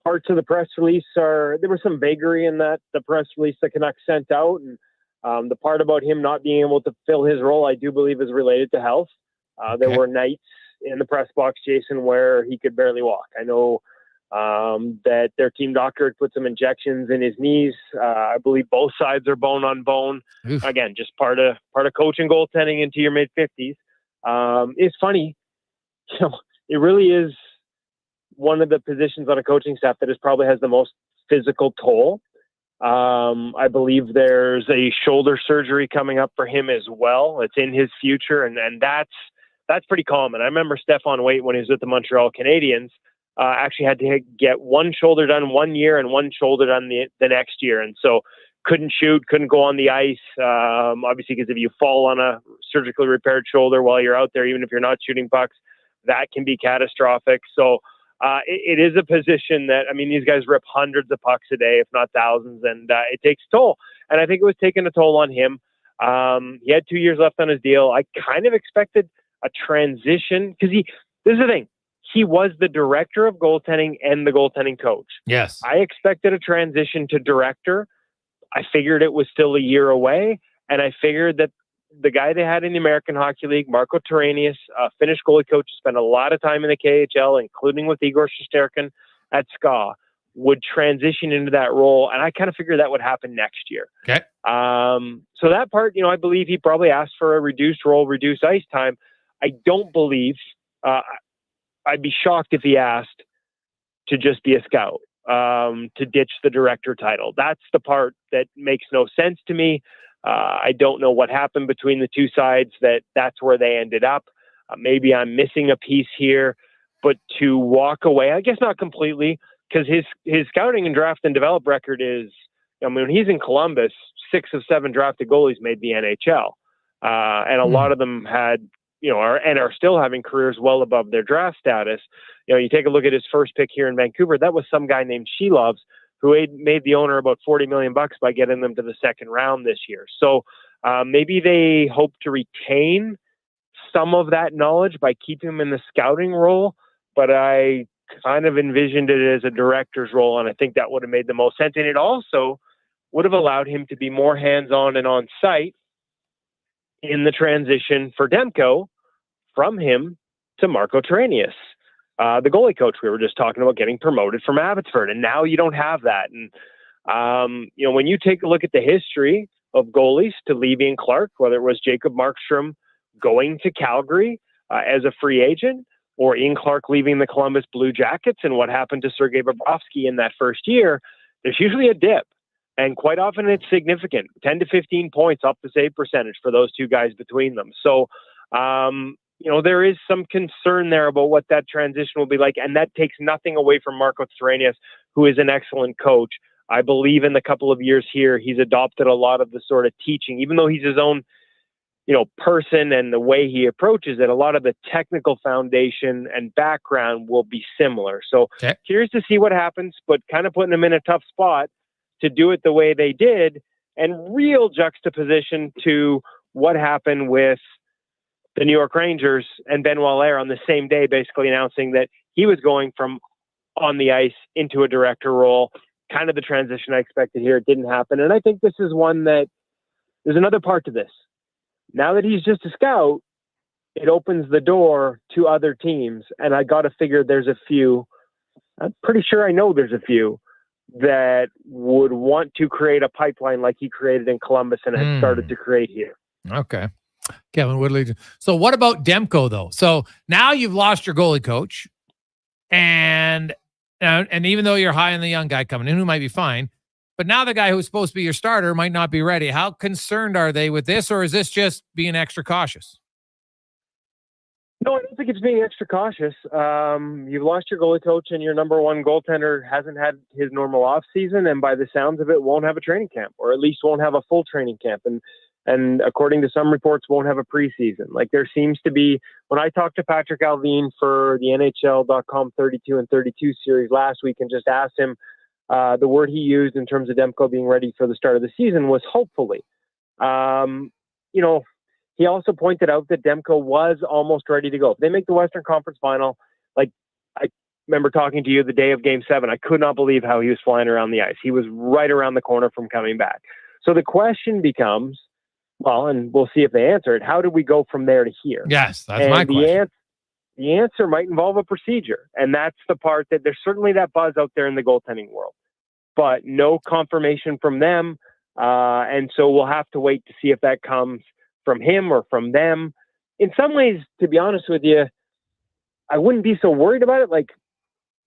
[SPEAKER 5] parts of the press release there was some vagary in the press release the Canucks sent out. And the part about him not being able to fill his role, I do believe is related to health. There were nights in the press box, Jason, where he could barely walk. I know that their team doctor had put some injections in his knees. I believe both sides are bone on bone. Oof. Again, just part of coaching goaltending into your mid-50s. It's funny, it really is one of the positions on a coaching staff that probably has the most physical toll. I believe there's a shoulder surgery coming up for him as well. It's in his future, and that's pretty common. I remember Stefan Waite, when he was with the Montreal Canadiens, actually had to get one shoulder done 1 year and one shoulder done the next year. And so couldn't shoot, couldn't go on the ice. Obviously, because if you fall on a surgically repaired shoulder while you're out there, even if you're not shooting pucks, that can be catastrophic. So it is a position that, these guys rip hundreds of pucks a day, if not thousands, and it takes a toll. And I think it was taking a toll on him. He had 2 years left on his deal. I kind of expected a transition because this is the thing. He was the director of goaltending and the goaltending coach.
[SPEAKER 1] Yes.
[SPEAKER 5] I expected a transition to director. I figured it was still a year away. And I figured that the guy they had in the American Hockey League, Marko Terenius, Finnish goalie coach, spent a lot of time in the KHL, including with Igor Shesterkin at SKA, would transition into that role. And I kind of figured that would happen next year.
[SPEAKER 1] Okay.
[SPEAKER 5] So that part, I believe he probably asked for a reduced role, reduced ice time. I don't believe... I'd be shocked if he asked to just be a scout, to ditch the director title. That's the part that makes no sense to me. I don't know what happened between the two sides that's where they ended up. Maybe I'm missing a piece here, but to walk away, I guess not completely, because his scouting and draft and develop record is, when he's in Columbus, 6 of 7 drafted goalies made the NHL. And a lot of them had, are still having careers well above their draft status. You take a look at his first pick here in Vancouver. That was some guy named Sheloves, who made the owner about $40 million by getting them to the second round this year. So maybe they hope to retain some of that knowledge by keeping him in the scouting role, but I kind of envisioned it as a director's role, and I think that would have made the most sense. And it also would have allowed him to be more hands-on and on-site in the transition for Demko from him to Marko Terenius, the goalie coach we were just talking about getting promoted from Abbotsford. And now you don't have that. And, when you take a look at the history of goalies to Levy and Clark, whether it was Jacob Markstrom going to Calgary as a free agent, or Ian Clark leaving the Columbus Blue Jackets, and what happened to Sergei Bobrovsky in that first year, there's usually a dip. And quite often it's significant, 10 to 15 points off the save percentage for those two guys between them. So, there is some concern there about what that transition will be like. And that takes nothing away from Marko Terenius, who is an excellent coach. I believe in the couple of years here, he's adopted a lot of the sort of teaching, even though he's his own, person and the way he approaches it, a lot of the technical foundation and background will be similar. So curious to see what happens, but kind of putting him in a tough spot to do it the way they did, and real juxtaposition to what happened with the New York Rangers and Benoit Lair on the same day, basically announcing that he was going from on the ice into a director role, kind of the transition I expected here. It didn't happen. And I think this is one that there's another part to this. Now that he's just a scout, it opens the door to other teams. And I got to figure there's a few, I'm pretty sure I know there's a few that would want to create a pipeline like he created in Columbus and has started to create here.
[SPEAKER 1] Okay. Kevin Woodley. So what about Demko though? So now you've lost your goalie coach, and even though you're high on the young guy coming in who might be fine, but now the guy who's supposed to be your starter might not be ready. How concerned are they with this, or is this just being extra cautious?
[SPEAKER 5] No, I don't think it's being extra cautious. You've lost your goalie coach, and your number one goaltender hasn't had his normal off season, and by the sounds of it, won't have a training camp, or at least won't have a full training camp. And according to some reports, won't have a preseason. Like, there seems to be, when I talked to Patrick Alvin for the NHL.com 32 and 32 series last week and just asked him, the word he used in terms of Demko being ready for the start of the season was hopefully. He also pointed out that Demko was almost ready to go. If they make the Western Conference Final, like I remember talking to you the day of Game 7, I could not believe how he was flying around the ice. He was right around the corner from coming back. So the question becomes, well, and we'll see if they answer it, how do we go from there to here?
[SPEAKER 1] Yes, that's my question.
[SPEAKER 5] The answer might involve a procedure, and that's the part that there's certainly that buzz out there in the goaltending world, but no confirmation from them, and so we'll have to wait to see if that comes from him or from them. In some ways, to be honest with you, I wouldn't be so worried about it. Like,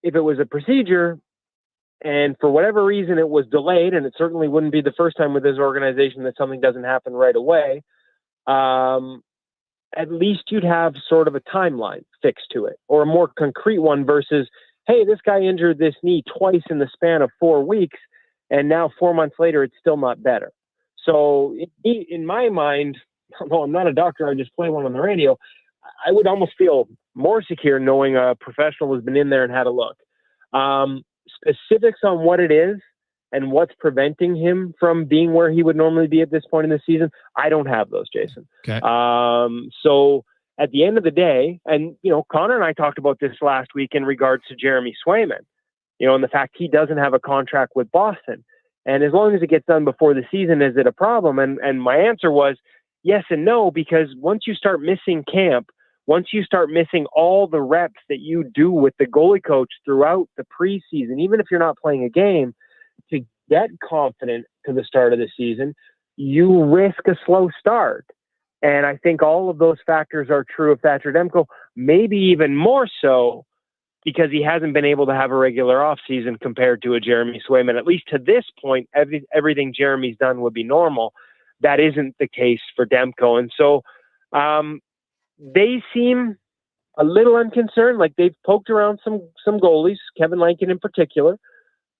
[SPEAKER 5] if it was a procedure and for whatever reason it was delayed, and it certainly wouldn't be the first time with this organization that something doesn't happen right away, at least you'd have sort of a timeline fixed to it, or a more concrete one versus, hey, this guy injured this knee twice in the span of 4 weeks, and now 4 months later, it's still not better. So in my mind, although I'm not a doctor, I just play one on the radio, I would almost feel more secure knowing a professional has been in there and had a look. Specifics on what it is and what's preventing him from being where he would normally be at this point in the season, I don't have those, Jason.
[SPEAKER 1] Okay.
[SPEAKER 5] So at the end of the day, and, Connor and I talked about this last week in regards to Jeremy Swayman, and the fact he doesn't have a contract with Boston. And as long as it gets done before the season, is it a problem? And my answer was yes and no, because once you start missing camp, once you start missing all the reps that you do with the goalie coach throughout the preseason, even if you're not playing a game, to get confident to the start of the season, you risk a slow start. And I think all of those factors are true of Thatcher Demko, maybe even more so because he hasn't been able to have a regular offseason compared to a Jeremy Swayman. At least to this point, everything Jeremy's done would be normal. That isn't the case for Demko. And so they seem a little unconcerned, like they've poked around some goalies, Kevin Lankin in particular.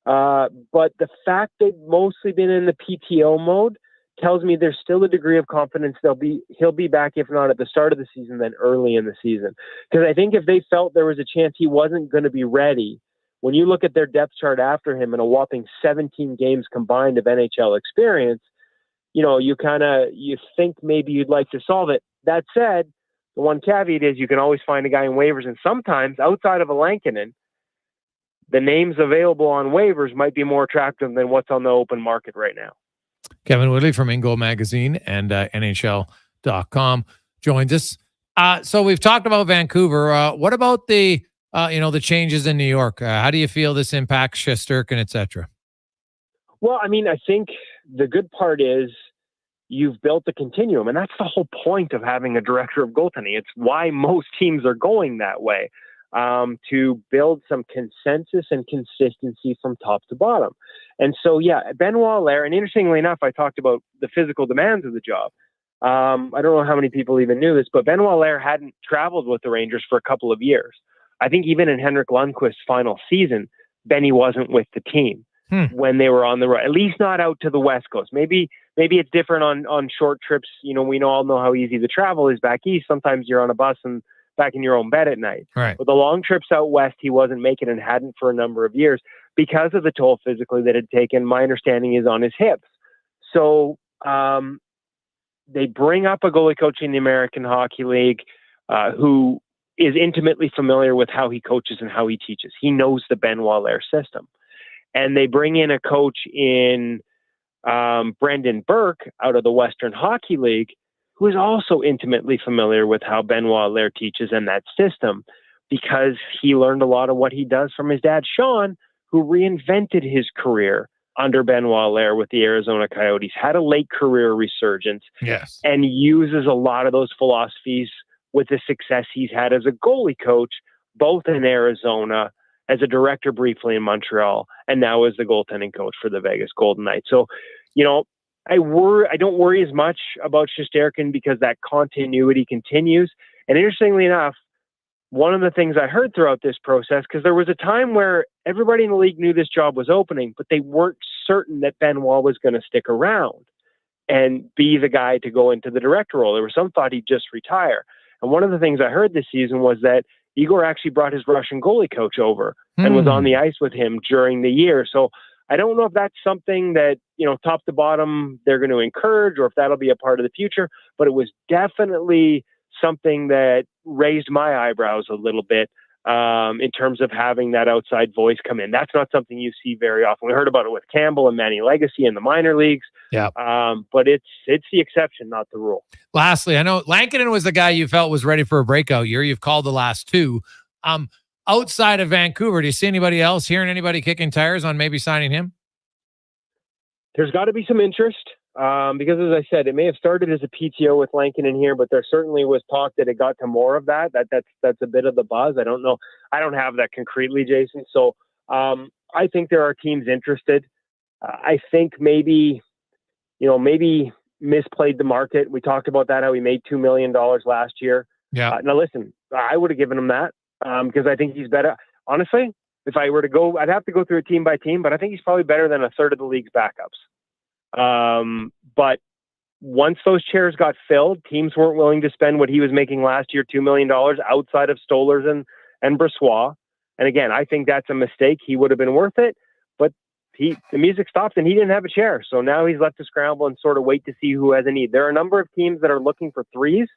[SPEAKER 5] But the fact they've mostly been in the PTO mode tells me there's still a degree of confidence he'll be back, if not at the start of the season, then early in the season. Because I think if they felt there was a chance he wasn't going to be ready, when you look at their depth chart after him and a whopping 17 games combined of NHL experience, you think maybe you'd like to solve it. That said, the one caveat is you can always find a guy in waivers, and sometimes outside of a Lankinen, the names available on waivers might be more attractive than what's on the open market right now.
[SPEAKER 1] Kevin Woodley from InGoal Magazine and NHL.com joins us. So we've talked about Vancouver. What about the changes in New York? How do you feel this impacts Shesterkin, et cetera?
[SPEAKER 5] Well, I think the good part is you've built a continuum, and that's the whole point of having a director of goaltending. It's why most teams are going that way, to build some consensus and consistency from top to bottom. And so, Benoit Allaire, and interestingly enough, I talked about the physical demands of the job. I don't know how many people even knew this, but Benoit Allaire hadn't traveled with the Rangers for a couple of years. I think even in Henrik Lundqvist's final season, Benny wasn't with the team when they were on the road, at least not out to the West Coast. Maybe it's different on short trips. We all know how easy the travel is back east. Sometimes you're on a bus and back in your own bed at night.
[SPEAKER 1] Right.
[SPEAKER 5] But the long trips out west, he wasn't making and hadn't for a number of years because of the toll physically that had taken. My understanding is on his hips. So they bring up a goalie coach in the American Hockey League who is intimately familiar with how he coaches and how he teaches. He knows the Benoit Allaire system. And they bring in a coach in Brendan Burke out of the Western Hockey League who is also intimately familiar with how Benoit Allaire teaches and that system, because he learned a lot of what he does from his dad, Sean, who reinvented his career under Benoit Allaire with the Arizona Coyotes, had a late career resurgence,
[SPEAKER 1] yes,
[SPEAKER 5] and uses a lot of those philosophies with the success he's had as a goalie coach, both in Arizona, as a director briefly in Montreal, and now as the goaltending coach for the Vegas Golden Knights. So, you know, I don't worry as much about Shesterkin because that continuity continues. And interestingly enough, one of the things I heard throughout this process, because there was a time where everybody in the league knew this job was opening, but they weren't certain that Benoit was going to stick around and be the guy to go into the director role. There was some thought he'd just retire. And one of the things I heard this season was that Igor actually brought his Russian goalie coach over and was on the ice with him during the year. So I don't know if that's something that, you know, top to bottom, they're going to encourage or if that'll be a part of the future, but it was definitely something that raised my eyebrows a little bit in terms of having that outside voice come in. That's not something you see very often. We heard about it with Campbell and Manny Legacy in the minor leagues.
[SPEAKER 1] Yeah.
[SPEAKER 5] But it's the exception, not the rule.
[SPEAKER 1] Lastly, I know Lankinen was the guy you felt was ready for a breakout year. You've called the last two. Outside of Vancouver, do you see anybody else, hearing anybody kicking tires on maybe signing him?
[SPEAKER 5] There's got to be some interest. Because as I said, it may have started as a PTO with Lankinen here, but there certainly was talk that it got to more of that. That's a bit of the buzz. I don't know. I don't have that concretely, Jason. So I think there are teams interested. I think maybe misplayed the market. We talked about that, how he made $2 million last year.
[SPEAKER 1] Yeah.
[SPEAKER 5] Now listen, I would have given him that because I think he's better. Honestly, if I were to go, I'd have to go through a team by team, but I think he's probably better than a third of the league's backups. But once those chairs got filled, teams weren't willing to spend what he was making last year, $2 million outside of Stolarz and Brossoit. And again, I think that's a mistake. He would have been worth it, but the music stopped and he didn't have a chair. So now he's left to scramble and sort of wait to see who has a need. There are a number of teams that are looking for threes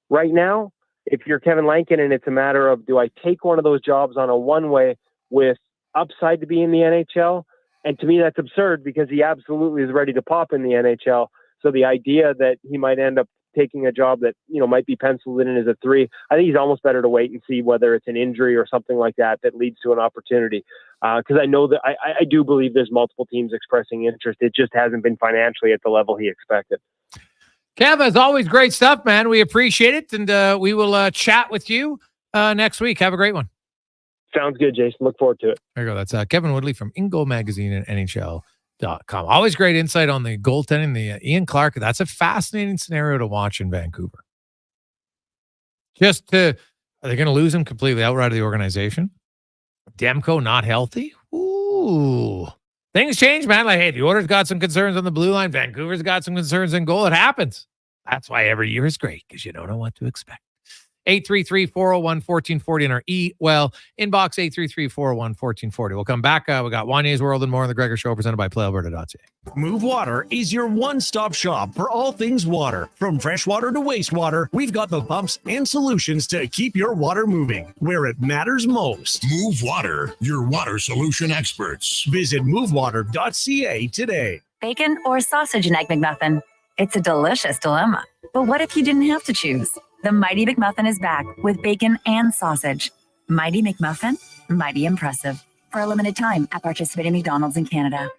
[SPEAKER 5] right now. If you're Kevin Lankinen, it's a matter of, do I take one of those jobs on a one-way with upside to be in the NHL? And to me, that's absurd because he absolutely is ready to pop in the NHL. So the idea that he might end up taking a job that, you know, might be penciled in as a three, I think he's almost better to wait and see whether it's an injury or something like that leads to an opportunity. Because I know that I do believe there's multiple teams expressing interest. It just hasn't been financially at the level he expected.
[SPEAKER 1] Kev, as always, great stuff, man. We appreciate it. And we will chat with you next week. Have a great one.
[SPEAKER 5] Sounds good, Jason. Look forward to it.
[SPEAKER 1] There you go. That's Kevin Woodley from InGoal Magazine and NHL.com. Always great insight on the goaltending, the Ian Clark. That's a fascinating scenario to watch in Vancouver. Are they going to lose him completely outright of the organization? Demko not healthy? Ooh. Things change, man. Like, hey, the Oilers got some concerns on the blue line. Vancouver's got some concerns in goal. It happens. That's why every year is great, because you don't know what to expect. 833-401-1440 in our inbox 833-401-1440. We'll come back. We got Wanye's World and more on the Gregor Show, presented by PlayAlberta.ca.
[SPEAKER 13] Move Water is your one-stop shop for all things water. From freshwater to wastewater, we've got the pumps and solutions to keep your water moving where it matters most.
[SPEAKER 15] Move Water, your water solution experts.
[SPEAKER 13] Visit movewater.ca today.
[SPEAKER 16] Bacon or sausage and egg McMuffin? It's a delicious dilemma. But what if you didn't have to choose? The Mighty McMuffin is back with bacon and sausage. Mighty McMuffin, mighty impressive. For a limited time at participating McDonald's in Canada.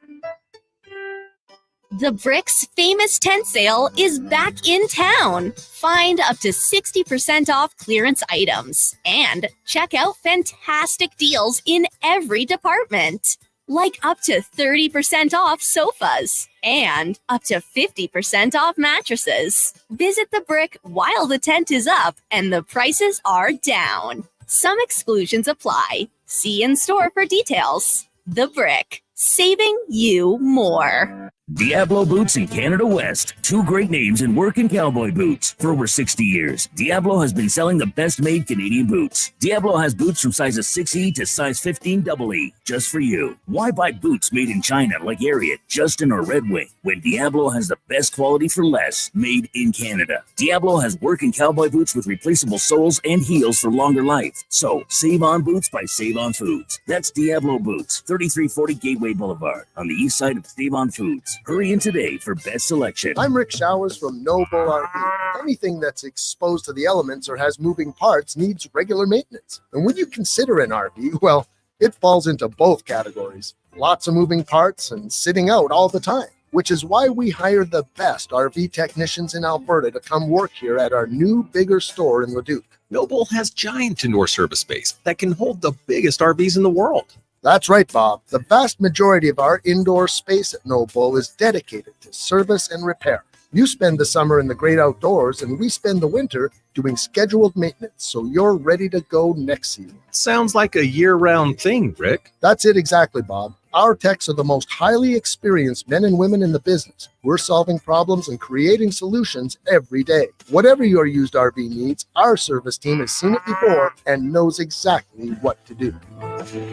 [SPEAKER 11] The Bricks famous tent sale is back in town. Find up to 60% off clearance items and check out fantastic deals in every department. Like up to 30% off sofas and up to 50% off mattresses. Visit the Brick while the tent is up and the prices are down. Some exclusions apply. See in store for details. The Brick, saving you more.
[SPEAKER 21] Diablo Boots in Canada West. Two great names in working cowboy boots. For over 60 years, Diablo has been selling the best-made Canadian boots. Diablo has boots from sizes 6E to size 15 EE, just for you. Why buy boots made in China like Ariat, Justin, or Red Wing, when Diablo has the best quality for less, made in Canada? Diablo has working cowboy boots with replaceable soles and heels for longer life. So, save on boots by Save On Foods. That's Diablo Boots, 3340 Gateway Boulevard, on the east side of Save On Foods. Boats. Hurry in today for best selection.
[SPEAKER 12] I'm Rick Showers from Noble RV. Anything that's exposed to the elements or has moving parts needs regular maintenance. And when you consider an RV, well, it falls into both categories. Lots of moving parts and sitting out all the time, which is why we hire the best RV technicians in Alberta to come work here at our new, bigger store in Leduc.
[SPEAKER 20] Noble has giant indoor service space that can hold the biggest RVs in the world.
[SPEAKER 12] That's right, Bob. The vast majority of our indoor space at Noble is dedicated to service and repair. You spend the summer in the great outdoors, and we spend the winter doing scheduled maintenance, so you're ready to go next season.
[SPEAKER 20] Sounds like a year-round thing, Rick.
[SPEAKER 12] That's it exactly, Bob. Our techs are the most highly experienced men and women in the business. We're solving problems and creating solutions every day. Whatever your used RV needs, our service team has seen it before and knows exactly what to do.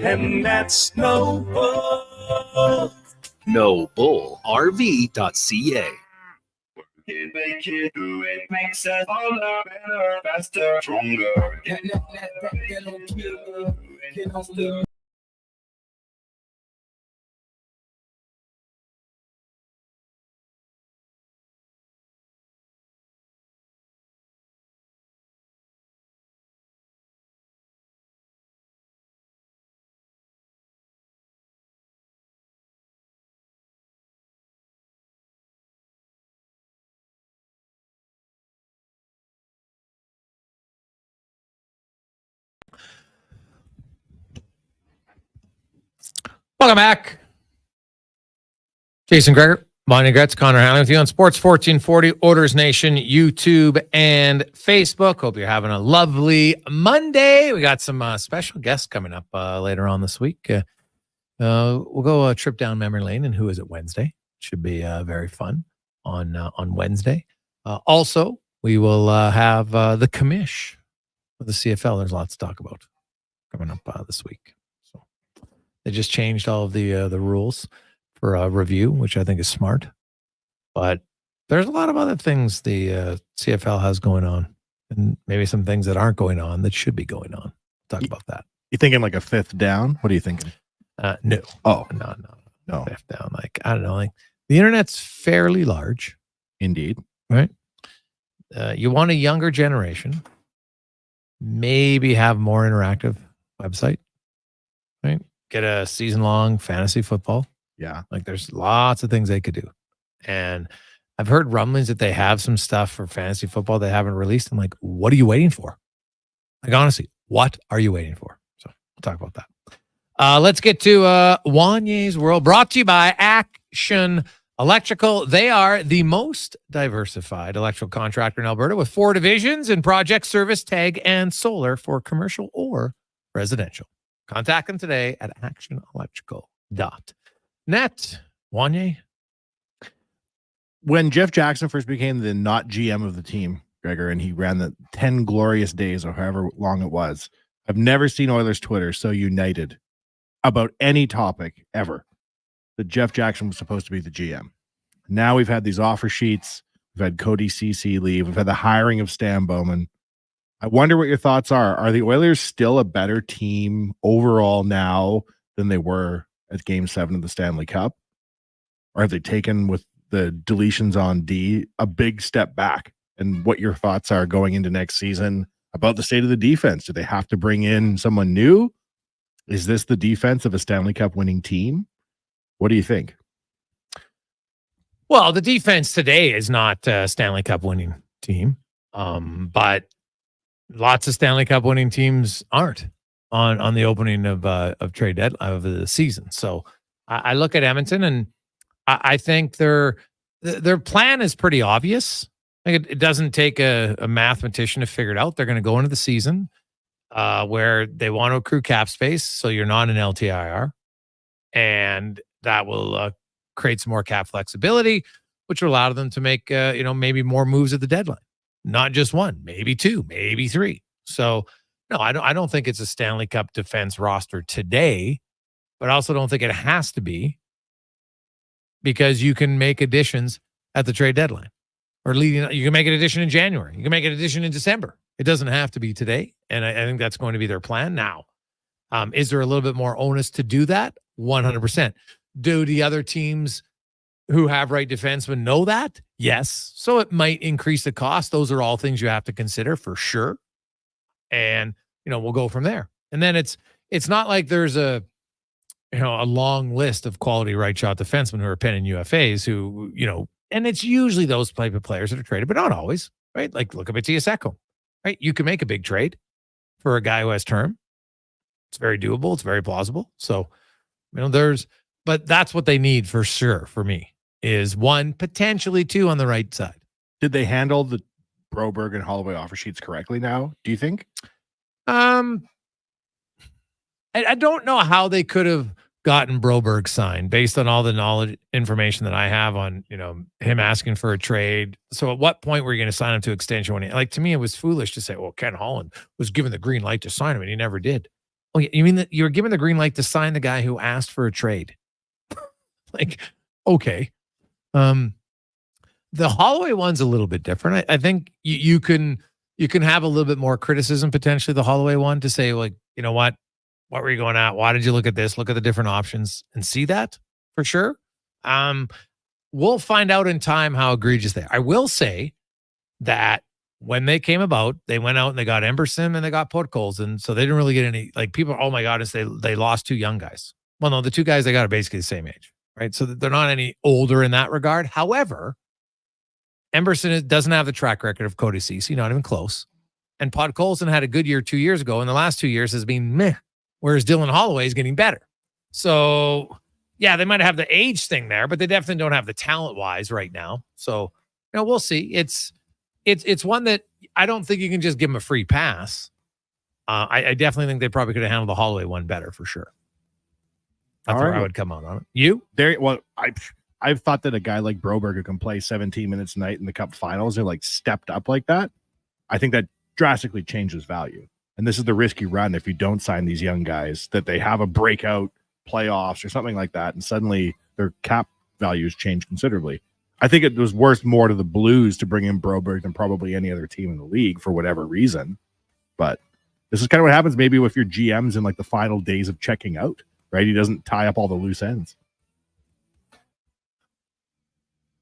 [SPEAKER 13] And that's Noble.
[SPEAKER 20] NobleRV.ca.
[SPEAKER 7] Make it do it, makes us all better, faster, stronger.
[SPEAKER 1] Welcome back. Jason Gregor, Wanye, Gretz, Connor Halley with you on Sports 1440, Oilers Nation, YouTube, and Facebook. Hope you're having a lovely Monday. We got some special guests coming up later on this week. We'll go a trip down memory lane, and Who Is It Wednesday? Should be very fun on Wednesday. Also, we will have the commish of the CFL. There's lots to talk about coming up this week. They just changed all of the rules for review, which I think is smart. But there's a lot of other things the CFL has going on, and maybe some things that aren't going on that should be going on. Talk about that.
[SPEAKER 3] You thinking like a fifth down? What are you thinking?
[SPEAKER 1] No.
[SPEAKER 3] Oh,
[SPEAKER 1] no. Fifth down. Like, I don't know. Like, the internet's fairly large.
[SPEAKER 3] Indeed.
[SPEAKER 1] Right? You want a younger generation. Maybe have more interactive website. Right? Get a season-long fantasy football.
[SPEAKER 3] Yeah.
[SPEAKER 1] Like, there's lots of things they could do. And I've heard rumblings that they have some stuff for fantasy football they haven't released. I'm like, what are you waiting for? Like, honestly, what are you waiting for? So we'll talk about that. Let's get to Wanye's World, brought to you by Action Electrical. They are the most diversified electrical contractor in Alberta with 4 divisions in project, service, tag, and solar for commercial or residential. Contact them today at actionelectrical.net. Wanye?
[SPEAKER 3] When Jeff Jackson first became the not GM of the team, Gregor, and he ran the 10 glorious days or however long it was, I've never seen Oilers Twitter so united about any topic ever that Jeff Jackson was supposed to be the GM. Now we've had these offer sheets. We've had Cody CC leave. We've had the hiring of Stan Bowman. I wonder what your thoughts are. Are the Oilers still a better team overall now than they were at Game 7 of the Stanley Cup? Or have they taken, with the deletions on D, a big step back? And what your thoughts are going into next season about the state of the defense? Do they have to bring in someone new? Is this the defense of a Stanley Cup winning team? What do you think?
[SPEAKER 1] Well, the defense today is not a Stanley Cup winning team, but lots of Stanley Cup winning teams aren't on the opening of trade deadline of the season. So I look at Edmonton, and I think their plan is pretty obvious. Like, it doesn't take a mathematician to figure it out. They're going to go into the season where they want to accrue cap space, so you're not an LTIR, and that will create some more cap flexibility, which will allow them to make maybe more moves at the deadline. Not just one, maybe 2, maybe 3. So no, I don't think it's a Stanley Cup defense roster today, but I also don't think it has to be, because you can make additions at the trade deadline, or you can make an addition in January. You can make an addition in December. It doesn't have to be today. And I think that's going to be their plan now. Is there a little bit more onus to do that? 100%. Do the other teams who have right defensemen know that? Yes. So it might increase the cost. Those are all things you have to consider for sure. And, we'll go from there. And then it's not like there's a long list of quality right shot defensemen who are penning UFAs who, and it's usually those type of players that are traded, but not always, right? Like look at Matthias Ekholm, right? You can make a big trade for a guy who has term. It's very doable. It's very plausible. So, but that's what they need for sure for me is 1, potentially 2 on the right side.
[SPEAKER 3] Did they handle the Broberg and Holloway offer sheets correctly now, do you think?
[SPEAKER 1] I don't know how they could have gotten Broberg signed based on all the information that I have on, him asking for a trade. So at what point were you going to sign him to extension? To me, it was foolish to say, well, Ken Holland was given the green light to sign him and he never did. Oh, you mean that you were given the green light to sign the guy who asked for a trade? Okay. The Holloway one's a little bit different. I think you can have a little bit more criticism potentially the Holloway one to say what were you going at? Why did you look at this? Look at the different options and see that for sure. We'll find out in time how egregious they are. I will say that when they came about, they went out and they got Emberson and they got Podkolzin. So they didn't really get any people. Oh my God, they lost 2 young guys. Well, no, the 2 guys they got are basically the same age, right? So they're not any older in that regard. However, Emberson doesn't have the track record of Cody Ceci, not even close. And Podkolzin had a good year 2 years ago, and the last 2 years has been meh, whereas Dylan Holloway is getting better. So, yeah, they might have the age thing there, but they definitely don't have the talent-wise right now. So, we'll see. It's one that I don't think you can just give them a free pass. I definitely think they probably could have handled the Holloway one better for sure. That's where I would come out on it. You?
[SPEAKER 3] I've thought that a guy like Broberg who can play 17 minutes a night in the Cup Finals are stepped up like that. I think that drastically changes value. And this is the risk you run if you don't sign these young guys, that they have a breakout playoffs or something like that, and suddenly their cap values change considerably. I think it was worth more to the Blues to bring in Broberg than probably any other team in the league for whatever reason. But this is kind of what happens maybe with your GMs in the final days of checking out, right? He doesn't tie up all the loose ends.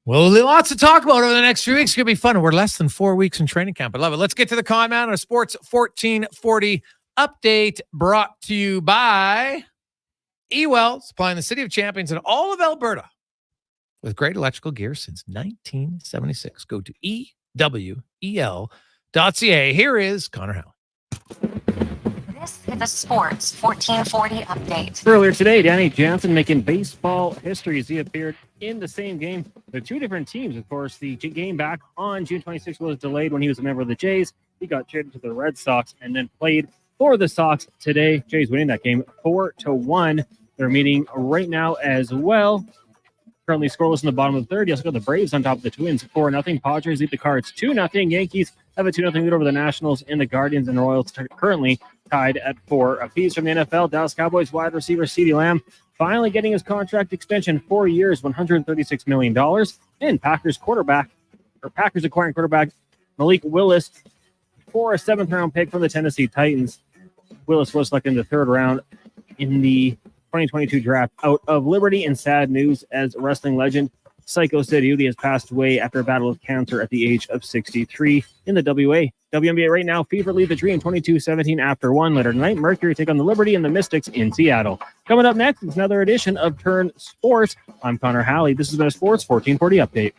[SPEAKER 1] Well, lots to talk about over the next few weeks. It's going to be fun. We're less than 4 weeks in training camp. I love it. Let's get to the Con Man on a Sports 1440 update brought to you by Ewell, supplying the City of Champions and all of Alberta with great electrical gear since 1976. Go to EWEL.ca. Here is Connor Halley.
[SPEAKER 4] This is the Sports 1440 update.
[SPEAKER 2] Earlier today, Danny Jansen making baseball history as he appeared in the same game. They're 2 different teams. Of course, the game back on June 26th was delayed when he was a member of the Jays. He got traded to the Red Sox and then played for the Sox today. Jays winning that game 4-1. They're meeting right now as well. Currently scoreless in the bottom of the third. You also got the Braves on top of the Twins 4-0. Padres lead the Cards 2-0. Yankees have a 2-0 lead over the Nationals, and the Guardians and Royals currently tied at 4 apiece. From the NFL, Dallas Cowboys wide receiver CeeDee Lamb finally getting his contract extension, 4 years, $136 million. And Packers acquiring quarterback Malik Willis for a 7th-round pick from the Tennessee Titans. Willis was selected in the 3rd round in the 2022 draft out of Liberty. And sad news as wrestling legend Psycho Sid Udy has passed away after a battle with cancer at the age of 63 in the WNBA right now. Fever lead the Dream 22-17 after 1. Later tonight, Mercury take on the Liberty and the Mystics in Seattle. Coming up next is another edition of Turn Sports. I'm Connor Halley. This has been a Sports 1440 update.